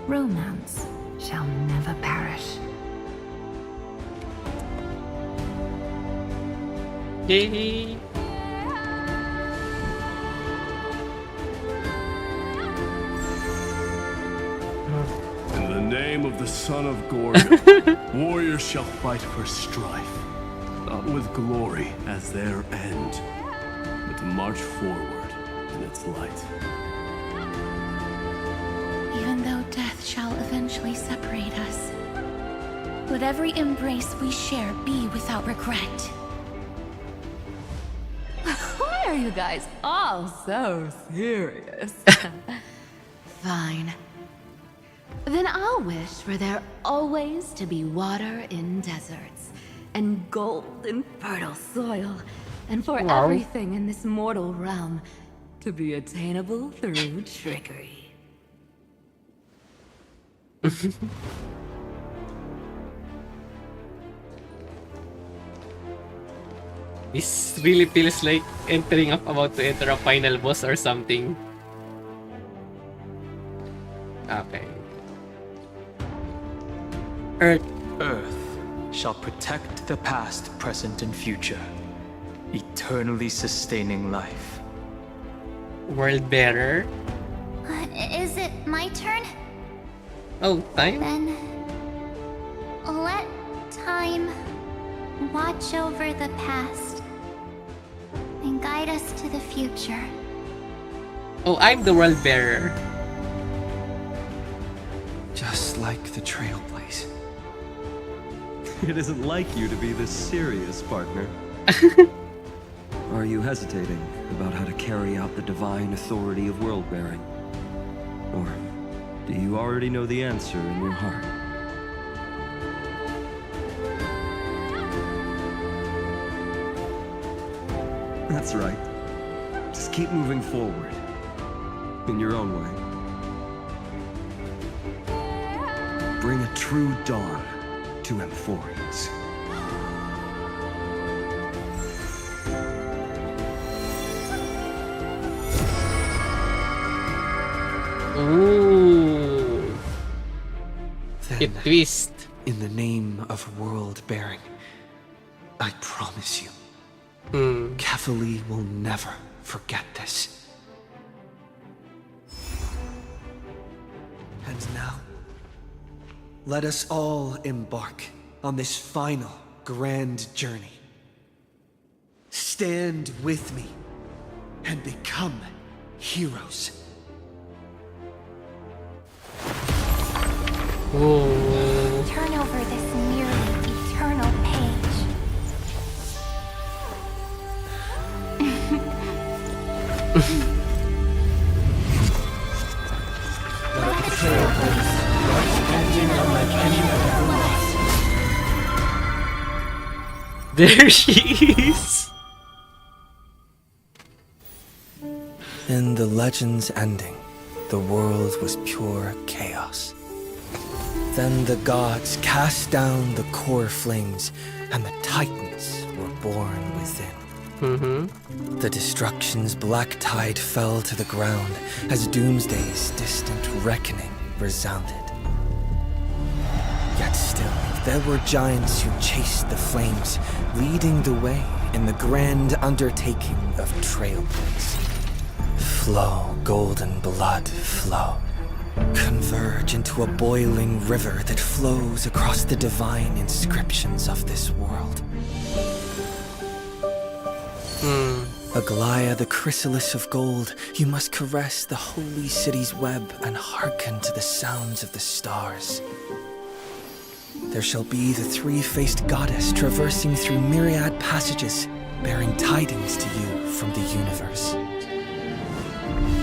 T: Romance shall never perish.
A: Yay!
R: In the name of the son of Gordon, warriors shall fight for strife, not with glory as their end, but to march forward in its light.
P: Even though death shall eventually separate us, let every embrace we share be without regret.
T: Why are you guys all so serious? Fine. Then I'll wish for there always to be water in deserts, and gold in fertile soil, and for
A: Wow.
T: everything in this mortal realm to be attainable through trickery.
A: This really feels like about to enter a final boss or something. Okay. Earth.
N: Earth shall protect the past, present, and future, eternally sustaining life.
A: World bearer.
I: Is it my turn?
A: Oh, time?
I: Then let time watch over the past and guide us to the future.
A: Oh, I'm the world bearer.
C: Just like the Trailblaze.
X: It isn't like you to be this serious, partner.
E: Are you hesitating about how to carry out the divine authority of world-bearing? Or do you already know the answer in your heart?
X: That's right. Just keep moving forward. In your own way. Bring a true dawn to Amphorians.
A: Ooh.
C: Then,
A: twist.
C: In the name of world-bearing, I promise you, Catholi will never forget this. And now, let us all embark on this final grand journey. Stand with me and become heroes.
I: Turn over this nearly eternal page.
C: Let the Trailblaze begin unlike any other life.
A: There she is.
C: In the legend's ending, the world was pure chaos. Then the gods cast down the core flames, and the Titans were born within. The destruction's black tide fell to the ground as Doomsday's distant reckoning resounded. Yet still, there were giants who chased the flames, leading the way in the grand undertaking of Trailblaze. Flow, golden blood, flow. Converge into a boiling river that flows across the divine inscriptions of this world. Aglaya, the chrysalis of gold, you must caress the holy city's web and hearken to the sounds of the stars. There shall be the three-faced goddess traversing through myriad passages, bearing tidings to you from the universe.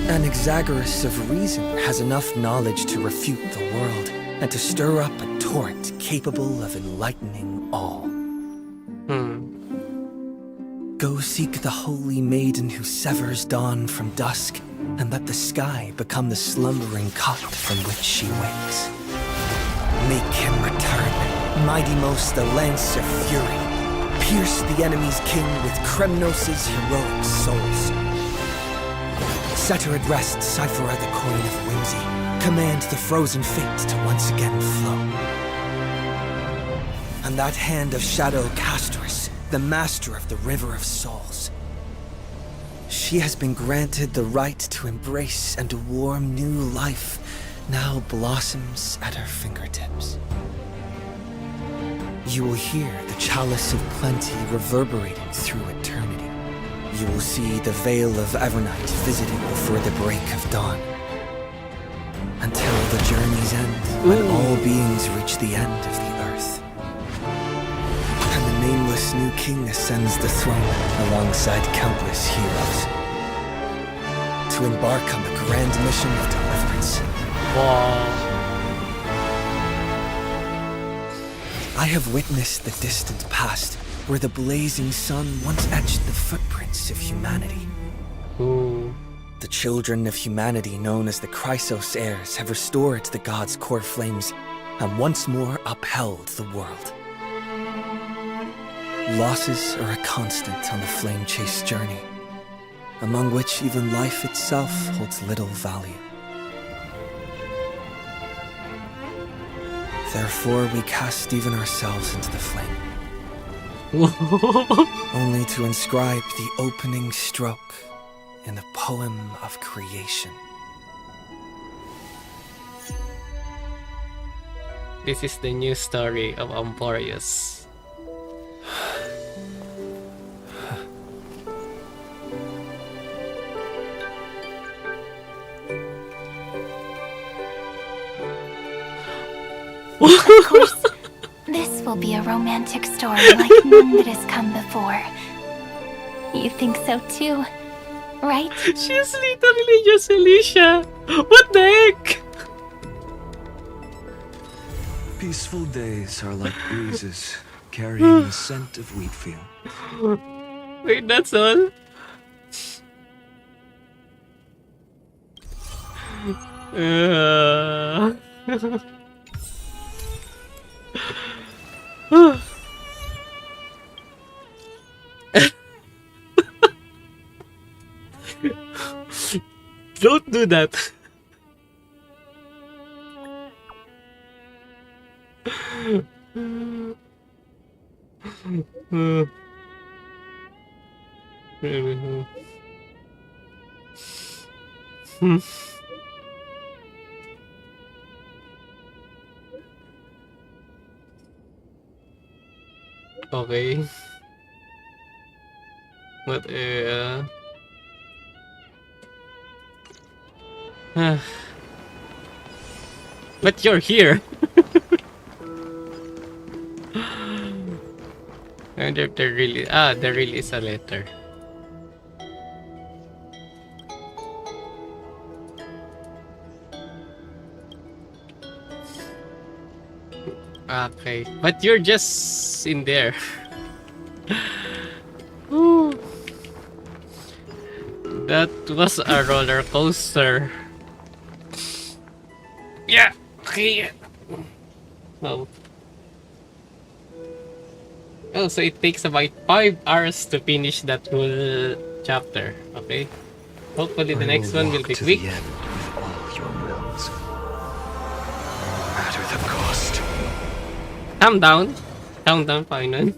C: An Exagoras of reason has enough knowledge to refute the world and to stir up a torrent capable of enlightening all. Go seek the holy maiden who severs dawn from dusk, and let the sky become the slumbering cot from which she wakes. Make him return, mighty most the lance of fury. Pierce the enemy's king with Kremnos' heroic souls. Set her at rest, Cyphera the coin of whimsy. Command the frozen fate to once again flow. And that hand of shadow Castrus, the master of the River of Souls. She has been granted the right to embrace and to warm new life, now blossoms at her fingertips. You will hear the chalice of plenty reverberating through eternity. You will see the veil of Evernight visited before the break of dawn. Until the journey's end, when all beings reach the end of the earth. And the nameless new king ascends the throne alongside countless heroes. To embark on the grand mission of deliverance. I have witnessed the distant past, where the blazing sun once etched the footprints of humanity. The children of humanity, known as the Chrysos heirs, have restored the gods' core flames and once more upheld the world. Losses are a constant on the flame chase journey, among which even life itself holds little value. Therefore, we cast even ourselves into the flame. Only to inscribe the opening stroke in the poem of creation.
A: This is the new story of Amporius.
I: Of course, this will be a romantic story like none that has come before. You think so too, right?
A: She's literally just Alicia. What the heck?
E: Peaceful days are like breezes carrying the scent of wheat field.
A: Wait, that's all? Don't do that. Okay. But but you're here. And if there really is a letter. Okay, but you're just in there. That was a roller coaster. Yeah. Okay. Oh. Oh, so it takes about 5 hours to finish that whole chapter. Okay. Hopefully the next one will be quick.
C: The end with all your wills, no matter the cost.
A: Calm down. Calm down, Painon.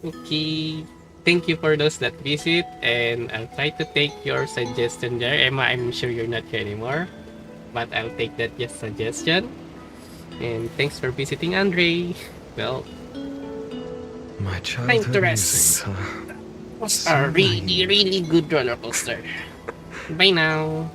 A: Okay. Thank you for those that visit, and I'll try to take your suggestion there. Emma, I'm sure you're not here anymore, but I'll take that just suggestion. And thanks for visiting, Andre. Well,
C: My
A: time to
C: childhood
A: rest.
C: musings, huh?
A: It was a really, really good roller coaster. Bye now.